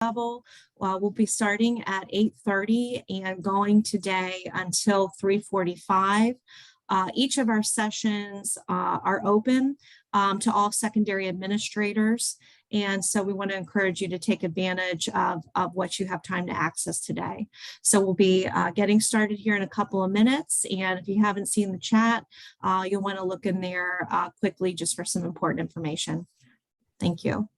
level. We'll be starting at 8:30 and going today until 3:45. Each of our sessions are open to all secondary administrators. And so we want to encourage you to take advantage of what you have time to access today. So we'll be getting started here in a couple of minutes. And if you haven't seen the chat, you'll want to look in there quickly just for some important information. Thank you.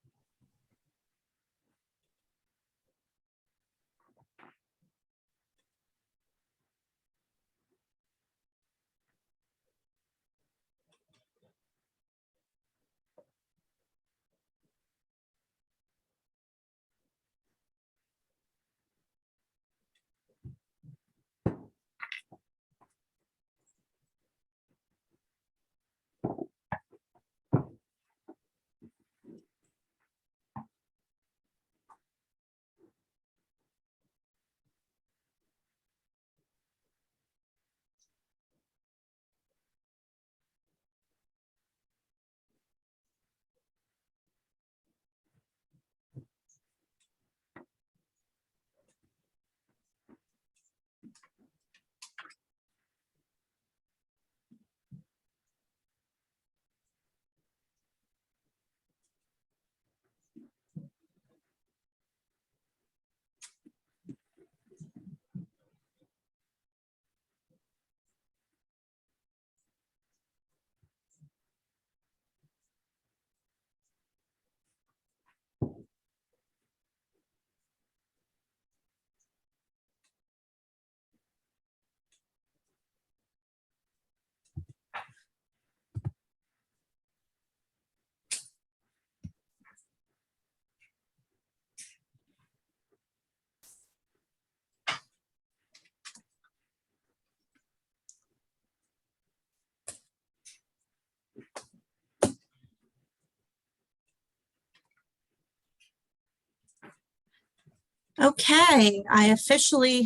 Okay, we officially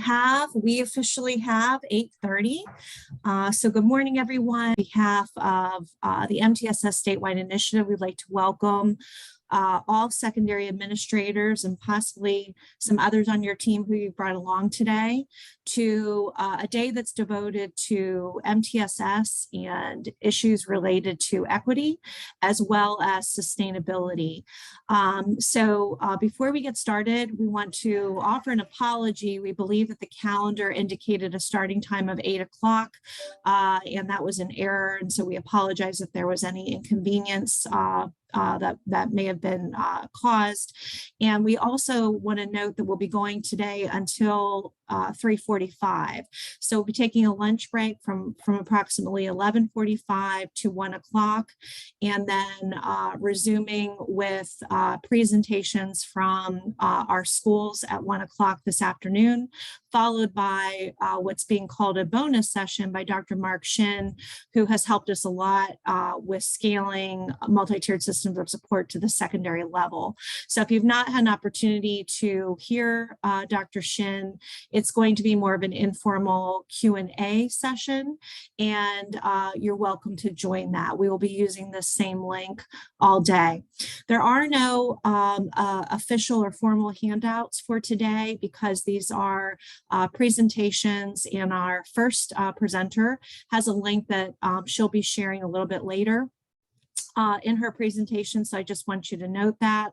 have 8:30. So good morning, everyone. On behalf of the MTSS statewide initiative, we'd like to welcome all secondary administrators and possibly some others on your team who you brought along today to a day that's devoted to MTSS and issues related to equity as well as sustainability. So before we get started, we want to offer an apology. We believe that the calendar indicated a starting time of 8 o'clock and that was an error. And so we apologize if there was any inconvenience that may have been caused. And we also want to note that we'll be going today until 3:45. So we'll be taking a lunch break from approximately 11:45 to 1 o'clock, and then resuming with presentations from our schools at 1 o'clock this afternoon, followed by what's being called a bonus session by Dr. Mark Shin, who has helped us a lot with scaling multi-tiered systems of support to the secondary level. So if you've not had an opportunity to hear Dr. Shin, it's going to be more of an informal Q&A session, and you're welcome to join that. We will be using the same link all day. There are no official or formal handouts for today because these are presentations, and our first presenter has a link that she'll be sharing a little bit later in her presentation. So I just want you to note that.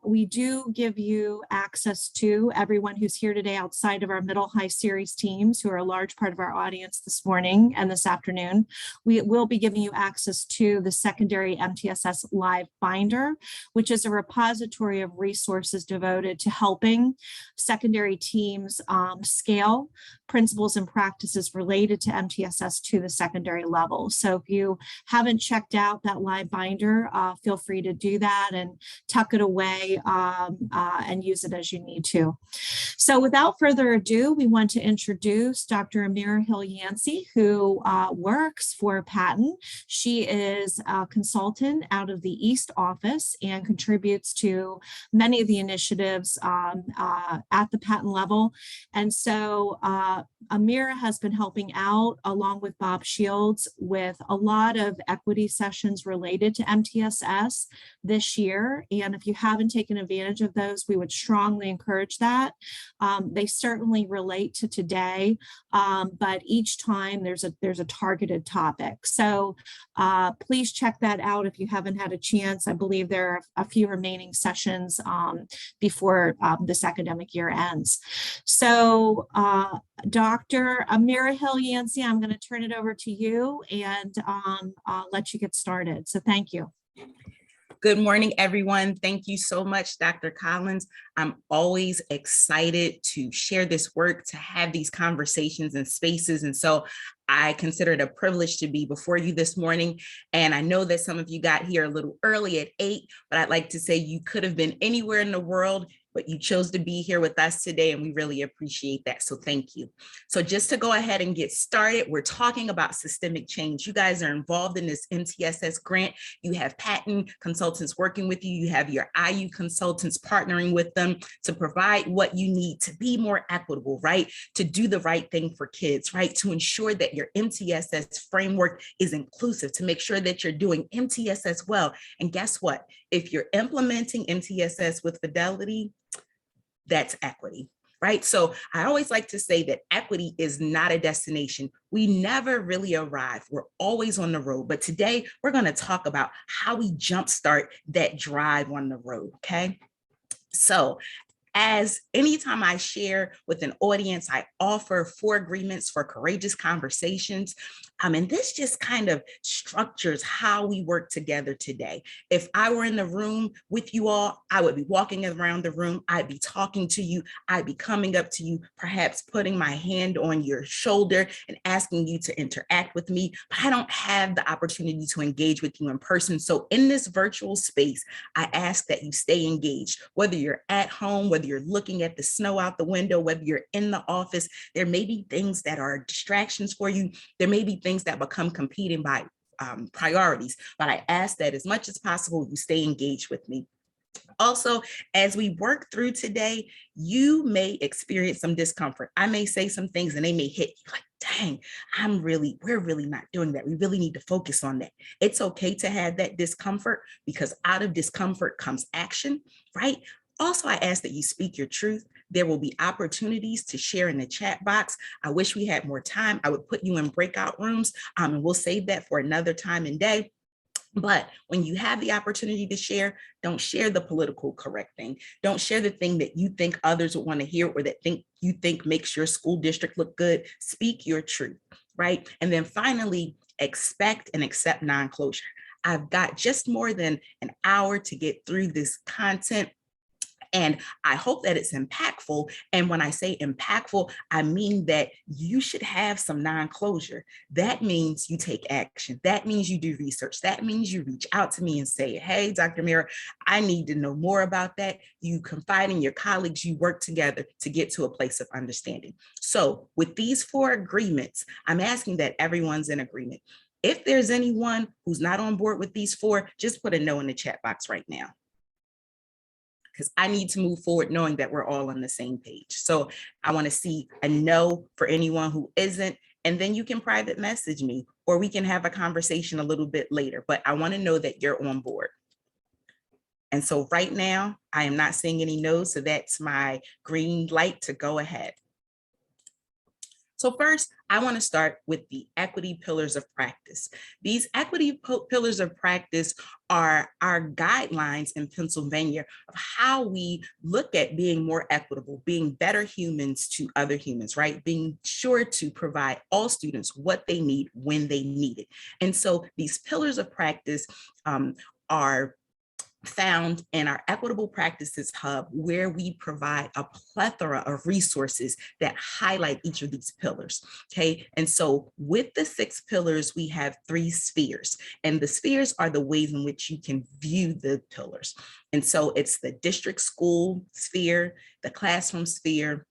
We do give you access to everyone who's here today outside of our middle high series teams, who are a large part of our audience this morning and this afternoon. We will be giving you access to the secondary MTSS live binder, which is a repository of resources devoted to helping secondary teams scale principles and practices related to MTSS to the secondary level. So if you haven't checked out that live binder, feel free to do that and tuck it away and use it as you need to. So without further ado, we want to introduce Dr. Amira Hill-Yancey, who works for Patton. She is a consultant out of the East office and contributes to many of the initiatives at the Patton level. And so Amira has been helping out along with Bob Shields with a lot of equity sessions related to MTSS this year. And if you haven't taken advantage of those, we would strongly encourage that. They certainly relate to today, but each time there's a targeted topic. So please check that out if you haven't had a chance. I believe there are a few remaining sessions before this academic year ends. So Dr. Amira Hill-Yancey, I'm going to turn it over to you and I'll let you get started. So thank you. Good morning, everyone. Thank you so much, Dr. Collins. I'm always excited to share this work, to have these conversations and spaces. And so I consider it a privilege to be before you this morning. And I know that some of you got here a little early at 8, but I'd like to say you could have been anywhere in the world, but you chose to be here with us today, and we really appreciate that. So thank you. So just to go ahead and get started, we're talking about systemic change. You guys are involved in this MTSS grant. You have patent consultants working with you. You have your IU consultants partnering with them to provide what you need to be more equitable, right? To do the right thing for kids, right? To ensure that your MTSS framework is inclusive, to make sure that you're doing MTSS well. And guess what? If you're implementing MTSS with fidelity, that's equity, right? So I always like to say that equity is not a destination. We never really arrive. We're always on the road. But today we're going to talk about how we jumpstart that drive on the road, okay? So as anytime I share with an audience, I offer 4 agreements for courageous conversations. And this just kind of structures how we work together today. If I were in the room with you all, I would be walking around the room. I'd be talking to you. I'd be coming up to you, perhaps putting my hand on your shoulder and asking you to interact with me. But I don't have the opportunity to engage with you in person. So in this virtual space, I ask that you stay engaged, whether you're at home, whether you're looking at the snow out the window, whether you're in the office. There may be things that are distractions for you. There may be things that become competing by priorities, but I ask that as much as possible, you stay engaged with me. Also, as we work through today, you may experience some discomfort. I may say some things and they may hit you like, dang, we're really not doing that. We really need to focus on that. It's okay to have that discomfort, because out of discomfort comes action, right? Also, I ask that you speak your truth. There will be opportunities to share in the chat box. I wish we had more time. I would put you in breakout rooms, and we'll save that for another time and day. But when you have the opportunity to share, don't share the political correct thing. Don't share the thing that you think others would want to hear, or that you think makes your school district look good. Speak your truth, right? And then finally, expect and accept non-closure. I've got just more than an hour to get through this content, and I hope that it's impactful. And when I say impactful, I mean that you should have some non-closure. That means you take action. That means you do research. That means you reach out to me and say, hey, Dr. Mira, I need to know more about that. You confide in your colleagues, you work together to get to a place of understanding. So with these 4 agreements, I'm asking that everyone's in agreement. If there's anyone who's not on board with these 4, just put a no in the chat box right now, because I need to move forward knowing that we're all on the same page. So I want to see a no for anyone who isn't, and then you can private message me, or we can have a conversation a little bit later, but I want to know that you're on board. And so right now, I am not seeing any no's, so that's my green light to go ahead. So first, I want to start with the equity pillars of practice. These equity pillars of practice are our guidelines in Pennsylvania of how we look at being more equitable, being better humans to other humans, right? Being sure to provide all students what they need when they need it. And so these pillars of practice are found in our Equitable Practices Hub, where we provide a plethora of resources that highlight each of these pillars, okay? And so with the 6 pillars, we have 3 spheres, and the spheres are the ways in which you can view the pillars. And so it's the district school sphere, the classroom sphere,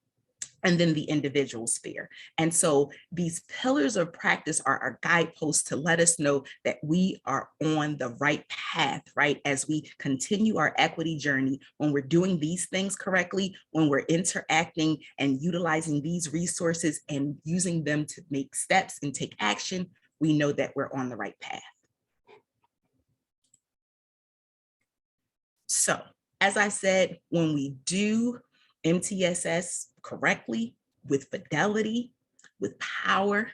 and then the individual sphere. And so these pillars of practice are our guideposts to let us know that we are on the right path, right? As we continue our equity journey, when we're doing these things correctly, when we're interacting and utilizing these resources and using them to make steps and take action, we know that we're on the right path. So as I said, when we do MTSS correctly, with fidelity, with power,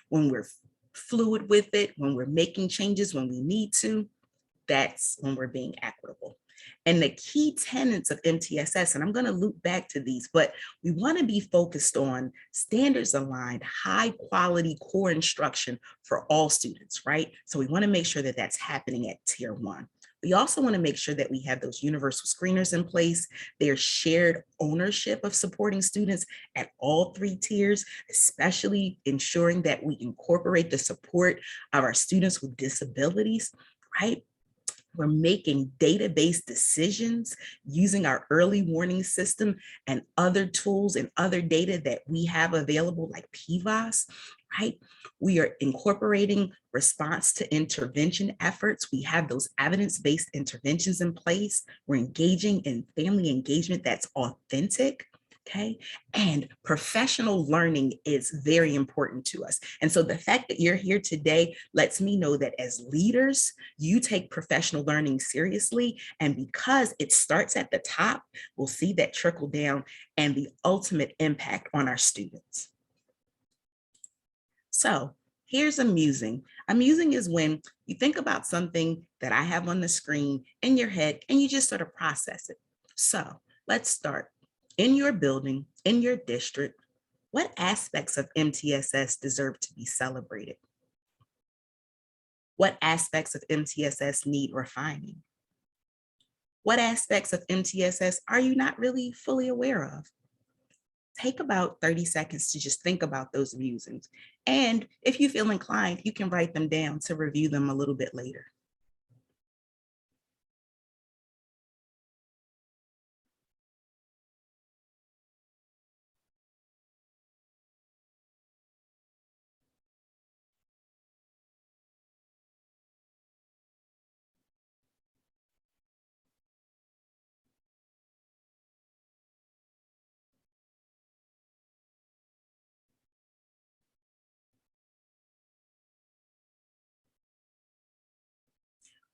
when we're fluid with it, when we're making changes when we need to, that's when we're being equitable. And the key tenets of MTSS, and I'm going to loop back to these, but we want to be focused on standards aligned, high quality core instruction for all students, right? So we want to make sure that that's happening at tier 1. We also want to make sure that we have those universal screeners in place. There's shared ownership of supporting students at all 3 tiers, especially ensuring that we incorporate the support of our students with disabilities, right? We're making database decisions using our early warning system and other tools and other data that we have available like PVOS, right? We are incorporating response to intervention efforts. We have those evidence-based interventions in place. We're engaging in family engagement that's authentic. Okay. And professional learning is very important to us. And so the fact that you're here today lets me know that as leaders, you take professional learning seriously. And because it starts at the top, we'll see that trickle down and the ultimate impact on our students. So here's amusing. Amusing is when you think about something that I have on the screen in your head and you just sort of process it. So let's start. In your building, in your district, what aspects of MTSS deserve to be celebrated? What aspects of MTSS need refining? What aspects of MTSS are you not really fully aware of? Take about 30 seconds to just think about those musings. And if you feel inclined, you can write them down to review them a little bit later.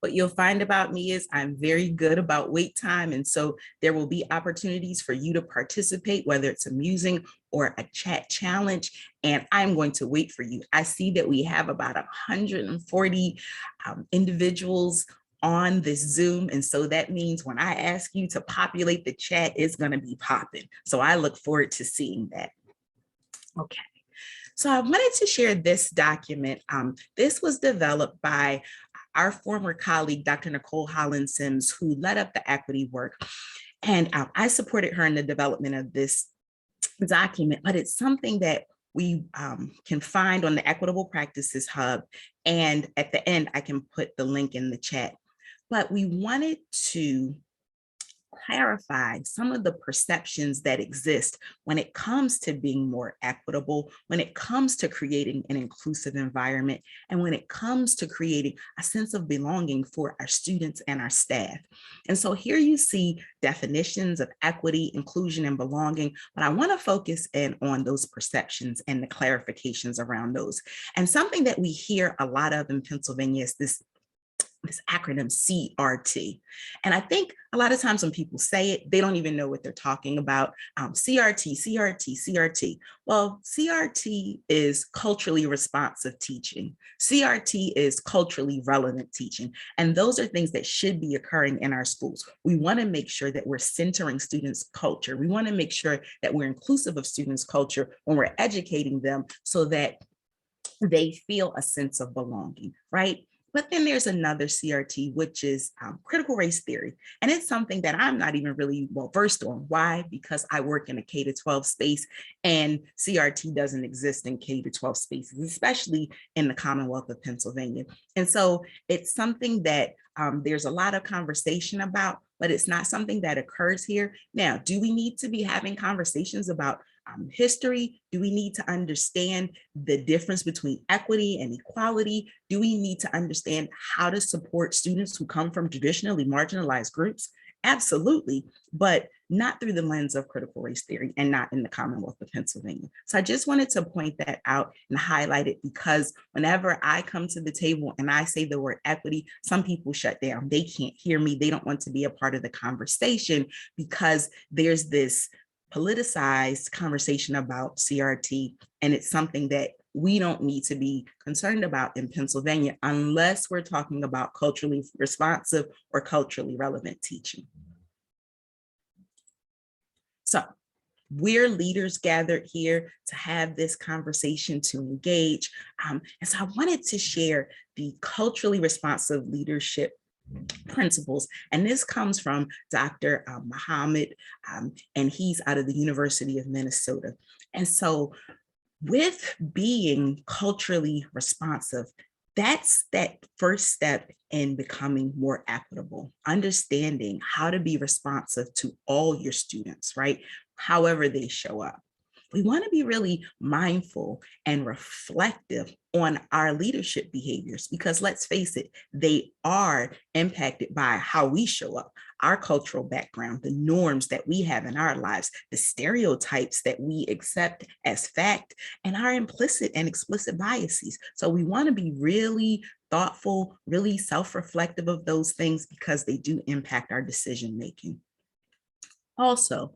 What you'll find about me is I'm very good about wait time. And so there will be opportunities for you to participate, whether it's a musing or a chat challenge. And I'm going to wait for you. I see that we have about 140 individuals on this Zoom. And so that means when I ask you to populate the chat, it's going to be popping. So I look forward to seeing that. Okay. So I wanted to share this document. This was developed by our former colleague, Dr. Nicole Holland-Sims, who led up the equity work. And I supported her in the development of this document, but it's something that we can find on the Equitable Practices Hub. And at the end, I can put the link in the chat. But we wanted to clarify some of the perceptions that exist when it comes to being more equitable, when it comes to creating an inclusive environment, and when it comes to creating a sense of belonging for our students and our staff. And so here you see definitions of equity, inclusion, and belonging, but I want to focus in on those perceptions and the clarifications around those. And something that we hear a lot of in Pennsylvania is this acronym CRT. And I think a lot of times when people say it, they don't even know what they're talking about. CRT, CRT, CRT. Well, CRT is culturally responsive teaching. CRT is culturally relevant teaching. And those are things that should be occurring in our schools. We want to make sure that we're centering students' culture. We want to make sure that we're inclusive of students' culture when we're educating them so that they feel a sense of belonging, right? But then there's another CRT, which is critical race theory. And it's something that I'm not even really well versed on. Why? Because I work in a K-12 space and CRT doesn't exist in K-12 spaces, especially in the Commonwealth of Pennsylvania. And so it's something that there's a lot of conversation about, but it's not something that occurs here. Now, do we need to be having conversations about history? Do we need to understand the difference between equity and equality? Do we need to understand how to support students who come from traditionally marginalized groups? Absolutely. But not through the lens of critical race theory and not in the Commonwealth of Pennsylvania. So I just wanted to point that out and highlight it, because whenever I come to the table and I say the word equity, some people shut down. They can't hear me. They don't want to be a part of the conversation because there's this politicized conversation about CRT, and it's something that we don't need to be concerned about in Pennsylvania unless we're talking about culturally responsive or culturally relevant teaching. So we're leaders gathered here to have this conversation, to engage. And so I wanted to share the culturally responsive leadership principles. And this comes from Dr. Muhammad, and he's out of the University of Minnesota. And so with being culturally responsive, that's that first step in becoming more equitable, understanding how to be responsive to all your students, right? However they show up. We want to be really mindful and reflective on our leadership behaviors, because let's face it, they are impacted by how we show up, our cultural background, the norms that we have in our lives, the stereotypes that we accept as fact, and our implicit and explicit biases. So we want to be really thoughtful, really self-reflective of those things, because they do impact our decision-making. Also,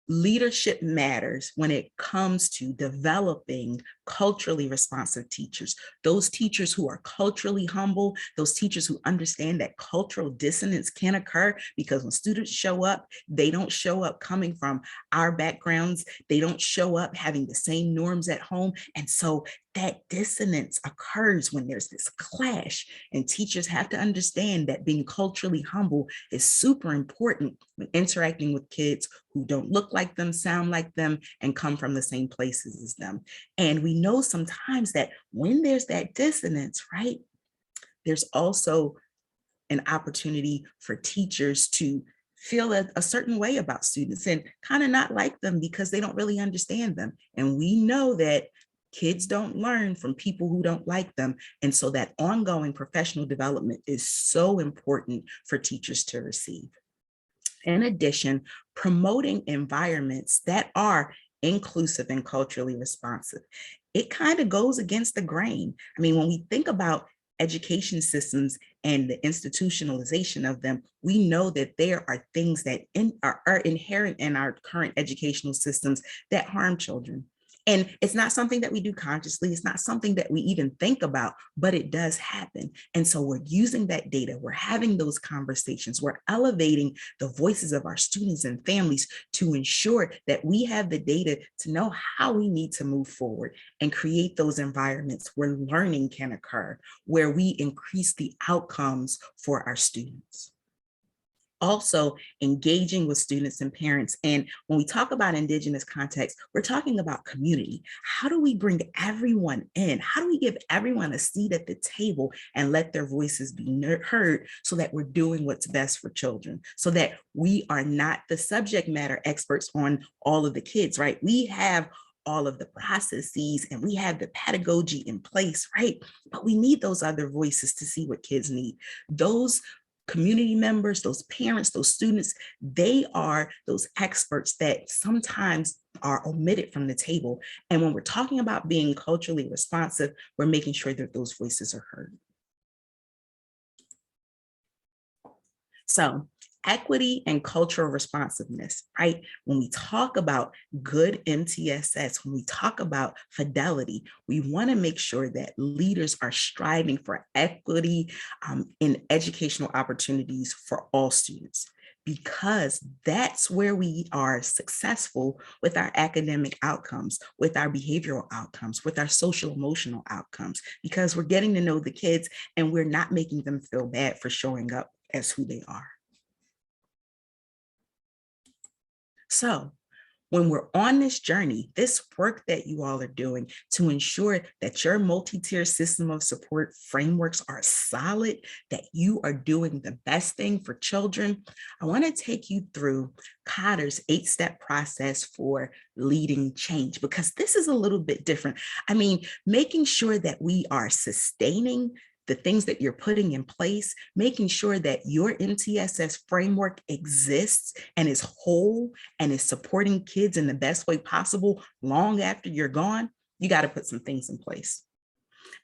leadership matters when it comes to developing culturally responsive teachers, those teachers who are culturally humble, those teachers who understand that cultural dissonance can occur, because when students show up, they don't show up coming from our backgrounds, they don't show up having the same norms at home. And so that dissonance occurs when there's this clash, and teachers have to understand that being culturally humble is super important when interacting with kids who don't look like them, sound like them, and come from the same places as them. And we know sometimes that when there's that dissonance, right, there's also an opportunity for teachers to feel a certain way about students and kind of not like them because they don't really understand them. And we know that kids don't learn from people who don't like them. And so that ongoing professional development is so important for teachers to receive. In addition, promoting environments that are inclusive and culturally responsive. It kind of goes against the grain. I mean, when we think about education systems and the institutionalization of them, we know that there are things that are inherent in our current educational systems that harm children. And it's not something that we do consciously. It's not something that we even think about, but it does happen. And so we're using that data. We're having those conversations. We're elevating the voices of our students and families to ensure that we have the data to know how we need to move forward and create those environments where learning can occur, where we increase the outcomes for our students. Also engaging with students and parents. And when we talk about Indigenous context, we're talking about community. How do we bring everyone in? How do we give everyone a seat at the table and let their voices be heard so that we're doing what's best for children, so that we are not the subject matter experts on all of the kids, right? We have all of the processes and we have the pedagogy in place, right? But we need those other voices to see what kids need. Those community members, those parents, those students, they are those experts that sometimes are omitted from the table. And when we're talking about being culturally responsive, we're making sure that those voices are heard. So equity and cultural responsiveness, right? When we talk about good MTSS, when we talk about fidelity, we want to make sure that leaders are striving for equity in educational opportunities for all students, because that's where we are successful with our academic outcomes, with our behavioral outcomes, with our social emotional outcomes, because we're getting to know the kids and we're not making them feel bad for showing up as who they are. So when we're on this journey, this work that you all are doing to ensure that your multi-tier system of support frameworks are solid, that you are doing the best thing for children, I want to take you through Cotter's 8-step process for leading change, because this is a little bit different. I mean, making sure that we are sustaining the things that you're putting in place, making sure that your MTSS framework exists and is whole and is supporting kids in the best way possible long after you're gone, you got to put some things in place.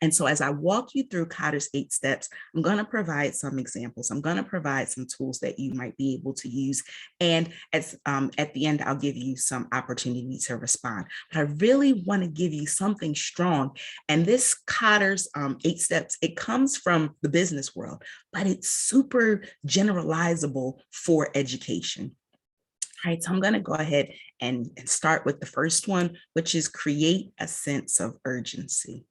And so as I walk you through Kotter's 8 steps, I'm going to provide some examples. I'm going to provide some tools that you might be able to use. And at the end, I'll give you some opportunity to respond. But I really want to give you something strong. And this Kotter's 8 steps, it comes from the business world, but it's super generalizable for education. All right, so I'm going to go ahead and start with the first one, which is create a sense of urgency.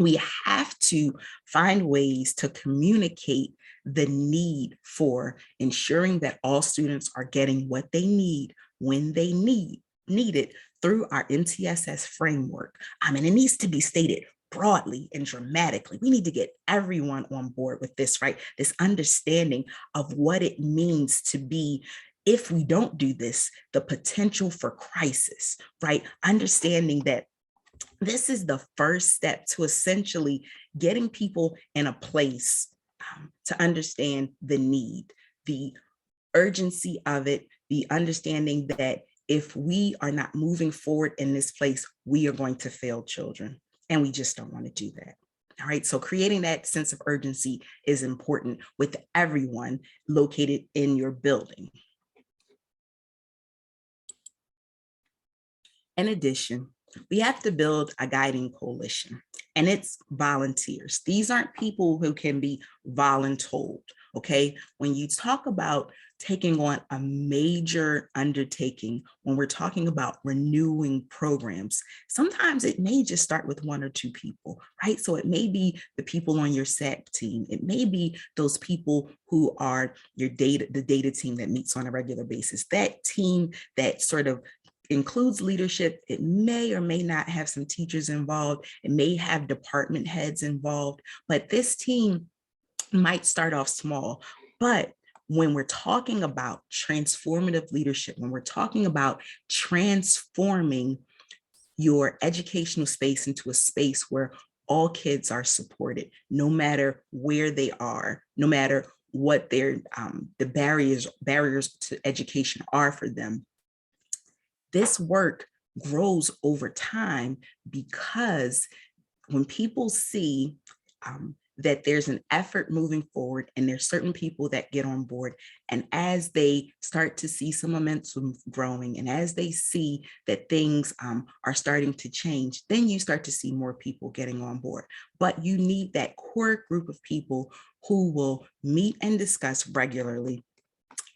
We have to find ways to communicate the need for ensuring that all students are getting what they need when they need it through our MTSS framework. And it needs to be stated broadly and dramatically. We need to get everyone on board with this, right? This understanding of what it means to be, if we don't do this, the potential for crisis, right? Understanding that this is the first step to essentially getting people in a place to understand the need, the urgency of it, the understanding that if we are not moving forward in this place, we are going to fail children. And we just don't want to do that. All right, so creating that sense of urgency is important with everyone located in your building. In addition, we have to build a guiding coalition, and it's volunteers. These aren't people who can be voluntold, okay? When you talk about taking on a major undertaking, when we're talking about renewing programs, sometimes it may just start with 1 or 2 people, right? So it may be the people on your SAP team. It may be those people who are the data team that meets on a regular basis, that team that sort of includes leadership. It may or may not have some teachers involved. It may have department heads involved, but this team might start off small. But when we're talking about transformative leadership, when we're talking about transforming your educational space into a space where all kids are supported, no matter where they are, no matter what their the barriers to education are for them, this work grows over time, because when people see that there's an effort moving forward and there's certain people that get on board, and as they start to see some momentum growing, and as they see that things are starting to change, then you start to see more people getting on board. But you need that core group of people who will meet and discuss regularly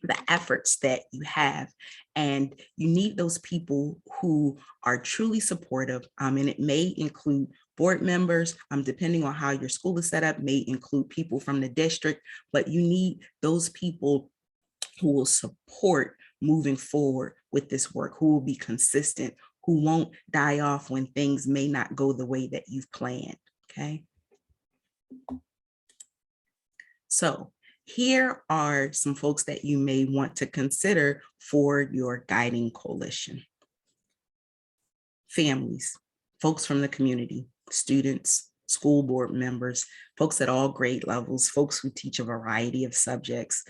the efforts that you have. And you need those people who are truly supportive. And it may include board members, depending on how your school is set up, may include people from the district, but you need those people who will support moving forward with this work, who will be consistent, who won't die off when things may not go the way that you've planned, okay? So here are some folks that you may want to consider for your guiding coalition. Families, folks from the community, students, school board members, folks at all grade levels, folks who teach a variety of subjects,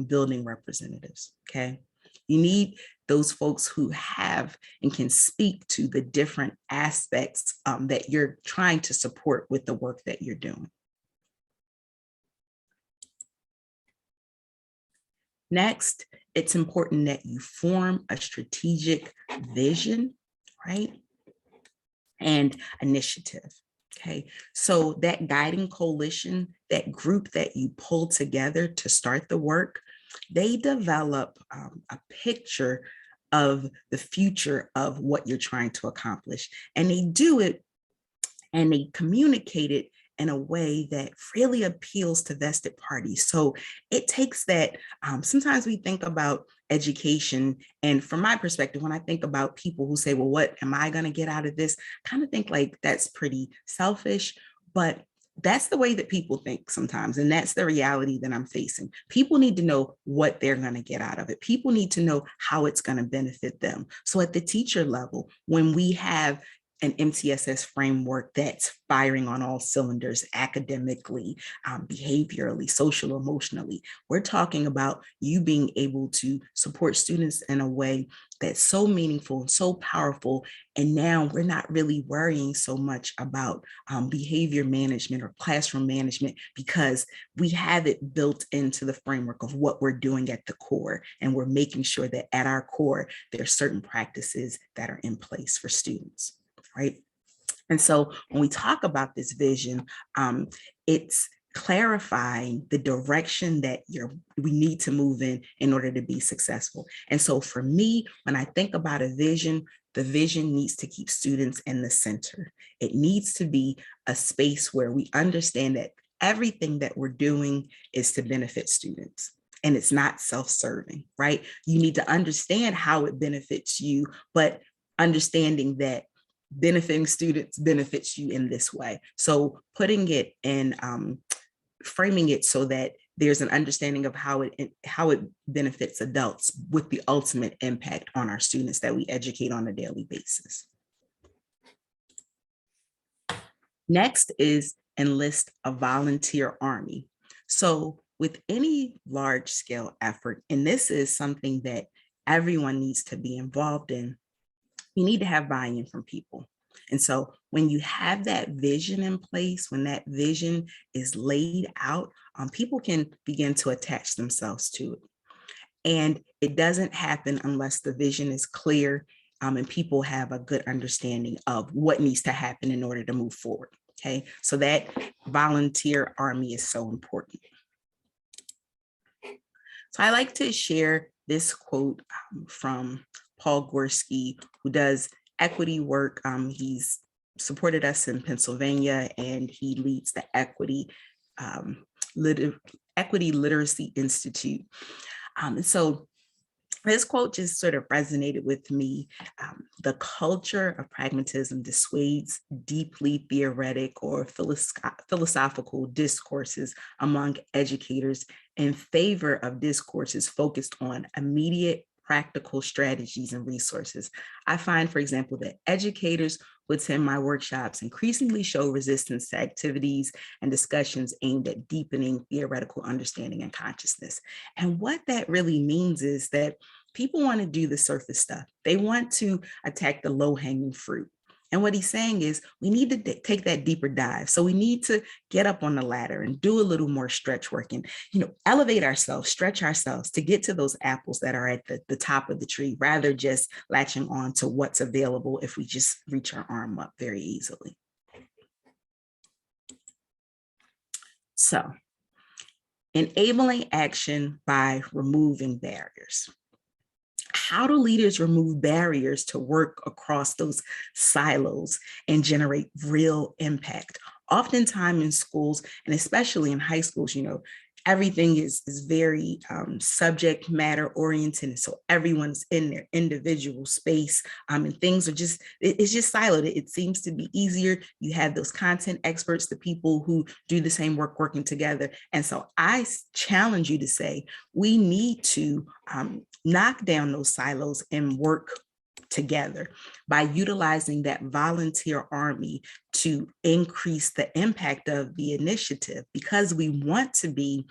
building representatives, okay? You need those folks who have and can speak to the different aspects that you're trying to support with the work that you're doing. Next, it's important that you form a strategic vision, right? And initiative, okay? So that guiding coalition, that group that you pull together to start the work, they develop a picture of the future of what you're trying to accomplish. And they do it and they communicate it in a way that really appeals to vested parties. So it takes that, sometimes we think about education, and from my perspective, when I think about people who say, well, what am I gonna get out of this? I kind of think like that's pretty selfish, but that's the way that people think sometimes. And that's the reality that I'm facing. People need to know what they're gonna get out of it. People need to know how it's gonna benefit them. So at the teacher level, when we have an MTSS framework that's firing on all cylinders academically, behaviorally, social, emotionally. We're talking about you being able to support students in a way that's so meaningful and so powerful. And now we're not really worrying so much about behavior management or classroom management because we have it built into the framework of what we're doing at the core. And we're making sure that at our core, there are certain practices that are in place for students. Right. And so when we talk about this vision, it's clarifying the direction that we need to move in order to be successful. And so for me, when I think about a vision, the vision needs to keep students in the center. It needs to be a space where we understand that everything that we're doing is to benefit students. And it's not self-serving, right? You need to understand how it benefits you, but understanding that benefiting students benefits you in this way. So putting it in, framing it so that there's an understanding of how it benefits adults with the ultimate impact on our students that we educate on a daily basis. Next is enlist a volunteer army. So with any large scale effort, and this is something that everyone needs to be involved in, you need to have buy-in from people. And so when you have that vision in place, when that vision is laid out, people can begin to attach themselves to it. And it doesn't happen unless the vision is clear and people have a good understanding of what needs to happen in order to move forward. Okay, so that volunteer army is so important. So I like to share this quote from Paul Gorsky, who does equity work. He's supported us in Pennsylvania, and he leads the Equity Literacy Institute. And so this quote just sort of resonated with me. The culture of pragmatism dissuades deeply theoretic or philosophical discourses among educators in favor of discourses focused on immediate practical strategies and resources. I find, for example, that educators who attend my workshops increasingly show resistance to activities and discussions aimed at deepening theoretical understanding and consciousness. And what that really means is that people want to do the surface stuff. They want to attack the low-hanging fruit. And what he's saying is we need to take that deeper dive. So we need to get up on the ladder and do a little more stretch work and, elevate ourselves, stretch ourselves to get to those apples that are at the top of the tree, rather just latching on to what's available if we just reach our arm up very easily. So, enabling action by removing barriers. How do leaders remove barriers to work across those silos and generate real impact? Oftentimes in schools, and especially in high schools, everything is very subject matter oriented. So everyone's in their individual space and things are it's just siloed. It seems to be easier. You have those content experts, the people who do the same work working together. And so I challenge you to say, we need to knock down those silos and work together by utilizing that volunteer army to increase the impact of the initiative, because we want to be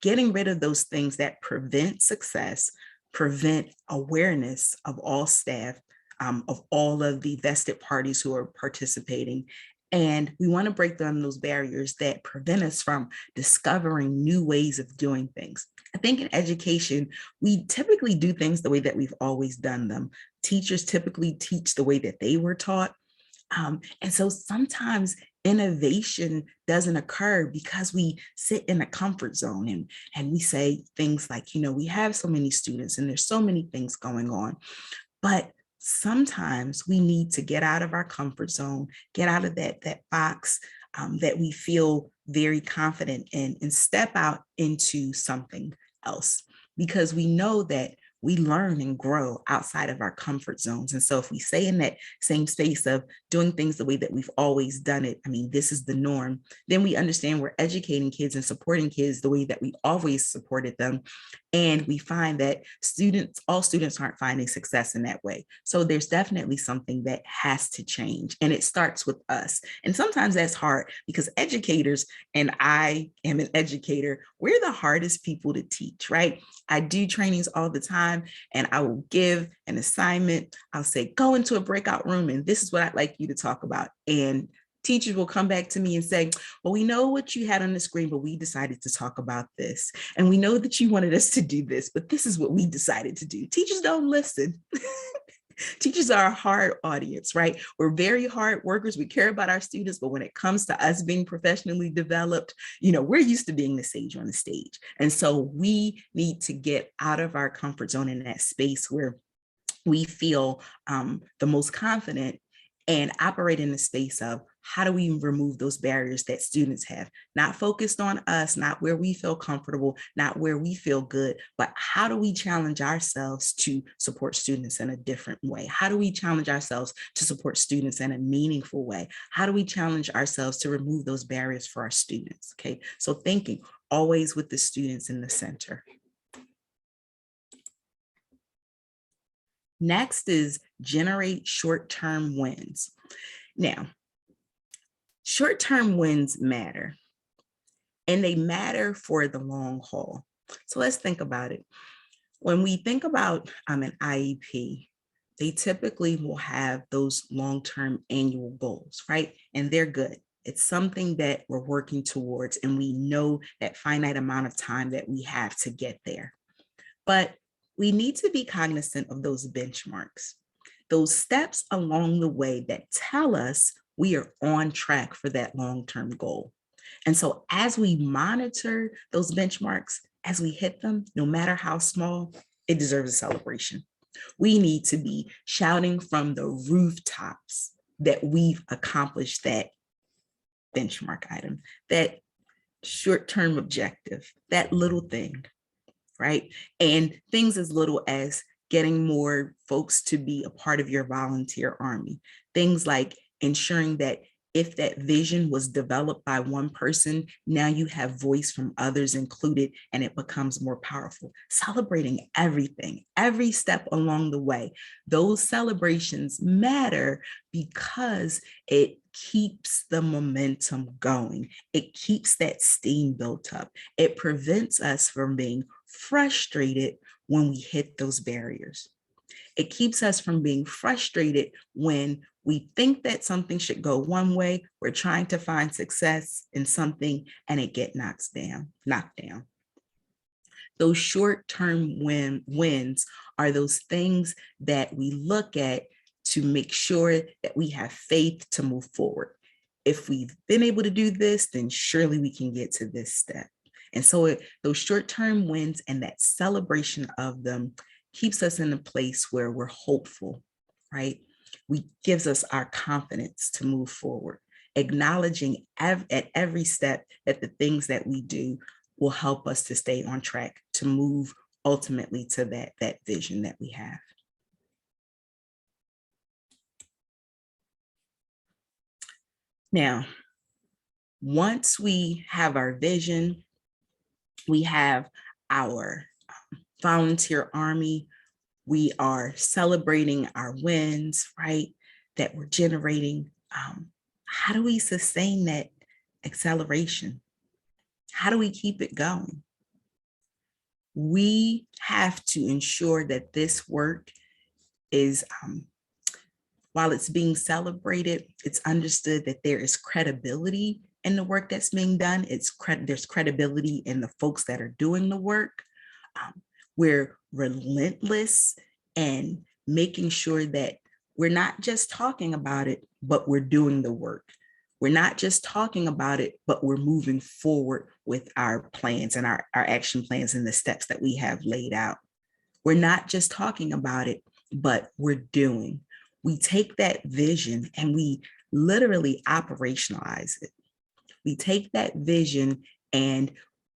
getting rid of those things that prevent success, prevent awareness of all staff, of all of the vested parties who are participating. And we want to break down those barriers that prevent us from discovering new ways of doing things. I think in education, we typically do things the way that we've always done them. Teachers typically teach the way that they were taught. And so sometimes innovation doesn't occur because we sit in a comfort zone and we say things like, we have so many students and there's so many things going on. But sometimes we need to get out of our comfort zone, get out of that box that we feel very confident in, and step out into something else, because we know that we learn and grow outside of our comfort zones. And so if we stay in that same space of doing things the way that we've always done it, I mean, this is the norm, then we understand we're educating kids and supporting kids the way that we always supported them. And we find that all students aren't finding success in that way. So there's definitely something that has to change. And it starts with us. And sometimes that's hard because educators, and I am an educator, we're the hardest people to teach, right? I do trainings all the time, and I will give an assignment. I'll say, go into a breakout room, and this is what I'd like you to talk about. And teachers will come back to me and say, well, we know what you had on the screen, but we decided to talk about this. And we know that you wanted us to do this, but this is what we decided to do. Teachers don't listen. Teachers are a hard audience, right? We're very hard workers. We care about our students, but when it comes to us being professionally developed, we're used to being the sage on the stage. And so we need to get out of our comfort zone in that space where we feel the most confident and operate in the space of how do we remove those barriers that students have, not focused on us, not where we feel comfortable, not where we feel good, but how do we challenge ourselves to support students in a different way? How do we challenge ourselves to support students in a meaningful way? How do we challenge ourselves to remove those barriers for our students? Okay, so thinking always with the students in the center. Next is generate short-term wins. Now, short-term wins matter, and they matter for the long haul. So let's think about it. When we think about an IEP, they typically will have those long-term annual goals, right? And they're good. It's something that we're working towards, and we know that finite amount of time that we have to get there. But we need to be cognizant of those benchmarks, those steps along the way that tell us we are on track for that long-term goal. And so as we monitor those benchmarks, as we hit them, no matter how small, it deserves a celebration. We need to be shouting from the rooftops that we've accomplished that benchmark item, that short-term objective, that little thing, right? And things as little as getting more folks to be a part of your volunteer army. Things like ensuring that if that vision was developed by one person, now you have voice from others included, and it becomes more powerful. Celebrating everything, every step along the way. Those celebrations matter because it keeps the momentum going. It keeps that steam built up. It prevents us from being frustrated when we hit those barriers. It keeps us from being frustrated when we think that something should go one way, we're trying to find success in something and it gets knocked down. Those short-term wins are those things that we look at to make sure that we have faith to move forward. If we've been able to do this, then surely we can get to this step. And so those short-term wins and that celebration of them keeps us in a place where we're hopeful, right? Gives us our confidence to move forward, acknowledging at every step that the things that we do will help us to stay on track to move ultimately to that vision that we have. Now, once we have our vision, we have our volunteer army, we are celebrating our wins, right, that we're generating. How do we sustain that acceleration? How do we keep it going? We have to ensure that this work is, while it's being celebrated, it's understood that there is credibility in the work that's being done. There's credibility in the folks that are doing the work. We're relentless and making sure that we're not just talking about it, but we're doing the work. We're not just talking about it, but we're moving forward with our plans and our action plans and the steps that we have laid out. We're not just talking about it, but we're doing. We take that vision and we literally operationalize it. We take that vision and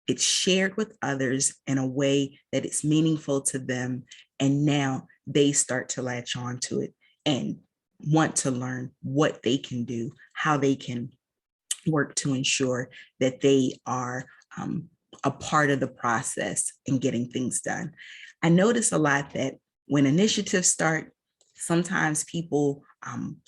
it's shared with others in a way that it's meaningful to them And now they start to latch on to it and want to learn what they can do, how they can work to ensure that they are a part of the process in getting things done. I notice a lot that when initiatives start, sometimes people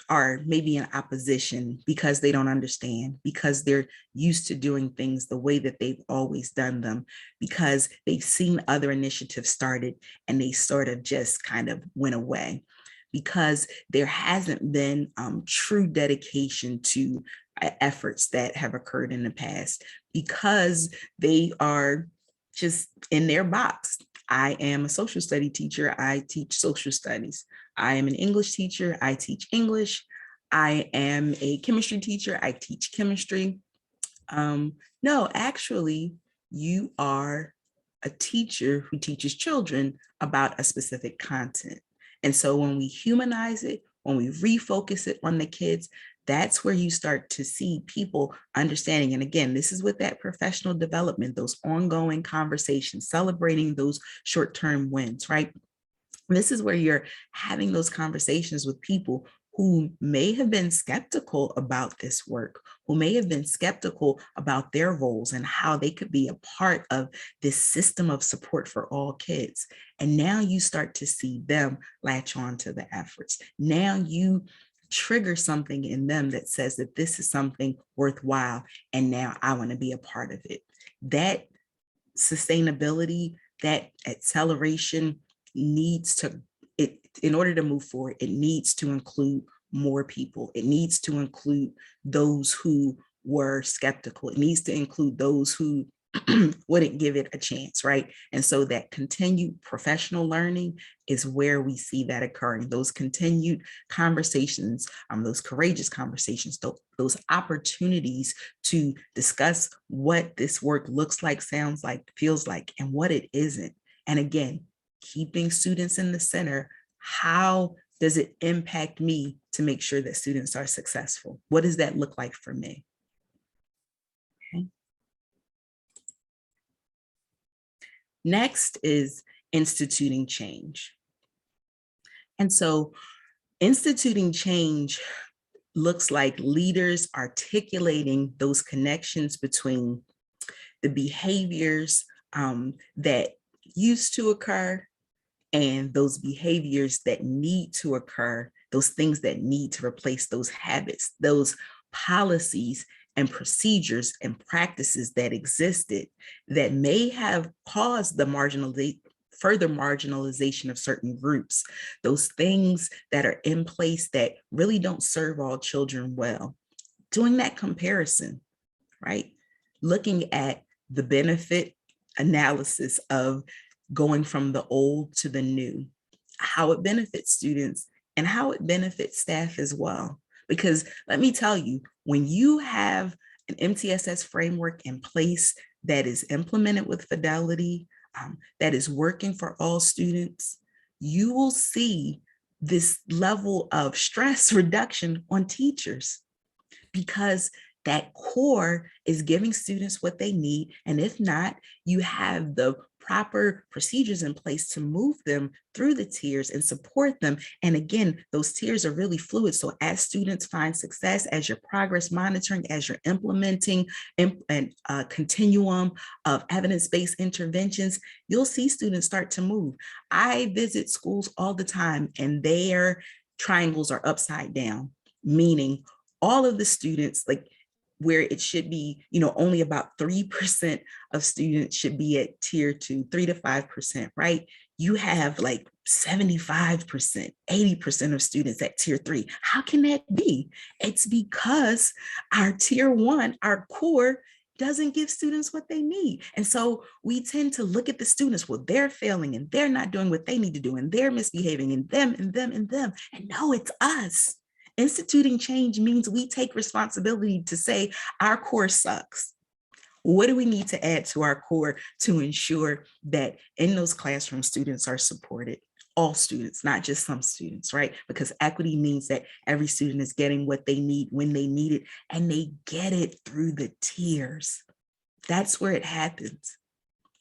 are maybe in opposition because they don't understand, because they're used to doing things the way that they've always done them, because they've seen other initiatives started and they sort of just kind of went away, because there hasn't been true dedication to efforts that have occurred in the past, because they are just in their box. I am a social study teacher. I teach social studies. I am an English teacher. I teach English. I am a chemistry teacher. I teach chemistry. No, actually, you are a teacher who teaches children about a specific content. And so when we humanize it, when we refocus it on the kids, that's where you start to see people understanding. And again, this is with that professional development, those ongoing conversations, celebrating those short-term wins, right? This is where you're having those conversations with people who may have been skeptical about this work, who may have been skeptical about their roles and how they could be a part of this system of support for all kids. And now you start to see them latch on to the efforts. Now you trigger something in them that says that this is something worthwhile, and now I want to be a part of it. That sustainability, that acceleration needs to, in order to move forward, it needs to include more people. It needs to include those who were skeptical. It needs to include those who wouldn't give it a chance, right? And so that continued professional learning is where we see that occurring. Those continued conversations, those courageous conversations, those opportunities to discuss what this work looks like, sounds like, feels like, and what it isn't. And again, keeping students in the center. How does it impact me to make sure that students are successful? What does that look like for me? Okay. Next is instituting change. And so instituting change looks like leaders articulating those connections between the behaviors that used to occur and those behaviors that need to occur, those things that need to replace those habits, those policies and procedures and practices that existed that may have caused the further marginalization of certain groups, those things that are in place that really don't serve all children well. Doing that comparison, right? Looking at the benefit analysis of going from the old to the new, how it benefits students and how it benefits staff as well. Because let me tell you, when you have an MTSS framework in place that is implemented with fidelity, that is working for all students, you will see this level of stress reduction on teachers, because that core is giving students what they need. And if not, you have the proper procedures in place to move them through the tiers and support them. And again, those tiers are really fluid. So as students find success, as you're progress monitoring, as you're implementing a continuum of evidence-based interventions, you'll see students start to move. I visit schools all the time and their triangles are upside down, meaning all of the students, like where it should be, only about 3% of students should be at tier 2, 3 to 5%, right? You have like 75%, 80% of students at tier 3. How can that be? It's because our tier 1, our core, doesn't give students what they need. And so we tend to look at the students, well, they're failing and they're not doing what they need to do and they're misbehaving and them and them and them. And no, it's us. Instituting change means we take responsibility to say our core sucks. What do we need to add to our core to ensure that in those classrooms, students are supported? All students, not just some students, right? Because equity means that every student is getting what they need when they need it, and they get it through the tiers. That's where it happens.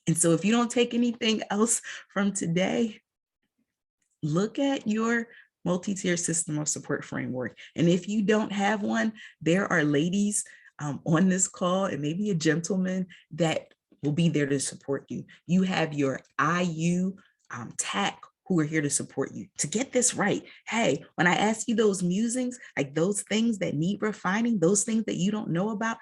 And so if you don't take anything else from today, look at your multi-tier system of support framework. And if you don't have one, there are ladies on this call, and maybe a gentleman, that will be there to support you. You have your IU TAC who are here to support you to get this right. Hey, when I ask you those musings, like those things that need refining, those things that you don't know about,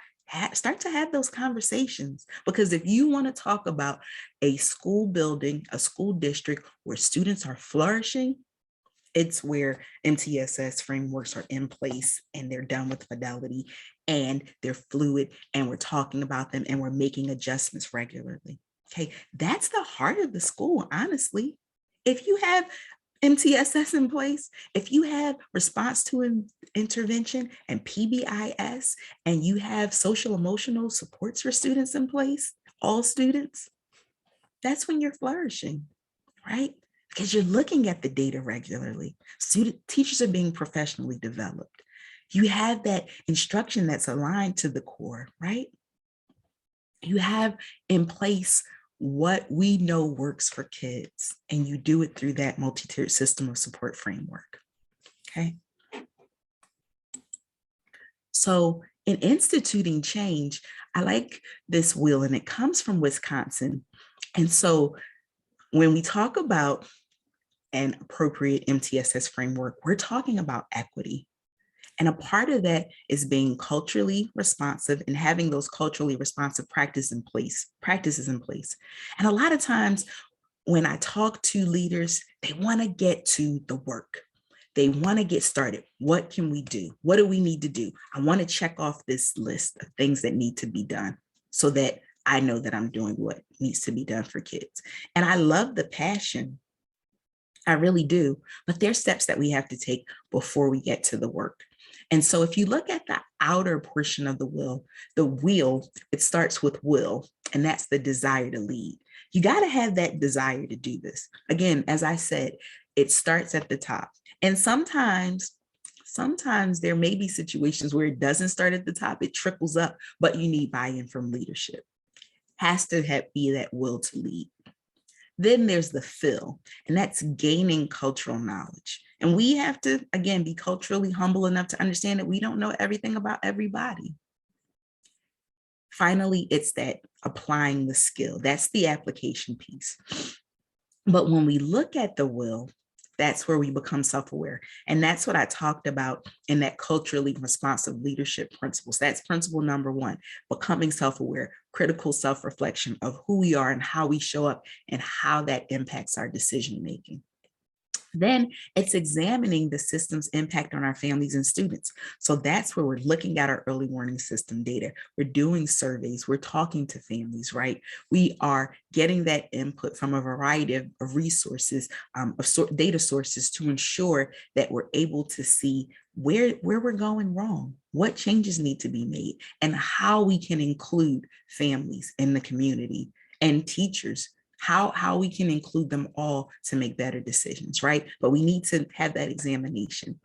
start to have those conversations. Because if you want to talk about a school building, a school district where students are flourishing, it's where MTSS frameworks are in place and they're done with fidelity and they're fluid and we're talking about them and we're making adjustments regularly. Okay, that's the heart of the school, honestly. If you have MTSS in place, if you have response to intervention and PBIS, and you have social emotional supports for students in place, all students, that's when you're flourishing, right? Because you're looking at the data regularly. Teachers are being professionally developed. You have that instruction that's aligned to the core, right? You have in place what we know works for kids, and you do it through that multi-tiered system of support framework, okay? So in instituting change, I like this wheel, and it comes from Wisconsin. And so when we talk about an appropriate MTSS framework, we're talking about equity. And a part of that is being culturally responsive and having those culturally responsive practices in place. And a lot of times when I talk to leaders, they want to get to the work. They want to get started. What can we do? What do we need to do? I want to check off this list of things that need to be done so that I know that I'm doing what needs to be done for kids. And I love the passion. I really do. But there's steps that we have to take before we get to the work. And so if you look at the outer portion of the wheel, it starts with will, and that's the desire to lead. You got to have that desire to do this. Again, as I said, it starts at the top. And sometimes there may be situations where it doesn't start at the top, it trickles up, but you need buy-in from leadership. Has to be that will to lead. Then there's the fill, and that's gaining cultural knowledge. And we have to, again, be culturally humble enough to understand that we don't know everything about everybody. Finally, it's that applying the skill. That's the application piece. But when we look at the will, that's where we become self-aware. And that's what I talked about in that culturally responsive leadership principles. That's principle number 1, becoming self-aware, critical self-reflection of who we are and how we show up and how that impacts our decision-making. Then it's examining the system's impact on our families and students. So that's where we're looking at our early warning system data. We're doing surveys, we're talking to families, right? We are getting that input from a variety of resources, data sources to ensure that we're able to see where we're going wrong, what changes need to be made, and how we can include families in the community and teachers, how we can include them all to make better decisions, right? But we need to have that examination.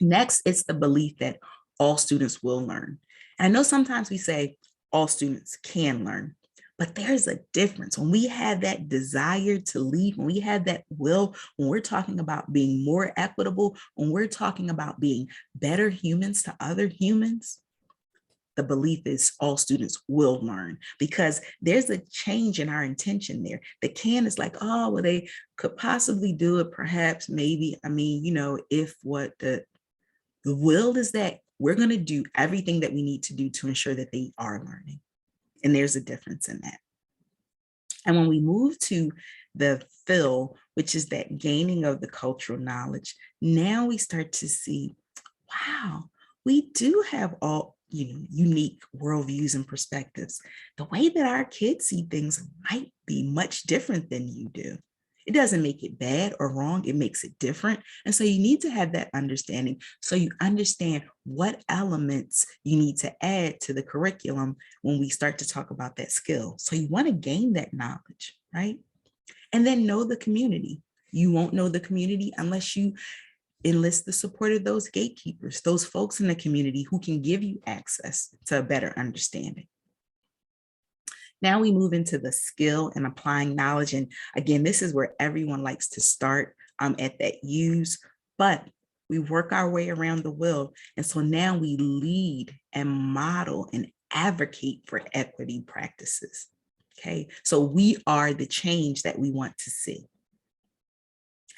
Next, it's the belief that all students will learn. And I know sometimes we say all students can learn, but there's a difference. When we have that desire to lead, when we have that will, when we're talking about being more equitable, when we're talking about being better humans to other humans, the belief is all students will learn, because there's a change in our intention there. The can is like, oh, well, they could possibly do it, perhaps, maybe. I mean, if what the will is that we're going to do everything that we need to do to ensure that they are learning. And there's a difference in that. And when we move to the fill, which is that gaining of the cultural knowledge, now we start to see, wow, we do have all unique worldviews and perspectives. The way that our kids see things might be much different than you do. It doesn't make it bad or wrong, it makes it different. And so you need to have that understanding so you understand what elements you need to add to the curriculum when we start to talk about that skill. So you want to gain that knowledge, right? And then know the community. You won't know the community unless you enlist the support of those gatekeepers, those folks in the community who can give you access to a better understanding. Now we move into the skill and applying knowledge. And again, this is where everyone likes to start. at that use, but we work our way around the wheel. And so now we lead and model and advocate for equity practices. Okay, so we are the change that we want to see.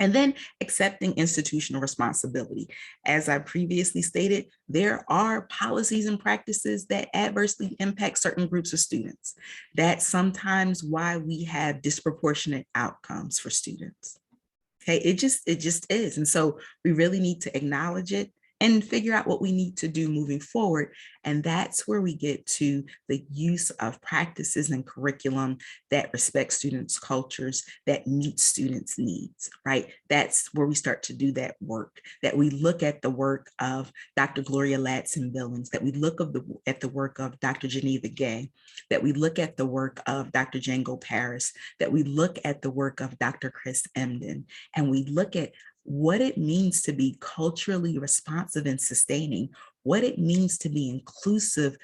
And then accepting institutional responsibility. As I previously stated, there are policies and practices that adversely impact certain groups of students. That's sometimes why we have disproportionate outcomes for students. Okay, it just is. And so we really need to acknowledge it and figure out what we need to do moving forward. And that's where we get to the use of practices and curriculum that respect students' cultures, that meet students' needs, right? That's where we start to do that work, that we look at the work of Dr. Gloria Ladson-Billings, that we look at the work of Dr. Geneva Gay, that we look at the work of Dr. Django Paris, that we look at the work of Dr. Chris Emden, and we look at what it means to be culturally responsive and sustaining, what it means to be inclusive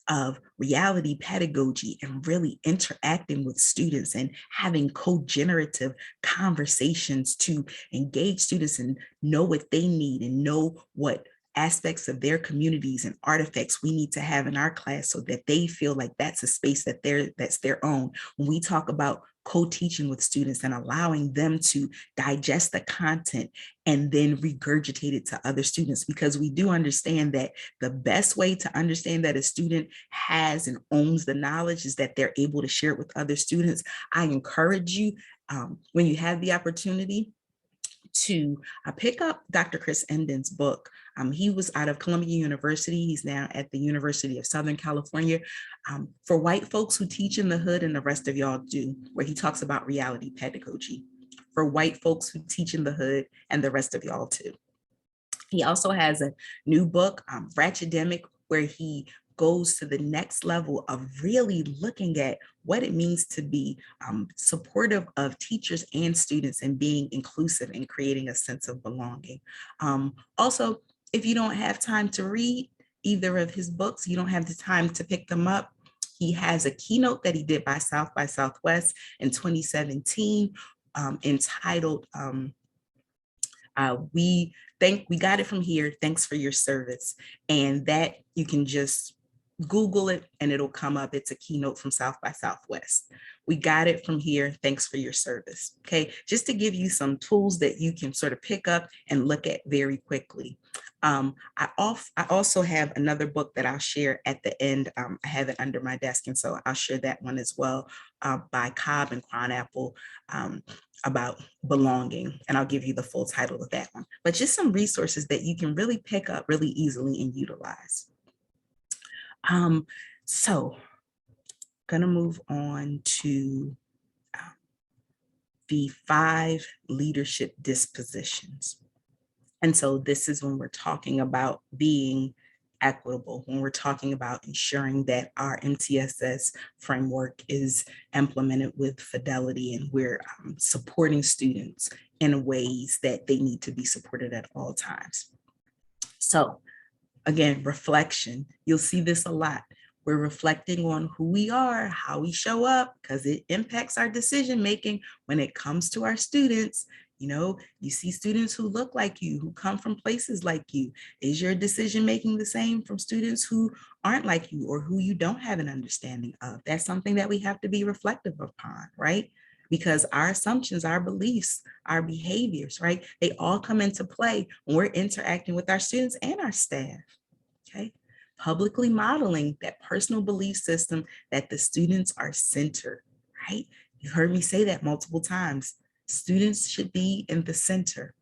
of reality pedagogy and really interacting with students and having co-generative conversations to engage students and know what they need and know what aspects of their communities and artifacts we need to have in our class so that they feel like that's a space that's their own. When we talk about co-teaching with students and allowing them to digest the content and then regurgitate it to other students, because we do understand that the best way to understand that a student has and owns the knowledge is that they're able to share it with other students. I encourage you, when you have the opportunity, to pick up Dr. Chris Emden's book. He was out of Columbia University. He's now at the University of Southern California. For white folks who teach in the hood and the rest of y'all do, where he talks about reality pedagogy. For white folks who teach in the hood and the rest of y'all too. He also has a new book, Ratchetdemic, where he goes to the next level of really looking at what it means to be supportive of teachers and students and being inclusive and creating a sense of belonging. Also, if you don't have time to read either of his books, you don't have the time to pick them up, he has a keynote that he did by Southwest in 2017 entitled, we got it from here, thanks for your service. And that you can just Google it and it'll come up. It's a keynote from South by Southwest. We got it from here, thanks for your service. Okay, just to give you some tools that you can sort of pick up and look at very quickly. I also have another book that I'll share at the end. I have it under my desk, and so I'll share that one as well, by Cobb and Cronapple, about belonging, and I'll give you the full title of that one. But just some resources that you can really pick up really easily and utilize. So gonna move on to the 5 leadership dispositions. And so this is when we're talking about being equitable, when we're talking about ensuring that our MTSS framework is implemented with fidelity and we're supporting students in ways that they need to be supported at all times. So again, reflection, you'll see this a lot. We're reflecting on who we are, how we show up, because it impacts our decision-making when it comes to our students. You know, you see students who look like you, who come from places like you. Is your decision-making the same from students who aren't like you or who you don't have an understanding of? That's something that we have to be reflective upon, right? Because our assumptions, our beliefs, our behaviors, right? They all come into play when we're interacting with our students and our staff, okay? Publicly modeling that personal belief system that the students are centered, right? You heard me say that multiple times. Students should be in the center,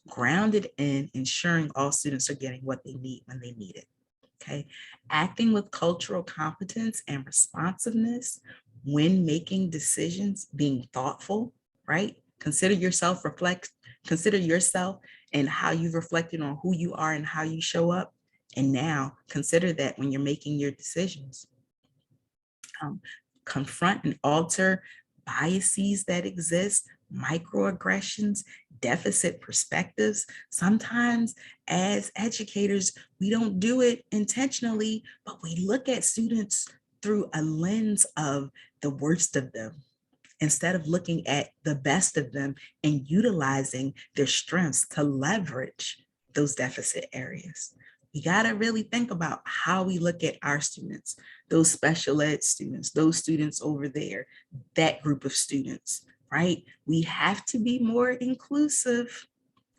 grounded in ensuring all students are getting what they need when they need it, okay? Acting with cultural competence and responsiveness when making decisions, being thoughtful, right? Consider yourself and how you've reflected on who you are and how you show up. And now consider that when you're making your decisions. Confront and alter biases that exist, microaggressions, deficit perspectives. Sometimes as educators, we don't do it intentionally, but we look at students through a lens of the worst of them. instead of looking at the best of them and utilizing their strengths to leverage those deficit areas. We got to really think about how we look at our students, those special ed students, those students over there, that group of students, right? We have to be more inclusive.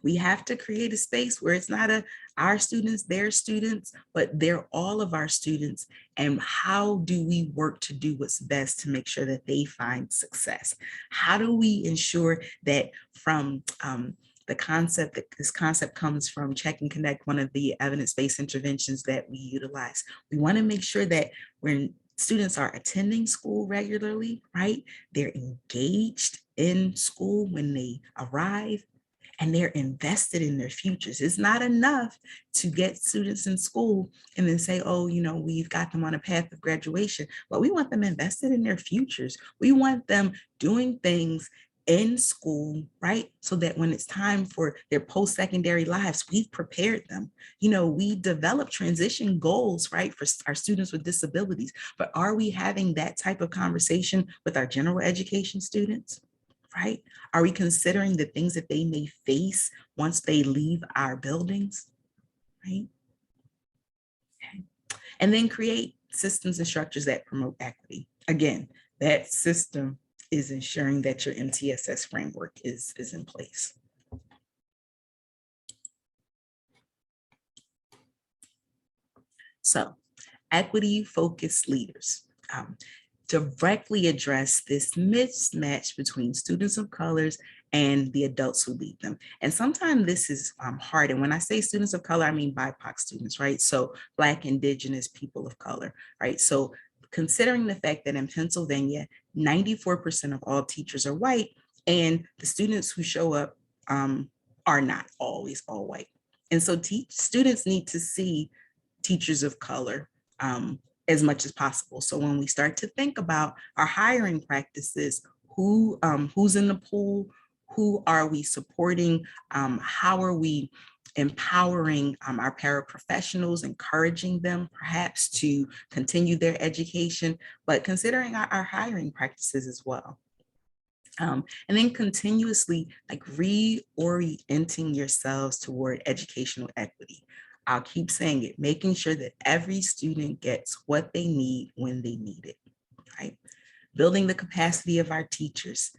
We have to create a space where it's not our students, their students, but they're all of our students. And how do we work to do what's best to make sure that they find success? How do we ensure that from the concept, that this concept comes from Check and Connect, one of the evidence-based interventions that we utilize. We want to make sure that when students are attending school regularly, right, they're engaged in school when they arrive, and they're invested in their futures. It's not enough to get students in school and then say, oh, we've got them on a path of graduation, but we want them invested in their futures. We want them doing things in school, right? So that when it's time for their post-secondary lives, we've prepared them. We develop transition goals, right, for our students with disabilities, but are we having that type of conversation with our general education students? Right? Are we considering the things that they may face once they leave our buildings? Right? Okay. And then create systems and structures that promote equity. Again, that system is ensuring that your MTSS framework is in place. So, equity-focused leaders. Directly address this mismatch between students of colors and the adults who lead them. And sometimes this is hard. And when I say students of color, I mean BIPOC students, right? So Black, Indigenous, people of color, right? So considering the fact that in Pennsylvania, 94% of all teachers are white, and the students who show up are not always all white. And so students need to see teachers of color as much as possible. So when we start to think about our hiring practices, who's in the pool, who are we supporting, how are we empowering our paraprofessionals, encouraging them perhaps to continue their education, but considering our hiring practices as well. And then continuously reorienting yourselves toward educational equity. I'll keep saying it, making sure that every student gets what they need when they need it, right? Building the capacity of our teachers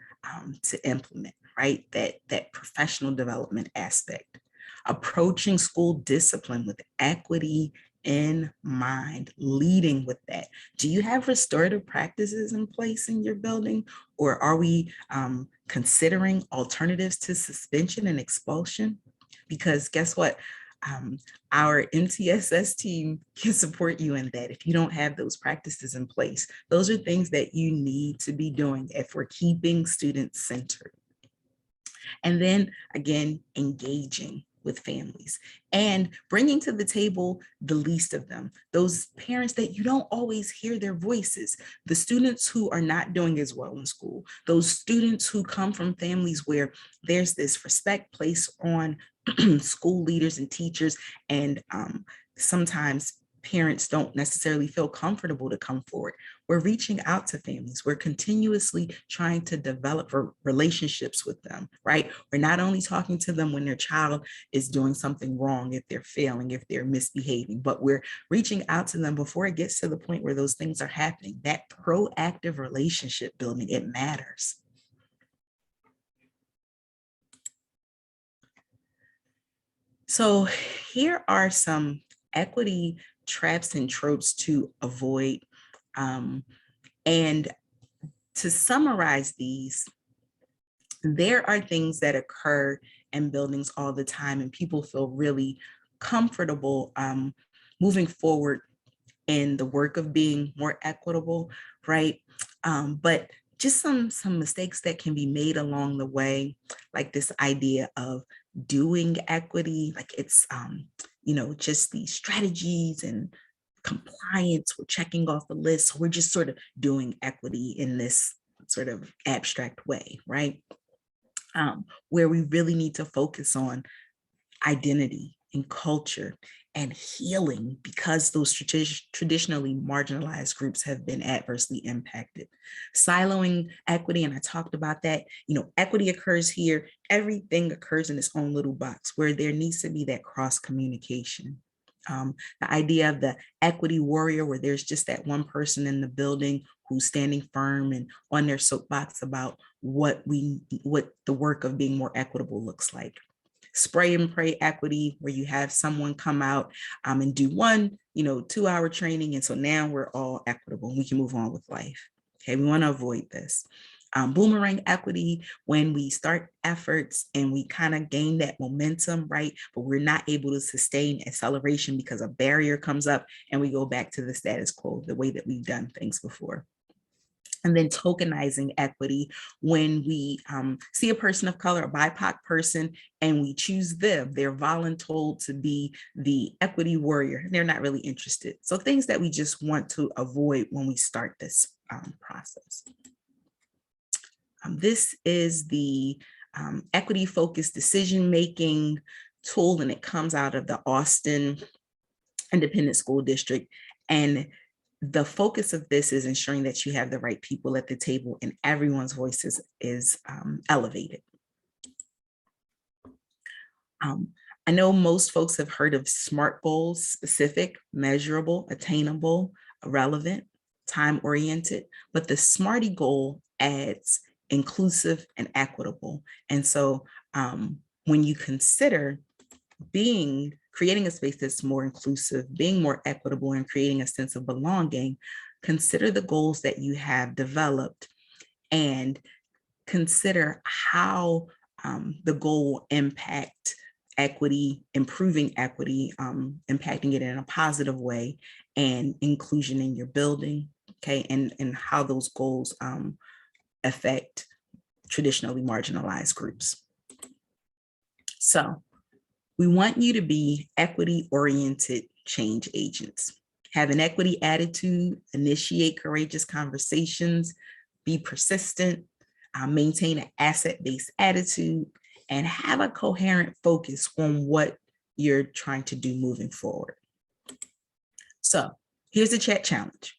to implement, right? That professional development aspect. Approaching school discipline with equity in mind, leading with that. Do you have restorative practices in place in your building? Or are we considering alternatives to suspension and expulsion? Because guess what? Our MTSS team can support you in that. If you don't have those practices in place, those are things that you need to be doing if we're keeping students centered. And then again, engaging with families and bringing to the table the least of them, those parents that you don't always hear their voices, the students who are not doing as well in school, those students who come from families where there's this respect placed on school leaders and teachers, and sometimes parents don't necessarily feel comfortable to come forward. We're reaching out to families. We're continuously trying to develop relationships with them, right? We're not only talking to them when their child is doing something wrong, if they're failing, if they're misbehaving, but we're reaching out to them before it gets to the point where those things are happening. That proactive relationship building, it matters. So here are some equity traps and tropes to avoid. And to summarize these, there are things that occur in buildings all the time, and people feel really comfortable moving forward in the work of being more equitable, right? But just some mistakes that can be made along the way, like this idea of doing equity, like it's just these strategies and compliance, we're checking off a list. So we're just sort of doing equity in this sort of abstract way, right? Where we really need to focus on identity, and culture and healing, because those traditionally marginalized groups have been adversely impacted. Siloing equity, and I talked about that, equity occurs here, everything occurs in its own little box where there needs to be that cross communication. The idea of the equity warrior, where there's just that one person in the building who's standing firm and on their soapbox about what the work of being more equitable looks like. Spray and pray equity, where you have someone come out and do one, 2-hour training. And so now we're all equitable and we can move on with life. Okay, we want to avoid this. Boomerang equity, when we start efforts and we kind of gain that momentum, right? But we're not able to sustain acceleration because a barrier comes up and we go back to the status quo, the way that we've done things before. And then tokenizing equity, when we see a person of color, a BIPOC person, and we choose them, they're voluntold to be the equity warrior. They're not really interested. So things that we just want to avoid when we start this process. This is the equity-focused decision-making tool, and it comes out of the Austin Independent School District. And the focus of this is ensuring that you have the right people at the table and everyone's voice is elevated. I know most folks have heard of SMART goals: specific, measurable, attainable, relevant, time-oriented, but the SMARTY goal adds inclusive and equitable. And so when you consider creating a space that's more inclusive, being more equitable, and creating a sense of belonging, consider the goals that you have developed and consider how the goal will impact equity, improving equity, impacting it in a positive way, and inclusion in your building, okay, and how those goals affect traditionally marginalized groups. So we want you to be equity-oriented change agents. Have an equity attitude, initiate courageous conversations, be persistent, maintain an asset-based attitude, and have a coherent focus on what you're trying to do moving forward. So here's the chat challenge.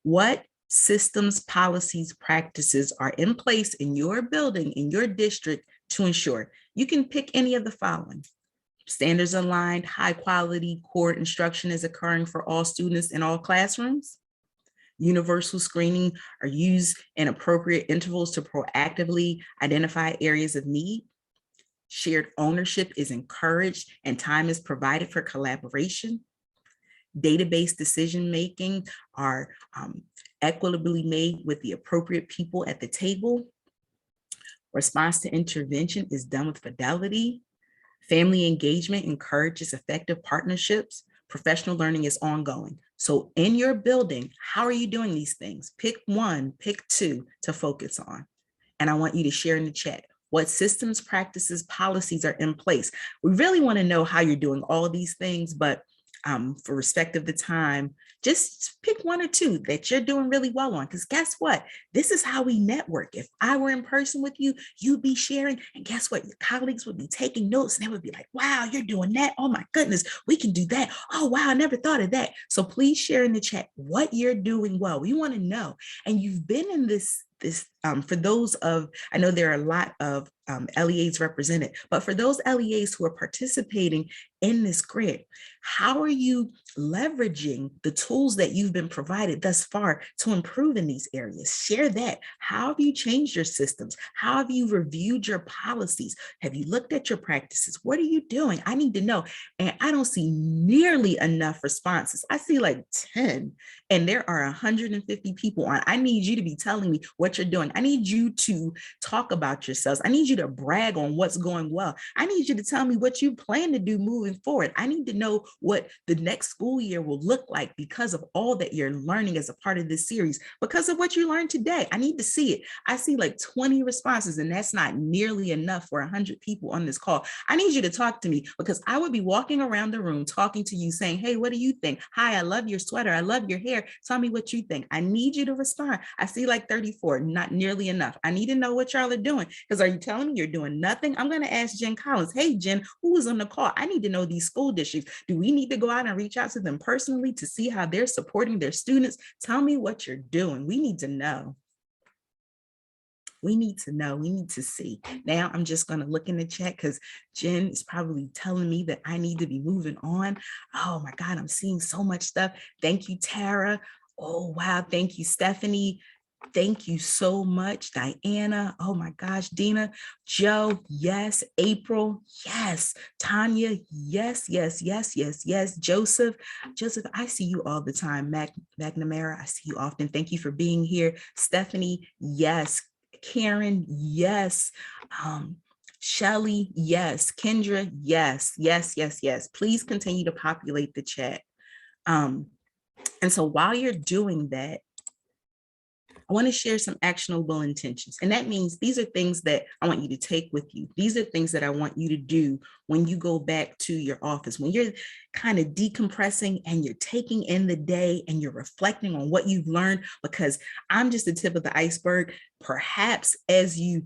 What systems, policies, practices are in place in your building, in your district, to ensure? You can pick any of the following. Standards aligned, high quality core instruction is occurring for all students in all classrooms. Universal screening are used in appropriate intervals to proactively identify areas of need. Shared ownership is encouraged and time is provided for collaboration. Database decision-making are equitably made with the appropriate people at the table. Response to intervention is done with fidelity. Family engagement encourages effective partnerships. Professional learning is ongoing. So in your building, how are you doing these things? Pick one, pick two to focus on. And I want you to share in the chat what systems, practices, policies are in place. We really want to know how you're doing all of these things, but for respect of the time, just pick one or two that you're doing really well on, because guess what? This is how we network. If I were in person with you, you'd be sharing, and guess what? Your colleagues would be taking notes and they would be like, wow, you're doing that. Oh my goodness, we can do that. Oh, wow, I never thought of that. So please share in the chat what you're doing well. We want to know. And you've been in this for those of, I know there are a lot of LEAs represented, but for those LEAs who are participating in this grant, how are you leveraging the tools that you've been provided thus far to improve in these areas? Share that. How have you changed your systems? How have you reviewed your policies? Have you looked at your practices? What are you doing? I need to know. And I don't see nearly enough responses. I see like 10, and there are 150 people on. I need you to be telling me what you're doing. I need you to talk about yourselves. I need you to brag on what's going well. I need you to tell me what you plan to do moving forward. I need to know what the next school year will look like because of all that you're learning as a part of this series, because of what you learned today. I need to see it. I see like 20 responses, and that's not nearly enough for 100 people on this call. I need you to talk to me, because I would be walking around the room talking to you saying, hey, what do you think? Hi, I love your sweater. I love your hair. Tell me what you think. I need you to respond. I see like 34. not nearly enough. I need to know what y'all are doing, because are you telling me you're doing nothing? I'm going to ask Jen Collins, hey, Jen, who was on the call? I need to know these school districts. Do we need to go out and reach out to them personally to see how they're supporting their students? Tell me what you're doing. We need to know. We need to know, we need to see. Now I'm just going to look in the chat because Jen is probably telling me that I need to be moving on. Oh my God, I'm seeing so much stuff. Thank you, Tara. Oh, wow. Thank you, Stephanie. Thank you so much, Diana. Oh my gosh, Dina, Joe, yes. April, yes. Tanya, yes, yes, yes, yes, yes. Joseph, I see you all the time. McNamara, I see you often. Thank you for being here. Stephanie, yes. Karen, yes. Shelly, yes. Kendra, yes, yes, yes, yes. Please continue to populate the chat. And so while you're doing that, I want to share some actionable intentions. And that means these are things that I want you to take with you. These are things that I want you to do when you go back to your office, when you're kind of decompressing and you're taking in the day and you're reflecting on what you've learned, because I'm just the tip of the iceberg. Perhaps as you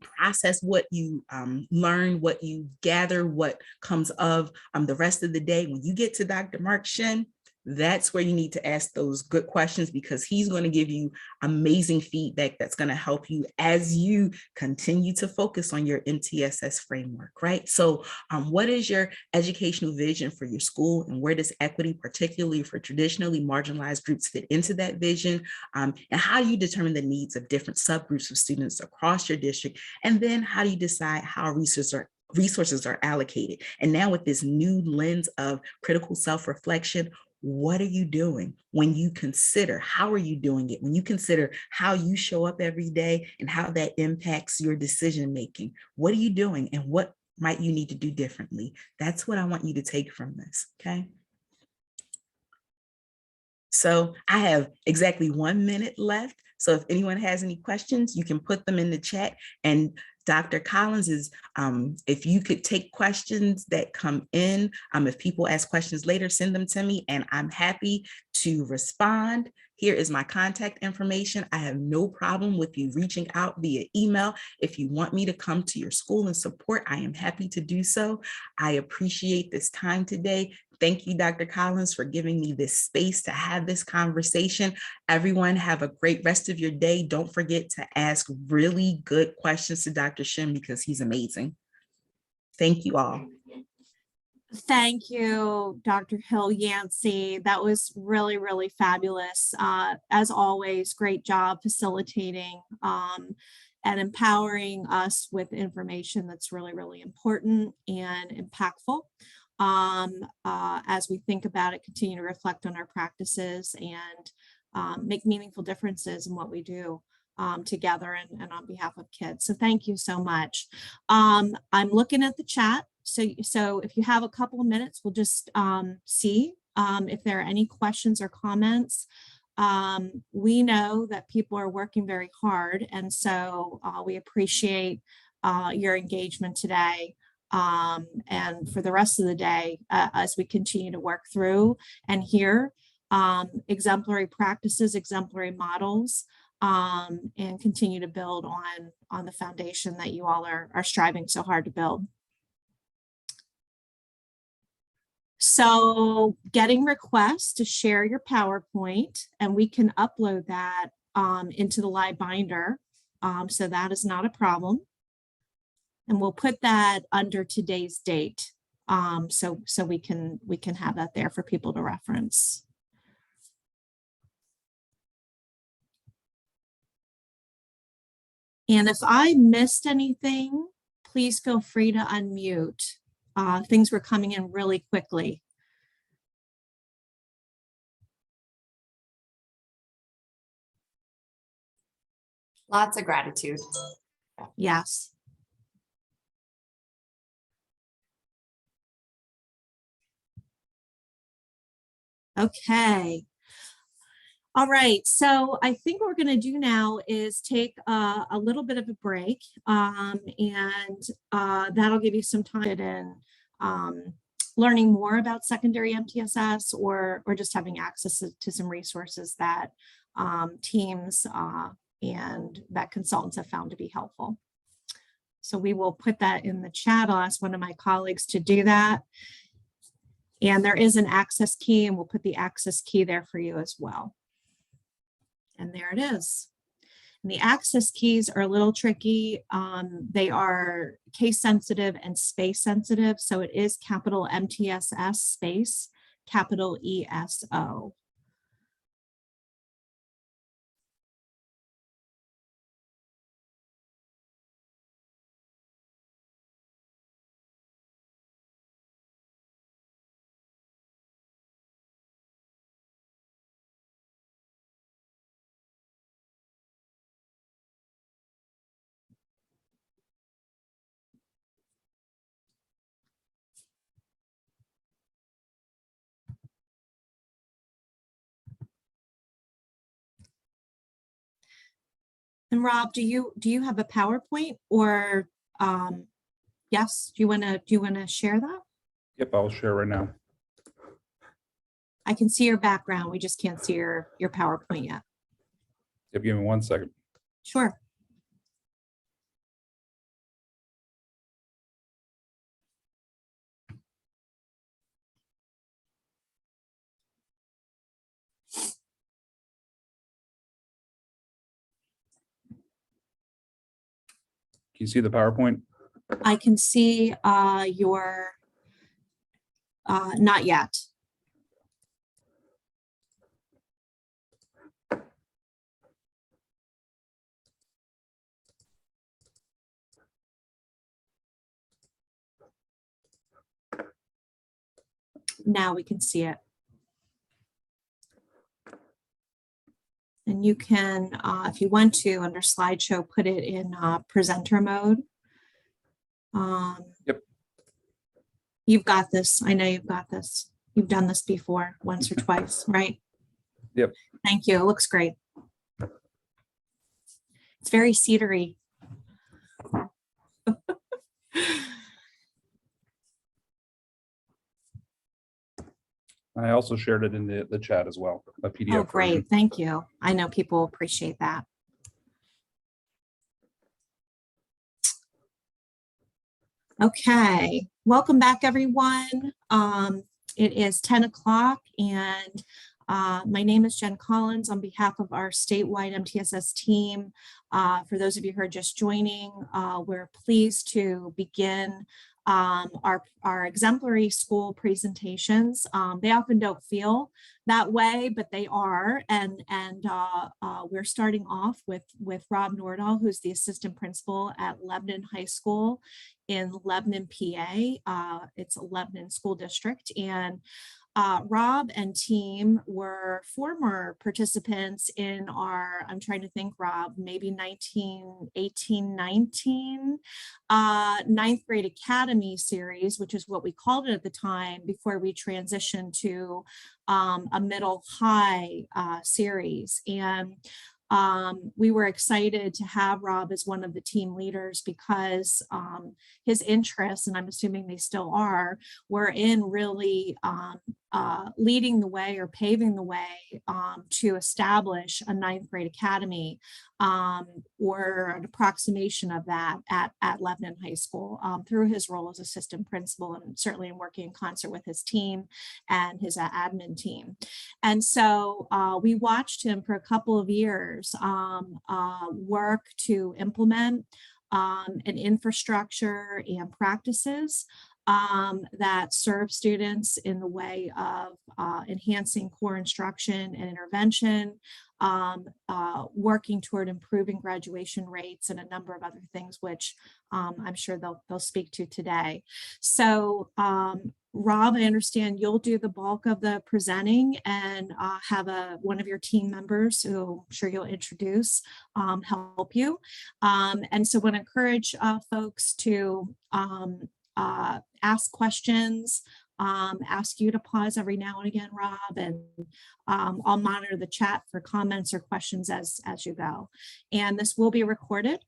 process what you learn, what you gather, what comes of the rest of the day, when you get to Dr. Mark Shin, that's where you need to ask those good questions, because he's going to give you amazing feedback that's going to help you as you continue to focus on your MTSS framework, right? So what is your educational vision for your school, and where does equity, particularly for traditionally marginalized groups, fit into that vision? And how do you determine the needs of different subgroups of students across your district? And then how do you decide how resources are allocated? And now with this new lens of critical self-reflection, what are you doing when you consider how are you doing it? When you consider how you show up every day and how that impacts your decision making, what are you doing and what might you need to do differently? That's what I want you to take from this, okay? So I have exactly 1 minute left. So if anyone has any questions, you can put them in the chat. And Dr. Collins is, if you could take questions that come in, if people ask questions later, send them to me and I'm happy to respond. Here is my contact information. I have no problem with you reaching out via email. If you want me to come to your school and support, I am happy to do so. I appreciate this time today. Thank you, Dr. Collins, for giving me this space to have this conversation. Everyone have a great rest of your day. Don't forget to ask really good questions to Dr. Shin because he's amazing. Thank you all. Thank you, Dr. Hill Yancey. That was really, really fabulous. As always, great job facilitating and empowering us with information that's really, really important and impactful. As we think about it, continue to reflect on our practices and make meaningful differences in what we do together and on behalf of kids. So thank you so much. I'm looking at the chat. So if you have a couple of minutes, we'll just see if there are any questions or comments. We know that people are working very hard, and so we appreciate your engagement today. And for the rest of the day, as we continue to work through and hear exemplary practices, exemplary models, and continue to build on the foundation that you all are striving so hard to build. So getting requests to share your PowerPoint, and we can upload that into the live binder. So that is not a problem. And we'll put that under today's date. So we can have that there for people to reference. And if I missed anything, please feel free to unmute. Things were coming in really quickly. Lots of gratitude. Yes. Okay. All right, so I think what we're going to do now is take a little bit of a break, and that'll give you some time in learning more about secondary MTSS or just having access to some resources that teams that consultants have found to be helpful. So we will put that in the chat. I'll ask one of my colleagues to do that. And there is an access key, and we'll put the access key there for you as well. And there it is. And the access keys are a little tricky. They are case sensitive and space sensitive. So it is capital MTSS space, capital ESO. And Rob, do you have a PowerPoint, or yes, do you want to share that? Yep, I'll share right now. I can see your background. We just can't see your PowerPoint yet. Yep, give me 1 second. Sure. Can you see the PowerPoint? I can see your not yet. Now we can see it. And you can, if you want to, under slideshow, put it in presenter mode. Yep. You've got this. I know you've got this. You've done this before, once or twice, right? Yep. Thank you. It looks great. It's very cedary. I also shared it in the chat as well, a PDF. Oh, great. version. Thank you. I know people appreciate that. Okay, welcome back, everyone. It is 10 o'clock, and my name is Jen Collins on behalf of our statewide MTSS team. For those of you who are just joining, we're pleased to begin our exemplary school presentations. They often don't feel that way, but they are. And we're starting off with Rob Nordahl, who's the assistant principal at Lebanon High School in Lebanon, PA. It's a Lebanon school district. And Rob and team were former participants in our, I'm trying to think, Rob, maybe 19 ninth grade academy series, which is what we called it at the time before we transitioned to a middle high series. And we were excited to have Rob as one of the team leaders because his interests, and I'm assuming they still are, were in really leading the way or paving the way to establish a ninth grade academy or an approximation of that at Lebanon High School through his role as assistant principal, and certainly in working in concert with his team and his admin team. And so we watched him for a couple of years work to implement an infrastructure and practices that serve students in the way of enhancing core instruction and intervention, working toward improving graduation rates, and a number of other things, which I'm sure they'll speak to today. So Rob, I understand you'll do the bulk of the presenting and have one of your team members who I'm sure you'll introduce help you. And so I want to encourage folks to ask questions, ask you to pause every now and again, Rob, and I'll monitor the chat for comments or questions as you go. And this will be recorded.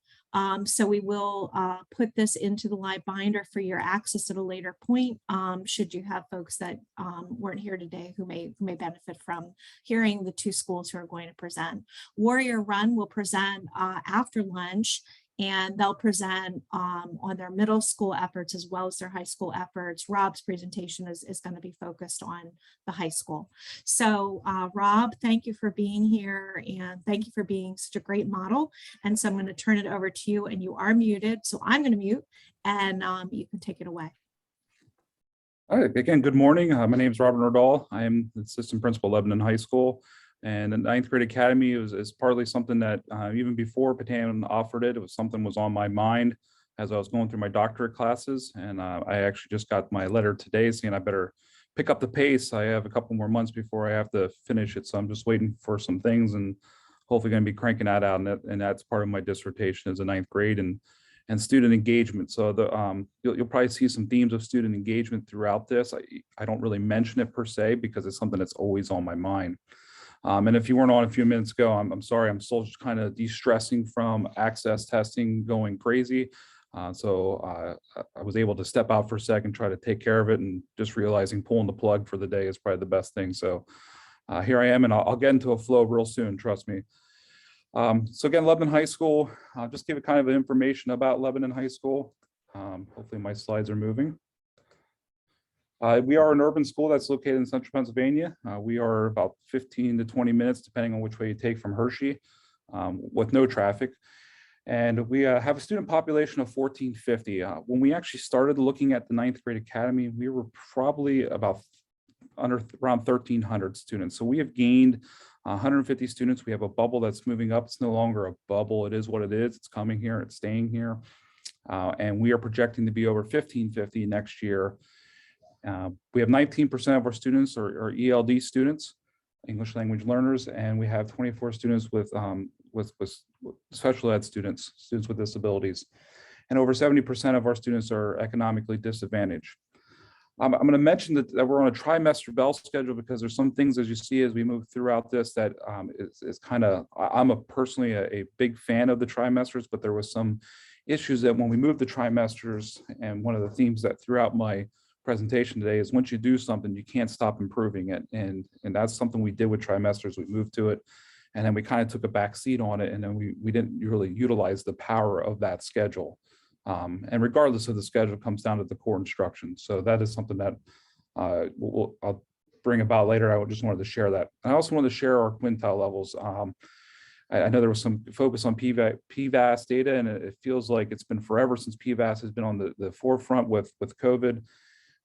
So we will put this into the live binder for your access at a later point, should you have folks that weren't here today who may benefit from hearing the two schools who are going to present. Warrior Run will present after lunch, and they'll present on their middle school efforts as well as their high school efforts. Rob's presentation is going to be focused on the high school. So Rob, thank you for being here, and thank you for being such a great model. And so I'm going to turn it over to you, and you are muted. So I'm going to mute, and you can take it away. All right, again, good morning. My name is Robert Nordahl. I am the assistant principal at Lebanon High School. And the ninth grade academy is partly something that even before Patan offered it, was something was on my mind as I was going through my doctorate classes. And I actually just got my letter today saying I better pick up the pace. I have a couple more months before I have to finish it. So I'm just waiting for some things and hopefully going to be cranking that out. And that's part of my dissertation is the ninth grade and student engagement. So you'll probably see some themes of student engagement throughout this. I don't really mention it per se because it's something that's always on my mind. And if you weren't on a few minutes ago, I'm sorry, I'm still just kind of de-stressing from access testing going crazy. So I was able to step out for a second, try to take care of it, and just realizing pulling the plug for the day is probably the best thing. So here I am, and I'll get into a flow real soon, trust me. So again, Lebanon High School, I'll just give it kind of information about Lebanon High School. Hopefully my slides are moving. We are an urban school that's located in central Pennsylvania. We are about 15 to 20 minutes, depending on which way you take from Hershey, with no traffic. And we have a student population of 1450. When we actually started looking at the ninth grade academy, we were probably about around 1,300 students. So we have gained 150 students. We have a bubble that's moving up. It's no longer a bubble. It is what it is. It's coming here. It's staying here. And we are projecting to be over 1,550 next year. We have 19% of our students are ELD students, English language learners, and we have 24 students with special ed students with disabilities. And over 70% of our students are economically disadvantaged. I'm going to mention that we're on a trimester bell schedule because there's some things as you see as we move throughout this that is kind of, I'm personally a big fan of the trimesters, but there was some issues that when we moved the trimesters, and one of the themes that throughout my presentation today is once you do something, you can't stop improving it. And that's something we did with trimesters. We moved to it, and then we kind of took a back seat on it, and then we didn't really utilize the power of that schedule. And regardless of the schedule, comes down to the core instruction. So that is something that I'll bring about later. I just wanted to share that. I also wanted to share our quintile levels. I know there was some focus on PVAS data, and it feels like it's been forever since PVAS has been on the forefront with COVID.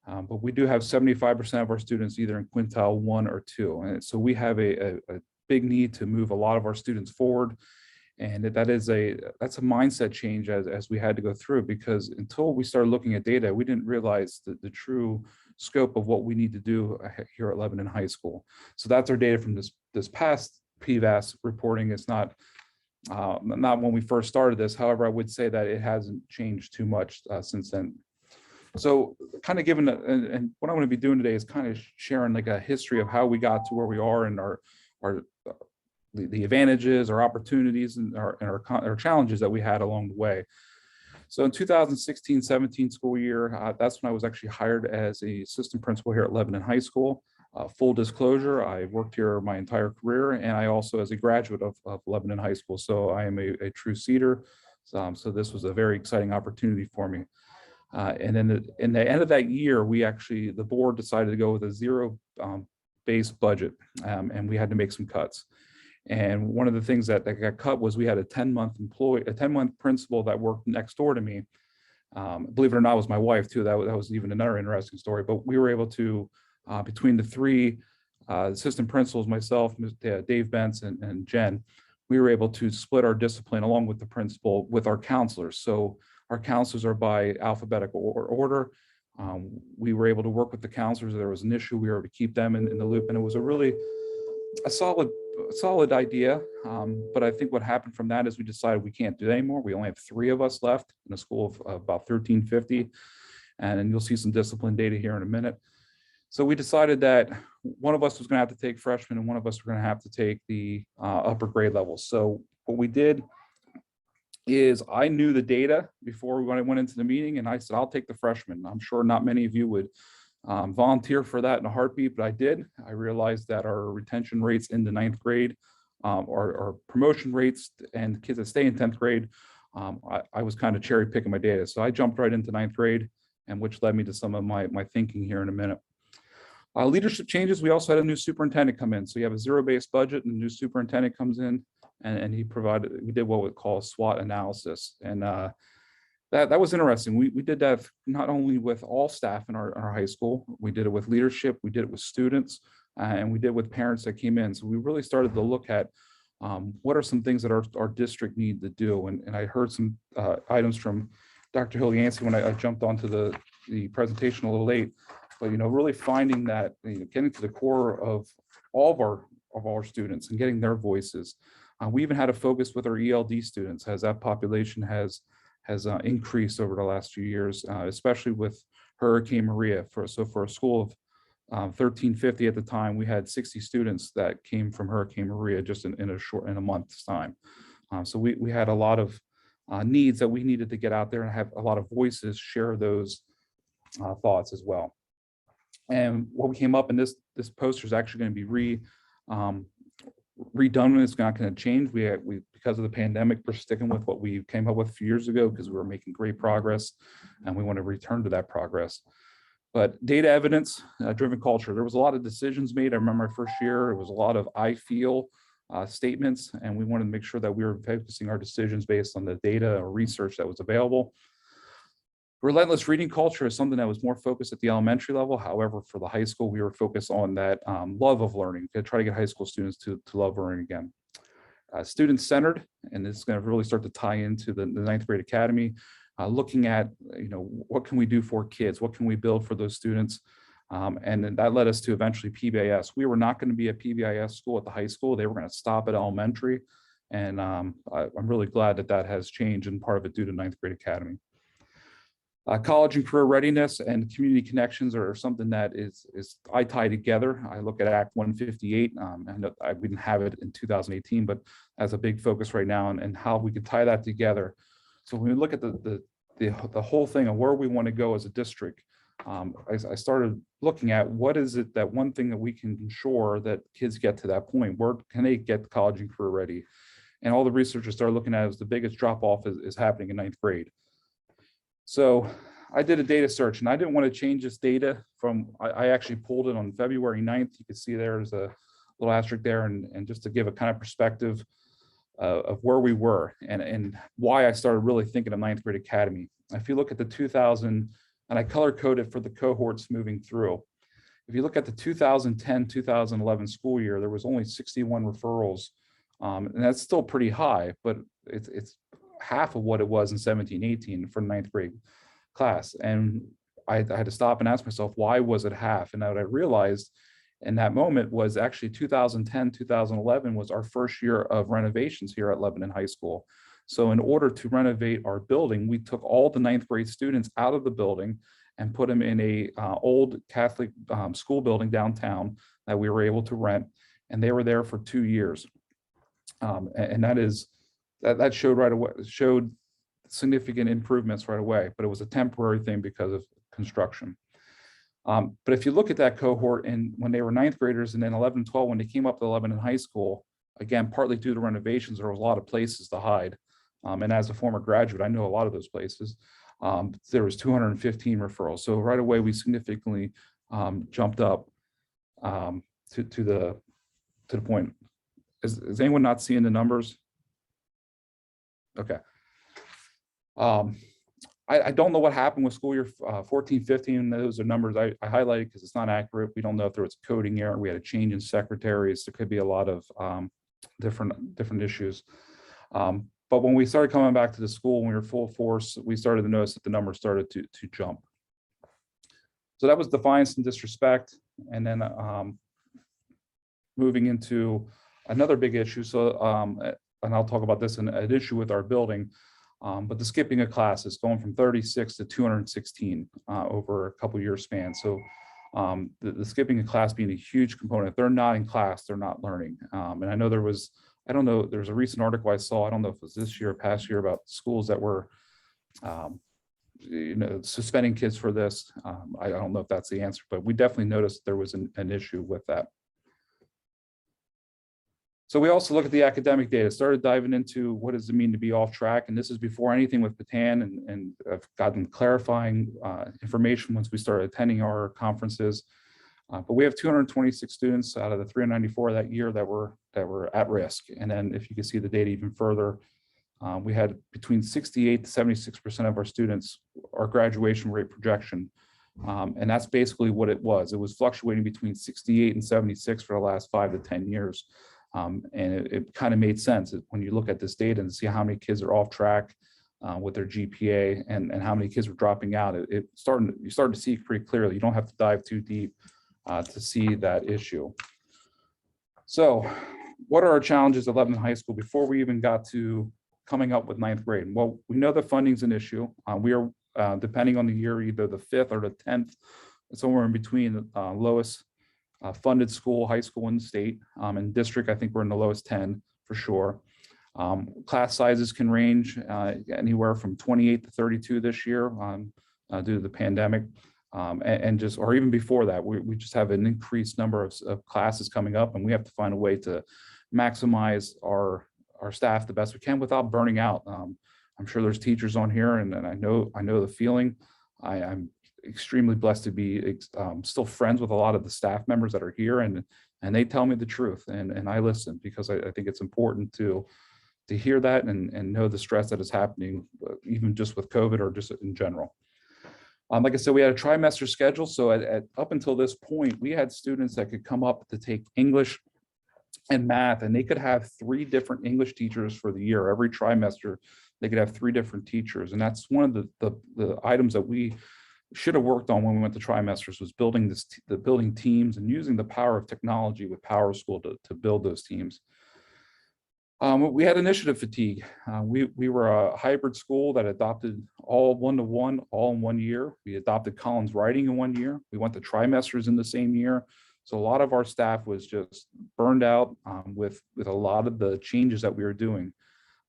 But we do have 75% of our students either in quintile 1 or 2. And so we have a big need to move a lot of our students forward. And that's a mindset change as we had to go through, because until we started looking at data, we didn't realize the true scope of what we need to do here at Lebanon High School. So that's our data from this past PVAS reporting. It's not when we first started this. However, I would say that it hasn't changed too much since then. So kind of given, and what I'm going to be doing today is kind of sharing like a history of how we got to where we are and the advantages, our opportunities, and our challenges that we had along the way. So in 2016-17 school year, that's when I was actually hired as an assistant principal here at Lebanon High School. Full disclosure, I worked here my entire career, and I also as a graduate of Lebanon High School. So I am a true Cedar. So this was a very exciting opportunity for me. And then in the end of that year, the board decided to go with a zero-based budget, and we had to make some cuts. And one of the things that got cut was we had a 10-month principal that worked next door to me. Believe it or not, it was my wife too. That was even another interesting story. But we were able to, between the three assistant principals, myself, Dave Bentz, and Jen, we were able to split our discipline along with the principal with our counselors. So our counselors are by alphabetical order. We were able to work with the counselors. There was an issue, we were able to keep them in the loop, and it was a solid idea. But I think what happened from that is we decided we can't do that anymore. We only have 3 of us left in a school of about 1,350, and you'll see some discipline data here in a minute. So we decided that one of us was going to have to take freshmen, and one of us were going to have to take the upper grade levels. So what we did is I knew the data before when I went into the meeting, and I said, I'll take the freshmen. I'm sure not many of you would volunteer for that in a heartbeat, but I did. I realized that our retention rates in the 9th grade, our promotion rates and kids that stay in 10th grade, I was kind of cherry picking my data. So I jumped right into 9th grade, and which led me to some of my thinking here in a minute. Leadership changes, we also had a new superintendent come in. So you have a zero-based budget and a new superintendent comes in, and we did what we call a SWOT analysis. And that was interesting. We did that not only with all staff in our high school, we did it with leadership, we did it with students, and we did it with parents that came in. So we really started to look at what are some things that our district need to do. And I heard some items from Dr. Hill Yancey when I jumped onto the presentation a little late, but really finding that, getting to the core of all of our students and getting their voices. We even had a focus with our ELD students as that population has increased over the last few years, especially with Hurricane Maria. For a school of 1350 at the time, we had 60 students that came from Hurricane Maria just in a month's time. So we had a lot of needs that we needed to get out there and have a lot of voices share those thoughts as well. And what we came up in this poster is actually going to be redone. It's not going to change. We because of the pandemic, we're sticking with what we came up with a few years ago because we were making great progress, and we want to return to that progress. But data evidence driven culture. There was a lot of decisions made. I remember my first year, it was a lot of I feel statements, and we wanted to make sure that we were focusing our decisions based on the data or research that was available. Relentless reading culture is something that was more focused at the elementary level. However, for the high school, we were focused on that love of learning, to try to get high school students to love learning again. Student-centered, and this is going to really start to tie into the 9th grade academy, looking at, what can we do for kids? What can we build for those students? And then that led us to eventually PBIS. We were not going to be a PBIS school at the high school. They were going to stop at elementary. And I'm really glad that has changed, and part of it due to 9th grade academy. College and career readiness and community connections are something that I tie together. I look at Act 158. I didn't have it in 2018, but as a big focus right now, and how we could tie that together. So when we look at the whole thing of where we want to go as a district, I started looking at what is it that one thing that we can ensure that kids get to that point. Where can they get college and career ready? And all the researchers started looking at is the biggest drop off is happening in 9th grade. So I did a data search, and I didn't want to change this data from, I actually pulled it on February 9th. You can see there's a little asterisk there, and just to give a kind of perspective of where we were and why I started really thinking of 9th grade academy. If you look at the 2000, and I color coded for the cohorts moving through. If you look at the 2010-2011 school year, there was only 61 referrals, and that's still pretty high, but it's half of what it was in 17-18 for 9th grade class. And I had to stop and ask myself, why was it half? And what I realized in that moment was actually 2010-2011 was our first year of renovations here at Lebanon High School. So in order to renovate our building, we took all the 9th grade students out of the building and put them in a old Catholic school building downtown that we were able to rent. And they were there for 2 years. And that showed right away, showed significant improvements right away, but it was a temporary thing because of construction. But if you look at that cohort, and when they were 9th graders, and then 11, 12, when they came up to Lebanon High School, again, partly due to renovations, there was a lot of places to hide. And as a former graduate, I know a lot of those places. There was 215 referrals. So right away, we significantly jumped up to the point. Is anyone not seeing the numbers? Okay. I don't know what happened with school year 14-15. Those are numbers I highlighted because it's not accurate. We don't know if there was a coding error. We had a change in secretaries. There could be a lot of different issues. But when we started coming back to the school, when we were full force, we started to notice that the numbers started to jump. So that was defiance and disrespect. And then moving into another big issue. So, and I'll talk about this, an issue with our building, but the skipping of classes going from 36 to 216 over a couple year span. So the skipping of class being a huge component. If they're not in class, they're not learning. And I know there was, I don't know, there's a recent article I saw, I don't know if it was this year or past year, about schools that were suspending kids for this. I don't know if that's the answer, but we definitely noticed there was an issue with that. So we also look at the academic data, started diving into what does it mean to be off track. And this is before anything with Patan, and I've gotten clarifying information once we started attending our conferences. But we have 226 students out of the 394 that year that were at risk. And then if you can see the data even further, we had between 68 to 76% of our students, our graduation rate projection. And that's basically what it was. It was fluctuating between 68 and 76 for the last 5 to 10 years. And it kind of made sense when you look at this data and see how many kids are off track with their GPA and how many kids were dropping out. You started to see pretty clearly. You don't have to dive too deep to see that issue. So what are our challenges at Lebanon High School before we even got to coming up with 9th grade? Well, we know that funding's an issue. We are, depending on the year, either the 5th or the 10th, somewhere in between the lowest funded school, high school in the state. In district, I think we're in the lowest 10 for sure. Class sizes can range anywhere from 28 to 32 this year due to the pandemic. Or even before that, we just have an increased number of classes coming up, and we have to find a way to maximize our staff the best we can without burning out. I'm sure there's teachers on here, and I know the feeling. I'm extremely blessed to be still friends with a lot of the staff members that are here, and they tell me the truth, and I listen, because I think it's important to hear that and know the stress that is happening, even just with COVID or just in general. Like I said, we had a trimester schedule. So up until this point, we had students that could come up to take English and math, and they could have 3 different English teachers for the year. Every trimester, they could have 3 different teachers. And that's one of the items that we should have worked on when we went to trimesters, was building building teams and using the power of technology with Power School to build those teams. We had initiative fatigue. We were a hybrid school that adopted all 1-to-1 all in 1 year. We adopted Collins writing in 1 year. We went to trimesters in the same year. So a lot of our staff was just burned out with a lot of the changes that we were doing.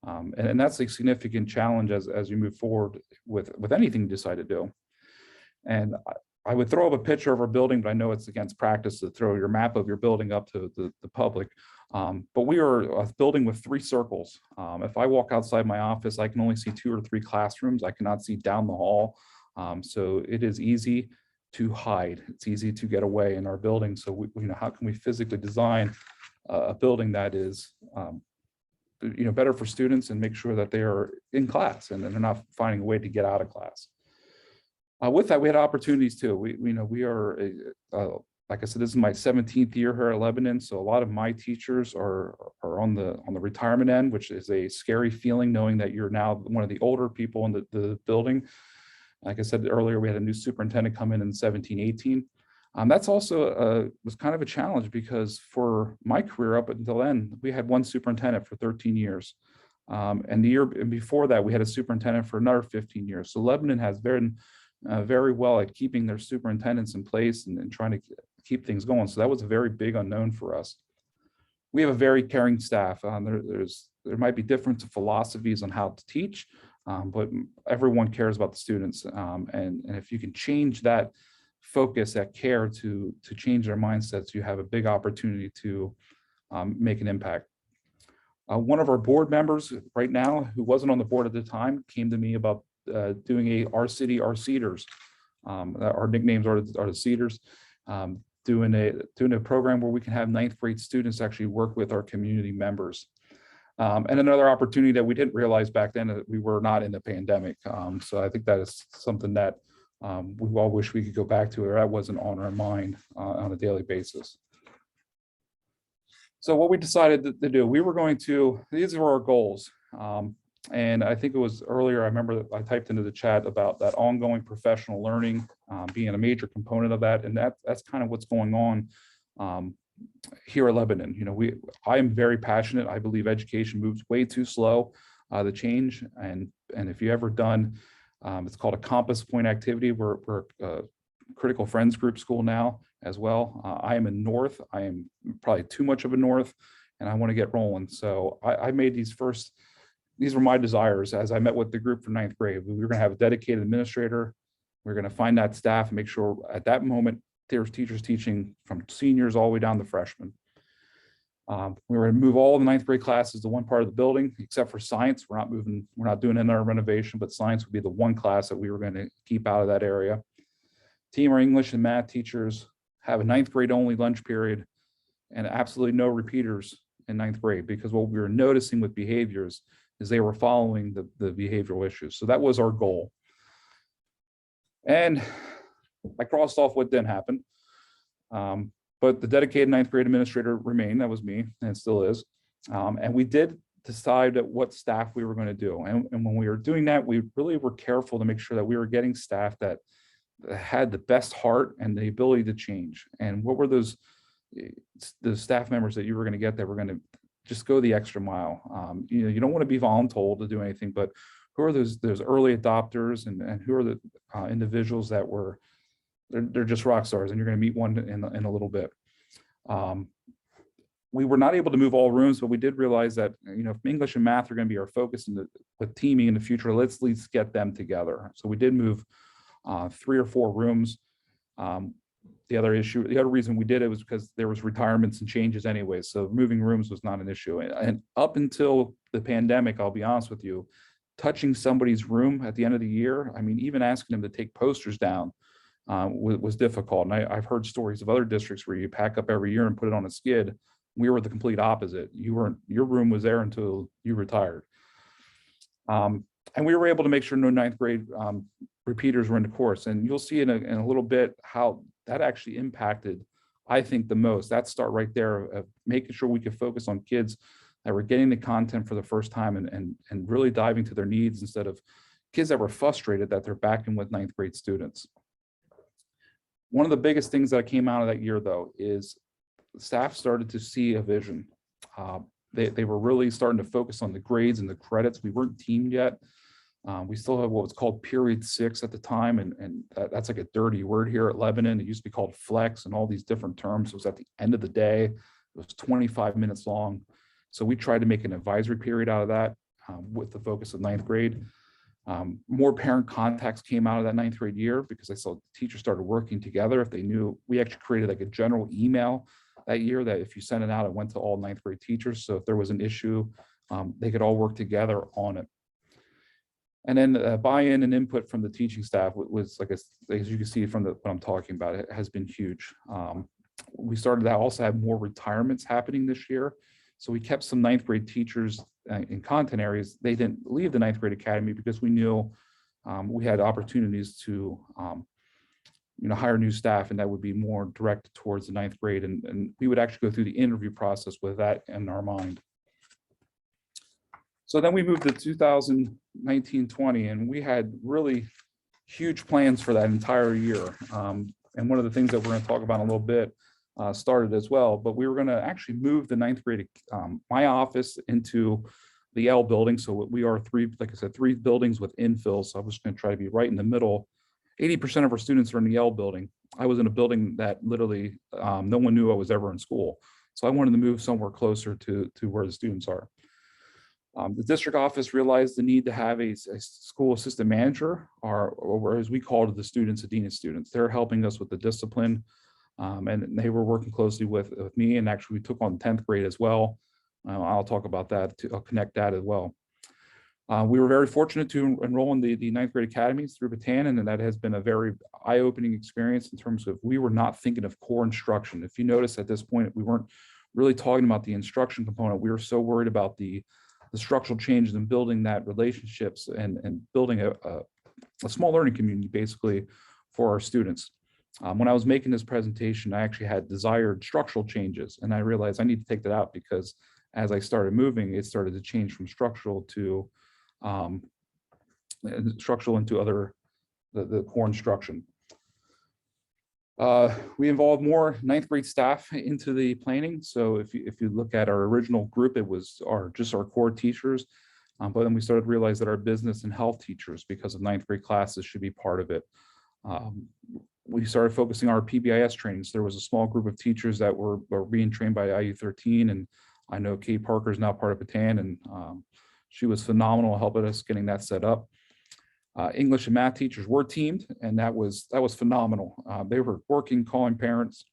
And that's a significant challenge as you move forward with anything you decide to do. And I would throw up a picture of our building, but I know it's against practice to throw your map of your building up to the public. But we are a building with 3 circles. If I walk outside my office, I can only see 2 or 3 classrooms. I cannot see down the hall. So it is easy to hide. It's easy to get away in our building. So how can we physically design a building that is better for students and make sure that they are in class and they're not finding a way to get out of class. With that, we had opportunities too. We are, like I said, this is my 17th year here at Lebanon. So a lot of my teachers are on the retirement end, which is a scary feeling, knowing that you're now one of the older people in the building. Like I said earlier, we had a new superintendent come in 17-18. That's also was kind of a challenge, because for my career up until then, we had 1 superintendent for 13 years. And the year before that, we had a superintendent for another 15 years. So Lebanon has been very well at keeping their superintendents in place and trying to keep things going. So that was a very big unknown for us. We have a very caring staff. There might be different philosophies on how to teach, but everyone cares about the students. And if you can change that focus, that care to change their mindsets, you have a big opportunity to make an impact. One of our board members right now, who wasn't on the board at the time, came to me about doing Our City, Our Cedars. Our nicknames are the Cedars. Doing a program where we can have 9th grade students actually work with our community members. And another opportunity that we didn't realize back then, that we were not in the pandemic. So I think that is something that we all wish we could go back to, or that wasn't on our mind on a daily basis. So what we decided to do, these were our goals. And I think it was earlier, I remember that I typed into the chat about that ongoing professional learning being a major component of that. And that's kind of what's going on here at Lebanon. I am very passionate. I believe education moves way too slow to change. And if you ever done, it's called a compass point activity. We're a critical friends group school now as well. I am in North. I am probably too much of a North. and I want to get rolling. So I made these were my desires as I met with the group for ninth grade. We were going to have a dedicated administrator. We are going to find that staff and make sure at that moment there's teachers teaching from seniors all the way down to freshmen. We were going to move all the ninth grade classes to one part of the building, except for science. We're not doing another renovation, but science would be the one class that we were going to keep out of that area. Team our English and math teachers have a ninth grade only lunch period and absolutely no repeaters in ninth grade, because what we were noticing with behaviors is they were following the behavioral issues. So that was our goal. And I crossed off what didn't happen. But the dedicated ninth grade administrator remained. That was me, and it still is. And we did decide at what staff we were going to do. And when we were doing that, we really were careful to make sure that we were getting staff that had the best heart and the ability to change. And what were the staff members that you were going to get that were going to just go the extra mile? You don't want to be voluntold to do anything, but who are those early adopters, and who are the individuals that were they're just rock stars, and you're going to meet one in a little bit. We were not able to move all rooms, but we did realize that if English and math are going to be our focus with teaming in the future, let's at least get them together. So we did move 3 or 4 rooms. The other reason we did it was because there was retirements and changes anyway, so moving rooms was not an issue. And up until the pandemic, I'll be honest with you, touching somebody's room at the end of the year, I mean, even asking them to take posters down was difficult. And I've heard stories of other districts where you pack up every year and put it on a skid. We were the complete opposite. Your room was there until you retired. And we were able to make sure no ninth grade repeaters were in the course. And you'll see in a little bit how that actually impacted, I think, the most. That start right there of making sure we could focus on kids that were getting the content for the first time and really diving to their needs, instead of kids that were frustrated that they're back in with ninth grade students. One of the biggest things that came out of that year, though, is staff started to see a vision. They were really starting to focus on the grades and the credits. We weren't teamed yet. We still have what was called period 6 at the time, and that's like a dirty word here at Lebanon. It used to be called flex and all these different terms. It was at the end of the day. It was 25 minutes long. So we tried to make an advisory period out of that with the focus of ninth grade. More parent contacts came out of that ninth grade year because I saw teachers started working together. If they knew, we actually created like a general email that year that if you sent it out, it went to all ninth grade teachers. So if there was an issue, they could all work together on it. And then buy-in and input from the teaching staff was, like, as you can see from what I'm talking about, it has been huge. We started to also have more retirements happening this year. So we kept some ninth grade teachers in content areas. They didn't leave the ninth grade academy because we knew we had opportunities to hire new staff, and that would be more directed towards the ninth grade. And we would actually go through the interview process with that in our mind. So then we moved to 2019-20, and we had really huge plans for that entire year. And one of the things that we're going to talk about in a little bit started as well, but we were going to actually move the ninth grade, my office, into the L building. So we are like I said, 3 buildings with infill. So I was going to try to be right in the middle. 80% of our students are in the L building. I was in a building that literally no one knew I was ever in school. So I wanted to move somewhere closer to where the students are. The district office realized the need to have a school assistant manager, or as we called it, the students, a dean of students. They're helping us with the discipline, and they were working closely with me, and actually we took on 10th grade as well. I'll talk about that, I'll connect that as well. We were very fortunate to enroll in the ninth grade academies through Bataan, and that has been a very eye-opening experience in terms of we were not thinking of core instruction. If you notice at this point, we weren't really talking about the instruction component. We were so worried about the structural changes and building that relationships and building a small learning community basically for our students. When I was making this presentation, I actually had desired structural changes, and I realized I need to take that out because as I started moving, it started to change from structural to into other the core instruction. We involved more ninth grade staff into the planning. So if you look at our original group, it was just our core teachers, but then we started to realize that our business and health teachers, because of ninth grade classes, should be part of it. We started focusing on our PBIS trainings. There was a small group of teachers that were being trained by IU13, and I know Kate Parker is now part of Patan, and she was phenomenal helping us getting that set up. English and math teachers were teamed, and that was phenomenal. They were working, calling parents,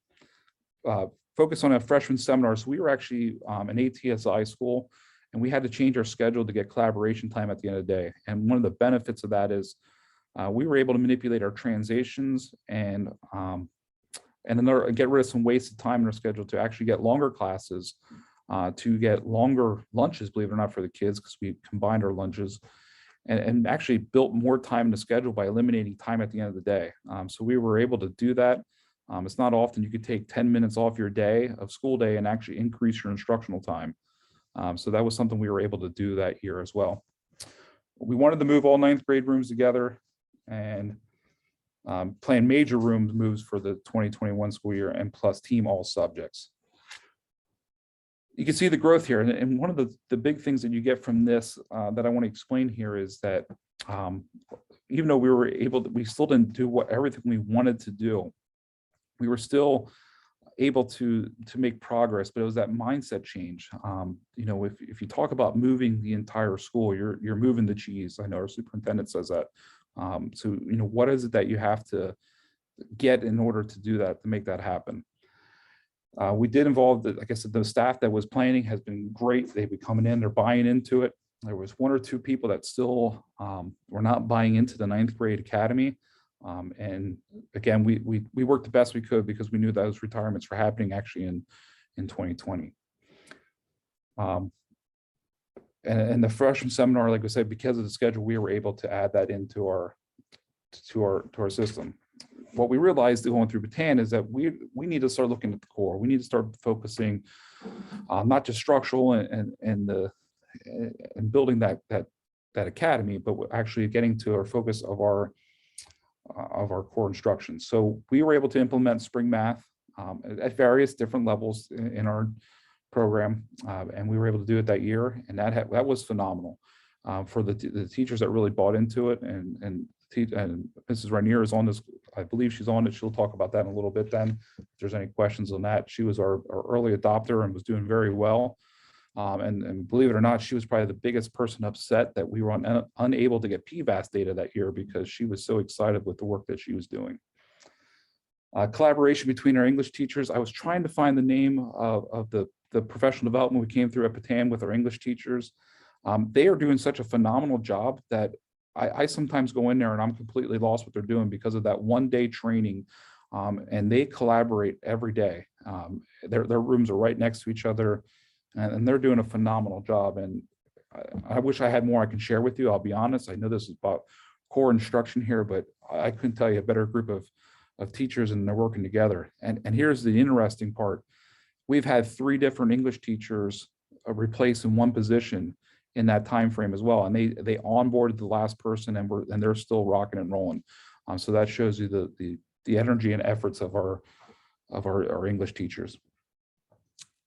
focused on a freshman seminar. So we were actually an ATSI school, and we had to change our schedule to get collaboration time at the end of the day. And one of the benefits of that is we were able to manipulate our transitions and then get rid of some wasted time in our schedule to actually get longer classes, to get longer lunches, believe it or not, for the kids, because we combined our lunches and actually built more time in the schedule by eliminating time at the end of the day. So we were able to do that. It's not often you could take 10 minutes off your day of school day and actually increase your instructional time. So that was something we were able to do that year as well. We wanted to move all ninth grade rooms together and plan major room moves for the 2021 school year and plus team all subjects. You can see the growth here. And one of the big things that you get from this that I want to explain here is that even though we still didn't do everything we wanted to do, we were still able to make progress, but it was that mindset change. If you talk about moving the entire school, you're moving the cheese. I know our superintendent says that. So what is it that you have to get in order to do that, to make that happen? We did involve, like I said, the staff that was planning has been great. They've been coming in, they're buying into it. There was one or two people that still were not buying into the ninth grade academy. And again, we worked the best we could because we knew those retirements were happening actually in 2020. And the freshman seminar, like I said, because of the schedule, we were able to add that into our system. What we realized going through Patan is that we need to start looking at the core. We need to start focusing not just structural and building that academy, but actually getting to our focus of our core instruction. So we were able to implement spring math at various different levels in our program, and we were able to do it that year, and that was phenomenal for the teachers that really bought into it. And Mrs. Rainier is on this. I believe she's on it. She'll talk about that in a little bit. Then, if there's any questions on that, she was our early adopter and was doing very well. And believe it or not, she was probably the biggest person upset that we were unable to get PVAS data that year because she was so excited with the work that she was doing. Collaboration between our English teachers. I was trying to find the name of the professional development we came through at Patan with our English teachers. They are doing such a phenomenal job that I sometimes go in there and I'm completely lost what they're doing because of that one-day training. And they collaborate every day. Their rooms are right next to each other, and they're doing a phenomenal job. And I wish I had more I can share with you. I'll be honest. I know this is about core instruction here, but I couldn't tell you a better group of teachers, and they're working together. And here's the interesting part. We've had 3 different English teachers replaced in one position in that time frame as well, and they onboarded the last person, and they're still rocking and rolling. So that shows you the energy and efforts of our English teachers.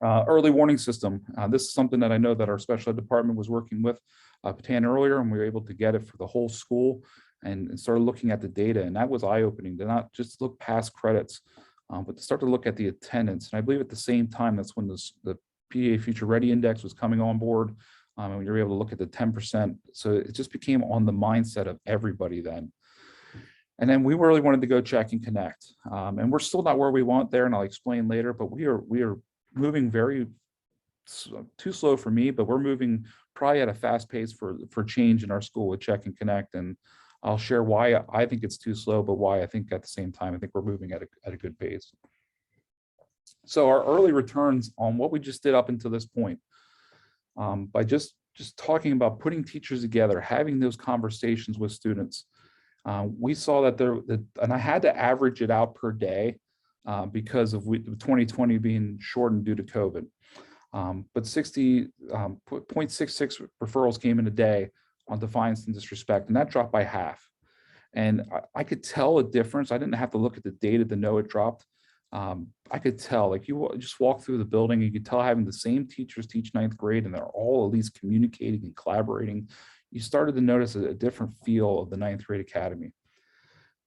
Early warning system. This is something that I know that our special ed department was working with Patan earlier, and we were able to get it for the whole school and started looking at the data, and that was eye-opening to not just look past credits, but to start to look at the attendance. And I believe at the same time, that's when the PDA Future Ready Index was coming on board, and you were able to look at the 10%. So it just became on the mindset of everybody then. And then we really wanted to go check and connect. And we're still not where we want there, and I'll explain later, but we are moving too slow for me, but we're moving probably at a fast pace for change in our school with check and connect. And I'll share why I think it's too slow, but why I think at the same time, I think we're moving at a good pace. So our early returns on what we just did up until this point, by just talking about putting teachers together, having those conversations with students, we saw that and I had to average it out per day because of 2020 being shortened due to COVID. But 0.66 referrals came in a day on defiance and disrespect, and that dropped by half. And I could tell a difference. I didn't have to look at the data to know it dropped. I could tell, like you just walk through the building, you could tell having the same teachers teach ninth grade and they're all at least communicating and collaborating. You started to notice a different feel of the ninth grade academy.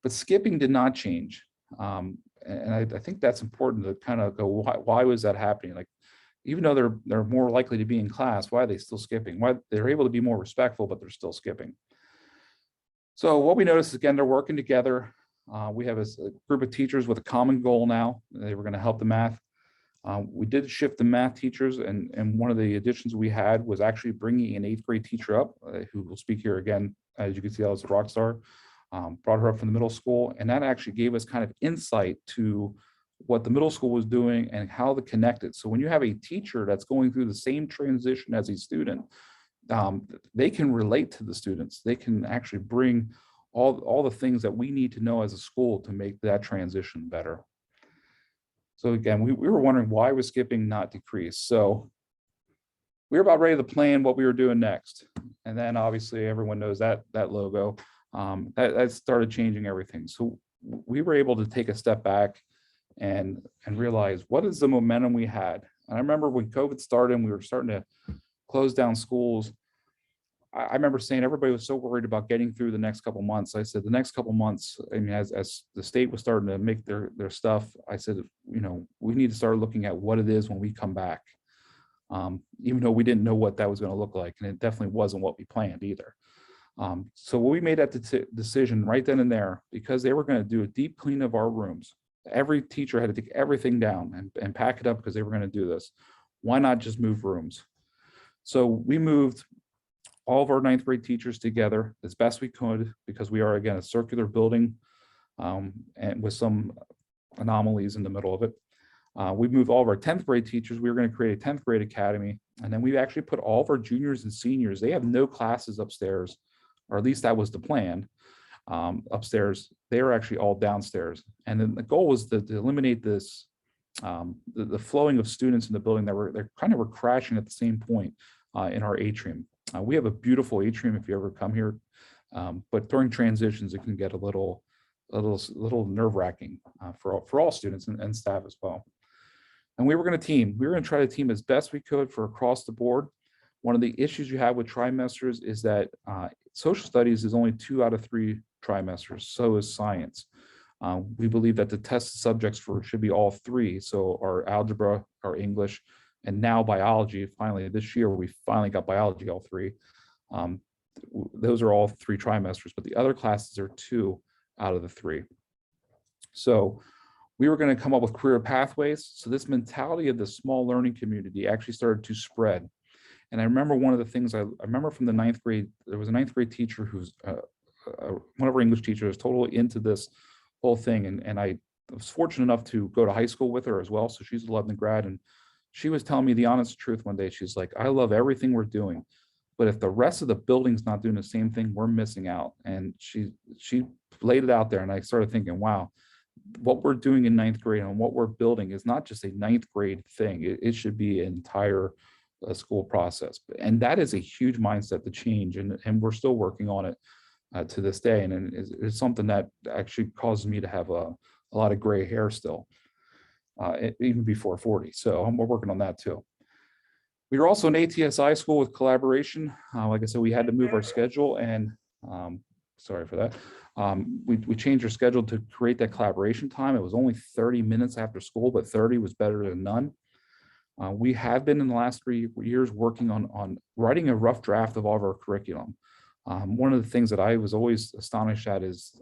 But skipping did not change. And I think that's important to kind of go, why was that happening? Like even though they're more likely to be in class, why are they still skipping? Why they're able to be more respectful, but they're still skipping. So what we noticed, again, they're working together. We have a group of teachers with a common goal now. They were going to help the math. We did shift the math teachers, and one of the additions we had was actually bringing an 8th grade teacher up, who will speak here again. As you can see, I was a rock star. Brought her up from the middle school, and that actually gave us kind of insight to what the middle school was doing and how they connected. So when you have a teacher that's going through the same transition as a student, they can relate to the students. They can actually bring all the things that we need to know as a school to make that transition better. So again, we were wondering why was skipping not decreased. So we were about ready to plan what we were doing next. And then obviously everyone knows that logo, that started changing everything. So we were able to take a step back and realize what is the momentum we had. And I remember when COVID started and we were starting to close down schools, I remember saying everybody was so worried about getting through the next couple months. I said the next couple months, I mean, as the state was starting to make their stuff, I said, you know, we need to start looking at what it is when we come back. Even though we didn't know what that was going to look like, and it definitely wasn't what we planned either. So we made that decision right then and there, because they were going to do a deep clean of our rooms. Every teacher had to take everything down and pack it up because they were going to do this. Why not just move rooms? So we moved all of our 9th grade teachers together as best we could, because we are, again, a circular building, and with some anomalies in the middle of it. We moved all of our 10th grade teachers. We were going to create a 10th grade academy. And then we actually put all of our juniors and seniors, they have no classes upstairs, or at least that was the plan, upstairs. They were actually all downstairs. And then the goal was to eliminate this, the flowing of students in the building that were crashing at the same point in our atrium. We have a beautiful atrium if you ever come here, but during transitions, it can get a little nerve-wracking for all students and staff as well. And we were going to team. We were going to try to team as best we could for across the board. One of the issues you have with trimesters is that social studies is only 2 out of 3 trimesters. So is science. We believe that the test subjects should be all 3. So our algebra, our English, and now biology. Finally, this year we finally got biology all 3. Those are all 3 trimesters, but the other classes are 2 out of the 3. So we were going to come up with career pathways. So this mentality of the small learning community actually started to spread. And I remember one of the things I remember from the 9th grade, there was a 9th grade teacher who's one of our English teachers was totally into this whole thing. And I was fortunate enough to go to high school with her as well. So she's 11th grad, and she was telling me the honest truth one day. She's like, I love everything we're doing, but if the rest of the building's not doing the same thing, we're missing out. And she laid it out there, and I started thinking, wow, what we're doing in 9th grade and what we're building is not just a 9th grade thing. It should be an entire school process. And that is a huge mindset to change. And we're still working on it to this day. And it's something that actually causes me to have a lot of gray hair still, even before 40. So we're working on that too. We were also an ATSI school with collaboration. Like I said, we had to move our schedule, and sorry for that. We changed our schedule to create that collaboration time. It was only 30 minutes after school, but 30 was better than none. We have been in the last 3 years working on writing a rough draft of all of our curriculum. One of the things that I was always astonished at is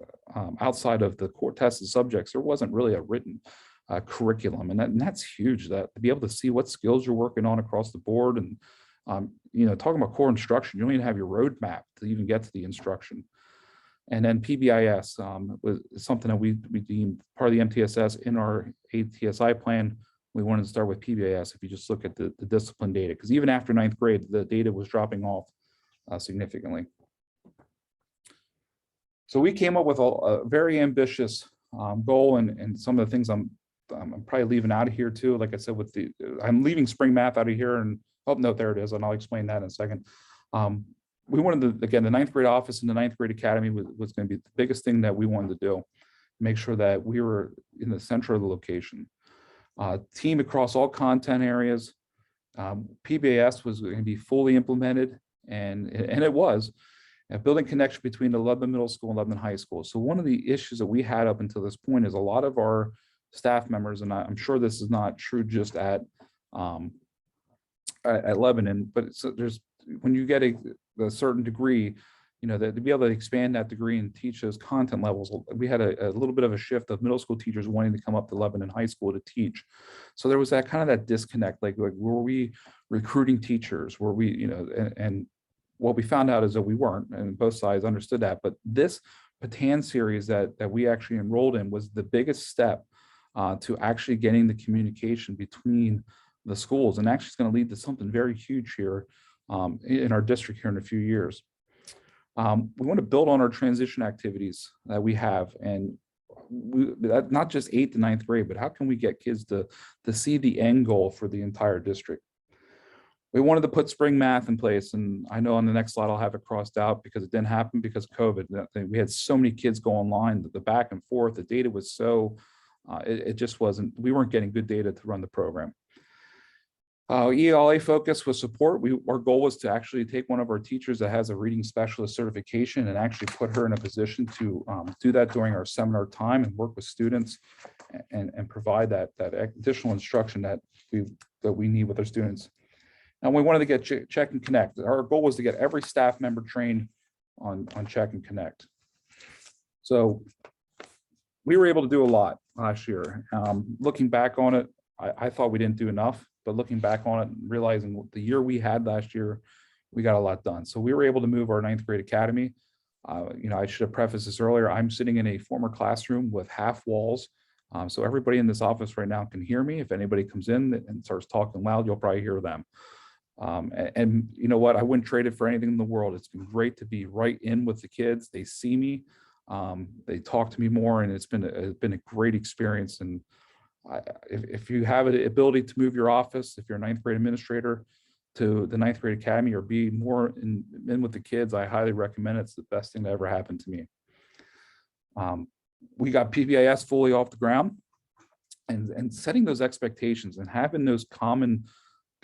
outside of the core tested subjects, there wasn't really a written curriculum, and that's huge. That to be able to see what skills you're working on across the board, and talking about core instruction, you don't even have your roadmap to even get to the instruction. And then PBIS was something that we deemed part of the MTSS in our ATSI plan. We wanted to start with PBIS. If you just look at the discipline data, because even after 9th grade, the data was dropping off significantly. So we came up with a very ambitious goal, and some of the things I'm probably leaving out of here too. Like I said, I'm leaving spring math out of here, and oh no, there it is, and I'll explain that in a second. We wanted the 9th grade office and the 9th grade academy was going to be the biggest thing that we wanted to do. Make sure that we were in the center of the location. Team across all content areas. PBIS was going to be fully implemented, and it was. Building connection between the Lebanon Middle School and Lebanon High School. So one of the issues that we had up until this point is a lot of our staff members, and I'm sure this is not true just at at Lebanon, but there's, when you get a certain degree, you know, that to be able to expand that degree and teach those content levels, we had a little bit of a shift of middle school teachers wanting to come up to Lebanon High School to teach. So there was that kind of that disconnect, like were we recruiting teachers? Were we, you know, and what we found out is that we weren't, and both sides understood that. But this Patan series that we actually enrolled in was the biggest step to actually getting the communication between the schools, and actually it's going to lead to something very huge here in our district here in a few years. We want to build on our transition activities that we have, and not just 8th to 9th grade, but how can we get kids to see the end goal for the entire district? We wanted to put spring math in place, and I know on the next slide I'll have it crossed out because it didn't happen because of COVID. We had so many kids go online, the back and forth, the data was so, it just wasn't, we weren't getting good data to run the program. ELA focus was support. Our goal was to actually take one of our teachers that has a reading specialist certification and actually put her in a position to do that during our seminar time and work with students and provide that additional instruction that we need with our students. And we wanted to get Check and Connect. Our goal was to get every staff member trained on Check and Connect. So we were able to do a lot last year. Looking back on it, I thought we didn't do enough. But looking back on it, realizing the year we had last year, we got a lot done. So we were able to move our 9th grade academy. You know, I should have prefaced this earlier. I'm sitting in a former classroom with half walls. So everybody in this office right now can hear me. If anybody comes in and starts talking loud, you'll probably hear them. And you know what? I wouldn't trade it for anything in the world. It's been great to be right in with the kids. They see me. They talk to me more, and it's been a great experience. And if you have an ability to move your office, if you're a 9th grade administrator, to the 9th grade academy or be more in with the kids, I highly recommend it. It's the best thing that ever happened to me. We got PBIS fully off the ground, and setting those expectations and having those common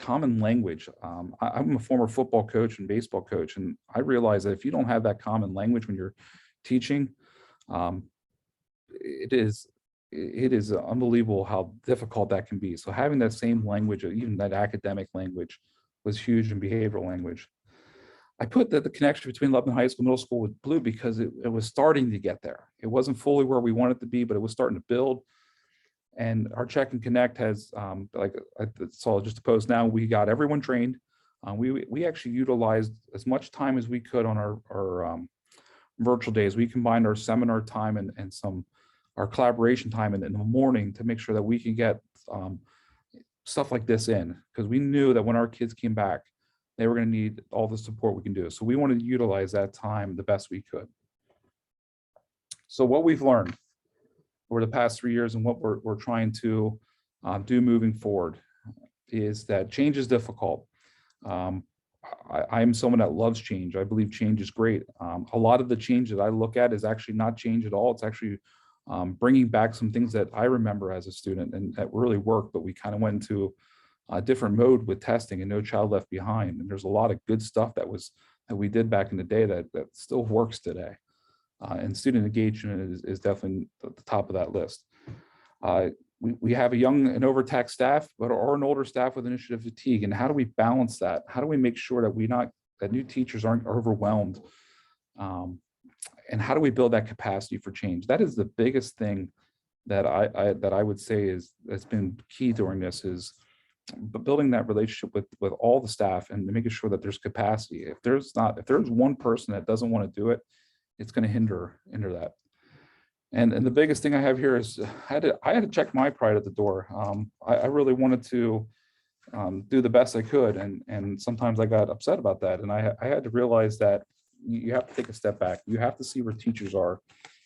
language. I'm a former football coach and baseball coach, and I realize that if you don't have that common language when you're teaching, it is unbelievable how difficult that can be. So having that same language, or even that academic language, was huge in behavioral language. I put the connection between Lebanon High School, middle school with blue because it was starting to get there. It wasn't fully where we wanted it to be, but it was starting to build. And our Check and Connect has, like I saw just a post now, we got everyone trained. We actually utilized as much time as we could on our virtual days. We combined our seminar time and our collaboration time in the morning to make sure that we can get stuff like this in, because we knew that when our kids came back, they were going to need all the support we can do. So we wanted to utilize that time the best we could. So what we've learned over the past 3 years and what we're trying to do moving forward is that change is difficult. I'm someone that loves change. I believe change is great. A lot of the change that I look at is actually not change at all. It's actually bringing back some things that I remember as a student and that really worked, but we kind of went into a different mode with testing and No Child Left Behind. And there's a lot of good stuff that we did back in the day that still works today. And student engagement is definitely at the top of that list. We have a young and overtaxed staff, but or an older staff with initiative fatigue. And how do we balance that? How do we make sure that that new teachers aren't overwhelmed? And how do we build that capacity for change? That is the biggest thing that I would say that's been key during this, is building that relationship with all the staff and making sure that there's capacity. If there's one person that doesn't want to do it, it's going to hinder that. And the biggest thing I have here is I had to check my pride at the door. I really wanted to do the best I could, and sometimes I got upset about that. And I had to realize that you have to take a step back. You have to see where teachers are.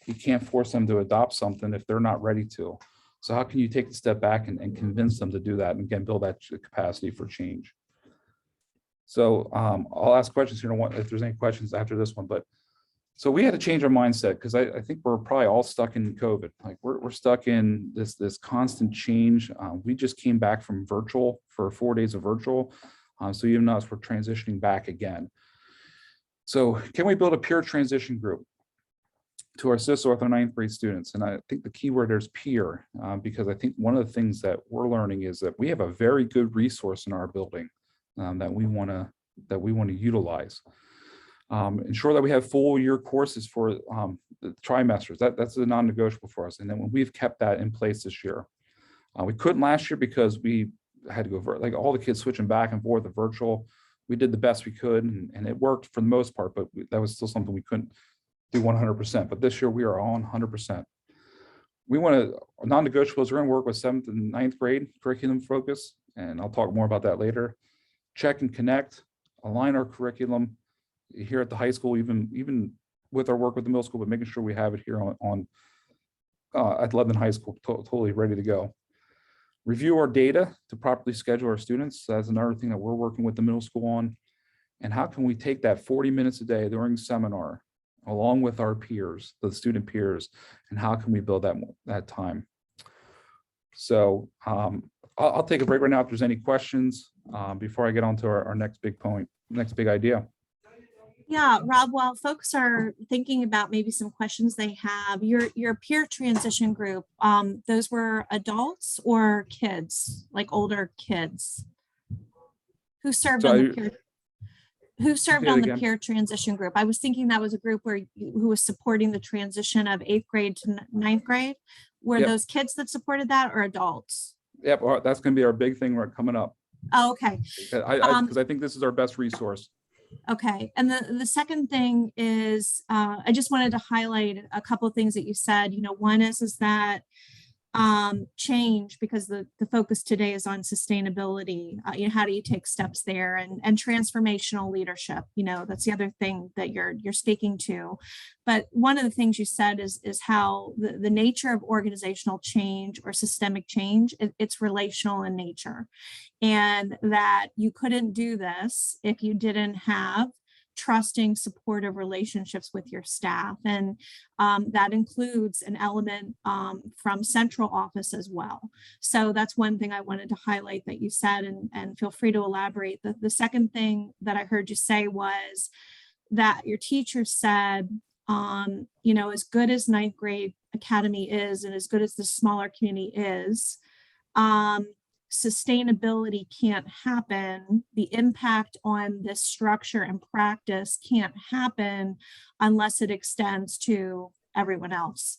You can't force them to adopt something if they're not ready to. So how can you take a step back and convince them to do that, and again, build that capacity for change? So I'll ask questions here if there's any questions after this one, but so we had to change our mindset, because I think we're probably all stuck in COVID. Like we're stuck in this constant change. We just came back from virtual for 4 days of virtual. So even us, we're transitioning back again. So can we build a peer transition group to assist with our 9th grade students? And I think the key word there is peer, because I think one of the things that we're learning is that we have a very good resource in our building. that we want to utilize. Ensure that we have full year courses for the trimesters. That's a non-negotiable for us. And then we've kept that in place this year. We couldn't last year because we had to go like all the kids switching back and forth to virtual. We did the best we could, and it worked for the most part, but that was still something we couldn't do 100%. But this year we are on 100%. We want to, non-negotiables, we're going to work with 7th and 9th grade curriculum focus, and I'll talk more about that later. Check and connect, align our curriculum here at the high school, even with our work with the middle school, but making sure we have it here at Lebanon High School, totally ready to go. Review our data to properly schedule our students. That's another thing that we're working with the middle school on. And how can we take that 40 minutes a day during seminar, along with our peers, the student peers, and how can we build that time? So I'll take a break right now if there's any questions before I get on to our next big point, next big idea. Yeah, Rob, while folks are thinking about maybe some questions they have, your peer transition group, those were adults or kids, like older kids? Who served on the peer? Who served on the peer transition group? I was thinking that was a group who was supporting the transition of 8th grade to 9th grade. Were those kids that supported that or adults? Yep, that's going to be our big thing coming up. Oh, okay. Because I think this is our best resource. Okay. And the second thing is, I just wanted to highlight a couple of things that you said. One is that change, because the focus today is on sustainability. How do you take steps there, and transformational leadership? That's the other thing that you're speaking to. But one of the things you said is how the nature of organizational change or systemic change, it's relational in nature, and that you couldn't do this if you didn't have trusting, supportive relationships with your staff. And that includes an element from central office as well. So that's one thing I wanted to highlight that you said, and feel free to elaborate. The second thing that I heard you say was that your teacher said, as good as 9th grade academy is, and as good as the smaller community is, sustainability can't happen. The impact on this structure and practice can't happen unless it extends to everyone else.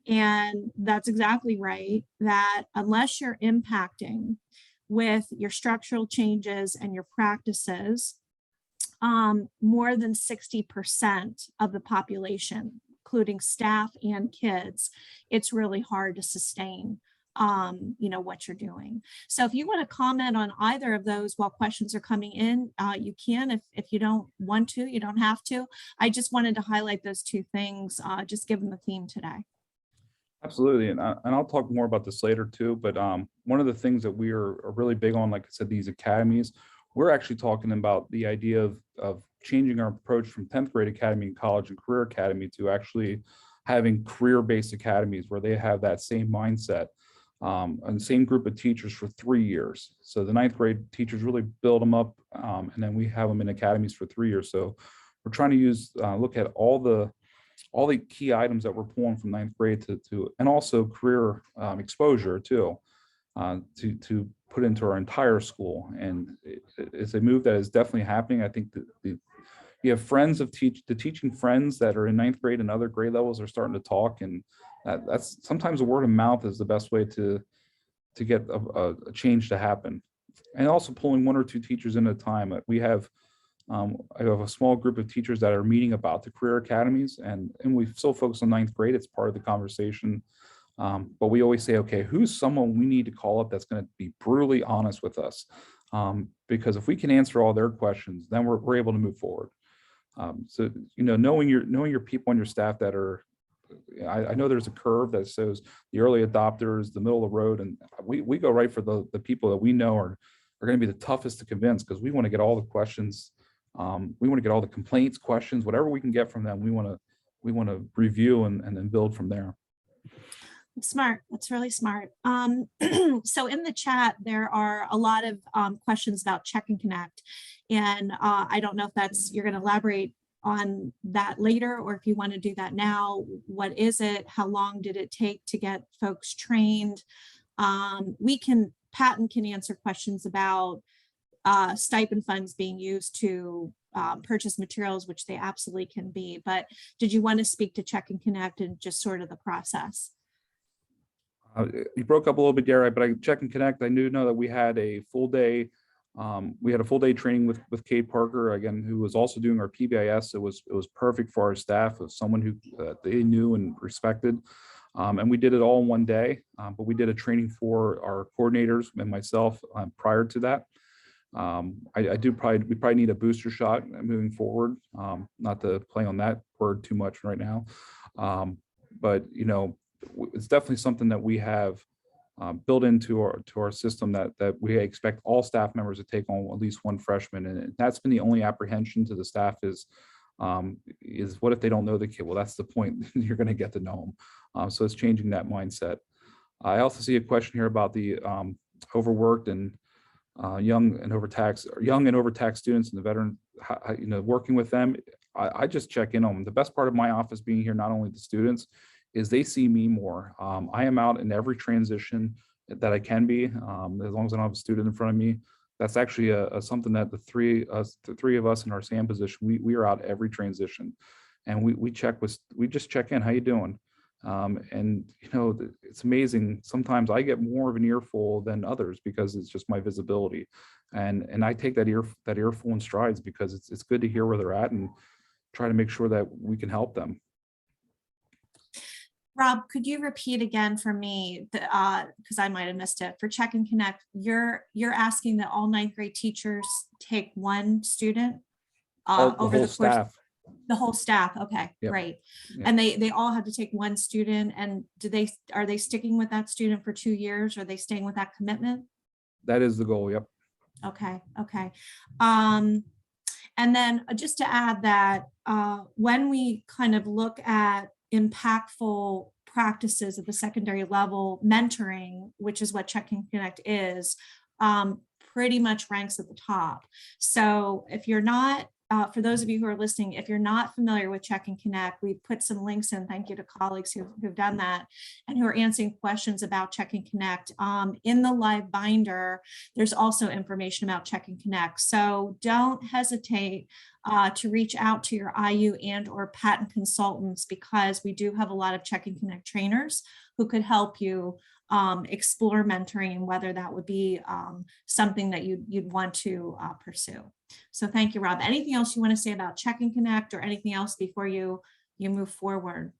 And that's exactly right, that unless you're impacting with your structural changes and your practices, more than 60% of the population, including staff and kids, it's really hard to sustain what you're doing. So if you want to comment on either of those while questions are coming in, you can. If you don't want to, you don't have to. I just wanted to highlight those two things, just given the theme today. Absolutely, and I'll talk more about this later too, but one of the things that we are really big on, like I said, these academies, we're actually talking about the idea of changing our approach from 10th grade academy and college and career academy to actually having career-based academies where they have that same mindset. And the same group of teachers for 3 years. So the 9th grade teachers really build them up, and then we have them in academies for 3 years. So we're trying to look at all the key items that we're pulling from 9th grade to and also career exposure too, to put into our entire school. And it's a move that is definitely happening. I think that you have friends of the teaching friends that are in 9th grade and other grade levels are starting to talk, and that's sometimes the word of mouth is the best way to get a change to happen. And also pulling 1 or 2 teachers in at a time. I have a small group of teachers that are meeting about the career academies, and we still focus on 9th grade. It's part of the conversation. But we always say, okay, who's someone we need to call up that's going to be brutally honest with us? Because if we can answer all their questions, then we're able to move forward. So, knowing your people on your staff that are, I know there's a curve that shows the early adopters, the middle of the road, and we go right for the people that we know are going to be the toughest to convince, because we want to get all the questions. We want to get all the complaints, questions, whatever we can get from them. We want to review and then build from there. Smart. That's really smart. So in the chat, there are a lot of questions about Check and Connect. And I don't know if you're going to elaborate on that later, or if you want to do that now. What is it? How long did it take to get folks trained? Patton can answer questions about stipend funds being used to purchase materials, which they absolutely can be. But did you want to speak to Check and Connect and just sort of the process? You broke up a little bit, Gary, but I Check and Connect. I know that we had a full day. We had a full day training with Kate Parker again, who was also doing our PBIS. It was perfect for our staff, of someone who they knew and respected. And we did it all in one day, but we did a training for our coordinators and myself prior to that. We probably need a booster shot moving forward. Not to play on that word too much right now, but it's definitely something that we have built into our system that we expect all staff members to take on at least one freshman, and that's been the only apprehension to the staff is what if they don't know the kid? Well, that's the point. You're going to get to know them. So it's changing that mindset. I also see a question here about the overworked and young and overtaxed students and the veteran, working with them. I just check in on them. The best part of my office being here, not only the students, is they see me more. I am out in every transition that I can be, as long as I don't have a student in front of me. That's actually something that the three of us in our SAM position, we are out every transition, and we just check in. How you doing? And it's amazing. Sometimes I get more of an earful than others because it's just my visibility, and I take that earful in strides because it's good to hear where they're at and try to make sure that we can help them. Rob, could you repeat again for me, because I might have missed it, for Check and Connect, you're asking that all ninth grade teachers take one student over the course, staff. The whole staff. Okay, Yep. Great. Yep. And they all have to take one student, and are they sticking with that student for 2 years? Are they staying with that commitment? That is the goal. Yep. Okay. And then just to add that when we kind of look at impactful practices at the secondary level, mentoring, which is what Check and Connect is, pretty much ranks at the top. So if you're not, for those of you who are listening, if you're not familiar with Check and Connect, we've put some links in, thank you to colleagues who've done that and who are answering questions about Check and Connect. In the live binder, there's also information about Check and Connect. So don't hesitate to reach out to your IU and or patent consultants, because we do have a lot of Check and Connect trainers who could help you explore mentoring and whether that would be something that you'd want to pursue. So thank you, Rob. Anything else you want to say about Check and Connect or anything else before you move forward?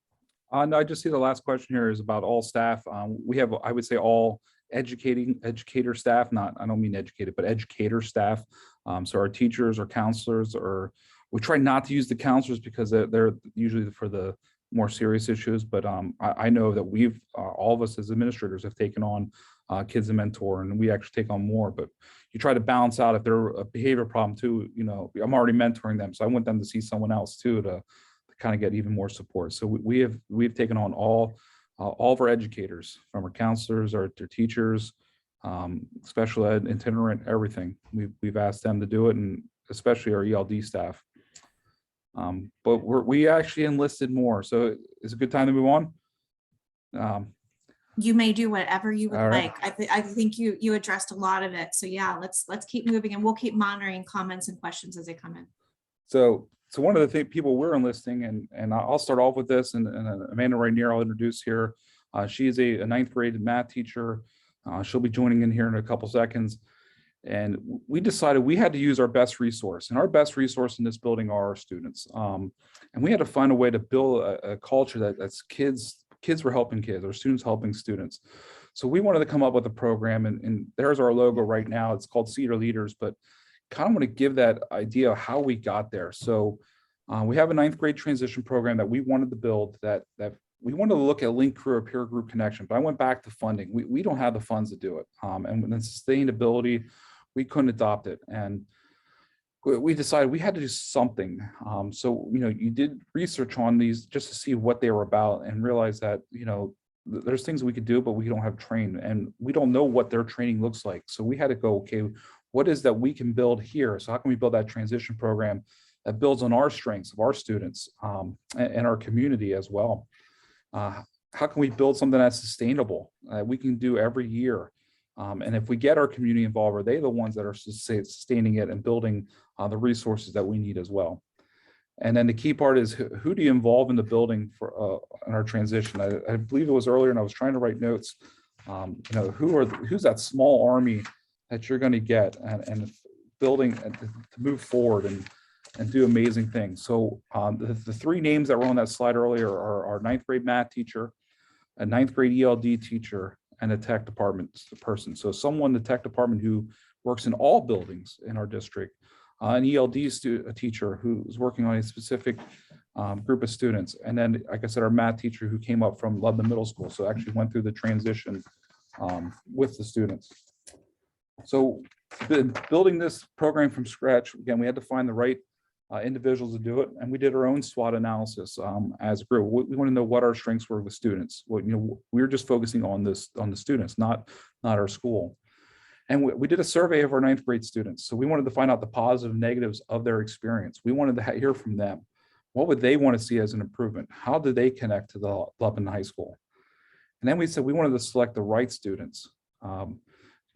No, I just see the last question here is about all staff. We have, I would say, all educator staff, I don't mean educated, but educator staff. So our teachers, our counselors, we try not to use the counselors because they're usually for the more serious issues. But I know that all of us as administrators have taken on kids to mentor, and we actually take on more. But you try to balance out if they're a behavior problem too. I'm already mentoring them, so I want them to see someone else too to kind of get even more support. So we've taken on all of our educators, from our counselors, our teachers, special ed, itinerant, everything. We've asked them to do it, and especially our ELD staff. But we actually enlisted more, so it's a good time to move on. You may do whatever you would right. like. I think you addressed a lot of it. So yeah, let's keep moving, and we'll keep monitoring comments and questions as they come in. So one of the people we're enlisting, and I'll start off with this, and Amanda Rainier I'll introduce here. She is a ninth grade math teacher. She'll be joining in here in a couple seconds. And we decided we had to use our best resource, and our best resource in this building are our students. And we had to find a way to build a culture that's kids were helping kids, or students helping students. So we wanted to come up with a program, and there's our logo right now. It's called Cedar Leaders, but kind of want to give that idea of how we got there. So we have a ninth grade transition program that we wanted to build, that we wanted to look at link career peer group connection, but I went back to funding. We don't have the funds to do it. And then sustainability, we couldn't adopt it. And we decided we had to do something. So, you did research on these just to see what they were about, and realize that, there's things we could do, but we don't have trained, and we don't know what their training looks like. So we had to go, okay, what is that we can build here? So how can we build that transition program that builds on our strengths of our students and our community as well? How can we build something that's sustainable we can do every year? And if we get our community involved, are they the ones that are sustaining it and building the resources that we need as well? And then the key part is who do you involve in the building for in our transition? I believe it was earlier, and I was trying to write notes. Who's that small army that you're going to get and building to move forward and do amazing things. So the three names that were on that slide earlier are our ninth grade math teacher, a ninth grade ELD teacher, and a tech department person. So someone in the tech department who works in all buildings in our district, an ELD teacher who's working on a specific group of students. And then, like I said, our math teacher who came up from Lebanon Middle School. So actually went through the transition with the students. So building this program from scratch, again, we had to find the right individuals to do it. And we did our own SWOT analysis as a group. We want to know what our strengths were with students. We were just focusing on the students, not our school. And we did a survey of our ninth grade students. So we wanted to find out the positive and negatives of their experience. We wanted to hear from them. What would they want to see as an improvement? How did they connect to the Lebanon High School? And then we said we wanted to select the right students.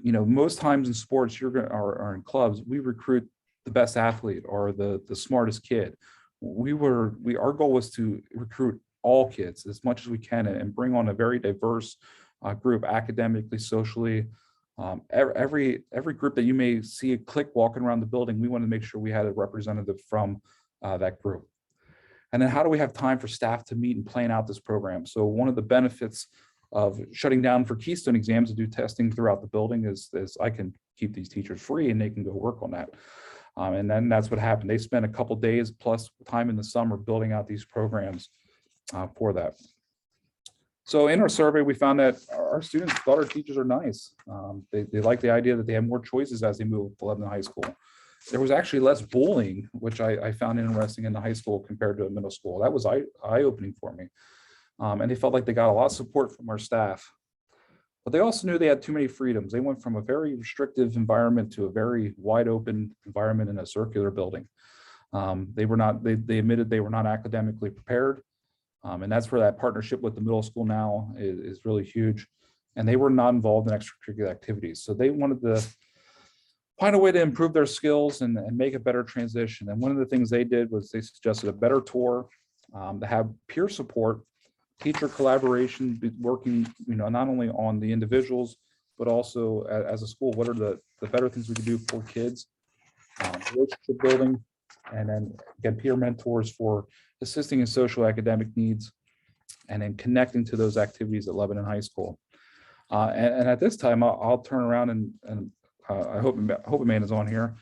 Most times in sports, or in clubs, we recruit the best athlete or the smartest kid. Our goal was to recruit all kids as much as we can and bring on a very diverse group, academically, socially. Every group that you may see a clique walking around the building, we wanted to make sure we had a representative from that group. And then how do we have time for staff to meet and plan out this program? So one of the benefits of shutting down for Keystone exams to do testing throughout the building is I can keep these teachers free and they can go work on that. And then that's what happened. They spent a couple days plus time in the summer building out these programs for that. So in our survey, we found that our students thought our teachers are nice. They like the idea that they have more choices as they move to Lebanon High School. There was actually less bullying, which I found interesting in the high school compared to a middle school. That was eye-opening for me. And they felt like they got a lot of support from our staff. But they also knew they had too many freedoms. They went from a very restrictive environment to a very wide open environment in a circular building. They admitted they were not academically prepared. And that's where that partnership with the middle school now is really huge. And they were not involved in extracurricular activities. So they wanted to find a way to improve their skills and make a better transition. And one of the things they did was they suggested a better tour, to have peer support, teacher collaboration, working, not only on the individuals, but also as a school, what are the better things we can do for kids, relationship building, and then get peer mentors for assisting in social academic needs, and then connecting to those activities at Lebanon High School. And at this time, I'll turn around and I hope Amanda's on here.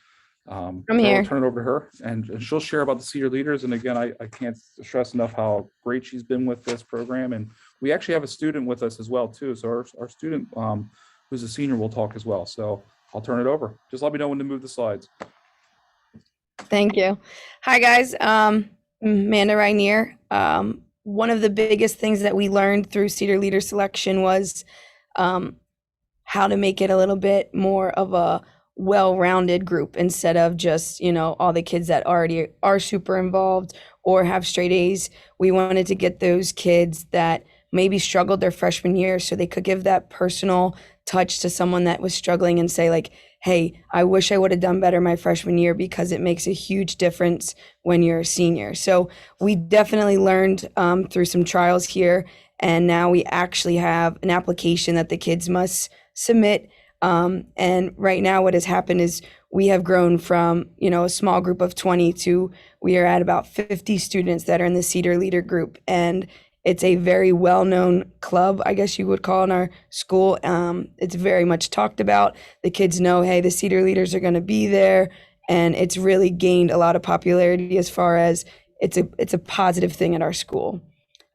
I'm here. I'll turn it over to her, and she'll share about the senior leaders. And again, I can't stress enough how great she's been with this program. And we actually have a student with us as well too. So our student who's a senior will talk as well. So I'll turn it over. Just let me know when to move the slides. Thank you. Hi, guys. Amanda Rainier. One of the biggest things that we learned through Cedar Leader Selection was how to make it a little bit more of a well-rounded group instead of just, all the kids that already are super involved or have straight A's. We wanted to get those kids that maybe struggled their freshman year so they could give that personal touch to someone that was struggling and say like, hey, I wish I would have done better my freshman year, because it makes a huge difference when you're a senior. So we definitely learned through some trials here, and now we actually have an application that the kids must submit. And right now what has happened is we have grown from, a small group of 20 to we are at about 50 students that are in the Cedar Leader group. And it's a very well-known club, I guess you would call, in our school. It's very much talked about. The kids know, hey, the Cedar Leaders are going to be there. And it's really gained a lot of popularity as far as it's a positive thing at our school.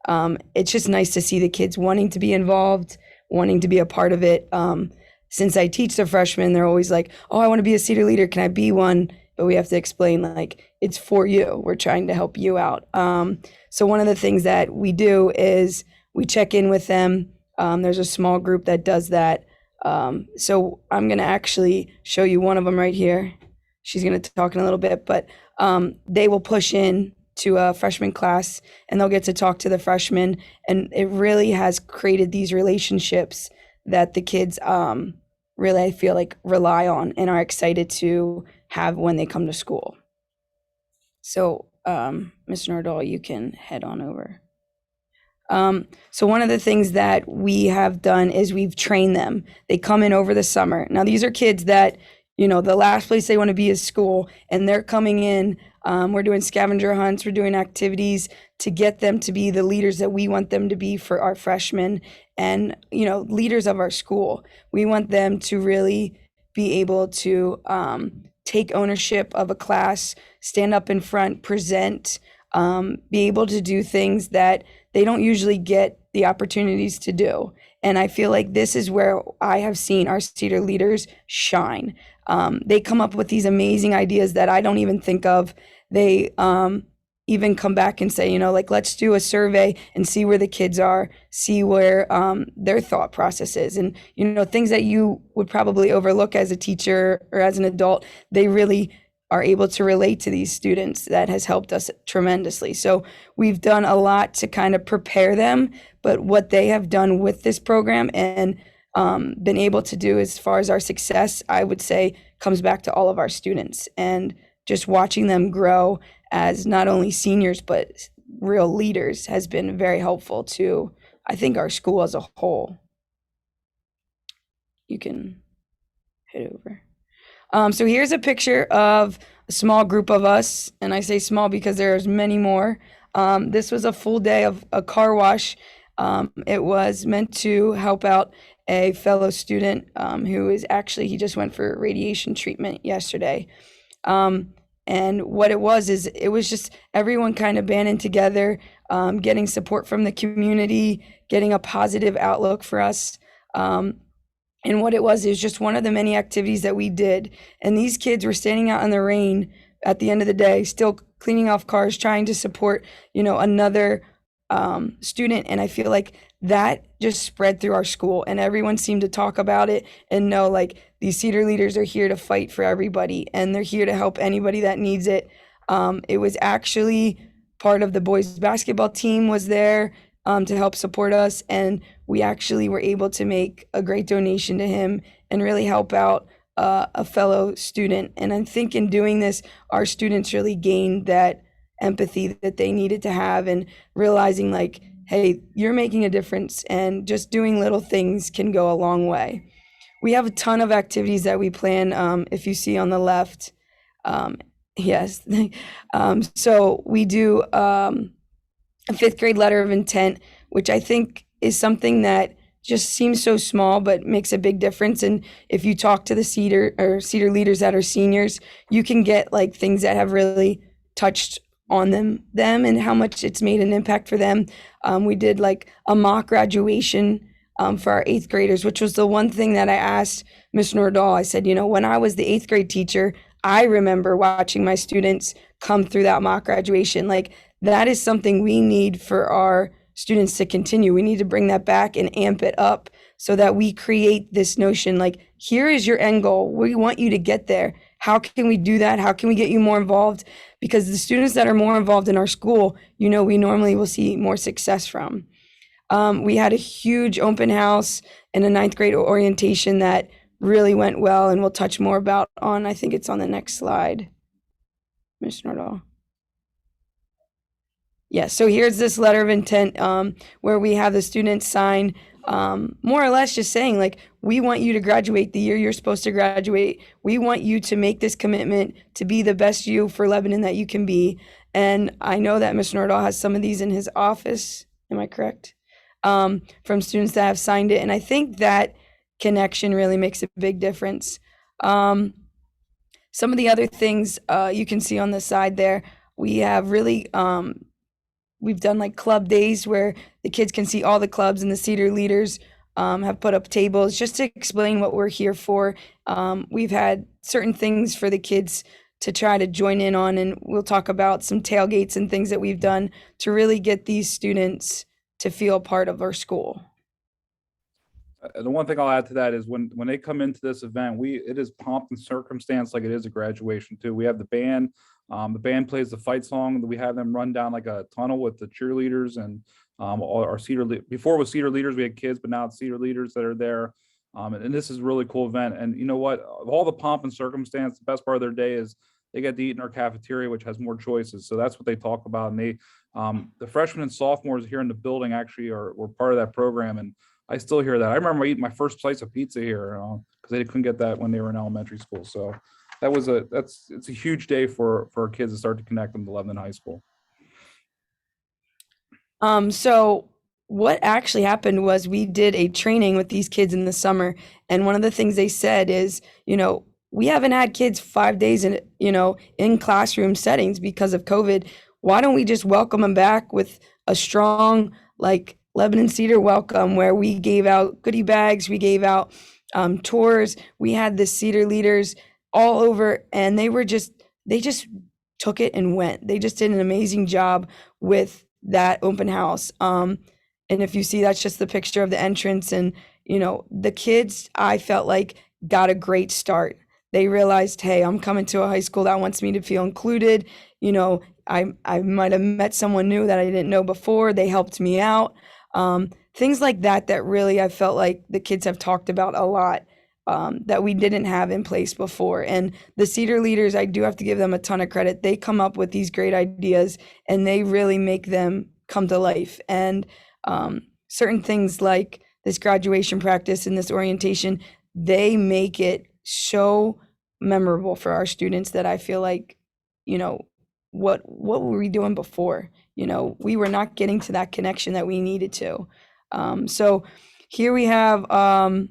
It's just nice to see the kids wanting to be involved, wanting to be a part of it. Since I teach the freshmen, they're always like, oh, I want to be a Cedar Leader. Can I be one? But we have to explain, like, it's for you. We're trying to help you out. So one of the things that we do is we check in with them. There's a small group that does that. So I'm going to actually show you one of them right here. She's going to talk in a little bit, but they will push in to a freshman class and they'll get to talk to the freshmen. And it really has created these relationships that the kids really, I feel like, rely on and are excited to have when they come to school. So, Mr. Nordahl, you can head on over. So one of the things that we have done is we've trained them. They come in over the summer. Now, these are kids that, you know, the last place they want to be is school, and they're coming in. We're doing scavenger hunts. We're doing activities to get them to be the leaders that we want them to be for our freshmen and, you know, leaders of our school. We want them to really be able to take ownership of a class, stand up in front, present, be able to do things that they don't usually get the opportunities to do. And I feel like this is where I have seen our Cedar leaders shine. They come up with these amazing ideas that I don't even think of. They even come back and say, you know, like, let's do a survey and see where the kids are, see where their thought process is. And, you know, things that you would probably overlook as a teacher or as an adult, they really are able to relate to these students. That has helped us tremendously. So we've done a lot to kind of prepare them, but what they have done with this program and been able to do as far as our success, I would say, comes back to all of our students and just watching them grow as not only seniors, but real leaders has been very helpful to, I think, our school as a whole. You can head over. So here's a picture of a small group of us, and I say small because there's many more. This was a full day of a car wash. It was meant to help out a fellow student who is actually, he just went for radiation treatment yesterday. And what it was is it was just everyone kind of banding together, getting support from the community, getting a positive outlook for us. And what it was is just one of the many activities that we did. And these kids were standing out in the rain at the end of the day, still cleaning off cars, trying to support, you know, another student. And I feel like that just spread through our school and everyone seemed to talk about it and know, like, these Cedar leaders are here to fight for everybody and they're here to help anybody that needs it. It was actually part of the boys basketball team was there to help support us, and we actually were able to make a great donation to him and really help out a fellow student. And I think in doing this, our students really gained that empathy that they needed to have and realizing, like, hey, you're making a difference and just doing little things can go a long way. We have a ton of activities that we plan, if you see on the left. Yes. So we do a 5th grade letter of intent, which I think is something that just seems so small but makes a big difference. And if you talk to the Cedar leaders that are seniors, you can get, like, things that have really touched on them and how much it's made an impact for them. We did, like, a mock graduation for our 8th graders, which was the one thing that I asked Ms. Nordahl. I said, you know, when I was the 8th grade teacher, I remember watching my students come through that mock graduation. Like, that is something we need for our students to continue. We need to bring that back and amp it up so that we create this notion, like, here is your end goal. We want you to get there. How can we do that? How can we get you more involved? Because the students that are more involved in our school, you know, we normally will see more success from. We had a huge open house and a 9th grade orientation that really went well, and we'll touch more about on, I think it's on the next slide, Mr. Nordahl. Yeah, so here's this letter of intent where we have the students sign, more or less just saying, like, we want you to graduate the year you're supposed to graduate. We want you to make this commitment to be the best you for Lebanon that you can be. And I know that Mr. Nordahl has some of these in his office. Am I correct? From students that have signed it. And I think that connection really makes a big difference. Some of the other things you can see on the side there, we have really we've done, like, club days where the kids can see all the clubs, and the Cedar leaders have put up tables just to explain what we're here for. We've had certain things for the kids to try to join in on, and we'll talk about some tailgates and things that we've done to really get these students to feel part of our school. The one thing I'll add to that is when they come into this event, it is pomp and circumstance like it is a graduation too. We have the band. The band plays the fight song. We have them run down like a tunnel with the cheerleaders and all our before it was Cedar leaders, we had kids, but now it's Cedar leaders that are there. And this is a really cool event. And you know what? Of all the pomp and circumstance, the best part of their day is they get to eat in our cafeteria, which has more choices. So that's what they talk about. And the freshmen and sophomores here in the building actually were part of that program. And I still hear that. I remember eating my first slice of pizza here because they couldn't get that when they were in elementary school. So it's a huge day for our kids to start to connect them to Lebanon High School. So what actually happened was we did a training with these kids in the summer, and one of the things they said is, we haven't had kids 5 days in classroom settings because of COVID. Why don't we just welcome them back with a strong, like, Lebanon Cedar welcome, where we gave out goodie bags, we gave out tours, we had the Cedar leaders all over, and they just took it and went. They just did an amazing job with that open house. And if you see, that's just the picture of the entrance, and the kids, I felt like, got a great start. They realized, hey, I'm coming to a high school that wants me to feel included. I might have met someone new that I didn't know before. They helped me out. Things like that really, I felt like the kids have talked about a lot, that we didn't have in place before. And the Cedar leaders, I do have to give them a ton of credit. They come up with these great ideas and they really make them come to life. And certain things like this graduation practice and this orientation, they make it so memorable for our students that I feel like, what were we doing before? We were not getting to that connection that we needed to. So here we have an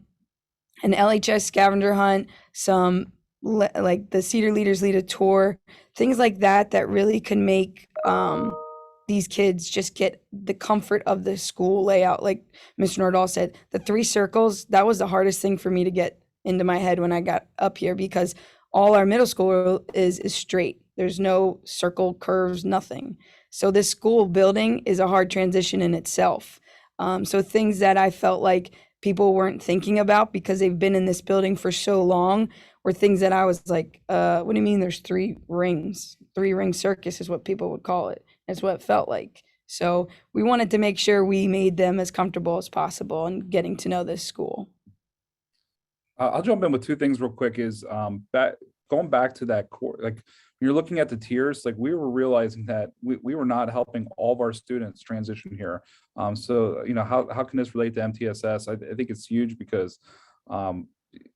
LHS scavenger hunt, some like the Cedar leaders lead a tour, things like that really can make these kids just get the comfort of the school layout. Like Mr. Nordahl said, the 3 circles, that was the hardest thing for me to get into my head when I got up here, because all our middle school is straight. There's no circle, curves, nothing. So this school building is a hard transition in itself. So things that I felt like people weren't thinking about because they've been in this building for so long were things that I was like, what do you mean there's 3 rings? 3-ring circus is what people would call it. That's what it felt like. So we wanted to make sure we made them as comfortable as possible in getting to know this school. I'll jump in with 2 things real quick. Is going back to that core, like when you're looking at the tiers, like we were realizing that we were not helping all of our students transition here. So how can this relate to MTSS? I think it's huge because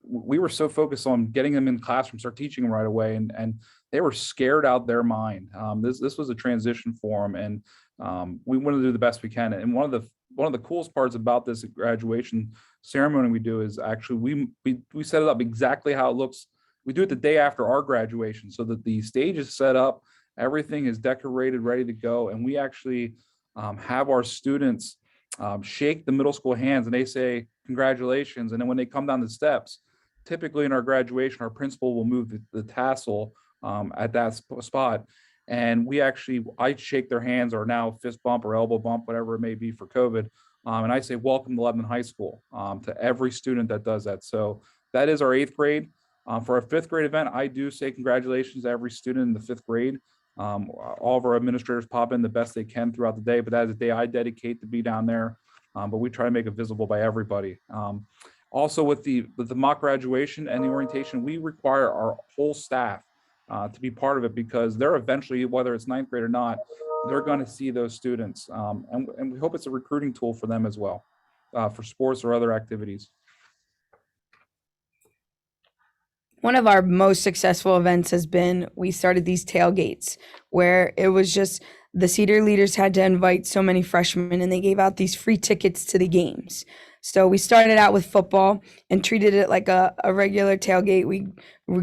we were so focused on getting them in the classroom, start teaching them right away, and they were scared out their mind. This was a transition for them, and we want to do the best we can. And one of the coolest parts about this graduation ceremony we do is actually we set it up exactly how it looks. We do it the day after our graduation, so that the stage is set up, everything is decorated, ready to go, and we actually have our students shake the middle school hands, and they say congratulations. And then when they come down the steps, typically in our graduation, our principal will move the tassel at that spot, and I shake their hands, or now fist bump or elbow bump, whatever it may be for COVID, and I say welcome to Lebanon High School to every student that does that. So that is our 8th grade. For our 5th grade event, I do say congratulations to every student in the 5th grade. All of our administrators pop in the best they can throughout the day, but that is a day I dedicate to be down there. But we try to make it visible by everybody. Also with the mock graduation and the orientation, we require our whole staff to be part of it, because they're eventually, whether it's 9th grade or not, they're going to see those students. And we hope it's a recruiting tool for them as well, for sports or other activities. One of our most successful events has been, we started these tailgates where it was just the Cedar leaders had to invite so many freshmen, and they gave out these free tickets to the games. So we started out with football and treated it like a regular tailgate. We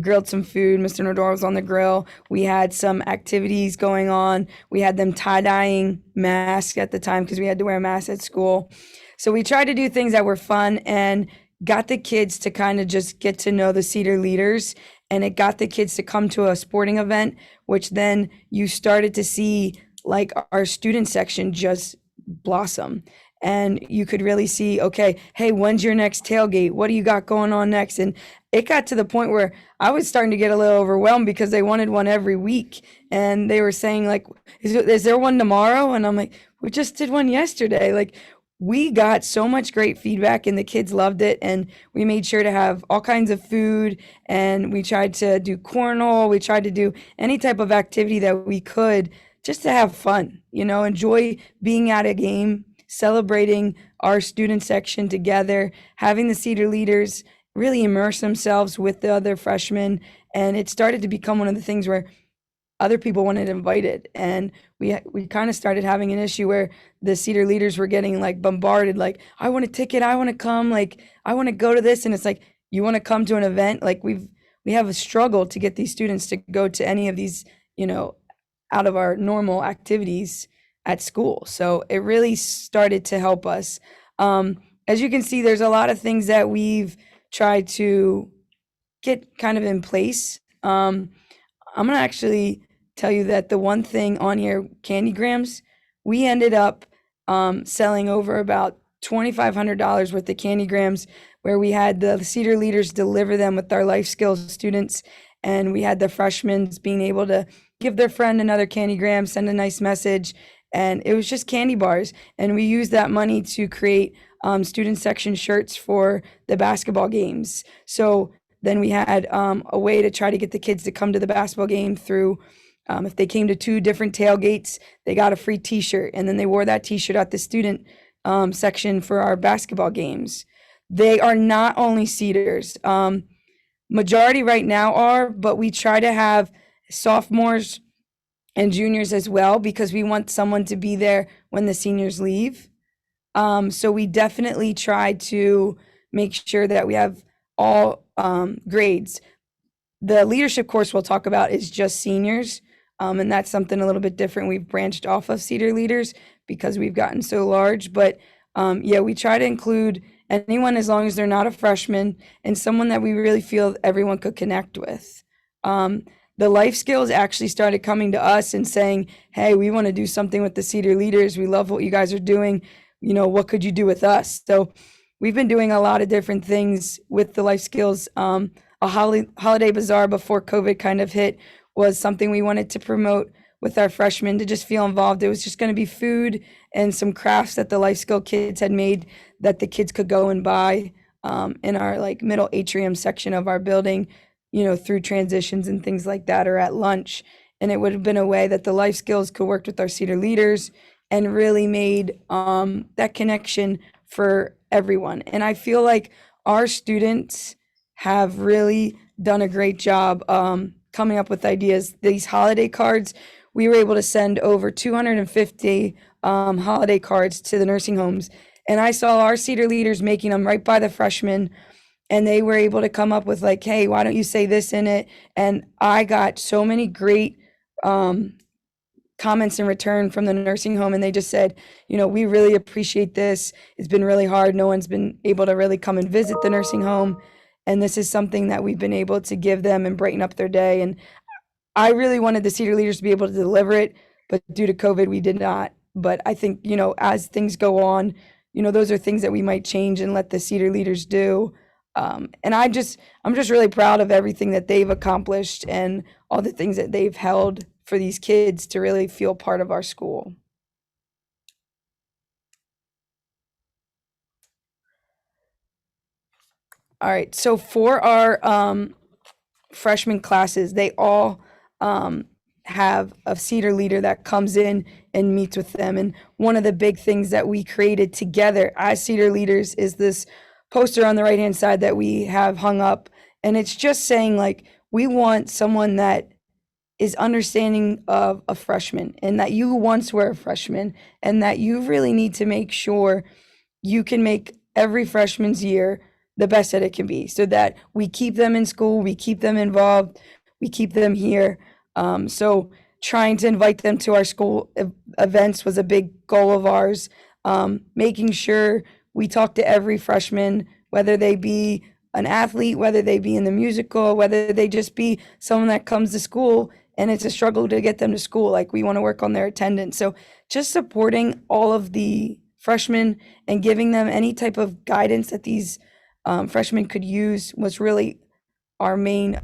grilled some food. Mr. Nodor was on the grill. We had some activities going on. We had them tie-dyeing masks at the time because we had to wear a mask at school. So we tried to do things that were fun and got the kids to kind of just get to know the Cedar leaders, and it got the kids to come to a sporting event, which then you started to see like our student section just blossom. And you could really see, okay, hey, when's your next tailgate? What do you got going on next? And it got to the point where I was starting to get a little overwhelmed because they wanted one every week. And they were saying like, is there one tomorrow? And I'm like, we just did one yesterday. Like, we got so much great feedback and the kids loved it. And we made sure to have all kinds of food, and we tried to do cornhole. We tried to do any type of activity that we could just to have fun, enjoy being at a game, celebrating our student section together, having the Cedar leaders really immerse themselves with the other freshmen. And it started to become one of the things where other people wanted invited, and we kind of started having an issue where the Cedar leaders were getting like bombarded, like, I want a ticket, I want to come, like, I want to go to this. And it's like, you want to come to an event? Like, we have a struggle to get these students to go to any of these, out of our normal activities at school. So it really started to help us. As you can see, there's a lot of things that we've tried to get kind of in place. I'm gonna actually tell you that the one thing on here, candy grams, we ended up selling over about $2,500 worth of candy grams, where we had the Cedar leaders deliver them with our life skills students, and we had the freshmen being able to give their friend another candy gram, send a nice message, and it was just candy bars. And we used that money to create student section shirts for the basketball games. So then we had a way to try to get the kids to come to the basketball game through, if they came to 2 different tailgates, they got a free t-shirt, and then they wore that t-shirt at the student section for our basketball games. They are not only Cedars. Majority right now are, but we try to have sophomores and juniors as well, because we want someone to be there when the seniors leave. So we definitely try to make sure that we have all grades. The leadership course we'll talk about is just seniors, and that's something a little bit different. We've branched off of Cedar leaders because we've gotten so large, but yeah, we try to include anyone as long as they're not a freshman and someone that we really feel everyone could connect with. The life skills actually started coming to us and saying, hey, we want to do something with the Cedar leaders. We love what you guys are doing. What could you do with us? So we've been doing a lot of different things with the life skills. A holiday bazaar before COVID kind of hit was something we wanted to promote with our freshmen to just feel involved. It was just going to be food and some crafts that the life skill kids had made that the kids could go and buy in our like middle atrium section of our building, through transitions and things like that, or at lunch. And it would have been a way that the life skills could work with our Cedar leaders and really made that connection for everyone. And I feel like our students have really done a great job coming up with ideas. These holiday cards, we were able to send over 250 holiday cards to the nursing homes. And I saw our Cedar leaders making them right by the freshmen. And they were able to come up with like, hey, why don't you say this in it? And I got so many great comments in return from the nursing home. And they just said, we really appreciate this. It's been really hard. No one's been able to really come and visit the nursing home. And this is something that we've been able to give them and brighten up their day. And I really wanted the Cedar leaders to be able to deliver it, but due to COVID, we did not. But I think, as things go on, those are things that we might change and let the Cedar leaders do. And I'm just really proud of everything that they've accomplished and all the things that they've held for these kids to really feel part of our school. All right, so for our freshman classes, they all have a Cedar leader that comes in and meets with them. And one of the big things that we created together as Cedar leaders is this poster on the right hand side that we have hung up, and it's just saying like, we want someone that is understanding of a freshman, and that you once were a freshman, and that you really need to make sure you can make every freshman's year the best that it can be, so that we keep them in school, we keep them involved, we keep them here. So trying to invite them to our school events was a big goal of ours. Making sure we talk to every freshman, whether they be an athlete, whether they be in the musical, whether they just be someone that comes to school and it's a struggle to get them to school. Like, we want to work on their attendance. So just supporting all of the freshmen and giving them any type of guidance that these freshmen could use was really our main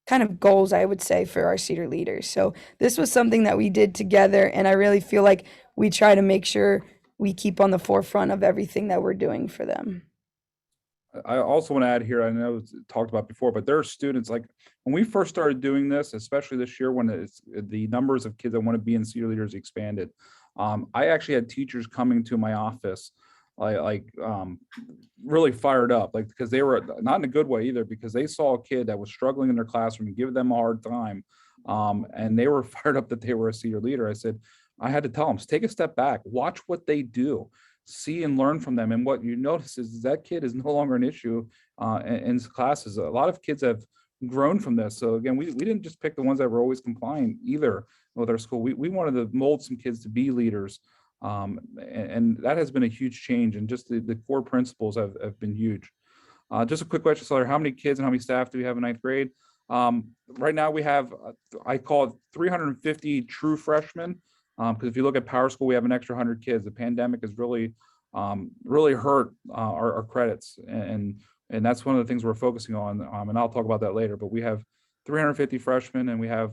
kind of goals, I would say, for our Cedar leaders. So this was something that we did together, and I really feel like we try to make sure we keep on the forefront of everything that we're doing for them. I also want to add here, I know it's talked about before, but there are students, like when we first started doing this, especially this year when the numbers of kids that want to be in Senior Leaders expanded. I actually had teachers coming to my office really fired up, like, because they were not in a good way either, because they saw a kid that was struggling in their classroom and give them a hard time. And they were fired up that they were a senior leader. I said, I had to tell them, take a step back, watch what they do, see and learn from them. And what you notice is that kid is no longer an issue in classes. A lot of kids have grown from this. So again, we didn't just pick the ones that were always compliant either with our school. We wanted to mold some kids to be leaders. And that has been a huge change. And just the core principles have been huge. Just a quick question, Sawyer, how many kids and how many staff do we have in ninth grade? Right now we have, I call it 350 true freshmen. Because if you look at Power School, we have an extra 100 kids. The pandemic has really hurt our credits, and that's one of the things we're focusing on. And I'll talk about that later. But we have 350 freshmen, and we have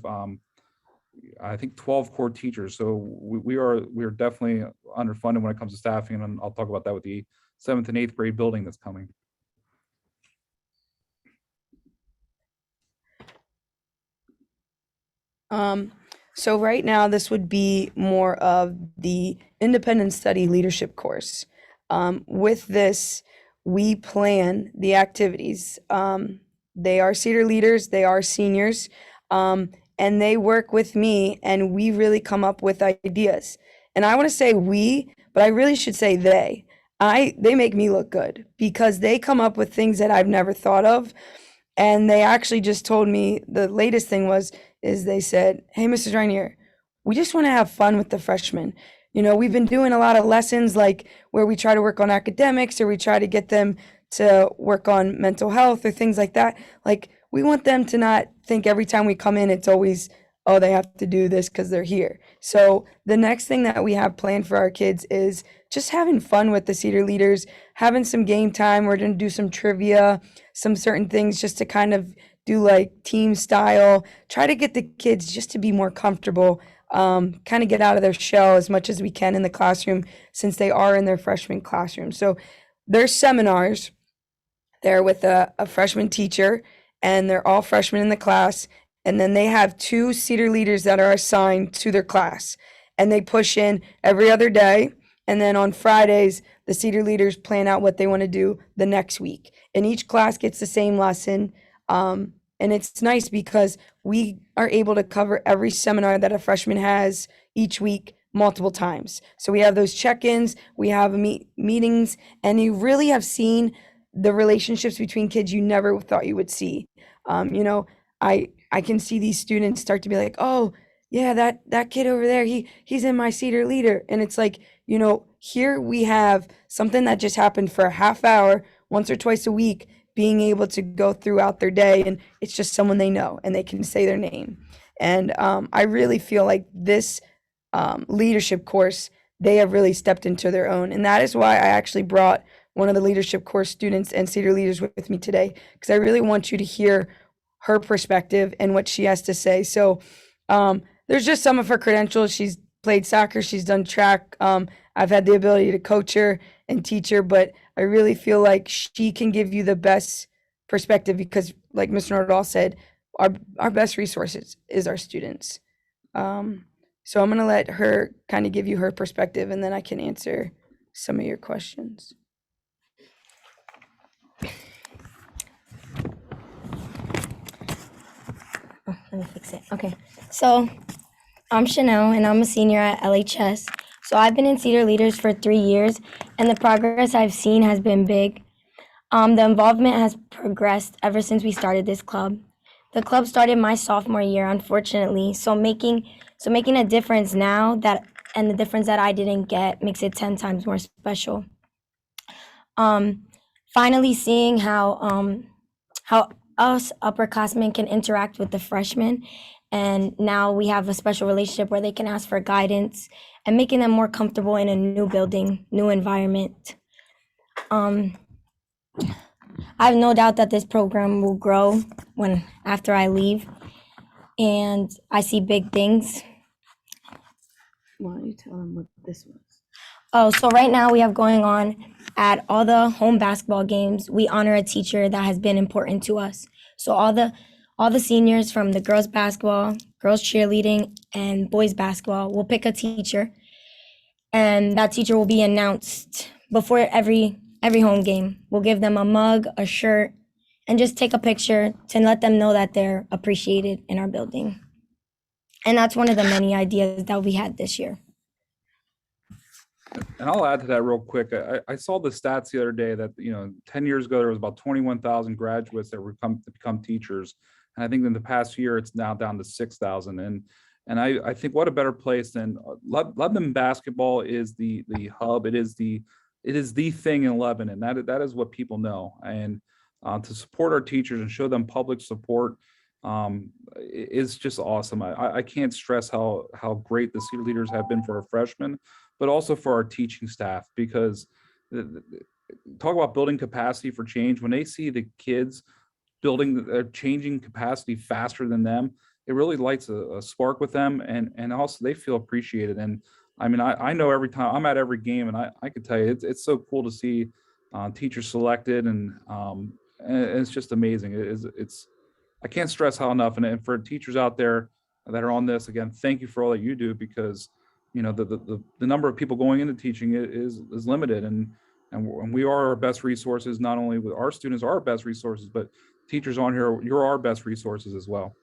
I think 12 core teachers. So we are definitely underfunded when it comes to staffing, and I'll talk about that with the 7th and 8th grade building that's coming. So right now, this would be more of the independent study leadership course. With this, we plan the activities. They are Cedar leaders, they are seniors, and they work with me, and we really come up with ideas. And I want to say we, but I really should say they. They make me look good because they come up with things that I've never thought of. And they actually just told me, the latest thing is they said, hey, Mrs. Rainier, we just want to have fun with the freshmen. You know, we've been doing a lot of lessons like where we try to work on academics or we try to get them to work on mental health or things like that. Like, we want them to not think every time we come in, it's always, oh, they have to do this because they're here. So the next thing that we have planned for our kids is just having fun with the Cedar leaders, having some game time. We're going to do some trivia, some certain things just to kind of do like team style, try to get the kids just to be more comfortable, kind of get out of their shell as much as we can in the classroom since they are in their freshman classroom. So there's seminars. They're with a freshman teacher, and they're all freshmen in the class. And then they have 2 Cedar leaders that are assigned to their class, and they push in every other day. And then on Fridays, the Cedar leaders plan out what they want to do the next week. And each class gets the same lesson. And it's nice because we are able to cover every seminar that a freshman has each week multiple times. So we have those check-ins, we have meetings, and you really have seen the relationships between kids you never thought you would see. You know, I can see these students start to be like, oh, yeah, that kid over there, he's in my Cedar leader. And it's like, you know, here we have something that just happened for a half hour, once or twice a week, being able to go throughout their day, and it's just someone they know and they can say their name. And I really feel like this leadership course, they have really stepped into their own. And that is why I actually brought one of the leadership course students and Cedar leaders with me today, because I really want you to hear her perspective and what she has to say. So there's just some of her credentials. She's played soccer, she's done track. I've had the ability to coach her and teach her, but I really feel like she can give you the best perspective because, like Mr. Nordahl said, our best resources is our students. So I'm going to let her kind of give you her perspective, and then I can answer some of your questions. Oh, let me fix it. Okay. So I'm Chanel, and I'm a senior at LHS. So I've been in Cedar Leaders for 3 years, and the progress I've seen has been big. The involvement has progressed ever since we started this club. The club started my sophomore year, unfortunately. So making a difference now and the difference that I didn't get makes it 10 times more special. Finally seeing how us upperclassmen can interact with the freshmen, and now we have a special relationship where they can ask for guidance and making them more comfortable in a new building, new environment. I have no doubt that this program will grow after I leave, and I see big things. Why don't you tell them what this was? Oh, so right now we have going on at all the home basketball games, we honor a teacher that has been important to us. So all the seniors from the girls basketball, girls cheerleading, and boys basketball will pick a teacher, and that teacher will be announced before every home game. We'll give them a mug, a shirt, and just take a picture to let them know that they're appreciated in our building. And that's one of the many ideas that we had this year. And I'll add to that real quick. I saw the stats the other day that, 10 years ago, there was about 21,000 graduates that were become teachers. And I think in the past year, it's now down to 6,000. And I think what a better place than Lebanon basketball is the hub. It is the thing in Lebanon. That is what people know. And to support our teachers and show them public support is just awesome. I can't stress how great the Cedar leaders have been for our freshmen, but also for our teaching staff, because talk about building capacity for change. When they see the kids changing capacity faster than them, it really lights a spark with them, and also they feel appreciated. And I mean, I know every time I'm at every game, and I can tell you it's so cool to see teachers selected, and it's just amazing. It's I can't stress how enough. And for teachers out there that are on this, again, thank you for all that you do, because the number of people going into teaching is limited, and we are our best resources. Not only with our students are our best resources, but teachers on here, you're our best resources as well.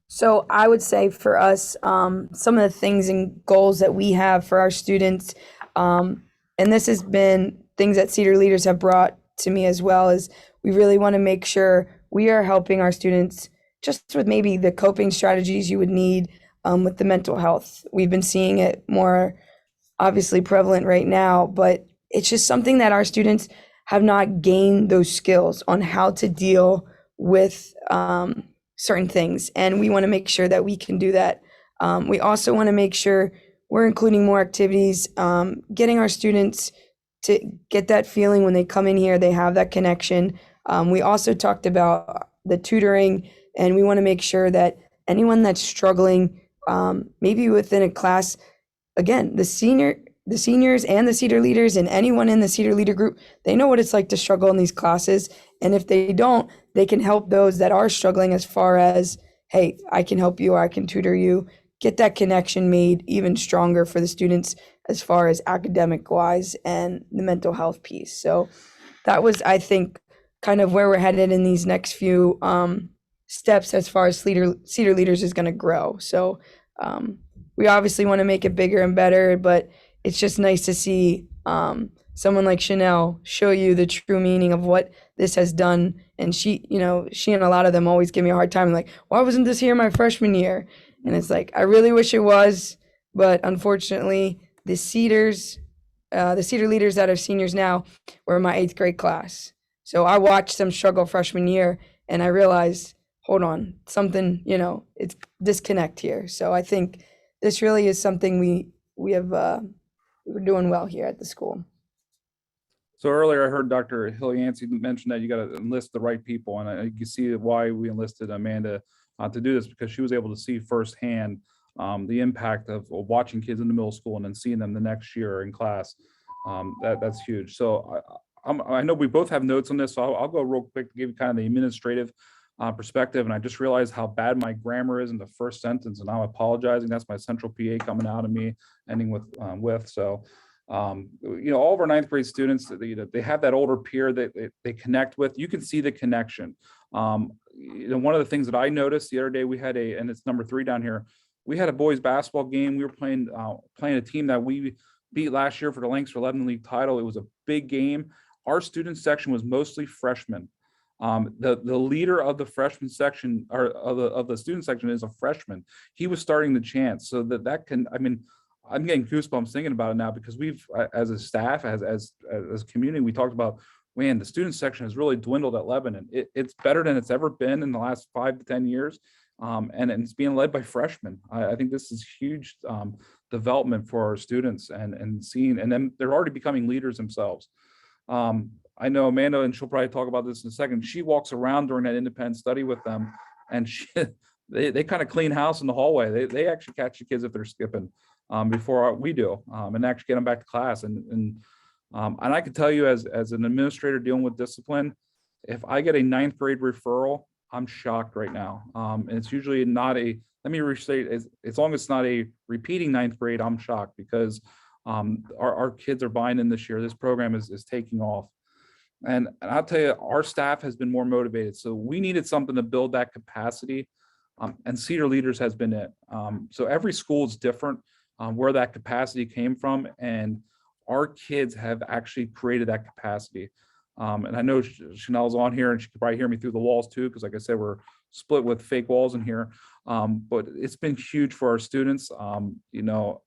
So I would say for us, some of the things and goals that we have for our students, and this has been things that Cedar leaders have brought to me as well, is we really want to make sure we are helping our students just with maybe the coping strategies you would need with the mental health. We've been seeing it more obviously prevalent right now, but it's just something that our students have not gained those skills on how to deal with certain things, and we want to make sure that we can do that. We also want to make sure we're including more activities, getting our students to get that feeling when they come in here, they have that connection. We also talked about the tutoring, and we want to make sure that anyone that's struggling, maybe within a class, again, the seniors and the Cedar leaders and anyone in the Cedar leader group, they know what it's like to struggle in these classes. And if they don't, they can help those that are struggling, as far as, hey, I can help you, or I can tutor you, get that connection made even stronger for the students as far as academic wise and the mental health piece. So that was, I think, kind of where we're headed in these next few steps as far as Cedar leaders is going to grow. So we obviously want to make it bigger and better, but it's just nice to see someone like Chanel show you the true meaning of what this has done. And she and a lot of them always give me a hard time, like, why wasn't this here my freshman year? And it's like, I really wish it was, but unfortunately, the Cedar leaders that are seniors now were in my 8th grade class. So I watched them struggle freshman year, and I realized, hold on, something, it's disconnect here. So I think this really is something we're doing well here at the school. So earlier, I heard Dr. Hill-Yancey mention that you got to enlist the right people, and you can see why we enlisted Amanda to do this, because she was able to see firsthand the impact of watching kids in the middle school and then seeing them the next year in class. That's huge. So I know we both have notes on this, so I'll go real quick to give you kind of the administrative perspective. And I just realized how bad my grammar is in the first sentence, and I'm apologizing. That's my central PA coming out of me, ending with with. So all of our 9th grade students, they have that older peer that they connect with. You can see the connection. One of the things that I noticed the other day, we had and it's number 3 down here, we had a boys basketball game. We were playing a team that we beat last year for the Lancaster Lebanon League title. It was a big game. Our student section was mostly freshmen. The leader of the freshman section, or of the student section, is a freshman. He was starting the chant, so that can, I'm getting goosebumps thinking about it now, because we've, as a staff, as a community, we talked about, man, the student section has really dwindled at Lebanon. It's better than it's ever been in the last 5 to 10 years. And it's being led by freshmen. I think this is huge development for our students, and then they're already becoming leaders themselves. I know Amanda, and she'll probably talk about this in a second. She walks around during that independent study with them, and they kind of clean house in the hallway. They actually catch the kids if they're skipping before we do, and actually get them back to class. And I can tell you, as an administrator dealing with discipline, if I get a 9th grade referral, I'm shocked right now. And it's usually not a, let me restate, as long as it's not a repeating 9th grade, I'm shocked, because our kids are buying in this year. This program is taking off. And I'll tell you, our staff has been more motivated. So we needed something to build that capacity. And Cedar Leaders has been it. So every school is different where that capacity came from. And our kids have actually created that capacity. And I know Chanel's on here, and she could probably hear me through the walls too, because like I said, we're split with fake walls in here. But it's been huge for our students. You know,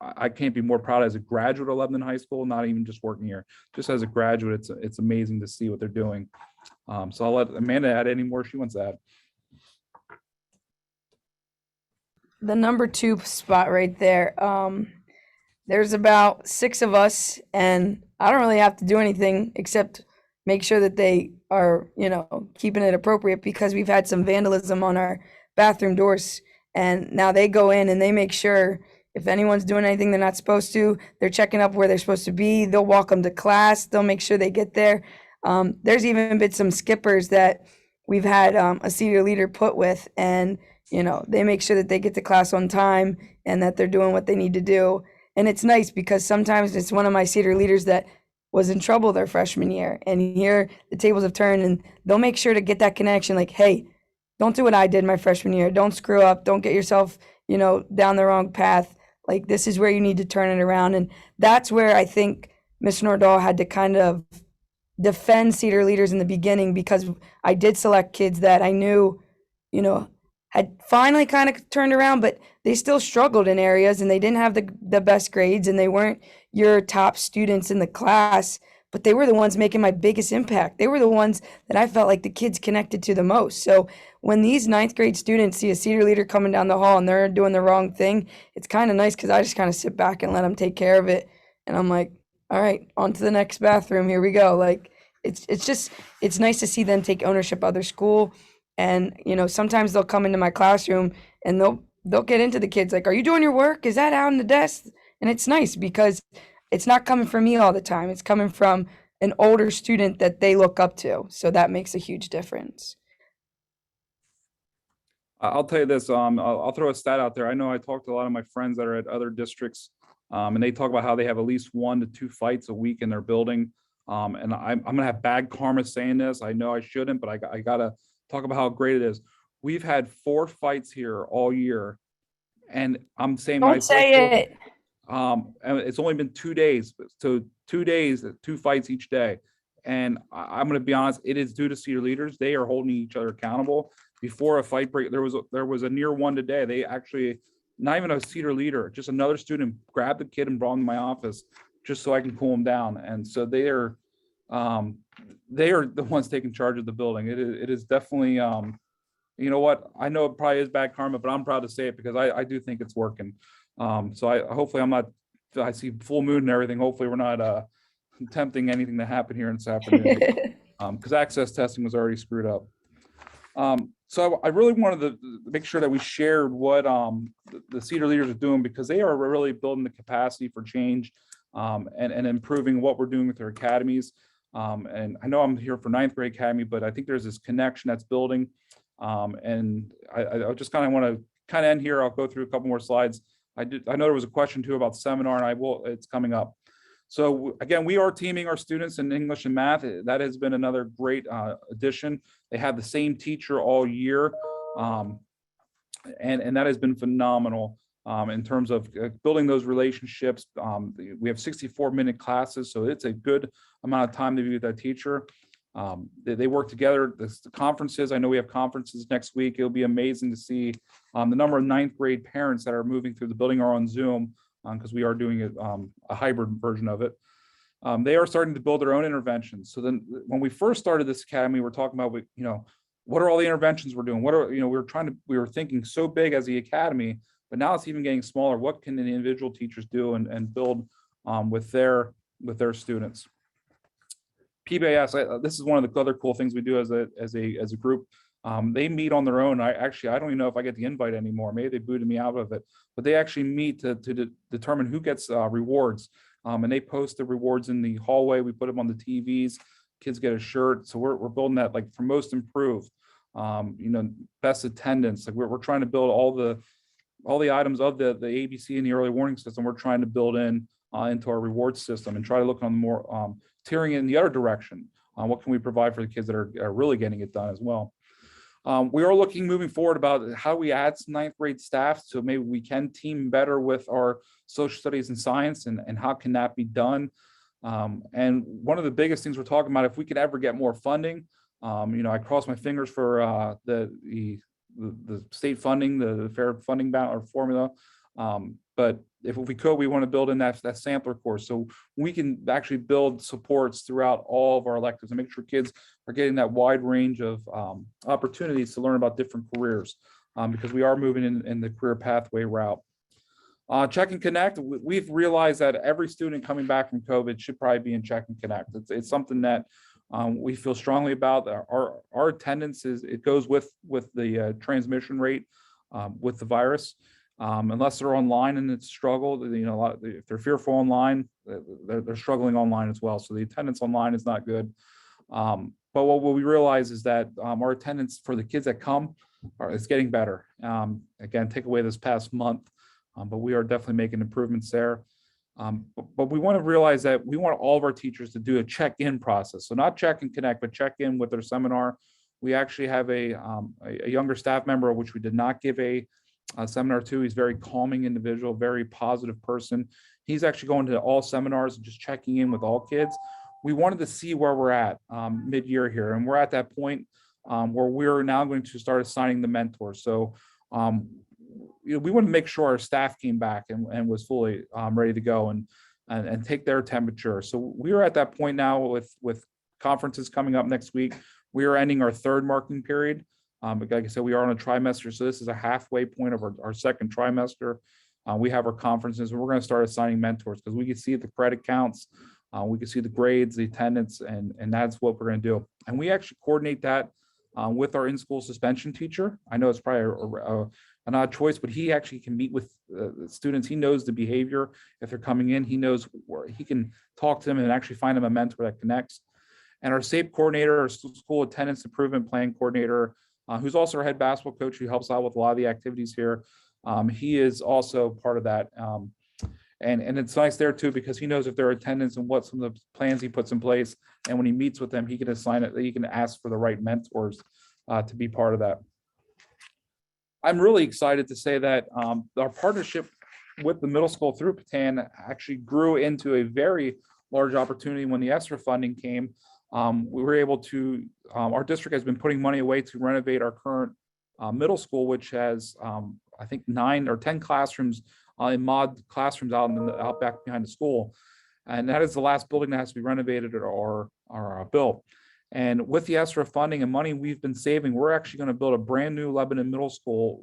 I can't be more proud as a graduate of Lebanon High School, not even just working here. Just as a graduate, it's amazing to see what they're doing. So I'll let Amanda add any more she wants to add. The number 2 spot right there. There's about 6 of us, and I don't really have to do anything except make sure that they are, you know, keeping it appropriate, because we've had some vandalism on our bathroom doors, and now they go in and they make sure if anyone's doing anything they're not supposed to, they're checking up where they're supposed to be. They'll walk them to class. They'll make sure they get there. There's even been some skippers that we've had a senior leader put with, and you know, they make sure that they get to class on time and that they're doing what they need to do. And it's nice because sometimes it's one of my Cedar leaders that was in trouble their freshman year, and here the tables have turned, and they'll make sure to get that connection. Like, hey, don't do what I did my freshman year. Don't screw up. Don't get yourself, you know, down the wrong path. Like, this is where you need to turn it around. And that's where I think Ms. Nordahl had to kind of defend Cedar leaders in the beginning, because I did select kids that I knew, you know, had finally kind of turned around, but they still struggled in areas, and they didn't have the best grades, and they weren't your top students in the class, but they were the ones making my biggest impact. They were the ones that I felt like the kids connected to the most. So when these 9th grade students see a Cedar leader coming down the hall and they're doing the wrong thing, it's kind of nice, because I just kind of sit back and let them take care of it. And I'm like, all right, on to the next bathroom. Here we go. Like, it's nice to see them take ownership of their school. And, you know, sometimes they'll come into my classroom and they'll get into the kids like, are you doing your work? Is that out on the desk? And it's nice because it's not coming from me all the time. It's coming from an older student that they look up to. So that makes a huge difference. I'll tell you this, I'll throw a stat out there. I know I talked to a lot of my friends that are at other districts, and they talk about how they have at least 1 to 2 fights a week in their building. And I'm gonna have bad karma saying this. I know I shouldn't, but I gotta talk about how great it is. We've had 4 fights here all year, and I'm saying Don't say it. and it's only been 2 days. So 2 days, 2 fights each day. And I'm going to be honest, it is due to Cedar leaders. They are holding each other accountable. Before a fight break, there was a near one today. They actually, not even a Cedar leader, just another student grabbed the kid and brought him to my office just so I can cool him down. And so they are the ones taking charge of the building. It is definitely, you know what? I know it probably is bad karma, but I'm proud to say it because I do think it's working. So hopefully I see full moon and everything. Hopefully we're not attempting anything to happen here this afternoon because access testing was already screwed up. So I really wanted to make sure that we shared what the Cedar leaders are doing, because they are really building the capacity for change and improving what we're doing with their academies. And I know I'm here for 9th grade academy, but I think there's this connection that's building. And I just kind of want to end here. I'll go through a couple more slides. I know there was a question too about seminar, and it's coming up. So again, we are teaming our students in English and math. That has been another great addition. They have the same teacher all year, and that has been phenomenal in terms of building those relationships. We have 64-minute classes, so it's a good amount of time to be with that teacher. They work together. The conferences, I know we have conferences next week. It'll be amazing to see the number of 9th grade parents that are moving through the building are on Zoom, because we are doing it a hybrid version of it. They are starting to build their own interventions. So then when we first started this academy, we're talking about, what are all the interventions we're doing? We were thinking so big as the academy, but now it's even getting smaller. What can the individual teachers do and build with their students? PBIS, this is one of the other cool things we do as a group. They meet on their own. I don't even know if I get the invite anymore. Maybe they booted me out of it, but they actually meet to determine who gets rewards. And they post the rewards in the hallway. We put them on the TVs. Kids get a shirt. So we're building that, like, for most improved, best attendance. Like, we're trying to build all the items of the ABC and the early warning system. We're trying to build into our reward system and try to look on the more tiering in the other direction. What can we provide for the kids that are really getting it done as well? We are looking moving forward about how we add some ninth grade staff, so maybe we can team better with our social studies and science, and how can that be done? And one of the biggest things we're talking about, if we could ever get more funding, I cross my fingers for the state funding, the fair funding or formula. But if we could, we want to build in that sampler course, so we can actually build supports throughout all of our electives and make sure kids are getting that wide range of opportunities to learn about different careers, because we are moving in the career pathway route. Check and Connect, we've realized that every student coming back from COVID should probably be in Check and Connect. It's something that we feel strongly about. Our attendance it goes with the transmission rate with the virus. Unless they're online and it's struggled, if they're fearful online, they're struggling online as well. So the attendance online is not good. But what we realize is that our attendance for the kids that come is getting better. Again, take away this past month, but we are definitely making improvements there. But we want to realize that we want all of our teachers to do a check-in process. So not check and connect, but check in with their seminar. We actually have a younger staff member, which we did not give a seminar to. He's a very calming individual, very positive person. He's actually going to all seminars and just checking in with all kids. We wanted to see where we're at mid-year here, and we're at that point where we're now going to start assigning the mentors. So we want to make sure our staff came back and was fully ready to go and take their temperature. So we are at that point now with conferences coming up next week. We are ending our third marking period. Like I said, we are on a trimester, so this is a halfway point of our second trimester. We have our conferences, and we're going to start assigning mentors because we can see the credit counts, we can see the grades, the attendance, and that's what we're going to do. And we actually coordinate that with our in-school suspension teacher. I know it's probably an odd choice, but he actually can meet with the students. He knows the behavior. If they're coming in, he knows where he can talk to them and actually find them a mentor that connects. And our SAPE coordinator, our school attendance improvement plan coordinator, who's also our head basketball coach, who helps out with a lot of the activities here. He is also part of that. And it's nice there too, because he knows if their attendance and what some of the plans he puts in place. And when he meets with them, he can assign it, he can ask for the right mentors to be part of that. I'm really excited to say that our partnership with the middle school through Patan actually grew into a very large opportunity when the ESSER funding came. We were able to, our district has been putting money away to renovate our current middle school, which has, I think, 9 or 10 classrooms in mod classrooms out back behind the school. And that is the last building that has to be renovated or built. And with the ESSER funding and money we've been saving, we're actually going to build a brand new Lebanon middle school,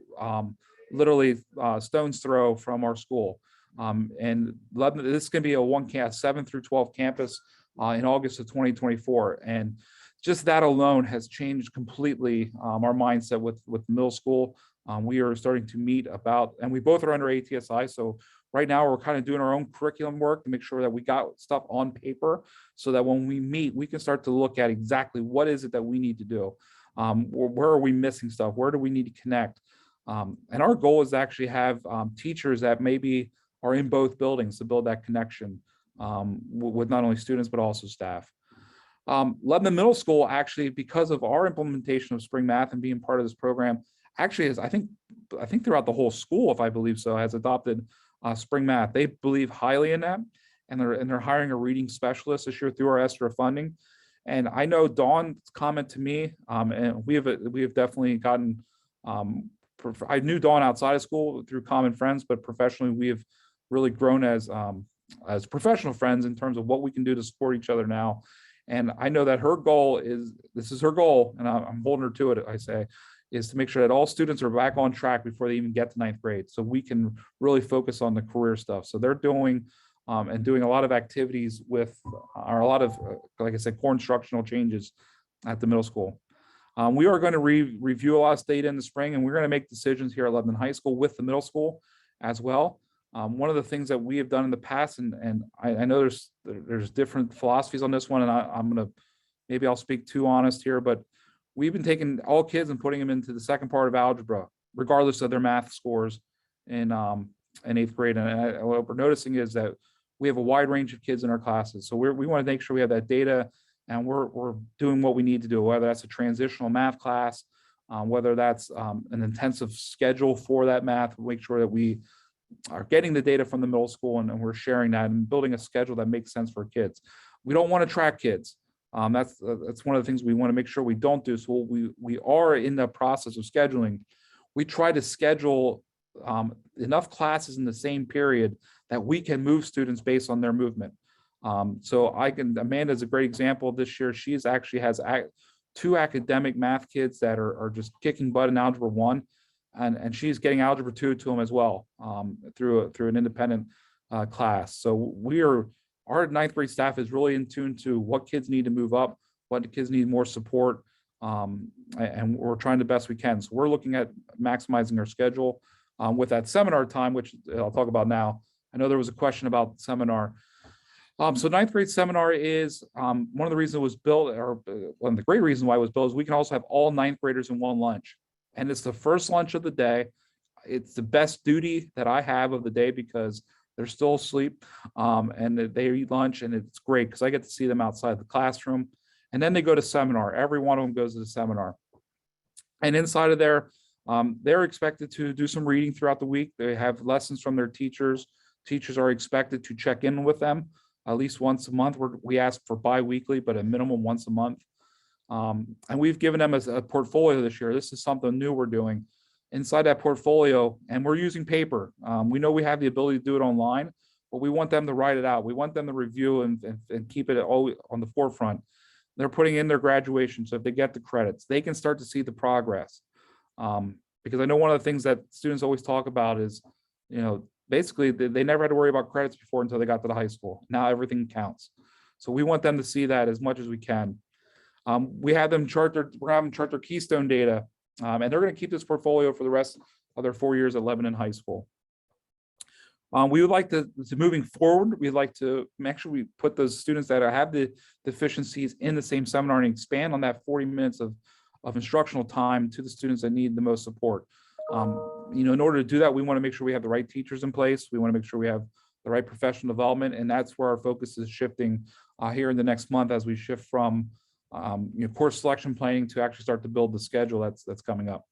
literally stone's throw from our school. And Lebanon, this is going to be a 7 through 12 campus in August of 2024. And just that alone has changed completely our mindset with middle school. We are starting to meet about, and we both are under ATSI. So right now we're kind of doing our own curriculum work to make sure that we got stuff on paper so that when we meet, we can start to look at exactly what is it that we need to do. Where are we missing stuff? Where do we need to connect? And our goal is to actually have teachers that maybe are in both buildings to build that connection with not only students, but also staff. Lebanon Middle School, actually, because of our implementation of spring math and being part of this program, actually is, I think throughout the whole school, if I believe so, has adopted spring math. They believe highly in that, and they're hiring a reading specialist this year through our ESSER funding. And I know Dawn's comment to me, and we have definitely gotten. I knew Dawn outside of school through common friends, but professionally we have really grown as professional friends in terms of what we can do to support each other now. And I know that her goal is, this is her goal, and I'm holding her to it, I say, is to make sure that all students are back on track before they even get to 9th grade. So we can really focus on the career stuff. So they're doing and doing a lot of activities with, or a lot of, like I said, core instructional changes at the middle school. We are going to review a lot of data in the spring, and we're going to make decisions here at Lebanon High School with the middle school as well. One of the things that we have done in the past, and I know there's different philosophies on this one, and I'm going to, maybe I'll speak too honest here, but we've been taking all kids and putting them into the second part of algebra, regardless of their math scores in 8th grade. And what we're noticing is that we have a wide range of kids in our classes. So we want to make sure we have that data, and we're doing what we need to do, whether that's a transitional math class, whether that's an intensive schedule for that math, make sure that we are getting the data from the middle school and we're sharing that and building a schedule that makes sense for kids. We don't want to track kids. That's one of the things we want to make sure we don't do. So we are in the process of scheduling. We try to schedule enough classes in the same period that we can move students based on their movement. So Amanda's a great example this year. She's actually has 2 academic math kids that are just kicking butt in Algebra 1, and she's getting Algebra 2 to them as well through an independent class. So our 9th grade staff is really in tune to what kids need to move up, what kids need more support, and we're trying the best we can. So we're looking at maximizing our schedule with that seminar time, which I'll talk about now. I know there was a question about seminar. So 9th grade seminar is one of the reasons it was built, or one of the great reasons why it was built, is we can also have all 9th graders in one lunch. And it's the first lunch of the day. It's the best duty that I have of the day because they're still asleep and they eat lunch, and it's great because I get to see them outside the classroom. And then they go to seminar. Every one of them goes to the seminar. And inside of there, they're expected to do some reading throughout the week. They have lessons from their teachers. Teachers are expected to check in with them at least once a month. We ask for bi-weekly, but a minimum once a month. And we've given them a portfolio this year. This is something new we're doing. Inside that portfolio, and we're using paper. We know we have the ability to do it online, but we want them to write it out. We want them to review and keep it all on the forefront. They're putting in their graduation, so if they get the credits, they can start to see the progress. Because I know one of the things that students always talk about is, basically they never had to worry about credits before until they got to the high school. Now everything counts. So we want them to see that as much as we can. We're having them chart their Keystone data, and they're going to keep this portfolio for the rest of their 4 years at Lebanon High School. We would like to moving forward, we'd like to make sure we put those students that have the deficiencies in the same seminar and expand on that 40 minutes of instructional time to the students that need the most support. In order to do that, we want to make sure we have the right teachers in place. We want to make sure we have the right professional development, and that's where our focus is shifting here in the next month as we shift from course selection planning to actually start to build the schedule that's coming up.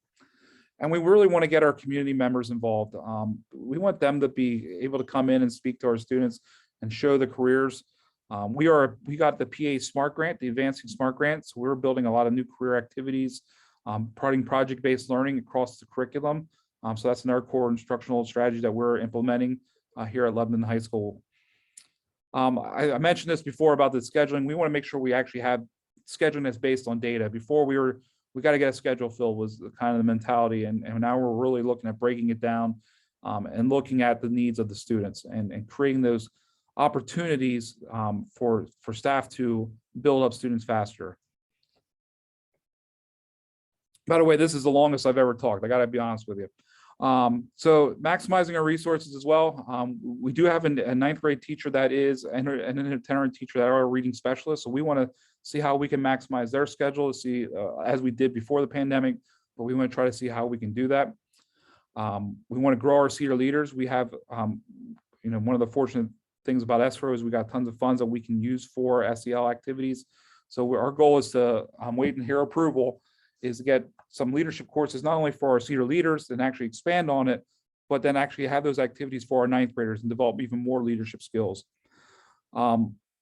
And we really want to get our community members involved. We want them to be able to come in and speak to our students and show the careers. We got the PA SMART grant, the Advancing SMART grant. So we're building a lot of new career activities, providing project-based learning across the curriculum. So that's another core instructional strategy that we're implementing here at Lebanon High School. I mentioned this before about the scheduling. We want to make sure we actually have scheduling that's based on data. Before we got to get a schedule filled was kind of the mentality, and now we're really looking at breaking it down and looking at the needs of the students and creating those opportunities for staff to build up students faster. By the way, this is the longest I've ever talked. I got to be honest with you. So maximizing our resources as well. We do have a 9th grade teacher that is, and an itinerant teacher that are a reading specialist. So we want to see how we can maximize their schedule to see, as we did before the pandemic, but we want to try to see how we can do that. We want to grow our senior leaders. We have, one of the fortunate things about escrow is we got tons of funds that we can use for SEL activities. So our goal is to wait and hear approval is to get some leadership courses, not only for our senior leaders and actually expand on it, but then actually have those activities for our 9th graders and develop even more leadership skills.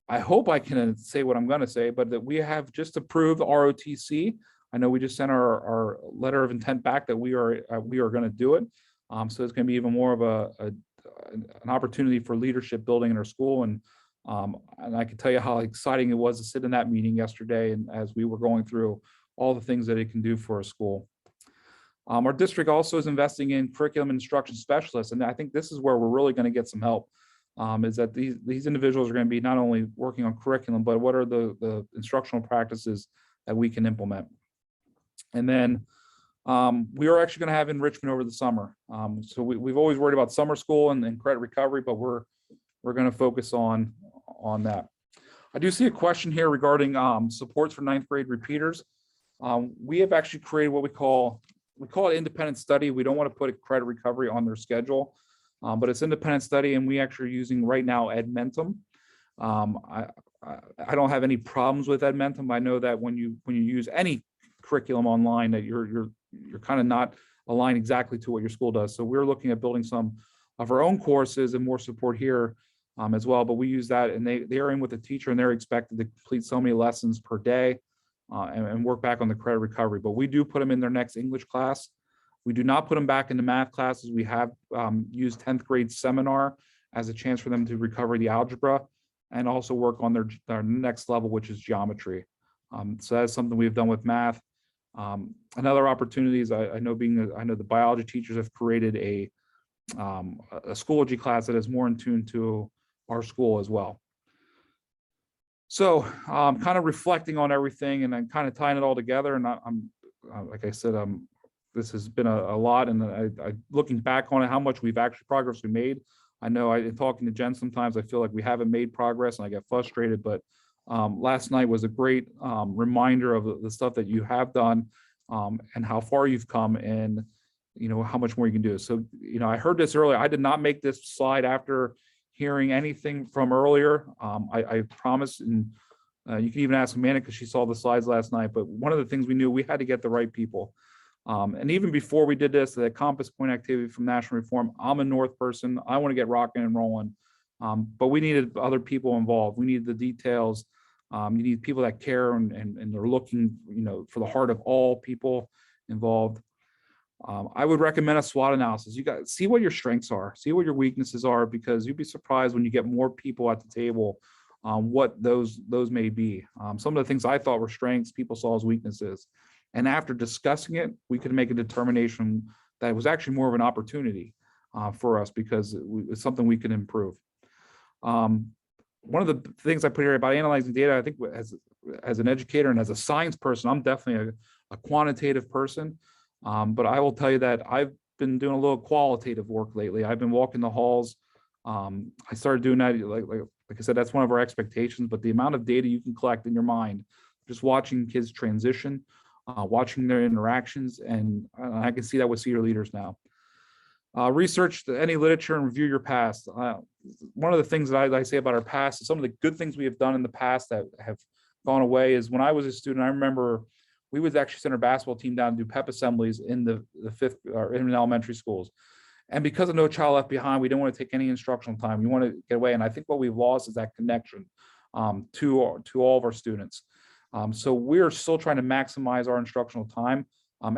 I hope I can say what I'm going to say, but that we have just approved ROTC. I know we just sent our letter of intent back that we are going to do it. So it's going to be even more of an opportunity for leadership building in our school. And I can tell you how exciting it was to sit in that meeting yesterday, and as we were going through all the things that it can do for a school. Our district also is investing in curriculum instruction specialists, and I think this is where we're really going to get some help. is that these individuals are going to be not only working on curriculum, but what are the instructional practices that we can implement. And then we are actually going to have enrichment over the summer. So we've always worried about summer school and credit recovery, but we're going to focus on that. I do see a question here regarding supports for ninth grade repeaters. We have actually created what we call it independent study. We don't want to put a credit recovery on their schedule, but it's independent study, and we actually are using right now Edmentum. I don't have any problems with Edmentum. I know that when you use any curriculum online, that you're kind of not aligned exactly to what your school does. So we're looking at building some of our own courses and more support here as well. But we use that, and they are in with the teacher, and they're expected to complete so many lessons per day and work back on the credit recovery. But we do put them in their next English class. We do not put them back into math classes. We have used 10th grade seminar as a chance for them to recover the algebra and also work on their next level, which is geometry. So that's something we've done with math. Another opportunity is I know the biology teachers have created a Schoology class that is more in tune to our school as well. So kind of reflecting on everything and then kind of tying it all together. And I'm like I said, this has been a lot, and I looking back on it, how much progress we made. I know in talking to Jen, sometimes I feel like we haven't made progress and I get frustrated, but last night was a great reminder of the stuff that you have done and how far you've come, and how much more you can do. So I heard this earlier. I did not make this slide after hearing anything from earlier. I promise, and you can even ask Amanda because she saw the slides last night. But one of the things we knew, we had to get the right people. And even before we did this, the Compass Point activity from National Reform, I'm a North person. I want to get rocking and rolling. But we needed other people involved. We needed the details. You need people that care and they're looking, for the heart of all people involved. I would recommend a SWOT analysis. You got see what your strengths are, see what your weaknesses are, because you'd be surprised when you get more people at the table, what those may be. Some of the things I thought were strengths, people saw as weaknesses. And after discussing it, we could make a determination that it was actually more of an opportunity for us because it's something we can improve. One of the things I put here about analyzing data, I think as an educator and as a science person, I'm definitely a quantitative person. But I will tell you that I've been doing a little qualitative work lately. I've been walking the halls. I started doing that, like I said, that's one of our expectations, but the amount of data you can collect in your mind, just watching kids transition, watching their interactions, and I can see that with senior leaders now. Research any literature and review your past. One of the things that I say about our past is some of the good things we have done in the past that have gone away is when I was a student, I remember we would actually send our basketball team down and do pep assemblies in the fifth or in elementary schools. And because of No Child Left Behind, we don't want to take any instructional time. We want to get away. And I think what we've lost is that connection to all of our students. So we're still trying to maximize our instructional time.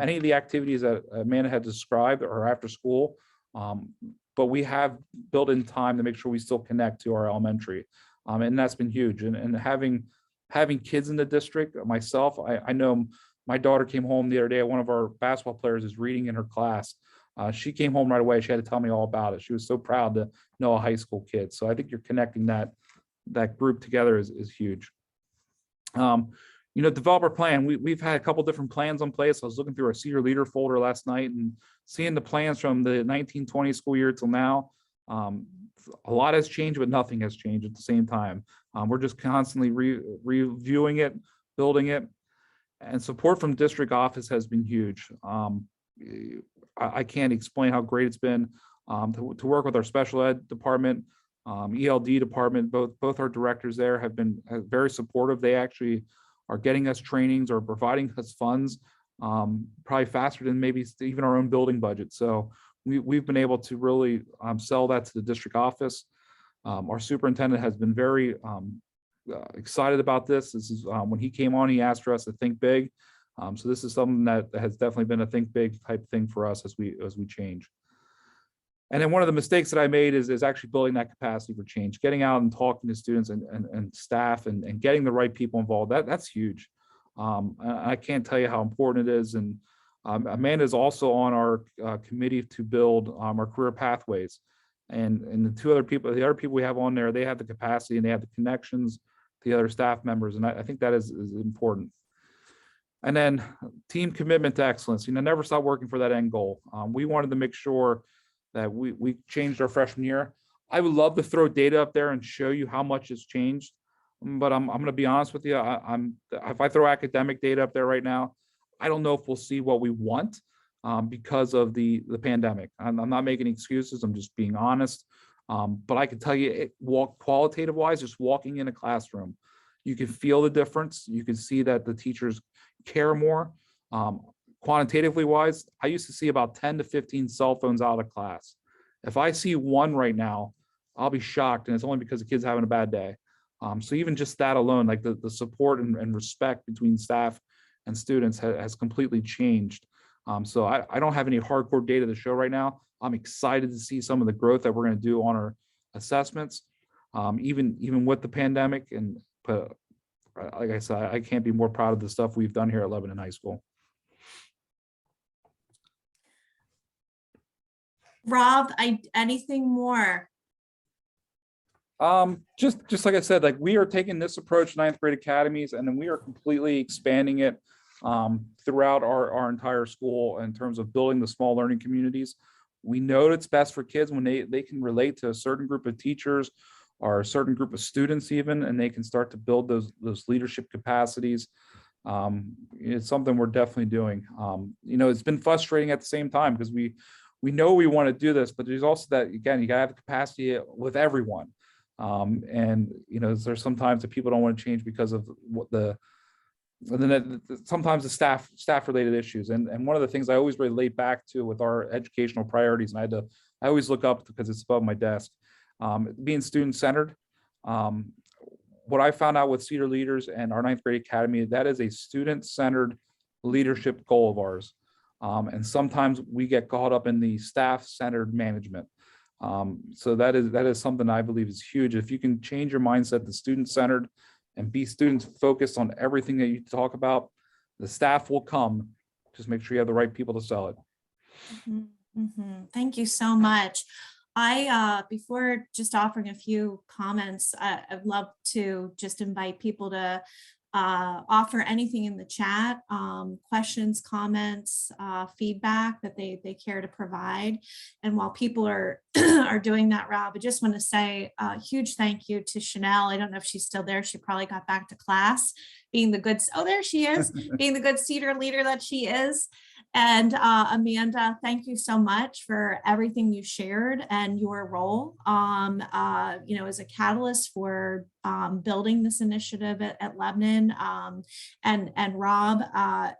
Any of the activities that Amanda had described are after school, but we have built in time to make sure we still connect to our elementary. And that's been huge. And having kids in the district, myself, I know my daughter came home the other day. One of our basketball players is reading in her class. She came home right away. She had to tell me all about it. She was so proud to know a high school kid. So I think you're connecting that group together is huge. Develop our plan. We've had a couple different plans in place. I was looking through our senior leader folder last night and seeing the plans from the 1920 school year till now. A lot has changed, but nothing has changed at the same time. We're just constantly reviewing it, building it, and support from district office has been huge. I can't explain how great it's been to work with our special ed department, ELD department. Both our directors there have been very supportive. They actually are getting us trainings or providing us funds probably faster than maybe even our own building budget. So we've been able to really sell that to the district office. Our superintendent has been very excited about this. This is when he came on, he asked for us to think big. So this is something that has definitely been a think big type thing for us as we change. And then one of the mistakes that I made is actually building that capacity for change, getting out and talking to students and staff and getting the right people involved. That's huge. I can't tell you how important it is. And Amanda is also on our committee to build our career pathways. And the other people we have on there, they have the capacity and they have the connections to the other staff members. And I think that is important. And then team commitment to excellence, never stop working for that end goal. We wanted to make sure that we changed our freshman year. I would love to throw data up there and show you how much has changed. But I'm going to be honest with you. If I throw academic data up there right now, I don't know if we'll see what we want because of the pandemic. I'm not making excuses. I'm just being honest. But I can tell you, qualitative wise, just walking in a classroom, you can feel the difference. You can see that the teachers care more. Quantitatively wise, I used to see about 10 to 15 cell phones out of class. If I see one right now, I'll be shocked, and it's only because the kid's having a bad day. So even just that alone, like the support and respect between staff and students has completely changed. So I don't have any hardcore data to show right now. I'm excited to see some of the growth that we're going to do on our assessments, even with the pandemic. But like I said, I can't be more proud of the stuff we've done here at Lebanon High School. Rob, anything more? Just like I said, like we are taking this approach, ninth grade academies, and then we are completely expanding it throughout our entire school in terms of building the small learning communities. We know it's best for kids when they can relate to a certain group of teachers or a certain group of students even, and they can start to build those leadership capacities. It's something we're definitely doing. It's been frustrating at the same time because we know we want to do this, but there's also that, again, you gotta have the capacity with everyone. There's sometimes that people don't want to change because of sometimes the staff related issues. And one of the things I always relate back to with our educational priorities, and I always look up because it's above my desk, being student centered. What I found out with Cedar Leaders and our ninth grade academy, that is a student centered leadership goal of ours. And sometimes we get caught up in the staff centered management. So that is something I believe is huge. If you can change your mindset to student centered and be students focused on everything that you talk about, the staff will come. Just make sure you have the right people to sell it. Thank you so much. Before just offering a few comments, I'd love to just invite people to offer anything in the chat, questions, comments, feedback that they care to provide. And while people are are doing that, Rob, I just want to say a huge thank you to Chanel. I don't know if she's still there. She probably got back to class, being the good, oh, there she is, being the good Cedar leader that she is. And Amanda, thank you so much for everything you shared and your role, as a catalyst for building this initiative at Lebanon. And Rob, I'm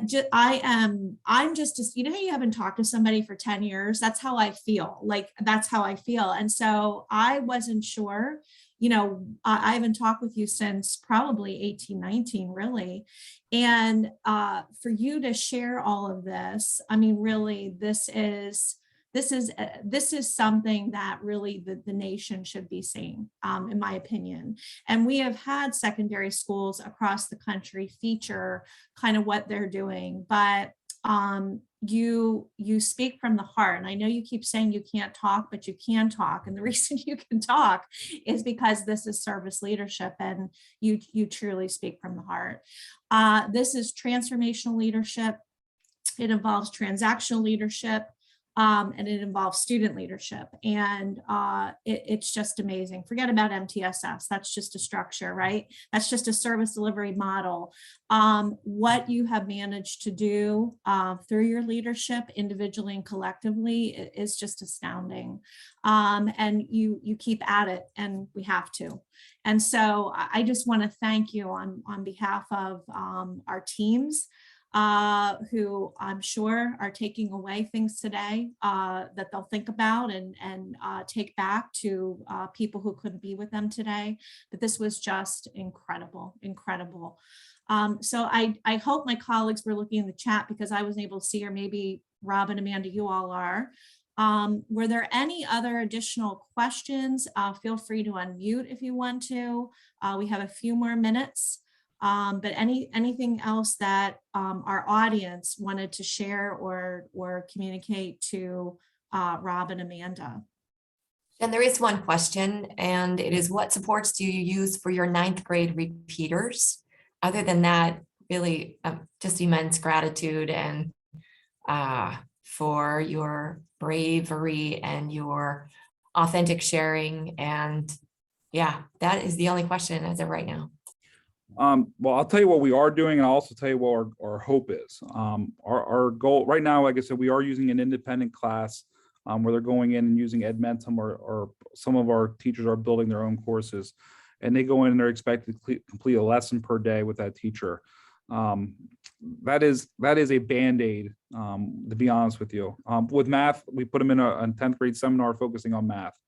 just, you haven't talked to somebody for 10 years. That's how I feel. And so I wasn't sure, I haven't talked with you since probably 18, 19, really. And for you to share all of this, I mean, really, this is something that really the nation should be seeing, in my opinion. And we have had secondary schools across the country feature kind of what they're doing, but you speak from the heart. And I know you keep saying you can't talk, but you can talk. And the reason you can talk is because this is service leadership and you truly speak from the heart. This is transformational leadership. It involves transactional leadership. And it involves student leadership. And it's just amazing. Forget about MTSS. That's just a structure, right? That's just a service delivery model. What you have managed to do through your leadership, individually and collectively, is just astounding. And you keep at it, and we have to. And so I just want to thank you on behalf of our teams, who I'm sure are taking away things today that they'll think about and take back to people who couldn't be with them today. But this was just incredible. So I hope my colleagues were looking in the chat, because I wasn't able to see, or maybe Rob and Amanda, you all are. Were there any other additional questions? Feel free to unmute if you want to. We have a few more minutes. But anything else that our audience wanted to share or communicate to Rob and Amanda. And there is one question, and it is, what supports do you use for your 9th grade repeaters? Other than that, really just immense gratitude and for your bravery and your authentic sharing. And yeah, that is the only question as of right now. Well, I'll tell you what we are doing, and I'll also tell you what our hope is. Our goal right now, like I said, we are using an independent class where they're going in and using Edmentum, or some of our teachers are building their own courses, and they go in and they're expected to complete a lesson per day with that teacher. That is a Band-Aid, to be honest with you. With math, we put them in a 10th grade seminar focusing on math.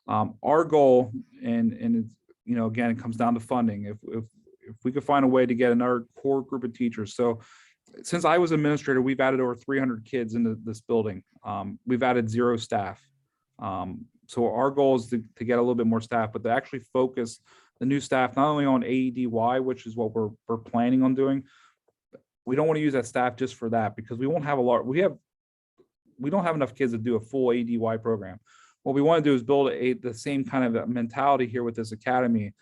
Our goal, and it's, you know, again, it comes down to funding. If we could find a way to get another core group of teachers. So since I was administrator, we've added over 300 kids into this building. We've added 0 staff. So our goal is to get a little bit more staff, but to actually focus the new staff not only on AEDY, which is what we're planning on doing. We don't want to use that staff just for that, because we won't have a lot. We don't have enough kids to do a full AEDY program. What we want to do is build the same kind of mentality here with this academy.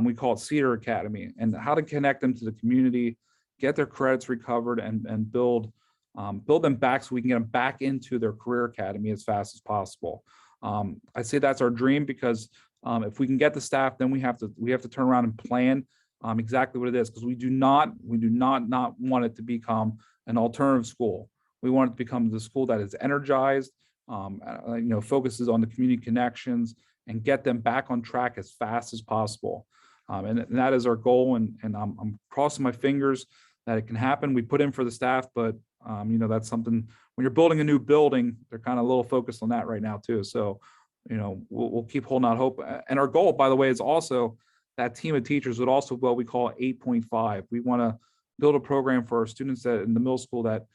We call it Cedar Academy, and how to connect them to the community, get their credits recovered, and build them back so we can get them back into their career academy as fast as possible. I say that's our dream, because if we can get the staff, then we have to turn around and plan exactly what it is, because we do not want it to become an alternative school. We want it to become the school that is energized, focuses on the community connections, and get them back on track as fast as possible. And that is our goal. And I'm crossing my fingers that it can happen. We put in for the staff, but that's something, when you're building a new building, they're kind of a little focused on that right now too. So, we'll keep holding out hope. And our goal, by the way, is also that team of teachers would also what we call 8.5. We want to build a program for our students that in the middle school that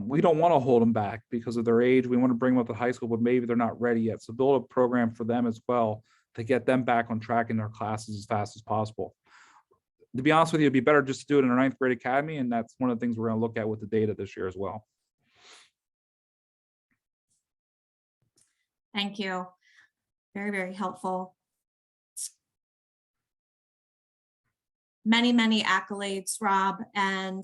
we don't want to hold them back because of their age. We want to bring them up to high school, but maybe they're not ready yet. So build a program for them as well to get them back on track in their classes as fast as possible. To be honest with you, it'd be better just to do it in our 9th grade academy. And that's one of the things we're going to look at with the data this year as well. Thank you. Very, very helpful. Many, many accolades, Rob and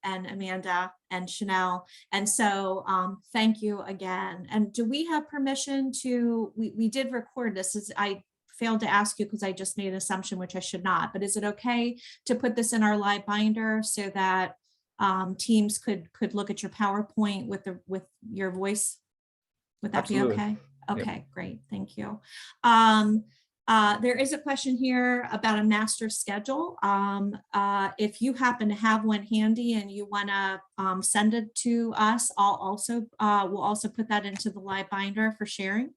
Amanda and Chanel. And so thank you again. And do we have permission to, we did record this. I failed to ask you because I just made an assumption, which I should not, but is it okay to put this in our live binder so that teams could look at your PowerPoint with your voice? Would that Absolutely. be okay? Okay, Yep. Great. Thank you. There is a question here about a master schedule. If you happen to have one handy and you want to send it to us, we'll also put that into the live binder for sharing.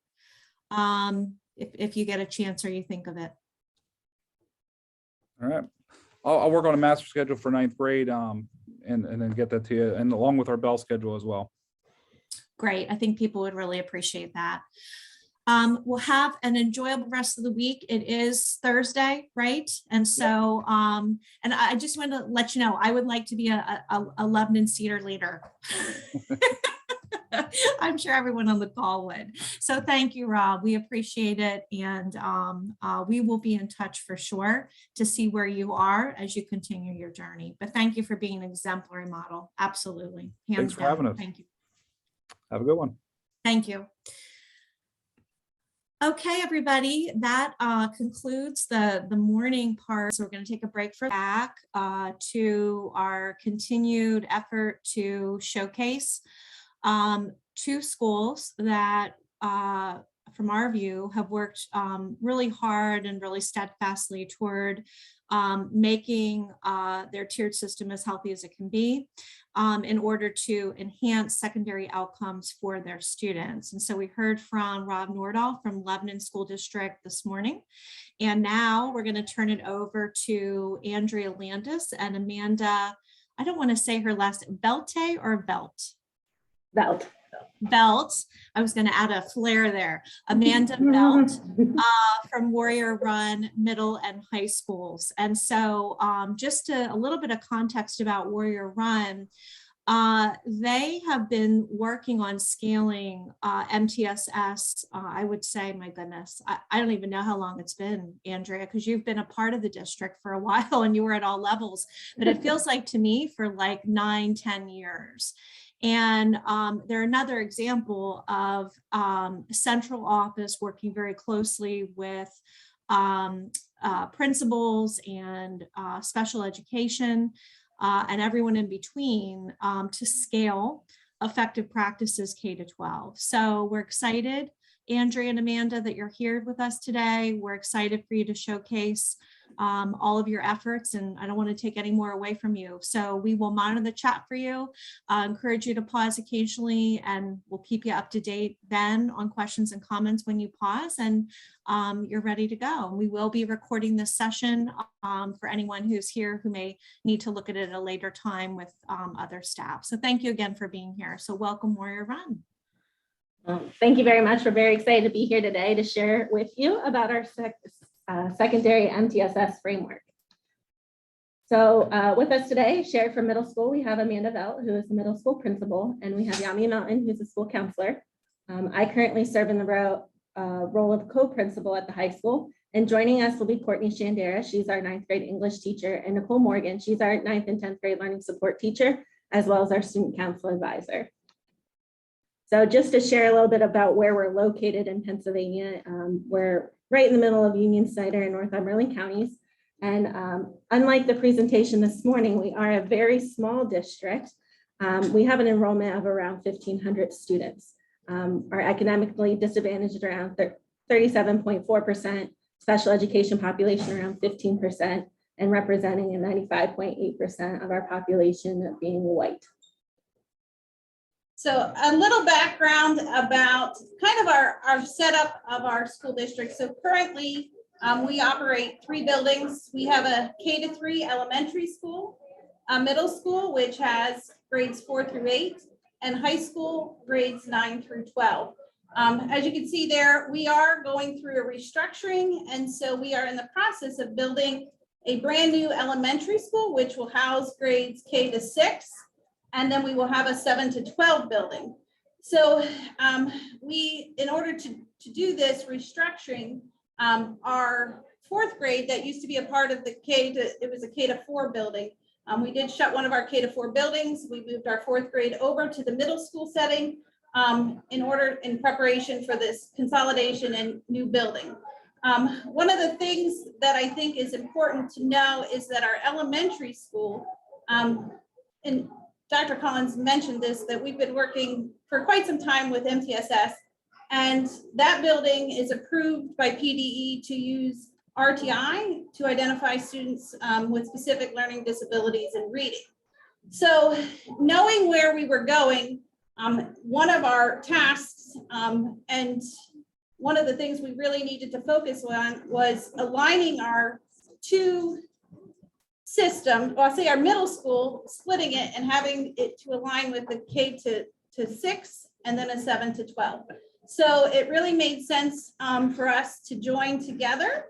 If you get a chance or you think of it. All right. I'll work on a master schedule for 9th grade and then get that to you, and along with our bell schedule as well. Great. I think people would really appreciate that. We'll have an enjoyable rest of the week. It is Thursday, right? And so, and I just want to let you know, I would like to be a Lebanon Cedar leader. I'm sure everyone on the call would. So thank you, Rob. We appreciate it. And we will be in touch for sure to see where you are as you continue your journey. But thank you for being an exemplary model. Absolutely. Hands Thanks for down. having us. Thank you. Have a good one. Thank you. Okay, everybody, that concludes the morning part. So we're going to take a break for back to our continued effort to showcase 2 schools that, from our view, have worked really hard and really steadfastly toward making their tiered system as healthy as it can be in order to enhance secondary outcomes for their students. And so we heard from Rob Nordahl from Lebanon School District this morning. And now we're going to turn it over to Andrea Landis and Amanda, I don't want to say her last, Belte or Belt? Belt. I was going to add a flair there. Amanda Belt from Warrior Run Middle and High Schools. And so just a little bit of context about Warrior Run. They have been working on scaling MTSS. I would say, my goodness, I don't even know how long it's been, Andrea, because you've been a part of the district for a while and you were at all levels, but it feels like to me for like 9-10 years. And they're another example of central office working very closely with principals and special education and everyone in between to scale effective practices K-12. So we're excited, Andrea and Amanda, that you're here with us today. We're excited for you to showcase all of your efforts, and I don't want to take any more away from you. So we will monitor the chat for you, encourage you to pause occasionally, and we'll keep you up to date then on questions and comments when you pause and you're ready to go. We will be recording this session for anyone who's here who may need to look at it at a later time with other staff. So thank you again for being here. So welcome, Warrior Run. Thank you very much. We're very excited to be here today to share with you about our secondary MTSS framework. So with us today, shared from middle school, we have Amanda Velt, who is the middle school principal, and we have Yami Mountain, who's a school counselor. I currently serve in the role of co-principal at the high school, and joining us will be Courtney Shandera. She's our 9th grade English teacher, and Nicole Morgan. She's our 9th and 10th grade learning support teacher, as well as our student council advisor. So just to share a little bit about where we're located in Pennsylvania, we're right in the middle of Union, Snyder, and Northumberland counties. And unlike the presentation this morning, we are a very small district. We have an enrollment of around 1,500 students. Our academically disadvantaged around 37.4%, special education population around 15%, and representing a 95.8% of our population being white. So a little background about kind of our setup of our school district. So currently we operate 3 buildings. We have a K-3 elementary school, a middle school, which has grades 4 through 8, and high school grades 9 through 12. As you can see there, we are going through a restructuring. And so we are in the process of building a brand new elementary school, which will house grades K-6. And then we will have a 7 to 12 building. So in order to do this restructuring, our 4th grade that used to be a part of the it was a K-4 building. We did shut one of our K-4 buildings. We moved our 4th grade over to the middle school setting in preparation for this consolidation and new building. One of the things that I think is important to know is that our elementary school, and Dr. Collins mentioned this, that we've been working for quite some time with MTSS, and that building is approved by PDE to use RTI to identify students with specific learning disabilities in reading. So knowing where we were going, one of our tasks and one of the things we really needed to focus on was aligning our 2 system, well, I'll say our middle school, splitting it and having it to align with the K-6 and then a 7 to 12. So it really made sense for us to join together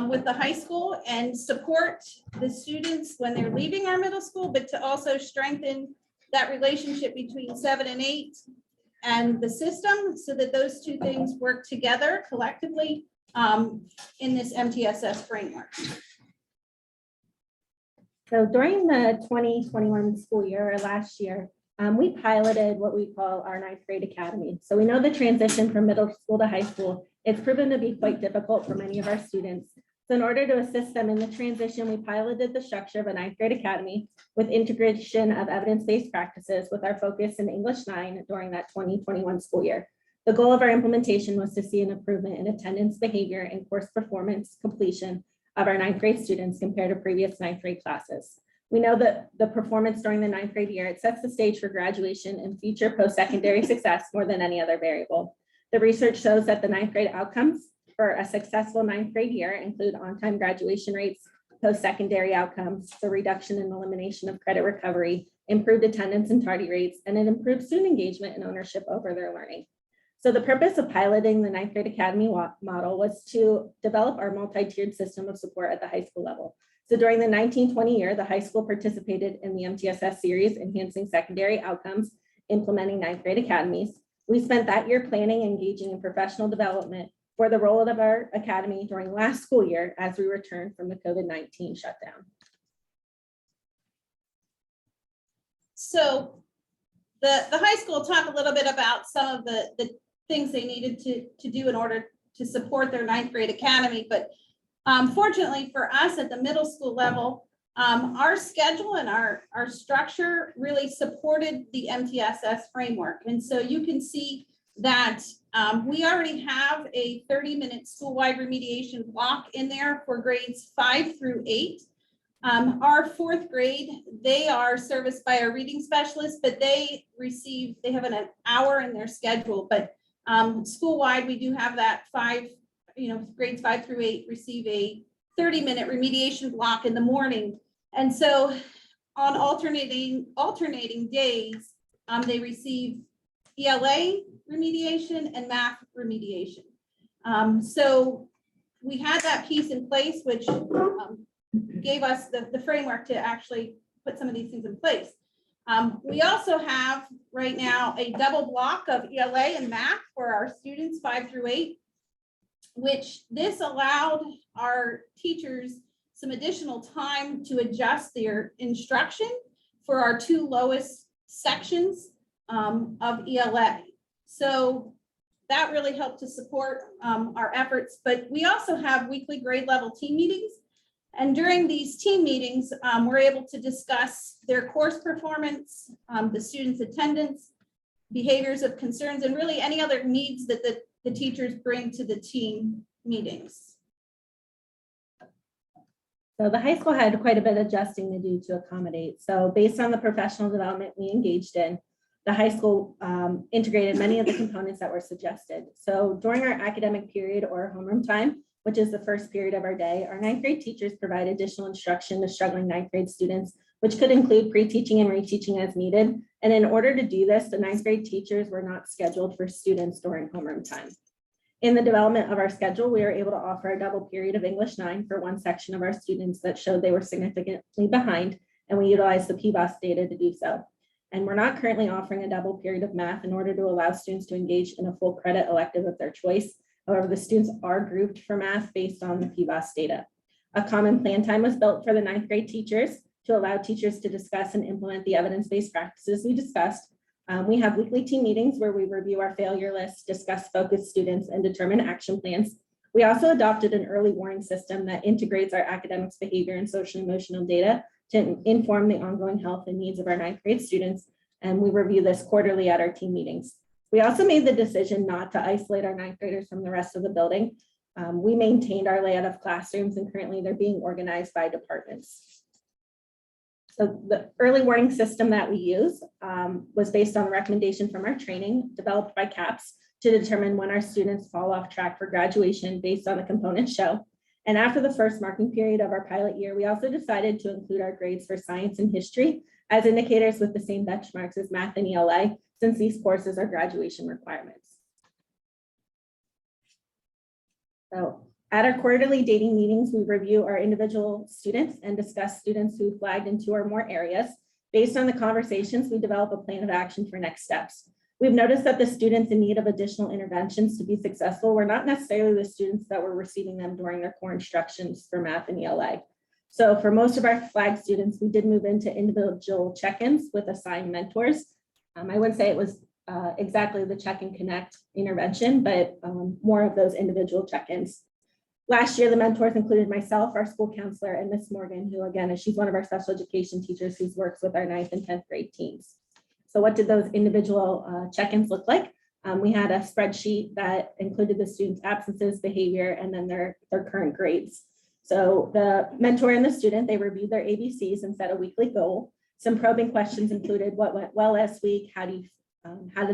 with the high school and support the students when they're leaving our middle school, but to also strengthen that relationship between 7 and 8 and the system so that those 2 things work together collectively in this MTSS framework. So during the 2021 school year or last year, we piloted what we call our 9th grade academy. So we know the transition from middle school to high school, it's proven to be quite difficult for many of our students. So in order to assist them in the transition, we piloted the structure of a 9th grade academy with integration of evidence-based practices with our focus in English 9 during that 2021 school year. The goal of our implementation was to see an improvement in attendance, behavior, and course performance completion of our 9th grade students compared to previous 9th grade classes. We know that the performance during the 9th grade year, it sets the stage for graduation and future post-secondary success more than any other variable. The research shows that the 9th grade outcomes for a successful 9th grade year include on-time graduation rates, post-secondary outcomes, the reduction and elimination of credit recovery, improved attendance and tardy rates, and an improved student engagement and ownership over their learning. So the purpose of piloting the 9th grade academy model was to develop our multi-tiered system of support at the high school level. So during the 1920 year, the high school participated in the MTSS series, Enhancing Secondary Outcomes, Implementing Ninth Grade Academies. We spent that year planning and engaging in professional development for the role of our academy during last school year as we returned from the COVID-19 shutdown. So the high school talked a little bit about some of the things they needed to do in order to support their ninth grade academy. But fortunately for us at the middle school level, our schedule and our structure really supported the MTSS framework. And so you can see that we already have a 30-minute school-wide remediation block in there for grades 5 through 8. Our fourth grade, they are serviced by a reading specialist, but they have an hour in their schedule. But school-wide, we do have that grades 5 through 8 receive a 30-minute remediation block in the morning. And so on alternating days, they receive ELA remediation and math remediation. So we had that piece in place, which gave us the framework to actually put some of these things in place. We also have right now a double block of ELA and math for our students 5 through 8, which this allowed our teachers some additional time to adjust their instruction for our 2 lowest sections of ELA. So that really helped to support our efforts, but we also have weekly grade level team meetings. And during these team meetings, we're able to discuss their course performance, the students' attendance, behaviors of concerns, and really any other needs that the teachers bring to the team meetings. So the high school had quite a bit of adjusting to do to accommodate. So based on the professional development we engaged in, the high school integrated many of the components that were suggested. So during our academic period or homeroom time, which is the first period of our day, our ninth grade teachers provide additional instruction to struggling ninth grade students, which could include pre-teaching and reteaching as needed. And in order to do this, the ninth grade teachers were not scheduled for students during homeroom time. In the development of our schedule, we were able to offer a double period of English 9 for one section of our students that showed they were significantly behind, and we utilized the PBOS data to do so. And we're not currently offering a double period of math in order to allow students to engage in a full credit elective of their choice. However, the students are grouped for math based on the PBOS data. A common plan time was built for the ninth grade teachers to allow teachers to discuss and implement the evidence-based practices we discussed. We have weekly team meetings where we review our failure list, discuss focus students, and determine action plans. We also adopted an early warning system that integrates our academics, behavior, and social emotional data to inform the ongoing health and needs of our ninth grade students. And we review this quarterly at our team meetings. We also made the decision not to isolate our ninth graders from the rest of the building. We maintained our layout of classrooms, and currently they're being organized by departments. So the early warning system that we use was based on the recommendation from our training developed by CAPS to determine when our students fall off track for graduation based on the components show. And after the first marking period of our pilot year, we also decided to include our grades for science and history as indicators with the same benchmarks as math and ELA, since these courses are graduation requirements. So at our quarterly dating meetings, we review our individual students and discuss students who flagged in 2 or more areas. Based on the conversations, we develop a plan of action for next steps. We've noticed that the students in need of additional interventions to be successful were not necessarily the students that were receiving them during their core instructions for math and ELA. So for most of our flagged students, we did move into individual check-ins with assigned mentors. I wouldn't say it was exactly the check and connect intervention, but more of those individual check-ins. Last year, the mentors included myself, our school counselor, and Miss Morgan, who again, she's one of our special education teachers who works with our 9th and 10th grade teams. So what did those individual check-ins look like? We had a spreadsheet that included the students' absences, behavior, and then their current grades. So the mentor and the student, they reviewed their ABCs and set a weekly goal. Some probing questions included what went well last week, how did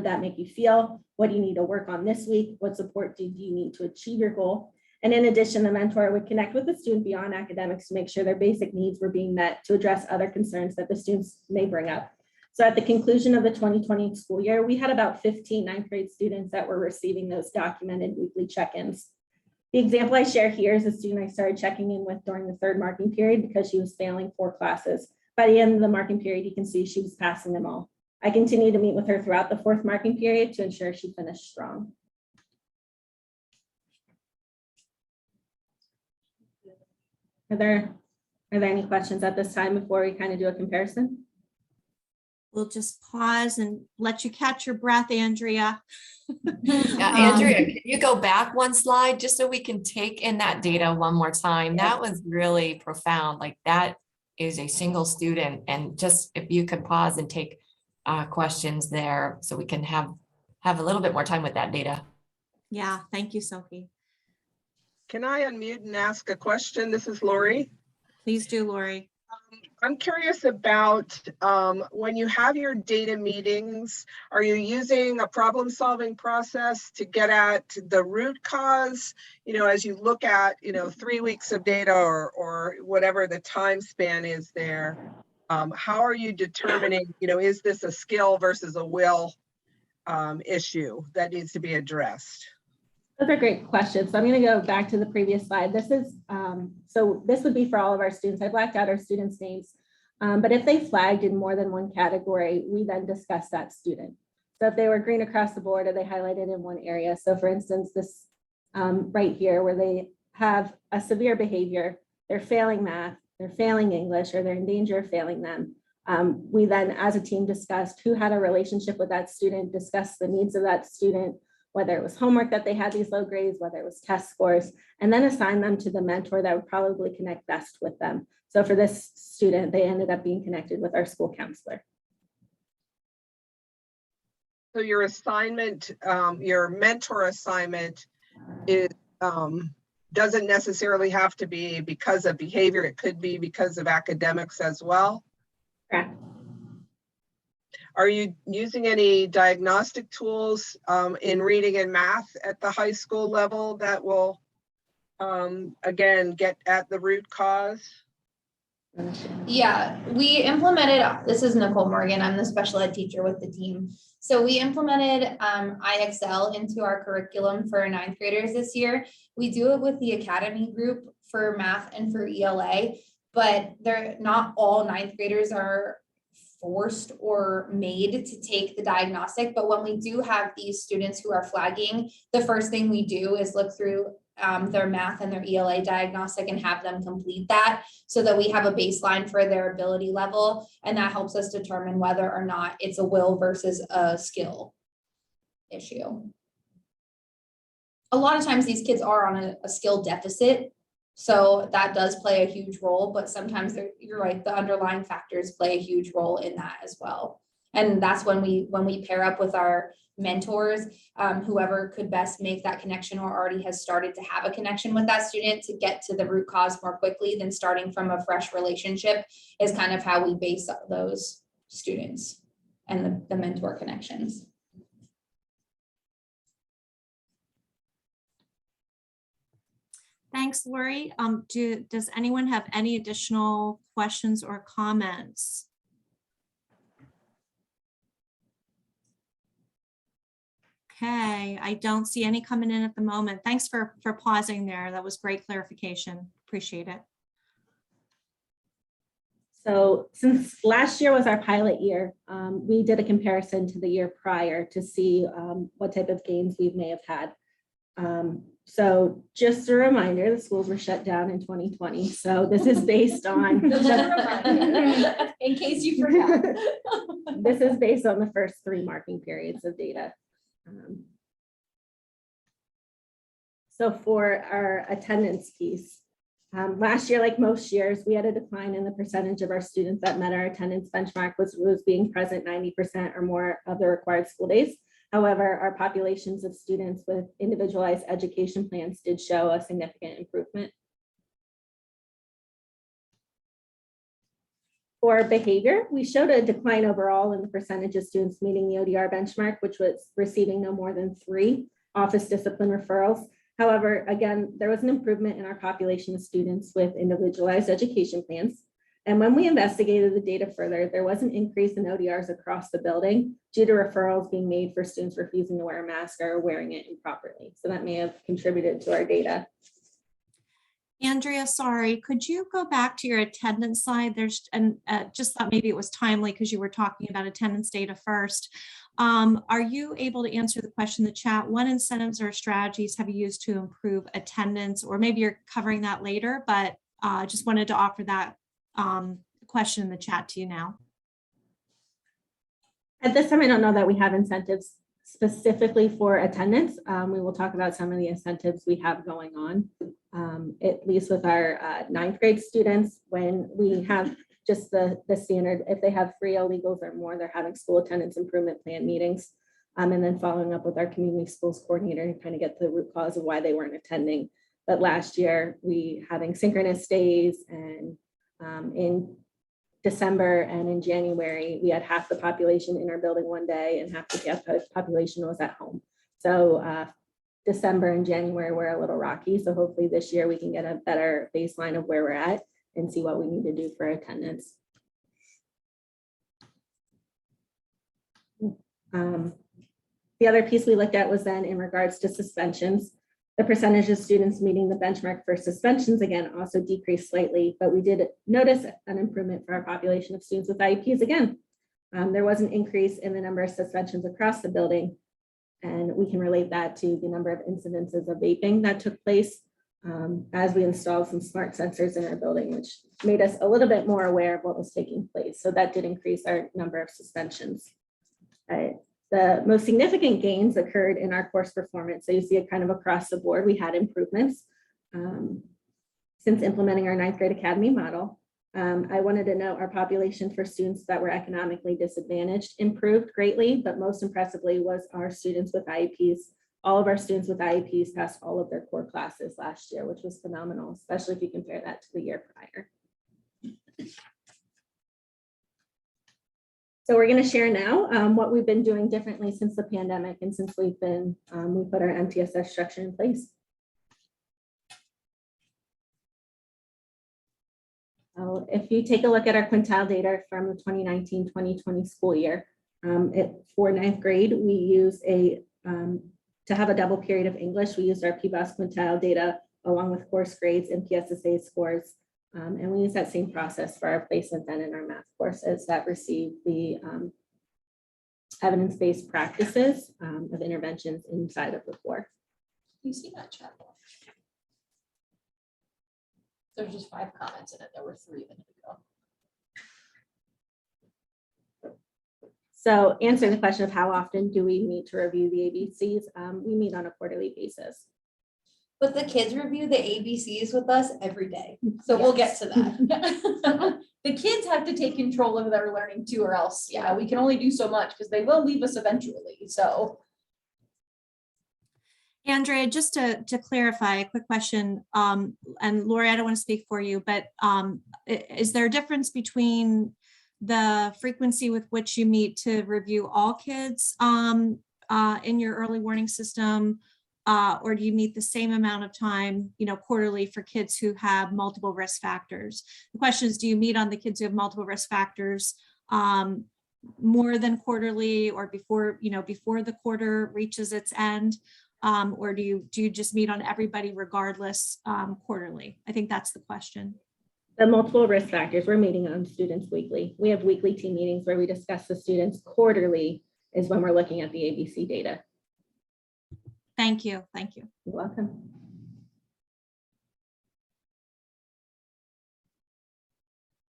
that make you feel? What do you need to work on this week? What support do you need to achieve your goal? And in addition, the mentor would connect with the student beyond academics to make sure their basic needs were being met to address other concerns that the students may bring up. So at the conclusion of the 2020 school year, we had about 15 ninth grade students that were receiving those documented weekly check-ins. The example I share here is a student I started checking in with during the third marking period because she was failing 4 classes. By the end of the marking period, you can see she was passing them all. I continued to meet with her throughout the 4th marking period to ensure she finished strong. Are there any questions at this time before we kind of do a comparison? We'll just pause and let you catch your breath, Andrea. Yeah, Andrea, can you go back one slide just so we can take in that data one more time? Yeah. That was really profound. Like that is a single student, and just if you could pause and take questions there so we can have a little bit more time with that data. Yeah, thank you, Sophie. Can I unmute and ask a question? This is Lori. Please do, Lori. I'm curious about when you have your data meetings, are you using a problem-solving process to get at the root cause? You know, as you look at, 3 weeks of data or whatever the time span is there, how are you determining, is this a skill versus a will issue that needs to be addressed? Those are great questions. So I'm going to go back to the previous slide. This is, so this would be for all of our students. I blacked out our students' names, but if they flagged in more than one category, we then discuss that student. So if they were green across the board or they highlighted in one area. So for instance, this right here, where they have a severe behavior, they're failing math, they're failing English, or they're in danger of failing them. We then, as a team, discussed who had a relationship with that student, discussed the needs of that student, whether it was homework that they had these low grades, whether it was test scores, and then assign them to the mentor that would probably connect best with them. So for this student, they ended up being connected with our school counselor. So your assignment, your mentor assignment is doesn't necessarily have to be because of behavior. It could be because of academics as well. Correct. Are you using any diagnostic tools in reading and math at the high school level that will, again, get at the root cause? Yeah, we implemented, this is Nicole Morgan, I'm the special ed teacher with the team. So we implemented IXL into our curriculum for 9th graders this year. We do it with the academy group for math and for ELA, but they're not all 9th graders are forced or made to take the diagnostic. But when we do have these students who are flagging, the first thing we do is look through their math and their ELA diagnostic and have them complete that so that we have a baseline for their ability level. And that helps us determine whether or not it's a will versus a skill issue. A lot of times these kids are on a skill deficit. So that does play a huge role, but sometimes you're right, the underlying factors play a huge role in that as well. And that's when we pair up with our mentors, whoever could best make that connection or already has started to have a connection with that student to get to the root cause more quickly than starting from a fresh relationship is kind of how we base those students and the mentor connections. Thanks, Lori. Does anyone have any additional questions or comments? Okay, I don't see any coming in at the moment. Thanks for pausing there. That was great clarification. Appreciate it. So since last year was our pilot year, we did a comparison to the year prior to see what type of gains we may have had. So just a reminder, the schools were shut down in 2020. So this is based on, in case you forgot. This is based on the first 3 marking periods of data. So for our attendance piece, last year, like most years, we had a decline in the percentage of our students that met our attendance benchmark was being present 90% or more of the required school days. However, our populations of students with individualized education plans did show a significant improvement. For behavior, we showed a decline overall in the percentage of students meeting the ODR benchmark, which was receiving no more than 3 office discipline referrals. However, again, there was an improvement in our population of students with individualized education plans. And when we investigated the data further, there was an increase in ODRs across the building due to referrals being made for students refusing to wear a mask or wearing it improperly. So that may have contributed to our data. Andrea, sorry, could you go back to your attendance slide? Just thought maybe it was timely because you were talking about attendance data first. Are you able to answer the question in the chat? What incentives or strategies have you used to improve attendance? Or maybe you're covering that later, but just wanted to offer that question in the chat to you now. At this time, I don't know that we have incentives specifically for attendance. We will talk about some of the incentives we have going on, at least with our ninth grade students. When we have just the standard, if they have 3 illegals or more, they're having school attendance improvement plan meetings, and then following up with our community schools coordinator to kind of get the root cause of why they weren't attending. But last year, we having synchronous days, and in December and in January, we had half the population in our building one day and half the population was at home. So December and January were a little rocky. So hopefully this year we can get a better baseline of where we're at and see what we need to do for attendance. The other piece we looked at was then in regards to suspensions. The percentage of students meeting the benchmark for suspensions, again, also decreased slightly, but we did notice an improvement for our population of students with IEPs again. There was an increase in the number of suspensions across the building, and we can relate that to the number of incidences of vaping that took place as we installed some smart sensors in our building, which made us a little bit more aware of what was taking place. So that did increase our number of suspensions. The most significant gains occurred in our course performance. So you see it kind of across the board. We had improvements since implementing our ninth grade academy model. I wanted to note our population for students that were economically disadvantaged improved greatly, but most impressively was our students with IEPs. All of our students with IEPs passed all of their core classes last year, which was phenomenal, especially if you compare that to the year prior. So we're going to share now what we've been doing differently since the pandemic and since we put our MTSS structure in place. If you take a look at our quintile data from the 2019-2020 school year, for ninth grade, we use to have a double period of English, we used our PBOS quintile data along with course grades and MTSS scores. And we use that same process for our placement then in our math courses that receive the evidence-based practices of interventions inside of the core. You see that chat box? There's just 5 comments in it. There were 3 a minute ago. So answering the question of how often do we meet to review the ABCs, we meet on a quarterly basis. But the kids review the ABCs with us every day. So we'll get to that. The kids have to take control of their learning too, or else, yeah, we can only do so much because they will leave us eventually. So. Andrea, just to clarify, a quick question, and Lori, I don't want to speak for you, but is there a difference between the frequency with which you meet to review all kids in your early warning system? Or do you meet the same amount of time, quarterly for kids who have multiple risk factors? The question is, do you meet on the kids who have multiple risk factors more than quarterly or before the quarter reaches its end? Or do you just meet on everybody regardless quarterly? I think that's the question. The multiple risk factors, we're meeting on students weekly. We have weekly team meetings where we discuss the students. Quarterly is when we're looking at the ABC data. Thank you. Thank you. You're welcome.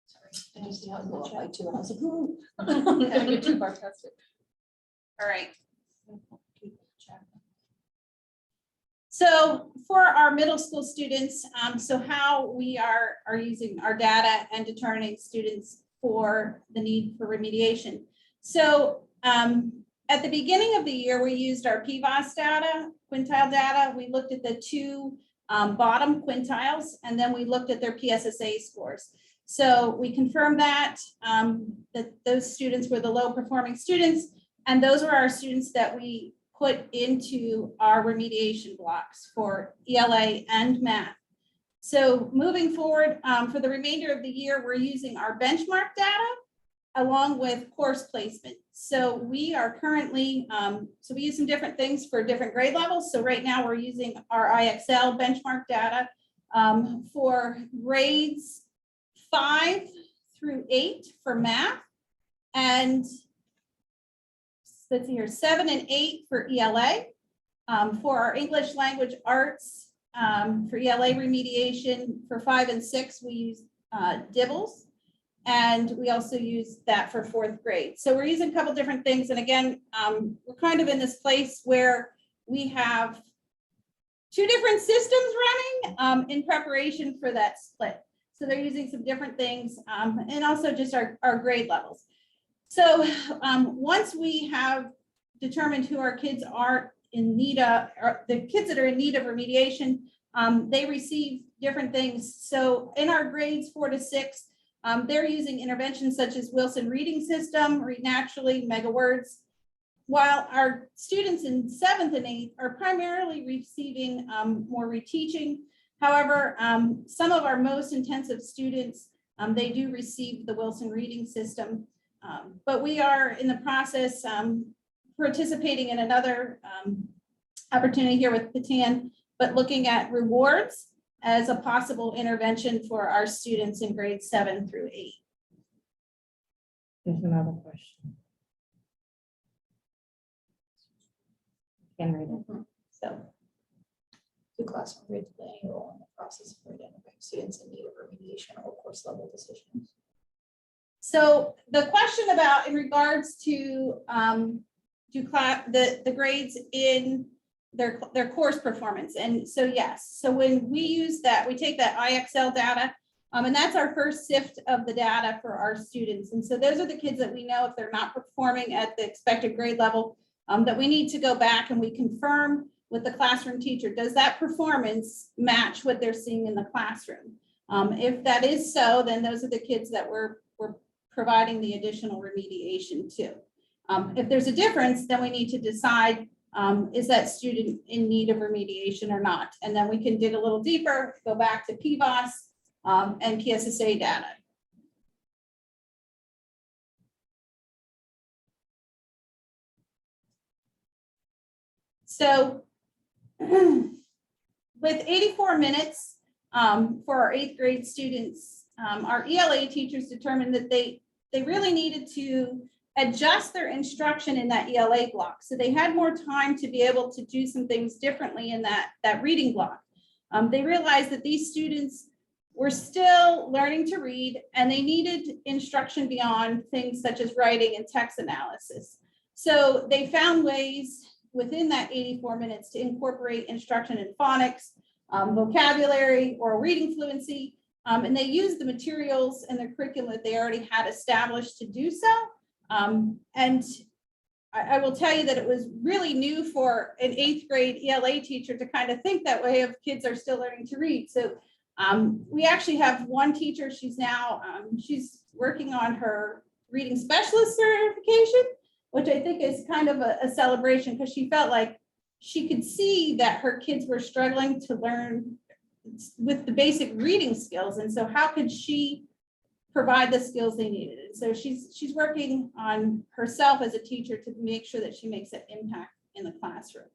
Sorry, I just saw it go up by 2 and I was like, ooh. I'm gonna get too far past it. All right. So for our middle school students, so how we are using our data and determining students for the need for remediation. So at the beginning of the year, we used our PBOS data, quintile data. We looked at the 2 bottom quintiles, and then we looked at their PSSA scores. So we confirmed that those students were the low performing students, and those were our students that we put into our remediation blocks for ELA and math. So moving forward, for the remainder of the year, we're using our benchmark data along with course placement. So we are currently, so we use some different things for different grade levels. So right now we're using our IXL benchmark data for grades 5 through 8 for math, and let's see here, 7 and 8 for ELA. For our English language arts, for ELA remediation, for 5 and 6, we use DIBELS, and we also use that for 4th grade. So we're using a couple different things. And again, we're kind of in this place where we have 2 different systems running in preparation for that split. So they're using some different things, and also just our grade levels. So once we have determined who our kids are in need of, or the kids that are in need of remediation, they receive different things. So in our grades 4 to 6, they're using interventions such as Wilson Reading System, Read Naturally, Mega Words, while our students in 7th and 8th are primarily receiving more reteaching. However, some of our most intensive students, they do receive the Wilson Reading System, but we are in the process participating in another opportunity here with Patan, but looking at rewards as a possible intervention for our students in grades 7 through 8. There's another question. Can read it. So, do classroom grades play any role in the process for identifying students in need of remediation or course level decisions? So the question about in regards to the grades in their course performance, and so yes, so when we use that, we take that IXL data, and that's our first sift of the data for our students. And so those are the kids that we know if they're not performing at the expected grade level, that we need to go back and we confirm with the classroom teacher, does that performance match what they're seeing in the classroom? If that is so, then those are the kids that we're providing the additional remediation to. If there's a difference, then we need to decide, is that student in need of remediation or not? And then we can dig a little deeper, go back to PBOS and PSSA data. So with 84 minutes for our 8th grade students, our ELA teachers determined that they really needed to adjust their instruction in that ELA block. So they had more time to be able to do some things differently in that reading block. They realized that these students were still learning to read and they needed instruction beyond things such as writing and text analysis. So they found ways within that 84 minutes to incorporate instruction in phonics, vocabulary, or reading fluency, and they used the materials and the curriculum that they already had established to do so. And I will tell you that it was really new for an 8th grade ELA teacher to kind of think that way of kids are still learning to read. So we actually have one teacher, she's now, she's working on her reading specialist certification, which I think is kind of a celebration because she felt like she could see that her kids were struggling to learn with the basic reading skills. And so how could she provide the skills they needed? And so she's working on herself as a teacher to make sure that she makes an impact in the classroom.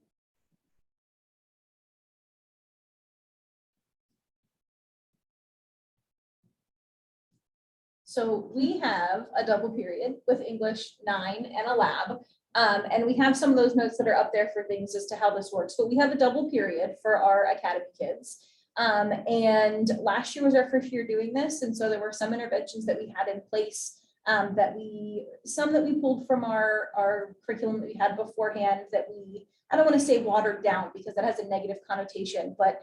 So we have a double period with English 9 and a lab. And we have some of those notes that are up there for things as to how this works, but we have a double period for our academy kids. And last year was our first year doing this. And so there were some interventions that we had in place that we pulled from our curriculum that we had beforehand that we, I don't want to say watered down because that has a negative connotation, but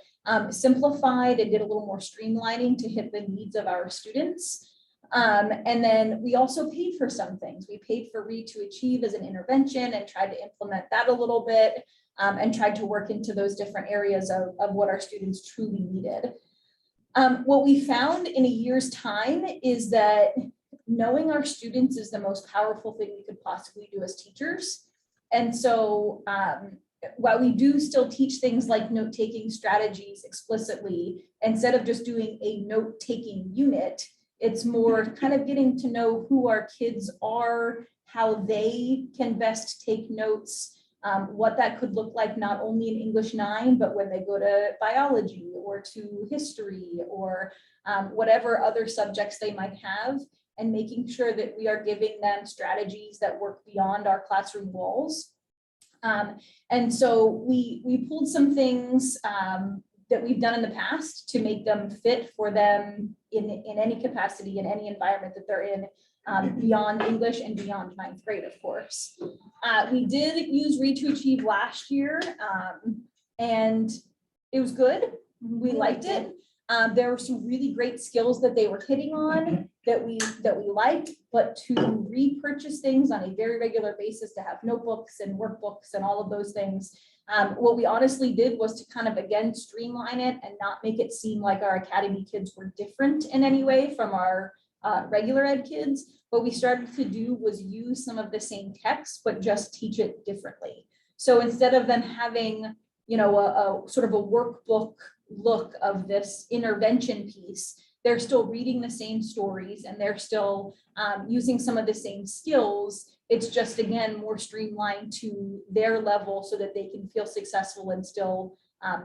simplified and did a little more streamlining to hit the needs of our students. And then we also paid for some things. We paid for Read to Achieve as an intervention and tried to implement that a little bit and tried to work into those different areas of what our students truly needed. What we found in a year's time is that knowing our students is the most powerful thing we could possibly do as teachers. And so while we do still teach things like note-taking strategies explicitly, instead of just doing a note-taking unit, it's more kind of getting to know who our kids are, how they can best take notes, what that could look like not only in English 9, but when they go to biology or to history or whatever other subjects they might have, and making sure that we are giving them strategies that work beyond our classroom walls. And so we pulled some things that we've done in the past to make them fit for them in any capacity, in any environment that they're in, beyond English and beyond 9th grade, of course. We did use Read to Achieve last year, and it was good. We liked it. There were some really great skills that they were hitting on that we liked, but to repurchase things on a very regular basis, to have notebooks and workbooks and all of those things, what we honestly did was to kind of, again, streamline it and not make it seem like our academy kids were different in any way from our regular ed kids. What we started to do was use some of the same text, but just teach it differently. So instead of them having, you know, a sort of a workbook look of this intervention piece, they're still reading the same stories and they're still using some of the same skills. It's just, again, more streamlined to their level so that they can feel successful and still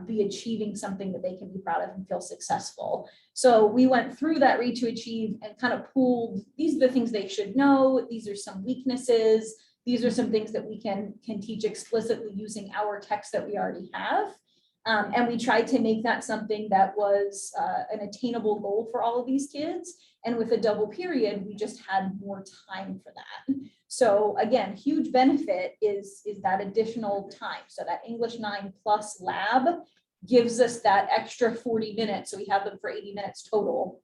be achieving something that they can be proud of and feel successful. So we went through that Read to Achieve and kind of pooled, these are the things they should know. These are some weaknesses. These are some things that we can teach explicitly using our text that we already have. And we tried to make that something that was an attainable goal for all of these kids. And with a double period, we just had more time for that. So again, huge benefit is that additional time. So that English 9 plus lab gives us that extra 40 minutes. So we have them for 80 minutes total,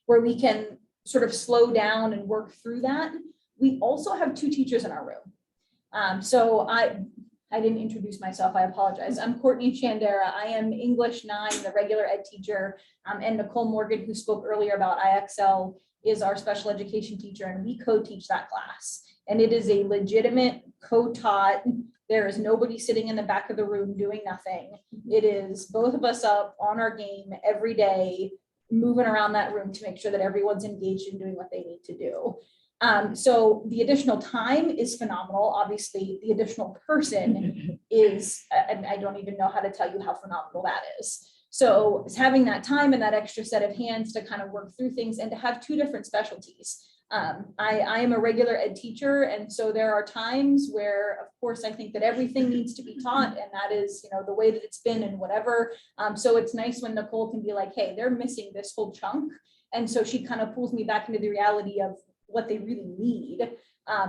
where we can sort of slow down and work through that. We also have 2 teachers in our room. So I didn't introduce myself, I apologize. I'm Courtney Chandera. I am English 9, the regular ed teacher, and Nicole Morgan, who spoke earlier about IXL, is our special education teacher, and we co-teach that class. And it is a legitimate co-taught. There is nobody sitting in the back of the room doing nothing. It is both of us up on our game every day, moving around that room to make sure that everyone's engaged in doing what they need to do. So the additional time is phenomenal. Obviously, the additional person is, and I don't even know how to tell you how phenomenal that is. So it's having that time and that extra set of hands to kind of work through things and to have 2 different specialties. I am a regular ed teacher, and so there are times where, of course, I think that everything needs to be taught, and that is, you know, the way that it's been and whatever. So it's nice when Nicole can be like, hey, they're missing this whole chunk. And so she kind of pulls me back into the reality of what they really need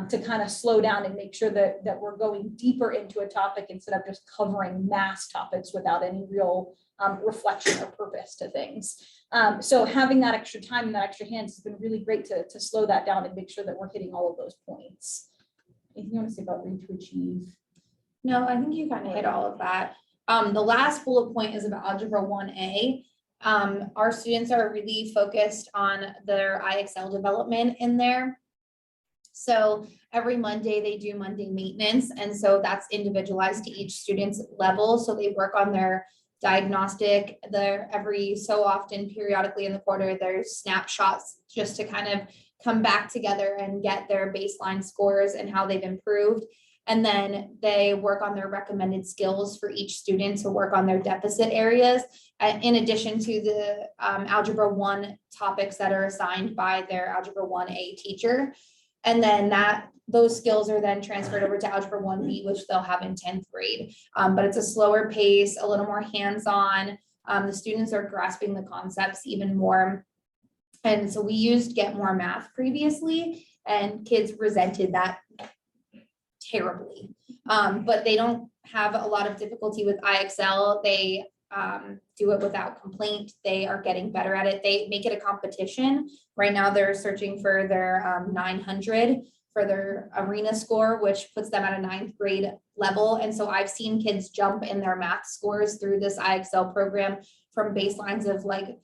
to kind of slow down and make sure that we're going deeper into a topic instead of just covering mass topics without any real reflection or purpose to things. So having that extra time and that extra hands has been really great to slow that down and make sure that we're hitting all of those points. Anything you want to say about Read to Achieve? No, I think you kind of hit all of that. The last bullet point is about Algebra 1A. Our students are really focused on their IXL development in there. So every Monday they do Monday maintenance. And so that's individualized to each student's level. So they work on their diagnostic, every so often periodically in the quarter, there's snapshots just to kind of come back together and get their baseline scores and how they've improved. And then they work on their recommended skills for each student to work on their deficit areas, in addition to the Algebra 1 topics that are assigned by their Algebra 1A teacher. And then those skills are then transferred over to Algebra 1B, which they'll have in 10th grade. But it's a slower pace, a little more hands-on. The students are grasping the concepts even more. And so we used Get More Math previously, and kids resented that terribly. But they don't have a lot of difficulty with IXL. They do it without complaint. They are getting better at it. They make it a competition. Right now they're searching for their 900 for their arena score, which puts them at a 9th grade level. And so I've seen kids jump in their math scores through this IXL program from baselines of like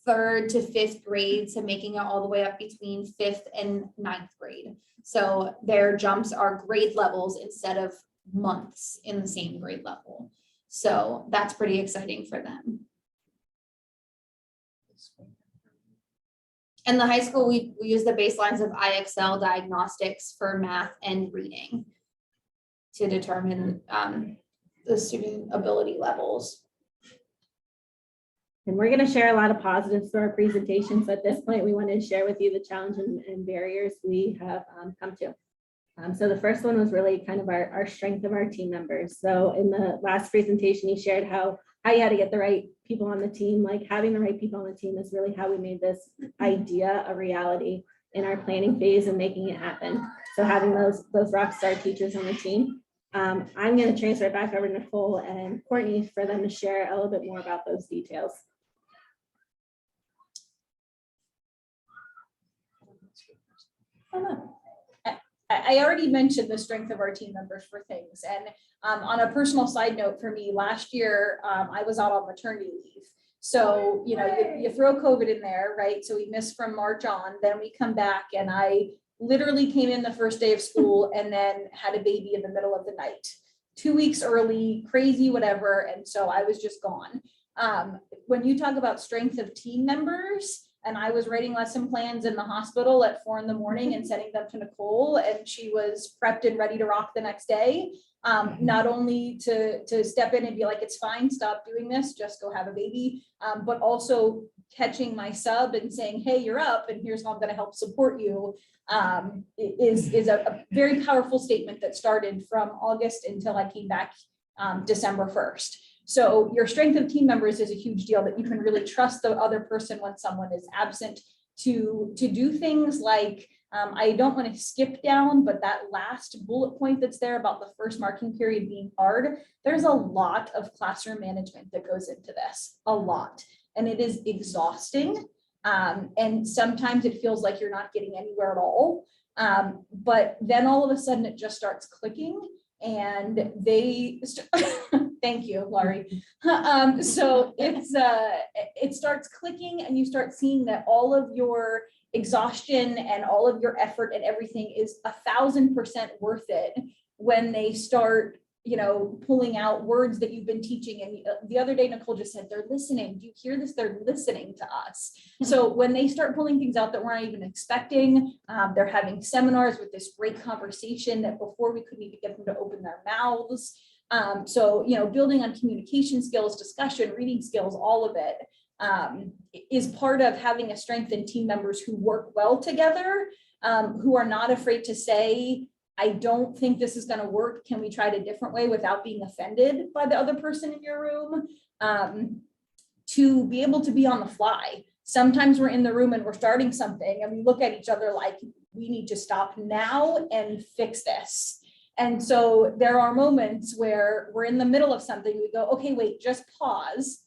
3rd to 5th grade to making it all the way up between 5th and 9th grade. So their jumps are grade levels instead of months in the same grade level. So that's pretty exciting for them. In the high school, we use the baselines of IXL diagnostics for math and reading to determine the student ability levels. And we're going to share a lot of positives through our presentations. At this point, we wanted to share with you the challenges and barriers we have come to. So the first one was really kind of our strength of our team members. So in the last presentation, you shared how you had to get the right people on the team. Like having the right people on the team is really how we made this idea a reality in our planning phase and making it happen. So having those rock star teachers on the team. I'm going to transfer it back over to Nicole and Courtney for them to share a little bit more about those details. I already mentioned the strength of our team members for things. And on a personal side note for me, last year, I was out on maternity leave. So, you know, you throw COVID in there, right? So we missed from March on, then we come back and I literally came in the first day of school and then had a baby in the middle of the night, 2 weeks early, crazy, whatever. And so I was just gone. When you talk about strength of team members, and I was writing lesson plans in the hospital at 4 a.m. and sending them to Nicole, and she was prepped and ready to rock the next day. Not only to step in and be like, it's fine, stop doing this, just go have a baby, but also catching my sub and saying, hey, you're up and here's how I'm going to help support you, is a very powerful statement that started from August until I came back December 1st. So your strength of team members is a huge deal, that you can really trust the other person when someone is absent to do things like, I don't want to skip down, but that last bullet point that's there about the first marking period being hard, there's a lot of classroom management that goes into this, a lot, and it is exhausting. And sometimes it feels like you're not getting anywhere at all. But then all of a sudden it just starts clicking and they, thank you, Laurie. So it starts clicking and you start seeing that all of your exhaustion and all of your effort and everything is 1,000% worth it when they start, you know, pulling out words that you've been teaching. And the other day, Nicole just said, they're listening. Do you hear this? They're listening to us. So when they start pulling things out that we're not even expecting, they're having seminars with this great conversation that before we couldn't even get them to open their mouths. So, you know, building on communication skills, discussion, reading skills, all of it is part of having a strengthened team members who work well together, who are not afraid to say, I don't think this is going to work. Can we try it a different way without being offended by the other person in your room? To be able to be on the fly. Sometimes we're in the room and we're starting something and we look at each other like, we need to stop now and fix this. And so there are moments where we're in the middle of something. We go, okay, wait, just pause.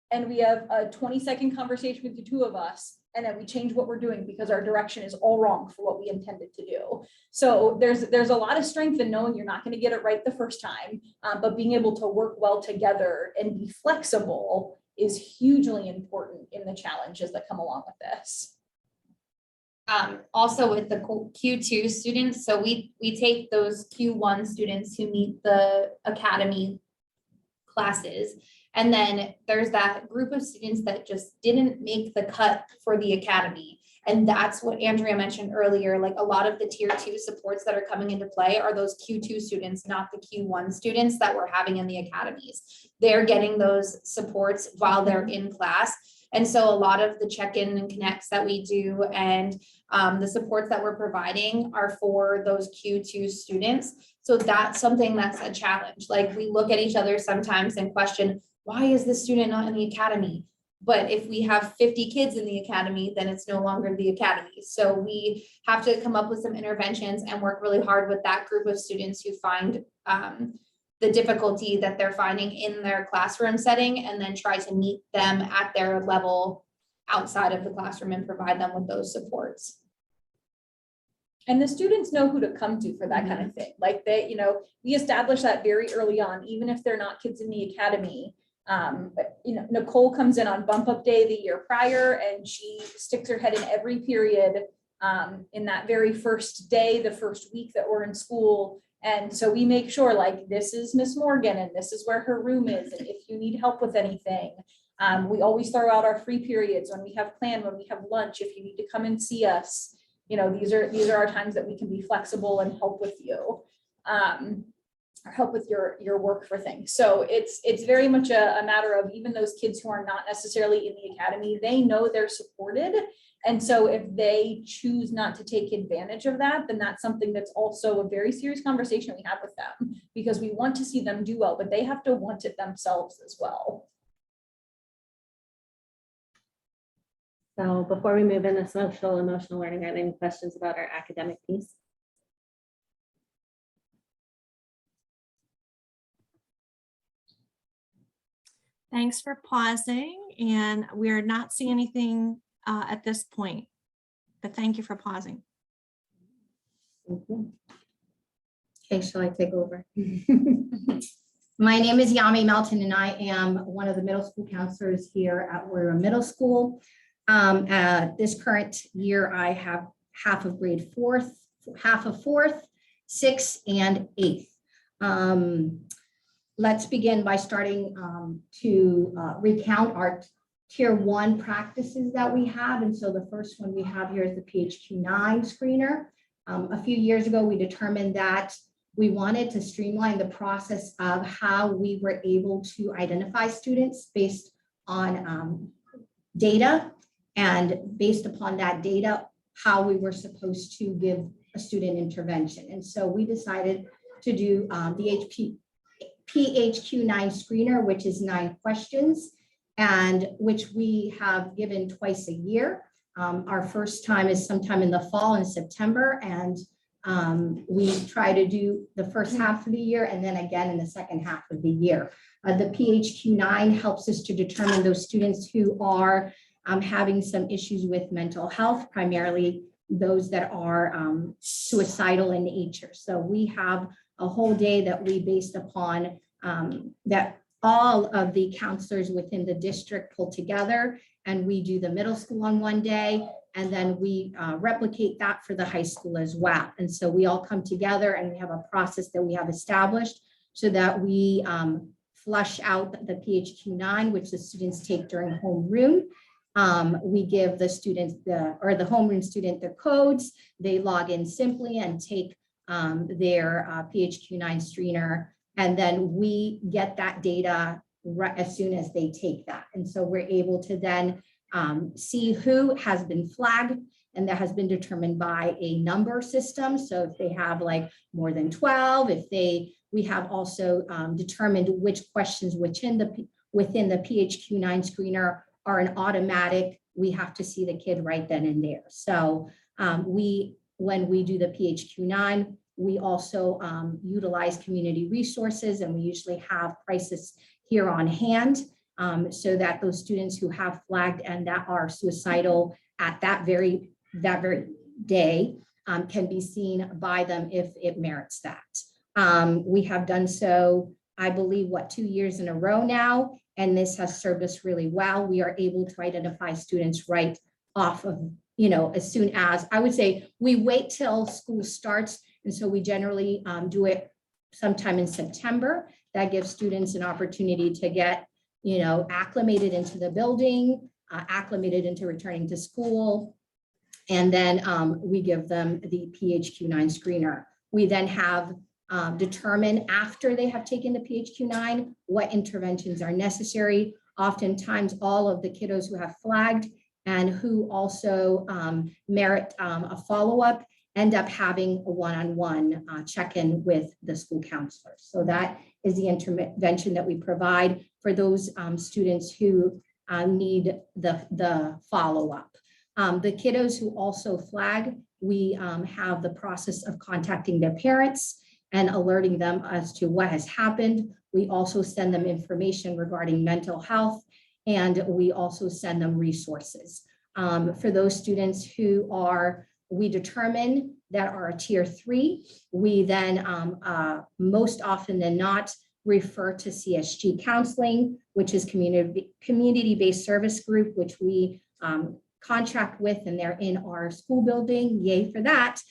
And we have a 20-second conversation with the two of us. And then we change what we're doing because our direction is all wrong for what we intended to do. So there's a lot of strength in knowing you're not going to get it right the first time, but being able to work well together and be flexible is hugely important in the challenges that come along with this. Also with the Q2 students, so we take those Q1 students who meet the academy classes. And then there's that group of students that just didn't make the cut for the academy. And that's what Andrea mentioned earlier, like a lot of the tier 2 supports that are coming into play are those Q2 students, not the Q1 students that we're having in the academies. They're getting those supports while they're in class. And so a lot of the check-in and connects that we do and the supports that we're providing are for those Q2 students. So that's something that's a challenge. Like we look at each other sometimes and question, why is this student not in the academy? But if we have 50 kids in the academy, then it's no longer the academy. So we have to come up with some interventions and work really hard with that group of students who find the difficulty that they're finding in their classroom setting, and then try to meet them at their level outside of the classroom and provide them with those supports. And the students know who to come to for that kind of thing. Like they, you know, we establish that very early on, even if they're not kids in the academy. But, you know, Nicole comes in on bump up day the year prior and she sticks her head in every period in that very first day, the first week that we're in school, And so we make sure like, this is Miss Morgan and this is where her room is. And if you need help with anything, we always throw out our free periods when we have plan, when we have lunch, if you need to come and see us. You know, these are our times that we can be flexible and help with you. Or help with your work for things. So it's very much a matter of even those kids who are not necessarily in the academy, they know they're supported. And so if they choose not to take advantage of that, then that's something that's also a very serious conversation we have with them, because we want to see them do well, but they have to want it themselves as well. So before we move into social emotional learning, are there any questions about our academic piece? Thanks for pausing, and we're not seeing anything at this point, but thank you for pausing. Okay, shall I take over? My name is Yami Melton, and I am one of the middle school counselors here at Warrior Middle School. This current year, I have half of grade fourth, 6th, and 8th. Let's begin by starting to recount our tier 1 practices that we have. And so the first one we have here is the PHQ-9 screener. A few years ago, we determined that we wanted to streamline the process of how we were able to identify students based on data, and based upon that data, how we were supposed to give a student intervention. And so we decided to do the PHQ-9 screener, which is 9 questions, and which we have given twice a year. Our first time is sometime in the fall in September, and we try to do the first half of the year and then again in the second half of the year. The PHQ-9 helps us to determine those students who are having some issues with mental health, primarily those that are suicidal in nature. So we have a whole day that we based upon that all of the counselors within the district pull together, and we do the middle school on one day, and then we replicate that for the high school as well. And so we all come together and we have a process that we have established so that we flush out the PHQ-9, which the students take during homeroom. We give the students the homeroom student their codes. They log in simply and take their PHQ-9 screener, and then we get that data right as soon as they take that. And so we're able to then see who has been flagged, and that has been determined by a number system. So if they have like more than 12, we have also determined which questions within the PHQ-9 screener are an automatic, we have to see the kid right then and there. So when we do the PHQ-9, we also utilize community resources, and we usually have crisis here on hand so that those students who have flagged and that are suicidal at that very day can be seen by them if it merits that. We have done so, I believe, 2 years in a row now, and this has served us really well. We are able to identify students right off of, as soon as, I would say, we wait till school starts. And so we generally do it sometime in September. That gives students an opportunity to get, acclimated into the building, acclimated into returning to school. And then we give them the PHQ-9 screener. We then have determine after they have taken the PHQ-9 what interventions are necessary. Oftentimes, all of the kiddos who have flagged and who also merit a follow-up end up having a one-on-one check-in with the school counselor. So that is the intervention that we provide for those students who need the follow-up. The kiddos who also flag, we have the process of contacting their parents and alerting them as to what has happened. We also send them information regarding mental health, and we also send them resources. For those students who we determine that are a tier 3, we then most often than not refer to CSG counseling, which is community-based service group, which we contract with, and they're in our school building, yay for that.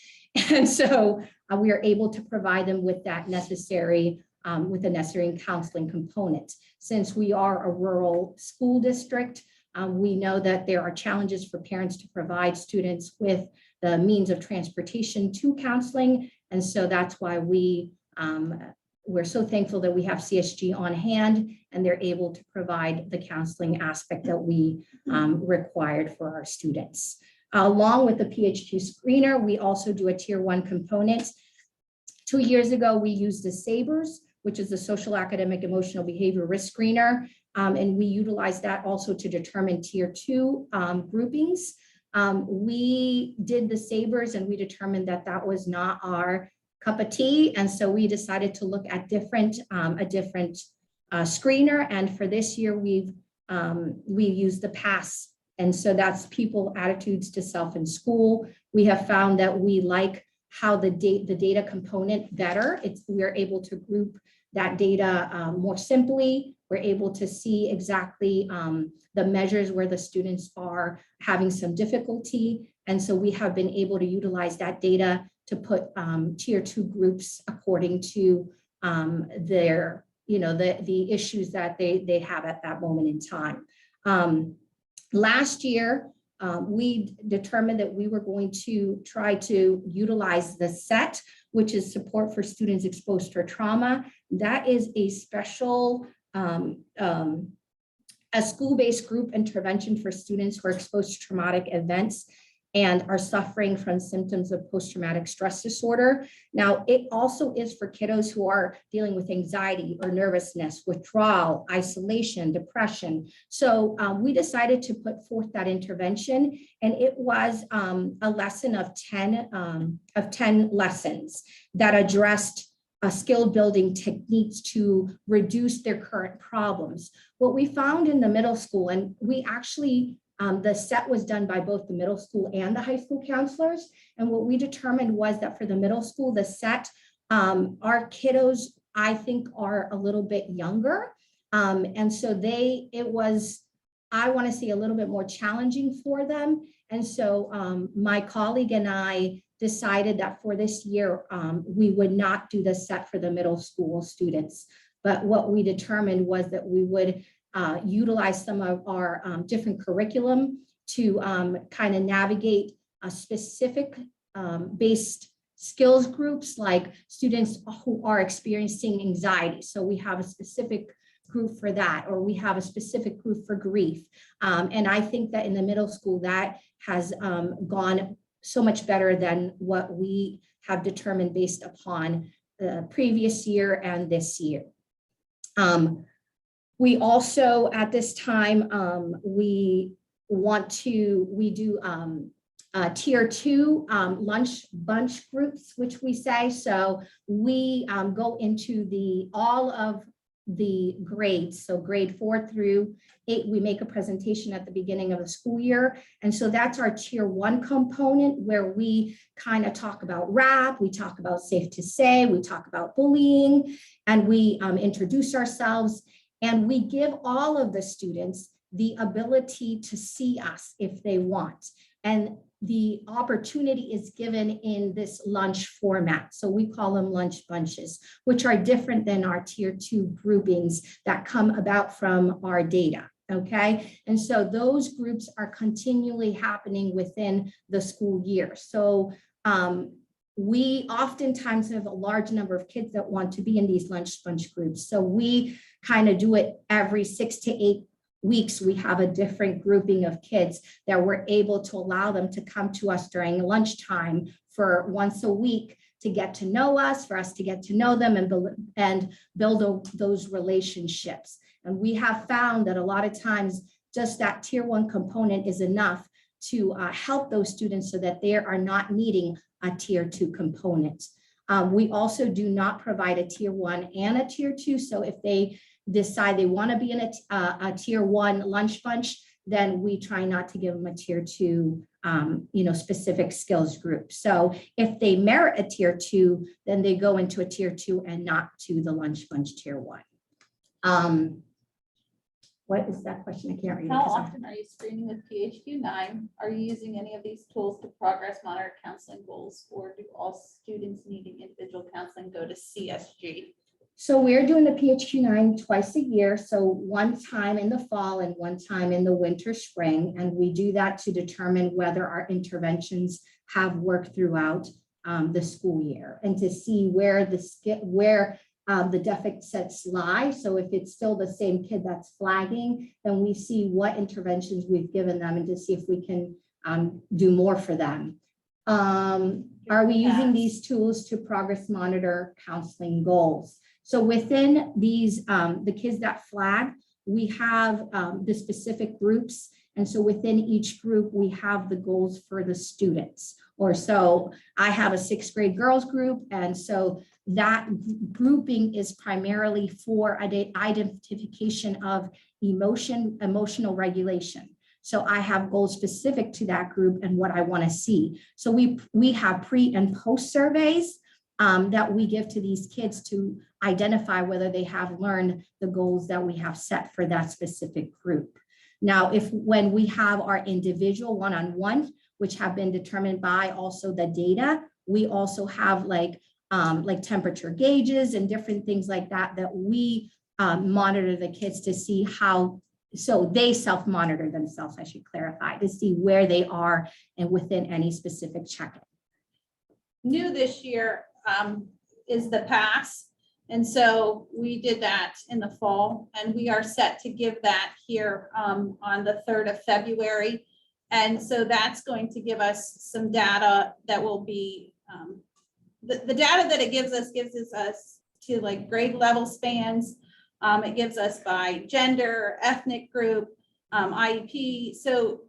And so we are able to provide them with that necessary, with the necessary counseling component. Since we are a rural school district, we know that there are challenges for parents to provide students with the means of transportation to counseling. And so that's why we're so thankful that we have CSG on hand and they're able to provide the counseling aspect that we required for our students. Along with the PHQ screener, we also do a tier 1 component. 2 years ago, we used the SABRS, which is the social, academic, emotional behavior risk screener. And we utilize that also to determine tier 2 groupings. We did the SABRS and we determined that that was not our cup of tea. And so we decided to look at a different screener. And for this year, we used the PASS. And so that's people attitudes to self in school. We have found that we like how the data component better. We're able to group that data more simply. We're able to see exactly the measures where the students are having some difficulty. And so we have been able to utilize that data to put tier 2 groups according to their, the issues that they have at that moment in time. Last year, we determined that we were going to try to utilize the SET, which is support for students exposed to trauma. That is a special, a school-based group intervention for students who are exposed to traumatic events and are suffering from symptoms of post-traumatic stress disorder. Now, it also is for kiddos who are dealing with anxiety or nervousness, withdrawal, isolation, depression. So we decided to put forth that intervention, and it was a lesson of 10 lessons that addressed skill building techniques to reduce their current problems. What we found in the middle school, and we actually the SET was done by both the middle school and the high school counselors. And what we determined was that for the middle school, the SET, our kiddos, I think, are a little bit younger. And so it was, I want to say, a little bit more challenging for them. And so my colleague and I decided that for this year, we would not do the SET for the middle school students. But what we determined was that we would utilize some of our different curriculum to kind of navigate a specific based skills groups, like students who are experiencing anxiety. So we have a specific group for that, or we have a specific group for grief. And I think that in the middle school, that has gone so much better than what we have determined based upon the previous year and this year. We also, at this time, we do tier 2 lunch bunch groups, which we say. So we go into all of the grades. So grade 4 through 8, we make a presentation at the beginning of the school year. And so that's our tier 1 component, where we kind of talk about RAP, we talk about safe to say, we talk about bullying, and we introduce ourselves. And we give all of the students the ability to see us if they want. And the opportunity is given in this lunch format. So we call them lunch bunches, which are different than our tier 2 groupings that come about from our data. Okay. And so those groups are continually happening within the school year. So we oftentimes have a large number of kids that want to be in these lunch bunch groups. So we kind of do it every 6 to 8 weeks. We have a different grouping of kids that we're able to allow them to come to us during lunchtime for once a week to get to know us, for us to get to know them and build those relationships. And we have found that a lot of times just that tier 1 component is enough to help those students so that they are not needing a tier 2 component. We also do not provide a tier 1 and a tier 2. So if they decide they want to be in a tier 1 lunch bunch, then we try not to give them a tier 2 specific skills group. So if they merit a tier 2, then they go into a tier 2 and not to the lunch bunch tier 1. What is that question? I can't read it. How 'cause I'm- often are you screening with PHQ-9? Are you using any of these tools to progress monitor counseling goals, or do all students needing individual counseling go to CSG? So we're doing the PHQ-9 twice a year. So one time in the fall and one time in the winter, spring. And we do that to determine whether our interventions have worked throughout the school year and to see where the deficits lie. So if it's still the same kid that's flagging, then we see what interventions we've given them and to see if we can do more for them. Are we using these tools to progress monitor counseling goals? So within these, the kids that flag, we have the specific groups. And so within each group, we have the goals for the students. Or so I have a 6th grade girls group. And so that grouping is primarily for identification of emotional regulation. So I have goals specific to that group and what I want to see. So we have pre and post surveys that we give to these kids to identify whether they have learned the goals that we have set for that specific group. Now, when we have our individual one-on-one, which have been determined by also the data, we also have like temperature gauges and different things like that we monitor the kids to see how, so they self-monitor themselves, I should clarify, to see where they are and within any specific check-in. New this year is the pass. And so we did that in the fall, and we are set to give that here on the 3rd of February. And so that's going to give us some data that will be, the data that it gives us to like grade level spans. It gives us by gender, ethnic group, IEP. So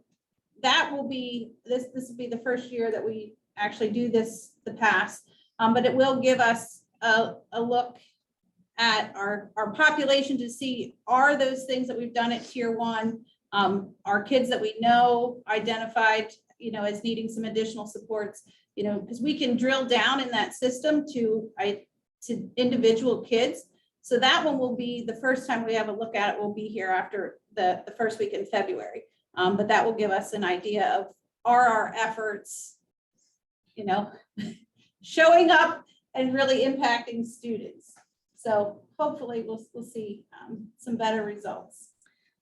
that will be, this will be the first year that we actually do the pass, but it will give us a look at our population to see, are those things that we've done at tier 1, our kids that we know identified, as needing some additional supports, because we can drill down in that system to individual kids. So that one will be the first time we have a look at it, will be here after the first week in February. But that will give us an idea of, are our efforts, showing up and really impacting students. So hopefully we'll see some better results.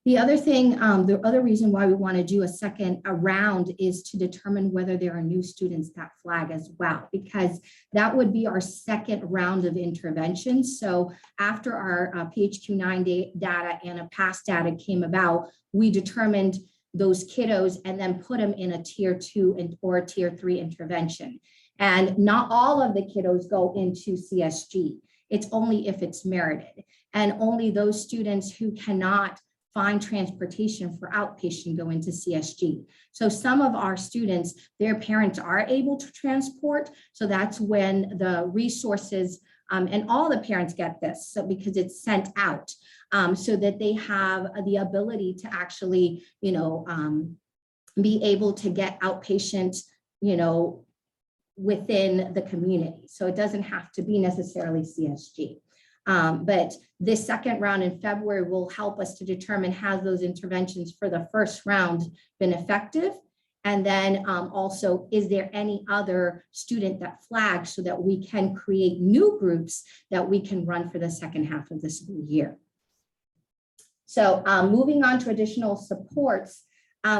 The other thing, the other reason why we want to do a second round is to determine whether there are new students that flag as well, because that would be our second round of interventions. So after our PHQ-9 data and a past data came about, we determined those kiddos and then put them in a tier 2 or a tier 3 intervention. And not all of the kiddos go into CSG. It's only if it's merited. And only those students who cannot find transportation for outpatient go into CSG. So some of our students, their parents are able to transport. So that's when the resources, and all the parents get this, so because it's sent out, so that they have the ability to actually, be able to get outpatient, within the community. So it doesn't have to be necessarily CSG. But this second round in February will help us to determine, has those interventions for the first round been effective? And then also, is there any other student that flags so that we can create new groups that we can run for the second half of the school year? So moving on to additional supports,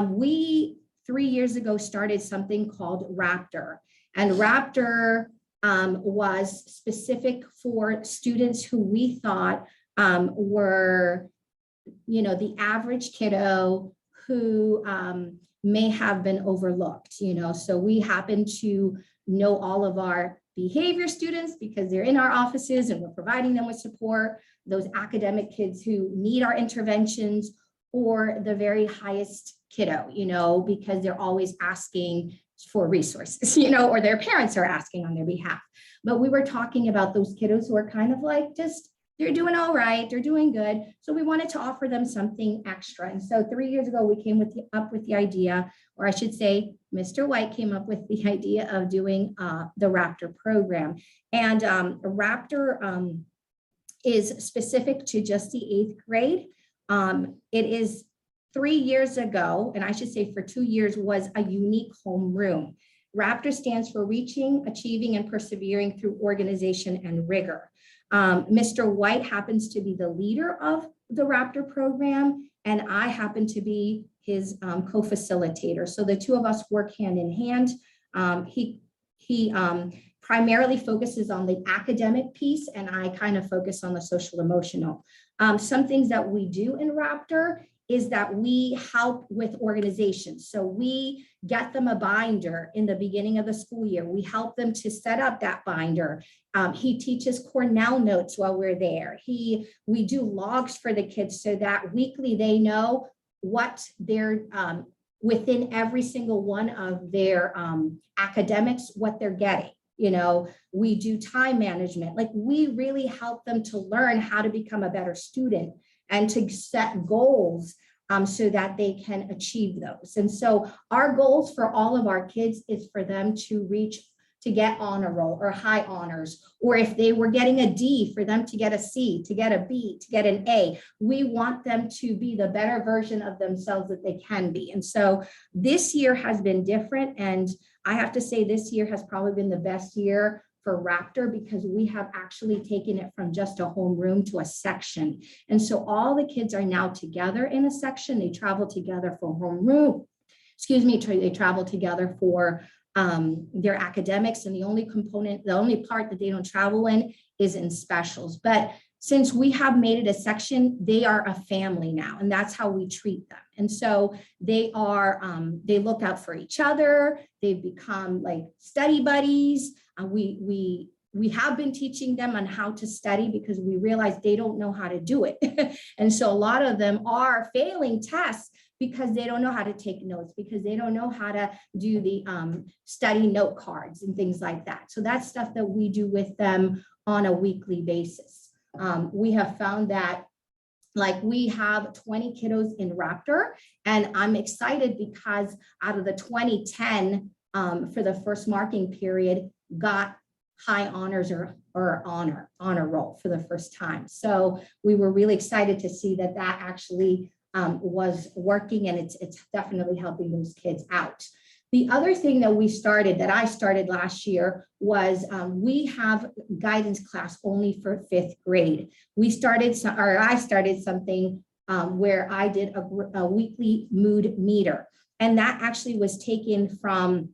we 3 years ago started something called Raptor. And Raptor was specific for students who we thought were, the average kiddo who may have been overlooked, So we happen to know all of our behavior students because they're in our offices and we're providing them with support, those academic kids who need our interventions, or the very highest kiddo, because they're always asking for resources, or their parents are asking on their behalf. But we were talking about those kiddos who are kind of like, they're doing all right, they're doing good. So we wanted to offer them something extra. And so 3 years ago, we came up with the idea, or I should say, Mr. White came up with the idea of doing the Raptor program. And Raptor is specific to just the 8th grade. It is 3 years ago, and I should say for 2 years, was a unique homeroom. Raptor stands for Reaching, Achieving, and Persevering Through Organization and Rigor. Mr. White happens to be the leader of the Raptor program, and I happen to be his co-facilitator. So the two of us work hand in hand. He primarily focuses on the academic piece, and I kind of focus on the social emotional. Some things that we do in Raptor is that we help with organizations. So we get them a binder in the beginning of the school year. We help them to set up that binder. He teaches Cornell notes while we're there. We do logs for the kids so that weekly they know what they're within every single one of their academics, what they're getting. You know, we do time management. Like, we really help them to learn how to become a better student and to set goals so that they can achieve those. And so our goals for all of our kids is for them to get honor roll or high honors, or if they were getting a D, for them to get a C, to get a B, to get an A. We want them to be the better version of themselves that they can be. And so this year has been different. And I have to say this year has probably been the best year for Raptor, because we have actually taken it from just a homeroom to a section. And so all the kids are now together in a section. They travel together for homeroom, they travel together for their academics. And the only part that they don't travel in is in specials. But since we have made it a section, they are a family now, and that's how we treat them. And so they look out for each other. They've become like study buddies. We have been teaching them on how to study because we realize they don't know how to do it. And so a lot of them are failing tests because they don't know how to take notes, because they don't know how to do the study note cards and things like that. So that's stuff that we do with them on a weekly basis. We have found that, like, we have 20 kiddos in Raptor, and I'm excited because out of the 2010 for the first marking period got high honors or honor roll for the first time. So we were really excited to see that actually was working, and it's definitely helping those kids out. The other thing that I started last year was we have guidance class only for 5th grade. I started something where I did a weekly mood meter, and that actually was taken from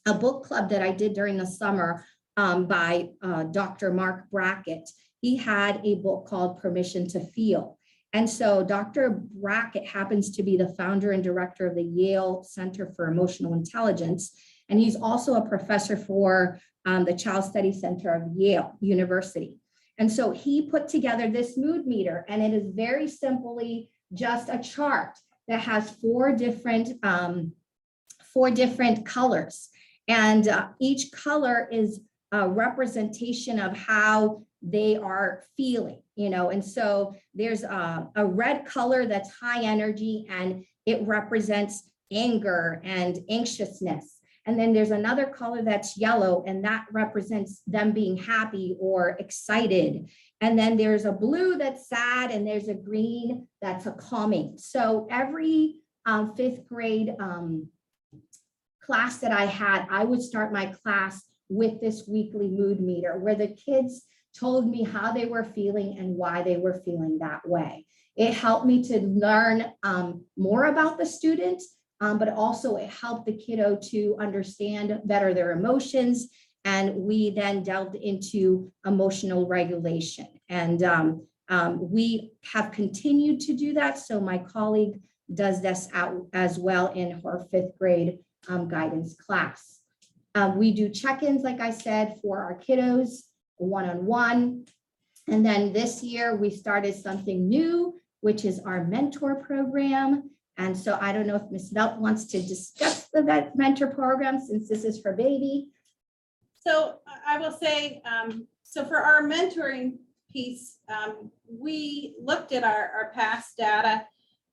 a book club that I did during the summer by Dr. Mark Brackett. He had a book called Permission to Feel. And so Dr. Brackett happens to be the founder and director of the Yale Center for Emotional Intelligence. And he's also a professor for the Child Study Center of Yale University. And so he put together this mood meter, and it is very simply just a chart that has four different colors. And each color is a representation of how they are feeling, and so there's a red color that's high energy, and it represents anger and anxiousness. And then there's another color that's yellow, and that represents them being happy or excited. And then there's a blue that's sad, and there's a green that's a calming. So every 5th grade class that I had, I would start my class with this weekly mood meter where the kids told me how they were feeling and why they were feeling that way. It helped me to learn more about the student, but also it helped the kiddo to understand better their emotions. And we then delved into emotional regulation. And we have continued to do that. So my colleague does this out as well in her 5th grade guidance class. We do check-ins, like I said, for our kiddos, one-on-one. And then this year we started something new, which is our mentor program. And so I don't know if Ms. Velt wants to discuss the mentor program since this is her baby. So I will say, so for our mentoring piece, we looked at our past data,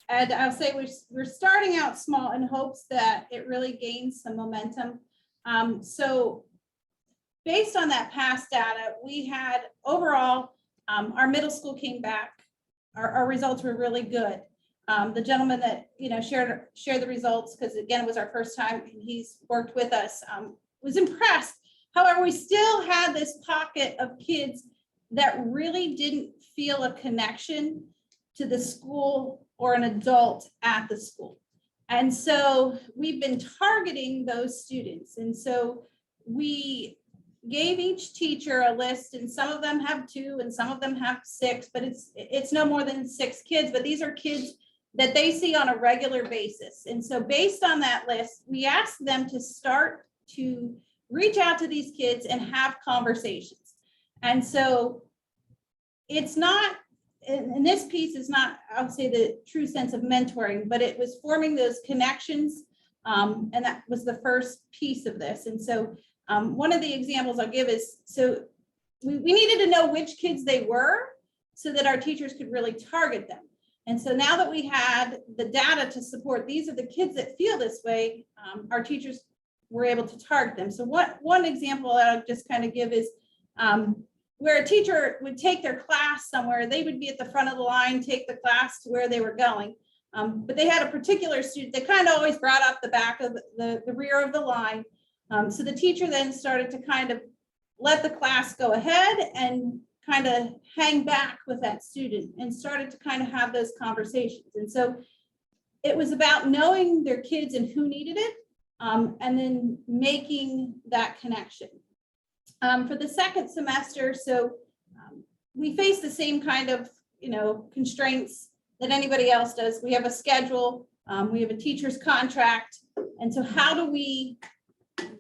and I'll say we're starting out small in hopes that it really gains some momentum. So based on that past data, we had overall, our middle school came back our results were really good. The gentleman that, shared the results, because again, it was our first time he's worked with us, was impressed. However, we still had this pocket of kids that really didn't feel a connection to the school or an adult at the school. And so we've been targeting those students. And so we gave each teacher a list, and some of them have 2 and some of them have 6, but it's no more than 6 kids, but these are kids that they see on a regular basis. And so based on that list, we asked them to start to reach out to these kids and have conversations. And so it's not, and this piece is not, I would say, the true sense of mentoring, but it was forming those connections. And that was the first piece of this. And so one of the examples I'll give is, so we needed to know which kids they were so that our teachers could really target them. And so now that we had the data to support, these are the kids that feel this way, our teachers were able to target them. So one example I'll just kind of give is where a teacher would take their class somewhere, they would be at the front of the line, take the class to where they were going. But they had a particular student that kind of always brought up the back of the rear of the line. So the teacher then started to kind of let the class go ahead and kind of hang back with that student and started to kind of have those conversations. And so it was about knowing their kids and who needed it, and then making that connection. For the second semester, so we face the same kind of, constraints that anybody else does. We have a schedule, we have a teacher's contract. And so how do we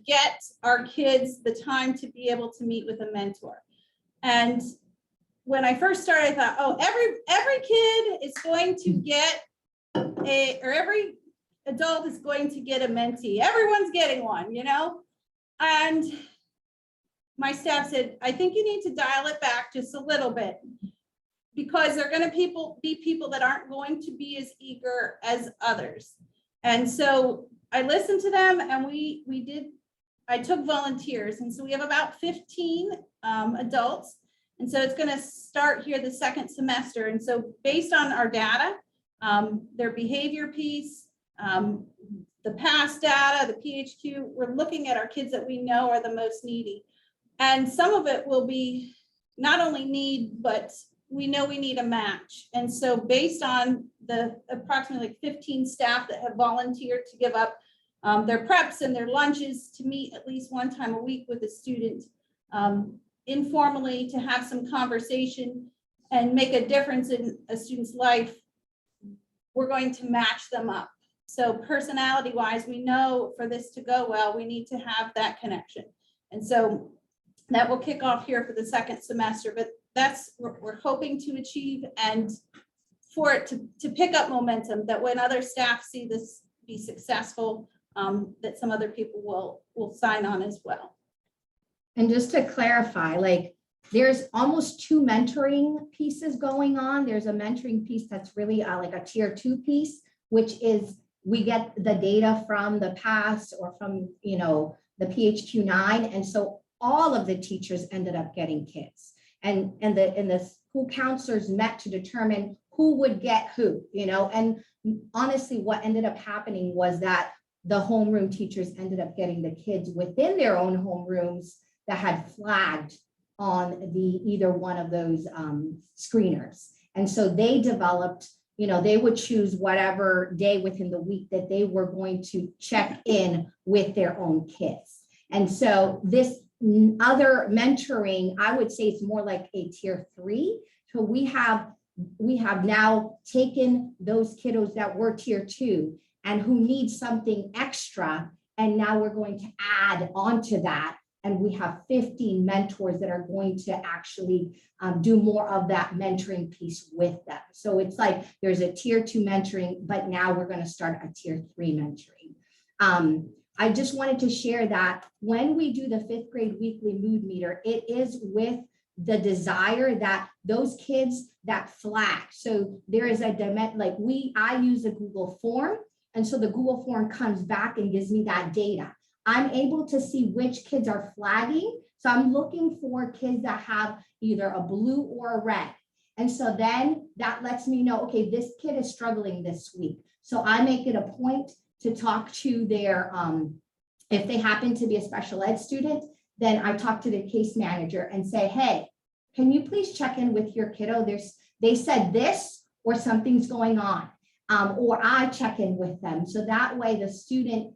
get our kids the time to be able to meet with a mentor? And when I first started, I thought, oh, every kid is going to get or every adult is going to get a mentee. Everyone's getting one, And my staff said, I think you need to dial it back just a little bit, because they're going to be people that aren't going to be as eager as others. And so I listened to them, and I took volunteers. And so we have about 15 adults. And so it's going to start here the second semester. And so based on our data, their behavior piece, the past data, the PHQ, we're looking at our kids that we know are the most needy. And some of it will be not only need, but we know we need a match. And so based on the approximately 15 staff that have volunteered to give up their preps and their lunches to meet at least one time a week with a student, informally, to have some conversation and make a difference in a student's life, we're going to match them up. So personality wise, we know for this to go well, we need to have that connection. And so that will kick off here for the second semester, but that's what we're hoping to achieve, and for it to pick up momentum, that when other staff see this be successful, that some other people will sign on as well. And just to clarify, there's almost 2 mentoring pieces going on. There's a mentoring piece that's really like a tier 2 piece, which is we get the data from the past or from, the PHQ-9. And so all of the teachers ended up getting kids, and the school counselors met to determine who would get who, and honestly, what ended up happening was that the homeroom teachers ended up getting the kids within their own homerooms that had flagged on either one of those screeners. And so they developed, they would choose whatever day within the week that they were going to check in with their own kids. And so this other mentoring, I would say it's more like a tier 3. So we have now taken those kiddos that were tier 2 and who need something extra, and now we're going to add onto that. And we have 15 mentors that are going to actually do more of that mentoring piece with them. So it's like there's a tier 2 mentoring, but now we're going to start a tier 3 mentoring. I just wanted to share that when we do the 5th grade weekly mood meter, it is with the desire that those kids that flag. So there is a I use a Google form. And so the Google form comes back and gives me that data. I'm able to see which kids are flagging. So I'm looking for kids that have either a blue or a red. And so then that lets me know, okay, this kid is struggling this week. So I make it a point to talk to their, if they happen to be a special ed student, then I talk to the case manager and say, hey, can you please check in with your kiddo? They said this, or something's going on, or I check in with them. So that way the student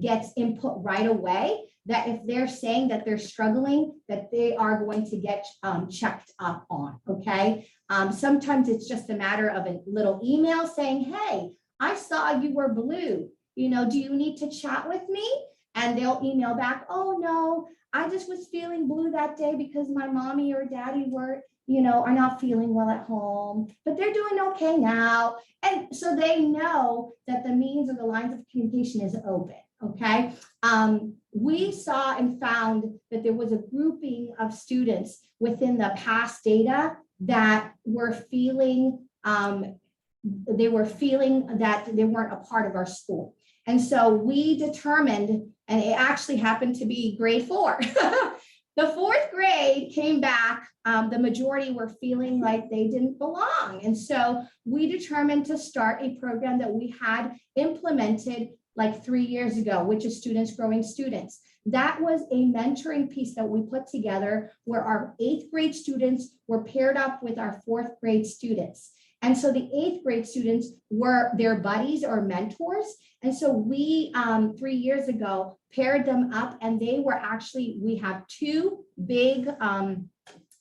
gets input right away, that if they're saying that they're struggling, that they are going to get checked up on, okay? Sometimes it's just a matter of a little email saying, hey, I saw you were blue. You know, do you need to chat with me? And they'll email back, oh no, I just was feeling blue that day because my mommy or daddy were, you know, are not feeling well at home, but they're doing okay now. And so they know that the means or the lines of communication is open, okay? We saw and found that there was a grouping of students within the past data that were feeling, that they weren't a part of our school. And so we determined, and it actually happened to be grade 4. The 4th grade came back, the majority were feeling like they didn't belong. And so we determined to start a program that we had implemented like 3 years ago, which is Students Growing Students. That was a mentoring piece that we put together where our 8th grade students were paired up with our 4th grade students. And so the 8th grade students were their buddies or mentors. And so we, 3 years ago, paired them up, and they were actually, we have 2 big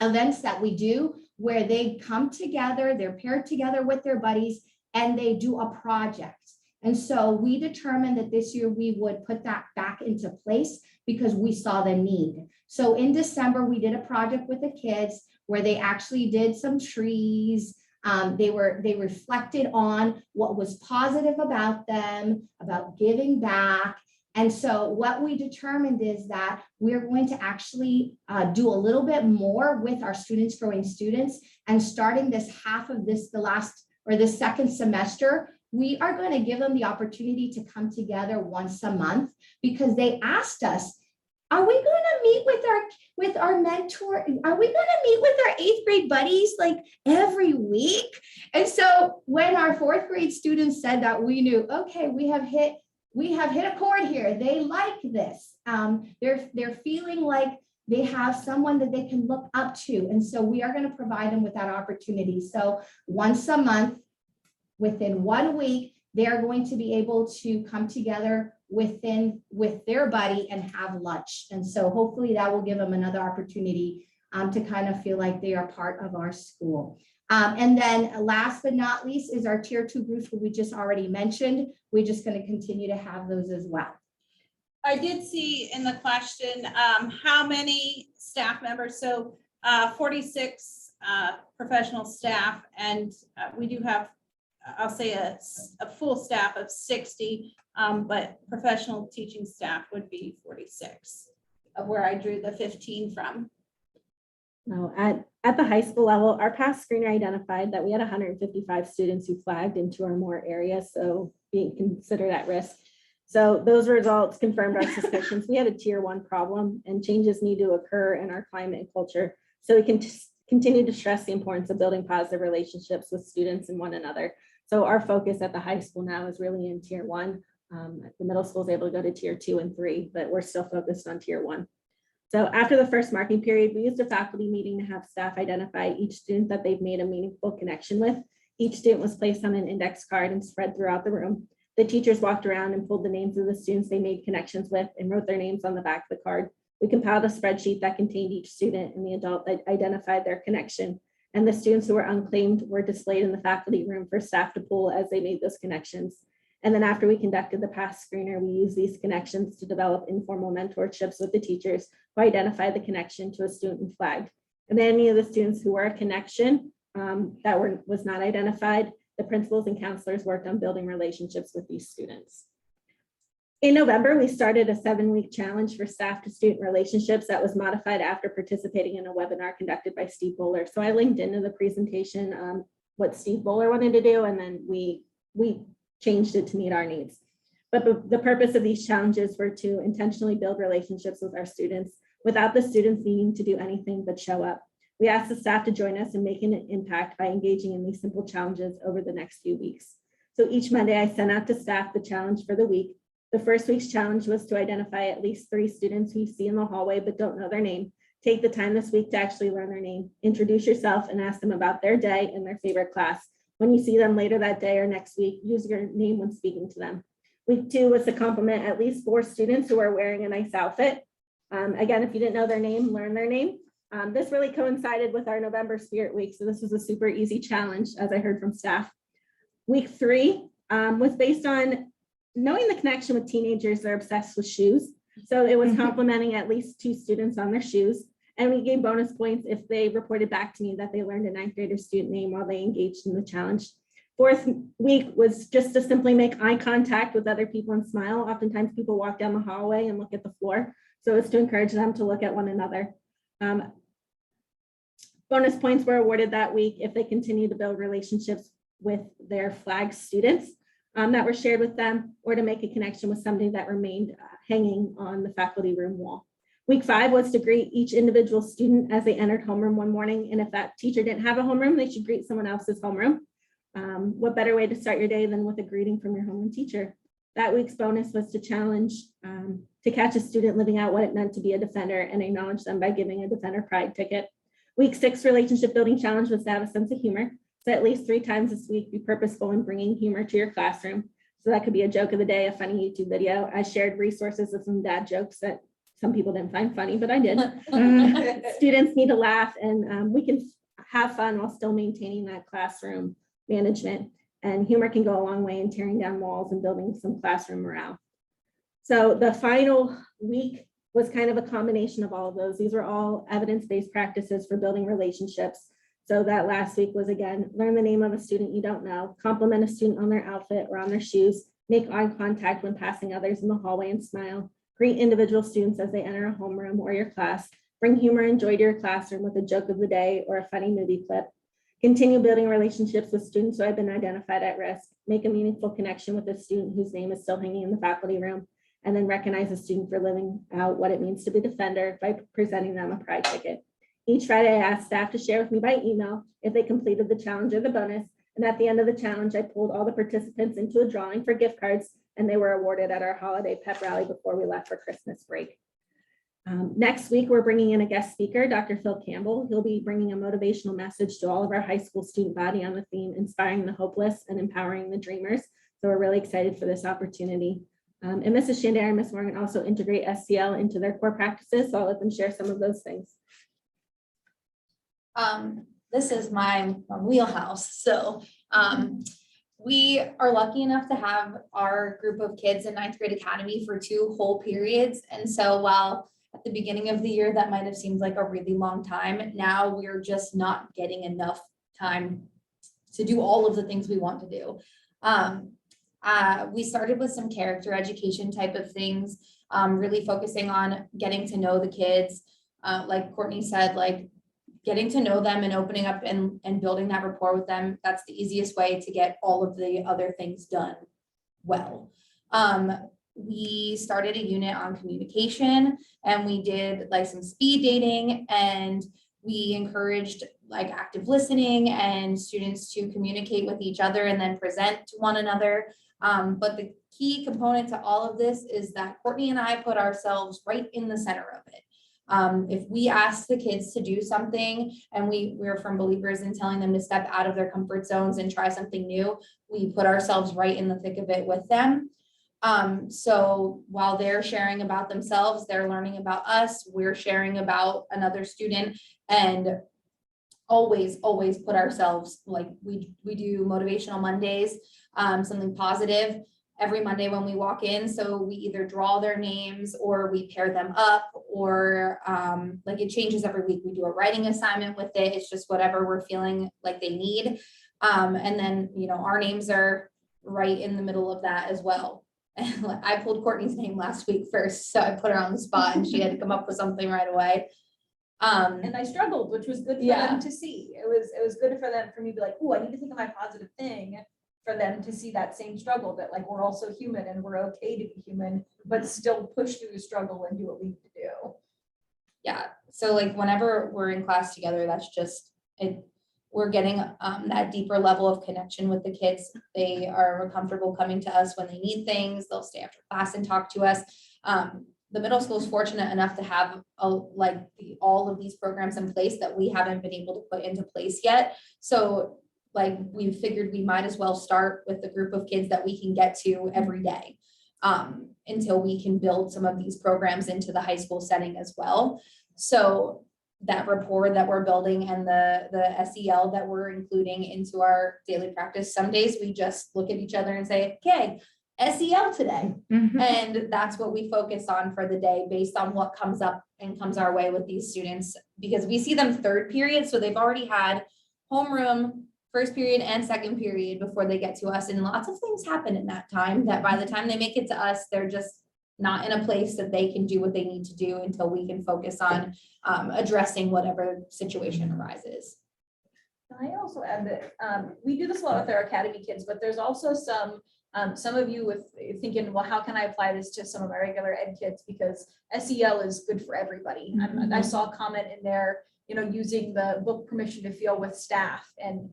events that we do where they come together, they're paired together with their buddies, and they do a project. And so we determined that this year we would put that back into place because we saw the need. So in December, we did a project with the kids where they actually did some trees. They reflected on what was positive about them, about giving back. And so what we determined is that we're going to actually do a little bit more with our Students Growing Students. And starting this half of this, the second semester, we are going to give them the opportunity to come together once a month because they asked us, are we going to meet with our mentor? Are we going to meet with our 8th grade buddies like every week? And so when our 4th grade students said that, we knew, okay, we have hit a chord here. They like this. They're feeling like they have someone that they can look up to. And so we are going to provide them with that opportunity. So once a month, within 1 week, they are going to be able to come together with their buddy and have lunch. And so hopefully that will give them another opportunity to kind of feel like they are part of our school. And then last but not least is our tier 2 groups, who we just already mentioned. We're just going to continue to have those as well. I did see in the question, how many staff members? So 46 professional staff, and we do have, I'll say a full staff of 60, but professional teaching staff would be 46, of where I drew the 15 from. No, at the high school level, our past screener identified that we had 155 students who flagged into or more areas, so being considered at risk. So those results confirmed our suspicions. We had a tier 1 problem, and changes need to occur in our climate and culture. So we can continue to stress the importance of building positive relationships with students and one another. So our focus at the high school now is really in tier 1. The middle school is able to go to tier 2 and 3, but we're still focused on tier 1. So after the first marking period, we used a faculty meeting to have staff identify each student that they've made a meaningful connection with. Each student was placed on an index card and spread throughout the room. The teachers walked around and pulled the names of the students they made connections with and wrote their names on the back of the card. We compiled a spreadsheet that contained each student and the adult that identified their connection. And the students who were unclaimed were displayed in the faculty room for staff to pull as they made those connections. And then after we conducted the past screener, we used these connections to develop informal mentorships with the teachers who identified the connection to a student and flagged. And then any of the students who were a connection was not identified, the principals and counselors worked on building relationships with these students. In November, we started a 7-week challenge for staff to student relationships that was modified after participating in a webinar conducted by Steve Bowler. So I linked into the presentation what Steve Bowler wanted to do, and then we changed it to meet our needs. But the purpose of these challenges were to intentionally build relationships with our students without the students needing to do anything but show up. We asked the staff to join us in making an impact by engaging in these simple challenges over the next few weeks. So each Monday I sent out to staff the challenge for the week. The first week's challenge was to identify at least 3 students who you see in the hallway but don't know their name. Take the time this week to actually learn their name. Introduce yourself and ask them about their day and their favorite class. When you see them later that day or next week, use your name when speaking to them. Week 2 was to compliment at least 4 students who are wearing a nice outfit. Again, if you didn't know their name, learn their name. This really coincided with our November Spirit Week, so this was a super easy challenge, as I heard from staff. Week 3 was based on knowing the connection with teenagers. They're obsessed with shoes. So it was complimenting at least 2 students on their shoes. And we gave bonus points if they reported back to me that they learned a 9th grader student name while they engaged in the challenge. 4th week was just to simply make eye contact with other people and smile. Oftentimes people walk down the hallway and look at the floor. So it's to encourage them to look at one another. Bonus points were awarded that week if they continue to build relationships with their flag students that were shared with them, or to make a connection with somebody that remained hanging on the faculty room wall. Week 5 was to greet each individual student as they entered homeroom one morning. And if that teacher didn't have a homeroom, they should greet someone else's homeroom. What better way to start your day than with a greeting from your homeroom teacher? That week's bonus was to challenge to catch a student living out what it meant to be a defender and acknowledge them by giving a Defender Pride ticket. Week 6 relationship building challenge was to have a sense of humor. So at least 3 times this week, be purposeful in bringing humor to your classroom. So that could be a joke of the day, a funny YouTube video. I shared resources of some dad jokes that some people didn't find funny, but I did. Students need to laugh, and we can have fun while still maintaining that classroom management. And humor can go a long way in tearing down walls and building some classroom morale. So the final week was kind of a combination of all of those. These were all evidence-based practices for building relationships. So that last week was, again, learn the name of a student you don't know, compliment a student on their outfit or on their shoes, make eye contact when passing others in the hallway and smile, greet individual students as they enter a homeroom or your class, bring humor and joy to your classroom with a joke of the day or a funny movie clip, continue building relationships with students who have been identified at risk, make a meaningful connection with a student whose name is still hanging in the faculty room, and then recognize a student for living out what it means to be a defender by presenting them a pride ticket. Each Friday, I asked staff to share with me by email if they completed the challenge or the bonus. And at the end of the challenge, I pulled all the participants into a drawing for gift cards, and they were awarded at our holiday pep rally before we left for Christmas break. Next week, we're bringing in a guest speaker, Dr. Phil Campbell. He'll be bringing a motivational message to all of our high school student body on the theme, inspiring the hopeless and empowering the dreamers. So we're really excited for this opportunity. And Mrs. Shandar and Ms. Morgan also integrate SCL into their core practices. So I'll let them share some of those things. This is my wheelhouse. So we are lucky enough to have our group of kids in 9th grade academy for 2 whole periods. And so while at the beginning of the year, that might have seemed like a really long time, now we're just not getting enough time to do all of the things we want to do. We started with some character education type of things, really focusing on getting to know the kids. Like Courtney said, like getting to know them and opening up and building that rapport with them. That's the easiest way to get all of the other things done well. We started a unit on communication, and we did like some speed dating, and we encouraged like active listening and students to communicate with each other and then present to one another. But the key component to all of this is that Courtney and I put ourselves right in the center of it. If we ask the kids to do something, and we're firm believers in telling them to step out of their comfort zones and try something new, we put ourselves right in the thick of it with them. So while they're sharing about themselves, they're learning about us, we're sharing about another student, and always put ourselves, like we do motivational Mondays, something positive every Monday when we walk in. So we either draw their names or we pair them up, or like it changes every week. We do a writing assignment with it. It's just whatever we're feeling like they need. And then, you know, our names are right in the middle of that as well. And I pulled Courtney's name last week first, so I put her on the spot and she had to come up with something right away. And I struggled, which was good for them to see. It was good for me to be like, oh, I need to think of my positive thing, for them to see that same struggle, that like we're also human and we're okay to be human, but still push through the struggle and do what we need to do. Yeah, so like whenever we're in class together, that's just it. We're getting that deeper level of connection with the kids. They are comfortable coming to us when they need things. They'll stay after class and talk to us. The middle school is fortunate enough to have all of these programs in place that we haven't been able to put into place yet. So like we figured we might as well start with the group of kids that we can get to every day until we can build some of these programs into the high school setting as well. So that rapport that we're building and the SEL that we're including into our daily practice, some days we just look at each other and say, okay, SEL today. And that's what we focus on for the day based on what comes up and comes our way with these students, because we see them third period. So they've already had homeroom, first period and second period before they get to us. And lots of things happen in that time that by the time they make it to us, they're just not in a place that they can do what they need to do until we can focus on addressing whatever situation arises. Can I also add that we do this a lot with our academy kids, but there's also some of you with thinking, well, how can I apply this to some of my regular ed kids? Because SEL is good for everybody. I saw a comment in there, using the book permission to feel with staff. And,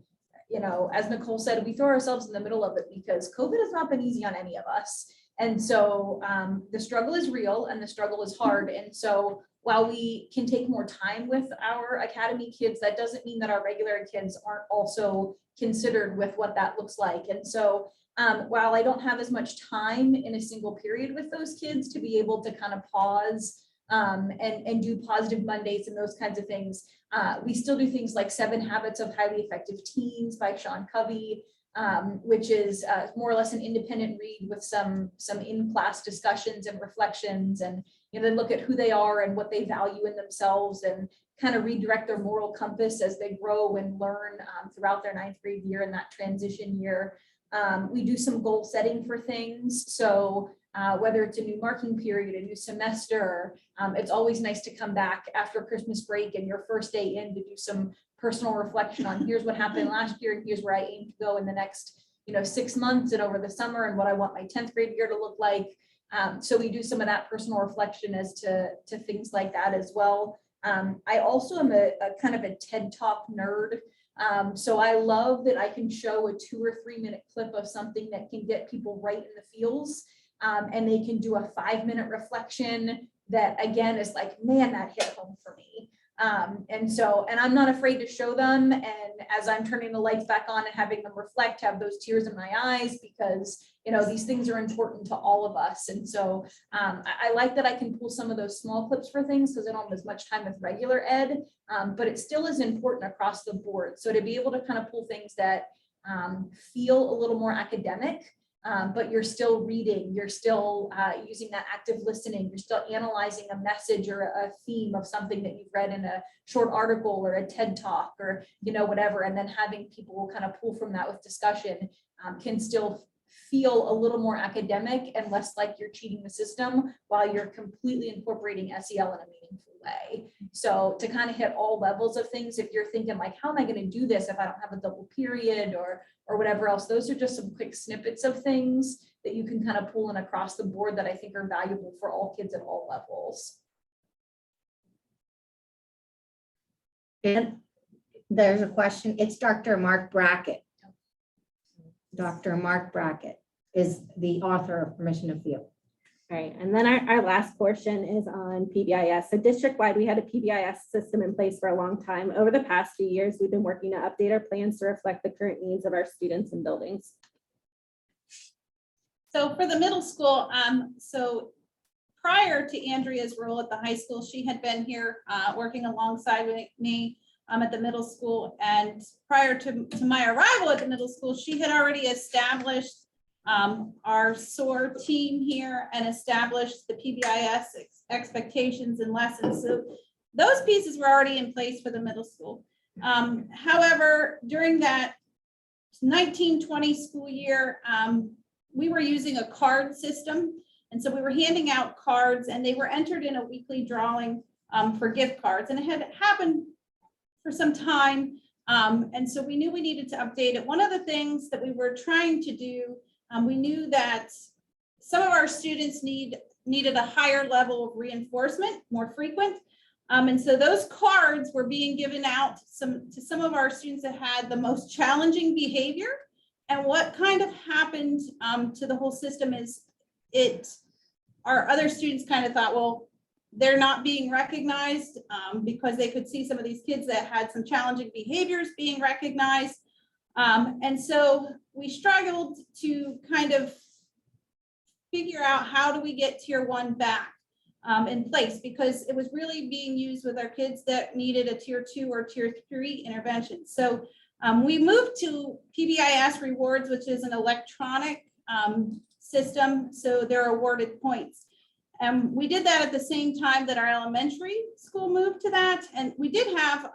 as Nicole said, we throw ourselves in the middle of it because COVID has not been easy on any of us. And so the struggle is real and the struggle is hard. And so while we can take more time with our academy kids, that doesn't mean that our regular kids aren't also considered with what that looks like. And so while I don't have as much time in a single period with those kids to be able to kind of pause and do positive Mondays and those kinds of things, we still do things like 7 Habits of Highly Effective Teens by Sean Covey, which is more or less an independent read with some in-class discussions and reflections, and then look at who they are and what they value in themselves and kind of redirect their moral compass as they grow and learn throughout their 9th grade year and that transition year. We do some goal setting for things. So whether it's a new marking period, a new semester, it's always nice to come back after Christmas break and your first day in to do some personal reflection on here's what happened last year and here's where I aim to go in the next 6 months and over the summer and what I want my 10th grade year to look like. So we do some of that personal reflection as to things like that as well. I also am a kind of a TED Talk nerd. So I love that I can show a 2 or 3 minute clip of something that can get people right in the feels. And they can do a 5-minute reflection that again is like, man, that hit home for me. And I'm not afraid to show them. And as I'm turning the lights back on and having them reflect, have those tears in my eyes, because, these things are important to all of us. And so I like that I can pull some of those small clips for things because I don't have as much time with regular ed, but it still is important across the board. So to be able to kind of pull things that feel a little more academic, but you're still reading, you're still using that active listening, you're still analyzing a message or a theme of something that you've read in a short article or a TED Talk or, whatever, and then having people kind of pull from that with discussion can still feel a little more academic and less like you're cheating the system while you're completely incorporating SEL in a meaningful way. So to kind of hit all levels of things, if you're thinking like, how am I going to do this if I don't have a double period or whatever else, those are just some quick snippets of things that you can kind of pull in across the board that I think are valuable for all kids at all levels. And there's a question. It's Dr. Mark Brackett. Dr. Mark Brackett is the author of Permission to Feel. All right, and then our last portion is on PBIS. So district-wide, we had a PBIS system in place for a long time. Over the past few years, we've been working to update our plans to reflect the current needs of our students and buildings. So for the middle school, so prior to Andrea's role at the high school, she had been here working alongside with me at the middle school. And prior to my arrival at the middle school, she had already established our SOAR team here and established the PBIS expectations and lessons. So those pieces were already in place for the middle school. However, during that 1920 school year, we were using a card system. And so we were handing out cards and they were entered in a weekly drawing for gift cards. And it had happened for some time. And so we knew we needed to update it. One of the things that we were trying to do, we knew that some of our students needed a higher level of reinforcement, more frequent. And so those cards were being given out to some of our students that had the most challenging behavior. And what kind of happened to the whole system is our other students kind of thought, well, they're not being recognized because they could see some of these kids that had some challenging behaviors being recognized. And so we struggled to kind of figure out how do we get tier 1 back in place, because it was really being used with our kids that needed a tier 2 or tier 3 intervention. So we moved to PBIS rewards, which is an electronic system. So they're awarded points. We did that at the same time that our elementary school moved to that. And we did have,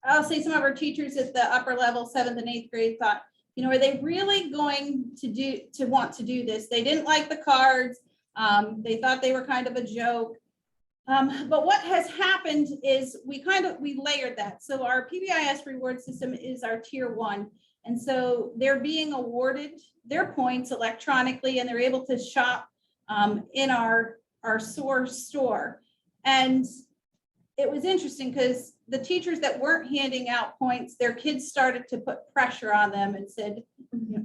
I'll say some of our teachers at the upper level, 7th and 8th grade thought, you know, are they really going to want to do this? They didn't like the cards. They thought they were kind of a joke. But what has happened is we layered that. So our PBIS reward system is our tier 1. And so they're being awarded their points electronically, and they're able to shop in our source store. And it was interesting because the teachers that weren't handing out points, their kids started to put pressure on them and said,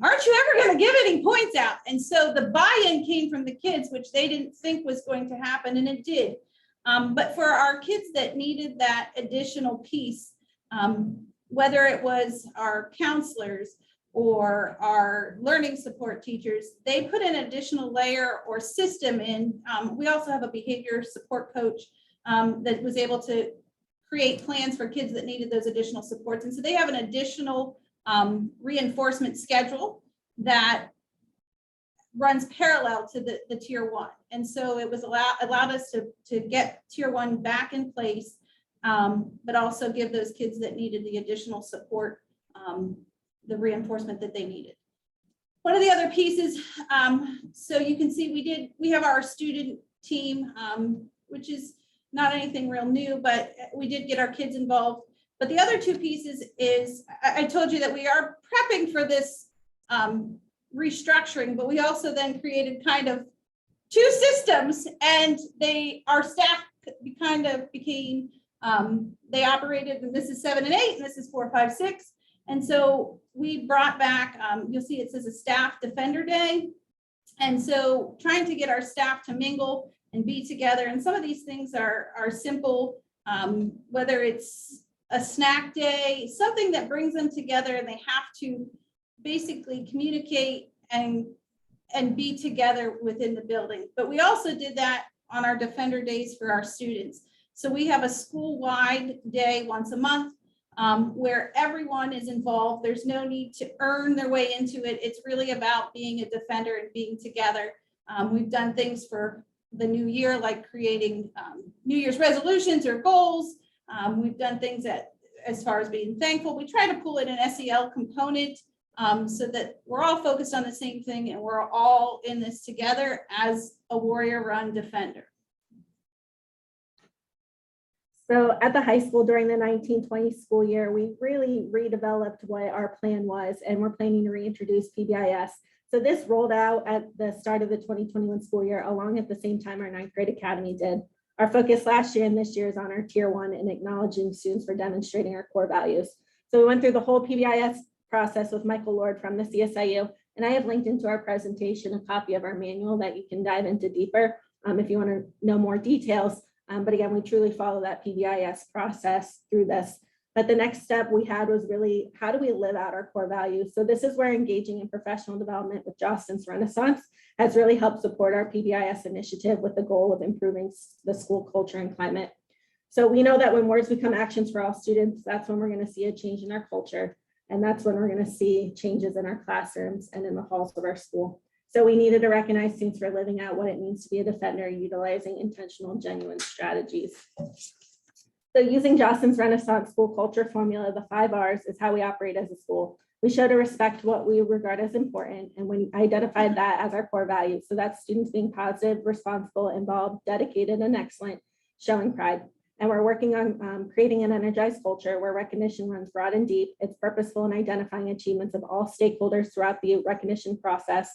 aren't you ever going to give any points out? And so the buy-in came from the kids, which they didn't think was going to happen, and it did. But for our kids that needed that additional piece, whether it was our counselors or our learning support teachers, they put an additional layer or system in. We also have a behavior support coach that was able to create plans for kids that needed those additional supports. And so they have an additional reinforcement schedule that runs parallel to the tier 1. And so it was allowed us to get tier 1 back in place, but also give those kids that needed the additional support the reinforcement that they needed. One of the other pieces, so you can see we have our student team, which is not anything real new, but we did get our kids involved. But the other two pieces is, I told you that we are prepping for this restructuring, but we also then created kind of 2 systems, and our staff kind of became, they operated, and this is 7 and 8, and this is 4, 5, 6. And so we brought back, you'll see it says a staff defender day. And so trying to get our staff to mingle and be together. And some of these things are simple, whether it's a snack day, something that brings them together, and they have to basically communicate and be together within the building. But we also did that on our defender days for our students. So we have a school-wide day once a month where everyone is involved. There's no need to earn their way into it. It's really about being a defender and being together. We've done things for the new year, like creating New Year's resolutions or goals. We've done things as far as being thankful. We try to pull in an SEL component so that we're all focused on the same thing and we're all in this together as a warrior run defender. So at the high school during the 1920 school year, we really redeveloped what our plan was, and we're planning to reintroduce PBIS. So this rolled out at the start of the 2021 school year, along at the same time our 9th grade academy did. Our focus last year and this year is on our tier 1 and acknowledging students for demonstrating our core values. So we went through the whole PBIS process with Michael Lord from the CSIU, and I have linked into our presentation a copy of our manual that you can dive into deeper if you want to know more details. But again, we truly follow that PBIS process through this. But the next step we had was really, how do we live out our core values? So this is where engaging in professional development with Jostens Renaissance has really helped support our PBIS initiative with the goal of improving the school culture and climate. So we know that when words become actions for all students, that's when we're going to see a change in our culture. And that's when we're going to see changes in our classrooms and in the halls of our school. So we needed to recognize students for living out what it means to be a defender, utilizing intentional, genuine strategies. So using Jostens Renaissance school culture formula, the 5 R's is how we operate as a school. We show to respect what we regard as important, and we identified that as our core values. So that's students being positive, responsible, involved, dedicated, and excellent, showing pride. And we're working on creating an energized culture where recognition runs broad and deep. It's purposeful in identifying achievements of all stakeholders throughout the recognition process.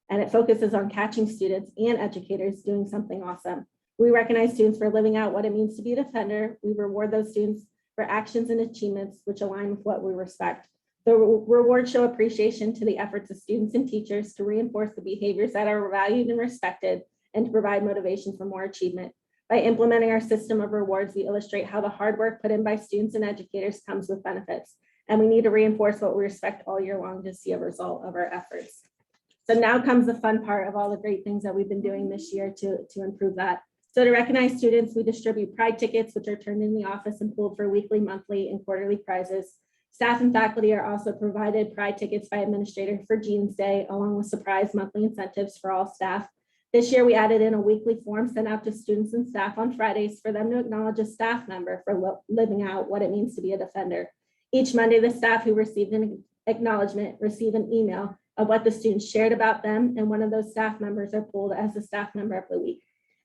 And it focuses on catching students and educators doing something awesome. We recognize students for living out what it means to be a defender. We reward those students for actions and achievements which align with what we respect. The rewards show appreciation to the efforts of students and teachers to reinforce the behaviors that are valued and respected and to provide motivation for more achievement. By implementing our system of rewards, we illustrate how the hard work put in by students and educators comes with benefits. And we need to reinforce what we respect all year long to see a result of our efforts. So now comes the fun part of all the great things that we've been doing this year to improve that. So to recognize students, we distribute pride tickets, which are turned in the office and pulled for weekly, monthly, and quarterly prizes. Staff and faculty are also provided pride tickets by administrator for Jeans Day, along with surprise monthly incentives for all staff. This year, we added in a weekly form sent out to students and staff on Fridays for them to acknowledge a staff member for living out what it means to be a defender. Each Monday, the staff who received an acknowledgement receive an email of what the students shared about them, and one of those staff members are pulled as the staff member of the week.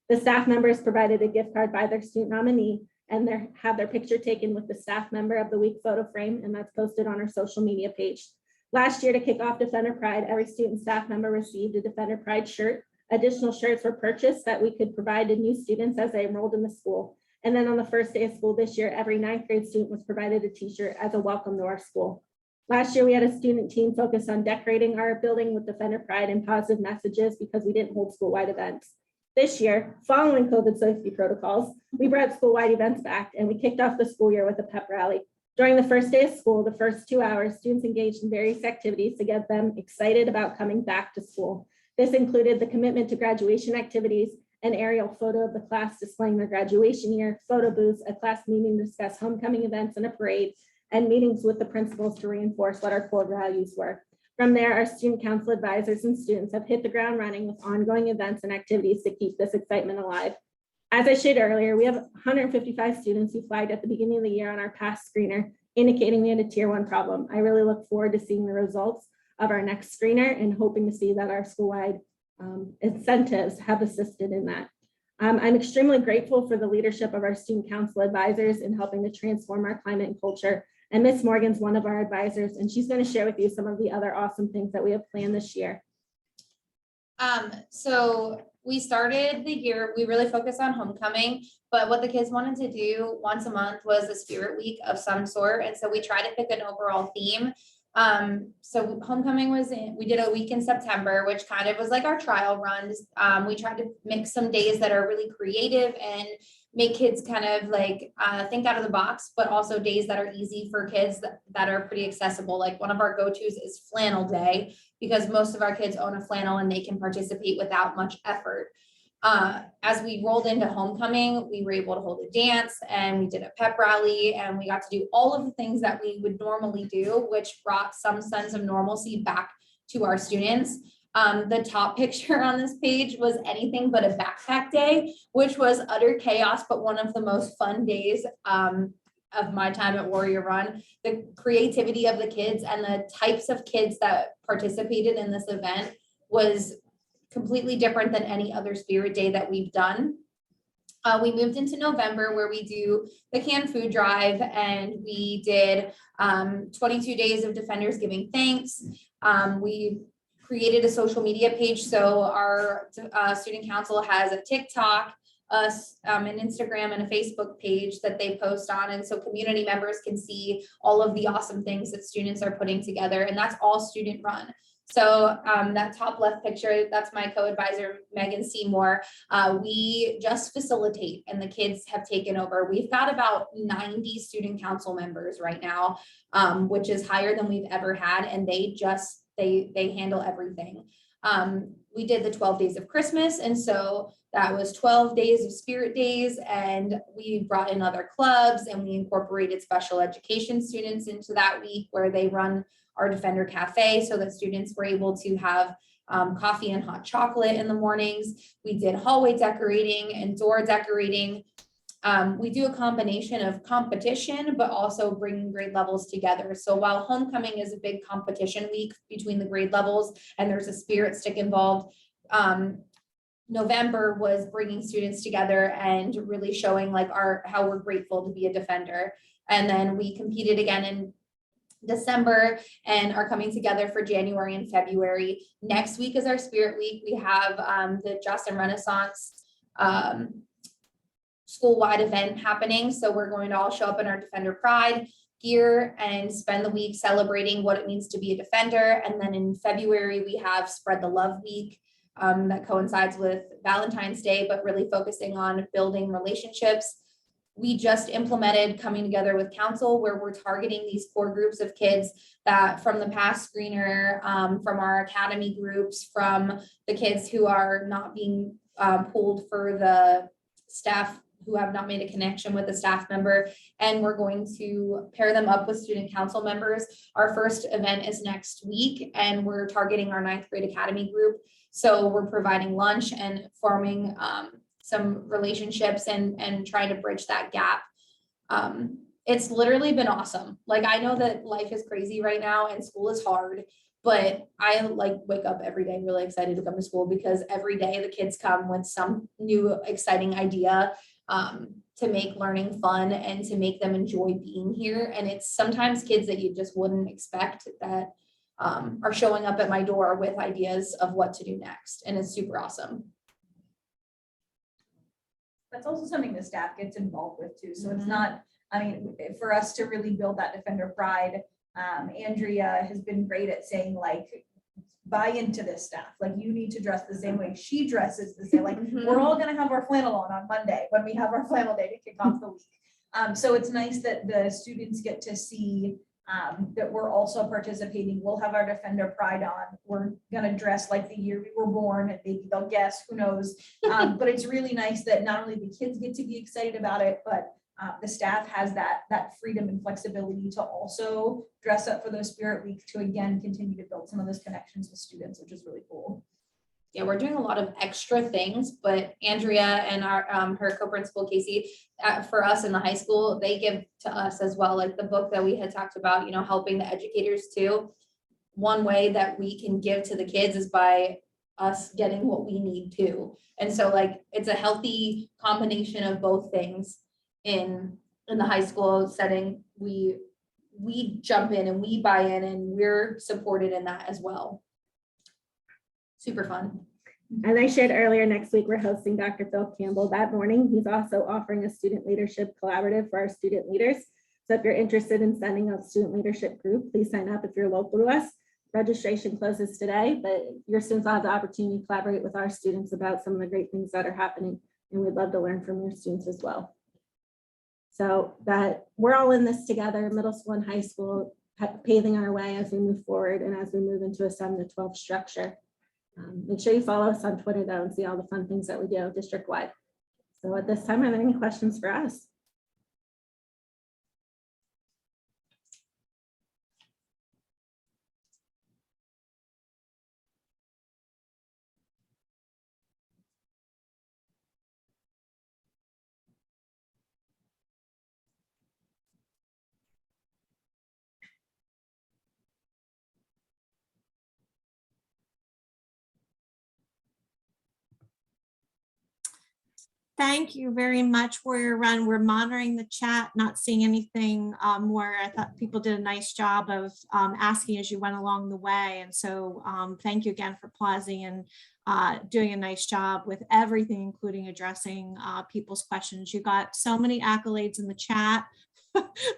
The staff member is provided a gift card by their student nominee and have their picture taken with the staff member of the week photo frame, and that's posted on our social media page. Last year, to kick off Defender Pride, every student staff member received a Defender Pride shirt. Additional shirts were purchased that we could provide to new students as they enrolled in the school. And then on the first day of school this year, every 9th grade student was provided a t-shirt as a welcome to our school. Last year, we had a student team focus on decorating our building with Defender Pride and positive messages because we didn't hold school-wide events. This year, following COVID safety protocols, we brought school-wide events back and we kicked off the school year with a pep rally. During the first day of school, the first 2 hours, students engaged in various activities to get them excited about coming back to school. This included the commitment to graduation activities, an aerial photo of the class displaying their graduation year, photo booths, a class meeting to discuss homecoming events and a parade, and meetings with the principals to reinforce what our core values were. From there, our student council advisors and students have hit the ground running with ongoing events and activities to keep this excitement alive. As I shared earlier, we have 155 students who flagged at the beginning of the year on our past screener, indicating we had a tier 1 problem. I really look forward to seeing the results of our next screener and hoping to see that our school-wide incentives have assisted in that. I'm extremely grateful for the leadership of our student council advisors in helping to transform our climate and culture. And Ms. Morgan's one of our advisors, and she's going to share with you some of the other awesome things that we have planned this year. So we started the year, we really focused on homecoming, but what the kids wanted to do once a month was a spirit week of some sort. And so we tried to pick an overall theme. So homecoming we did a week in September, which kind of was like our trial runs. We tried to mix some days that are really creative and make kids kind of like think out of the box, but also days that are easy for kids that are pretty accessible. Like one of our go-tos is flannel day, because most of our kids own a flannel and they can participate without much effort. As we rolled into homecoming, we were able to hold a dance and we did a pep rally and we got to do all of the things that we would normally do, which brought some sense of normalcy back to our students. The top picture on this page was anything but a backpack day, which was utter chaos, but one of the most fun days of my time at Warrior Run. The creativity of the kids and the types of kids that participated in this event was completely different than any other spirit day that we've done. We moved into November where we do the canned food drive, and we did 22 days of defenders giving thanks. We created a social media page. So our student council has a TikTok, an Instagram, and a Facebook page that they post on. And so community members can see all of the awesome things that students are putting together, and that's all student run. So that top left picture, that's my co-advisor, Megan Seymour. We just facilitate and the kids have taken over. We've got about 90 student council members right now, which is higher than we've ever had. And they handle everything. We did the 12 days of Christmas. And so that was 12 days of spirit days. And we brought in other clubs and we incorporated special education students into that week where they run our Defender Cafe so that students were able to have coffee and hot chocolate in the mornings. We did hallway decorating and door decorating. We do a combination of competition, but also bringing grade levels together. So while homecoming is a big competition week between the grade levels and there's a spirit stick involved, November was bringing students together and really showing like how we're grateful to be a defender. And then we competed again in December and are coming together for January and February. Next week is our spirit week. We have the Justin Renaissance school-wide event happening. So we're going to all show up in our Defender Pride gear and spend the week celebrating what it means to be a defender. And then in February, we have Spread the Love Week that coincides with Valentine's Day, but really focusing on building relationships. We just implemented coming together with council, where we're targeting these core groups of kids that from the past screener, from our academy groups, from the kids who are not being pulled for the staff who have not made a connection with a staff member, and we're going to pair them up with student council members. Our first event is next week, and we're targeting our 9th grade academy group. So we're providing lunch and forming some relationships and trying to bridge that gap. It's literally been awesome. Like, I know that life is crazy right now and school is hard, but I like wake up every day really excited to come to school, because every day the kids come with some new exciting idea to make learning fun and to make them enjoy being here. And it's sometimes kids that you just wouldn't expect that are showing up at my door with ideas of what to do next. And it's super awesome. That's also something the staff gets involved with too. So it's not, I mean, for us to really build that Defender Pride, Andrea has been great at saying, like, buy into this staff. Like, you need to dress the same way she dresses the same. Like, we're all gonna have our flannel on Monday when we have our flannel day to kick off the week. So it's nice that the students get to see that we're also participating. We'll have our Defender Pride on. We're gonna dress like the year we were born, and maybe they'll guess, who knows. But it's really nice that not only the kids get to be excited about it, but the staff has that freedom and flexibility to also dress up for those Spirit Week to, again, continue to build some of those connections with students, which is really cool. Yeah, we're doing a lot of extra things, but Andrea and our her co-principal Casey, for us in the high school, they give to us as well, like the book that we had talked about, you know, helping the educators too. One way that we can give to the kids is by us getting what we need too. And so, like, it's a healthy combination of both things. In the high school setting, we jump in and we buy in, and we're supported in that as well. Super fun. As I shared earlier, next week, we're hosting Dr. Phil Campbell that morning. He's also offering a student leadership collaborative for our student leaders. So if you're interested in sending a student leadership group, please sign up if you're local to us. Registration closes today, but your students will have the opportunity to collaborate with our students about some of the great things that are happening. And we'd love to learn from your students as well. So that we're all in this together, middle school and high school, paving our way as we move forward and as we move into a 7-to-12 structure. Make sure you follow us on Twitter, though, and see all the fun things that we do district-wide. So at this time, are there any questions for us? Thank you very much, Warrior Run. We're monitoring the chat, not seeing anything more. I thought people did a nice job of asking as you went along the way. And so thank you again for pausing and doing a nice job with everything, including addressing people's questions. You got so many accolades in the chat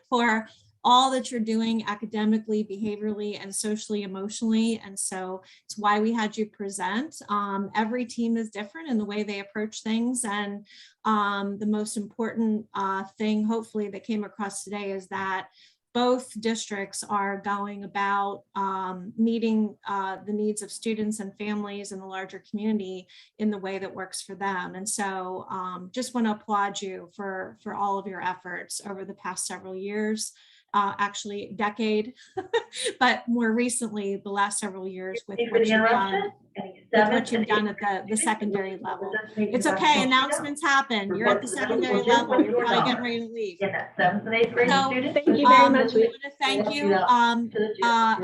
for all that you're doing academically, behaviorally, and socially, emotionally. And so it's why we had you present. Every team is different in the way they approach things. And the most important thing, hopefully, that came across today is that both districts are going about meeting the needs of students and families in the larger community in the way that works for them. And so just want to applaud you for all of your efforts over the past several years. Actually decade, but more recently, the last several years with what you've done at the secondary level. It's okay, announcements happen. You're at the secondary level, you're probably getting ready to leave. So, thank you very much. We want to thank you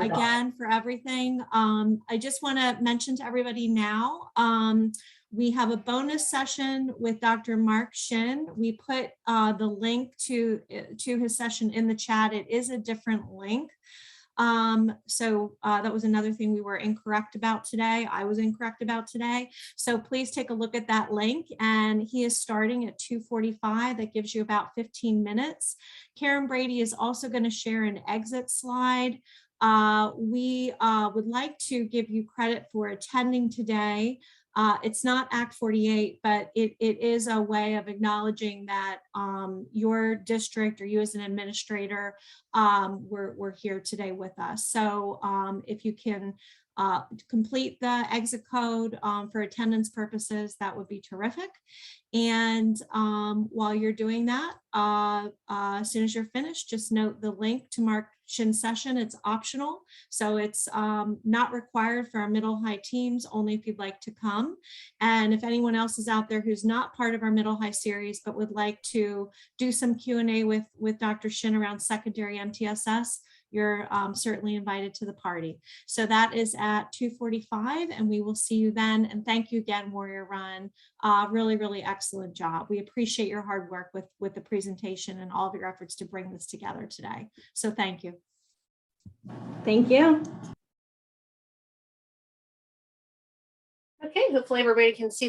again for everything. I just want to mention to everybody now, we have a bonus session with Dr. Mark Shin. We put the link to his session in the chat. It is a different link. So that was another thing we were incorrect about today. I was incorrect about today. So please take a look at that link, and he is starting at 2:45. That gives you about 15 minutes. Karen Brady is also going to share an exit slide. We would like to give you credit for attending today. It's not Act 48, but it is a way of acknowledging that your district or you as an administrator were here today with us. So if you can complete the exit code for attendance purposes, that would be terrific. And while you're doing that, as soon as you're finished, just note the link to Mark Shin's session. It's optional, so it's not required for our middle high teams, only if you'd like to come. And if anyone else is out there who's not part of our middle high series but would like to do some Q&A with Dr. Shin around secondary MTSS, you're certainly invited to the party. So that is at 2:45, and we will see you then. And thank you again, Warrior Run. Really, really excellent job. We appreciate your hard work with the presentation and all of your efforts to bring this together today. So thank you. Thank you. Okay, hopefully everybody can see the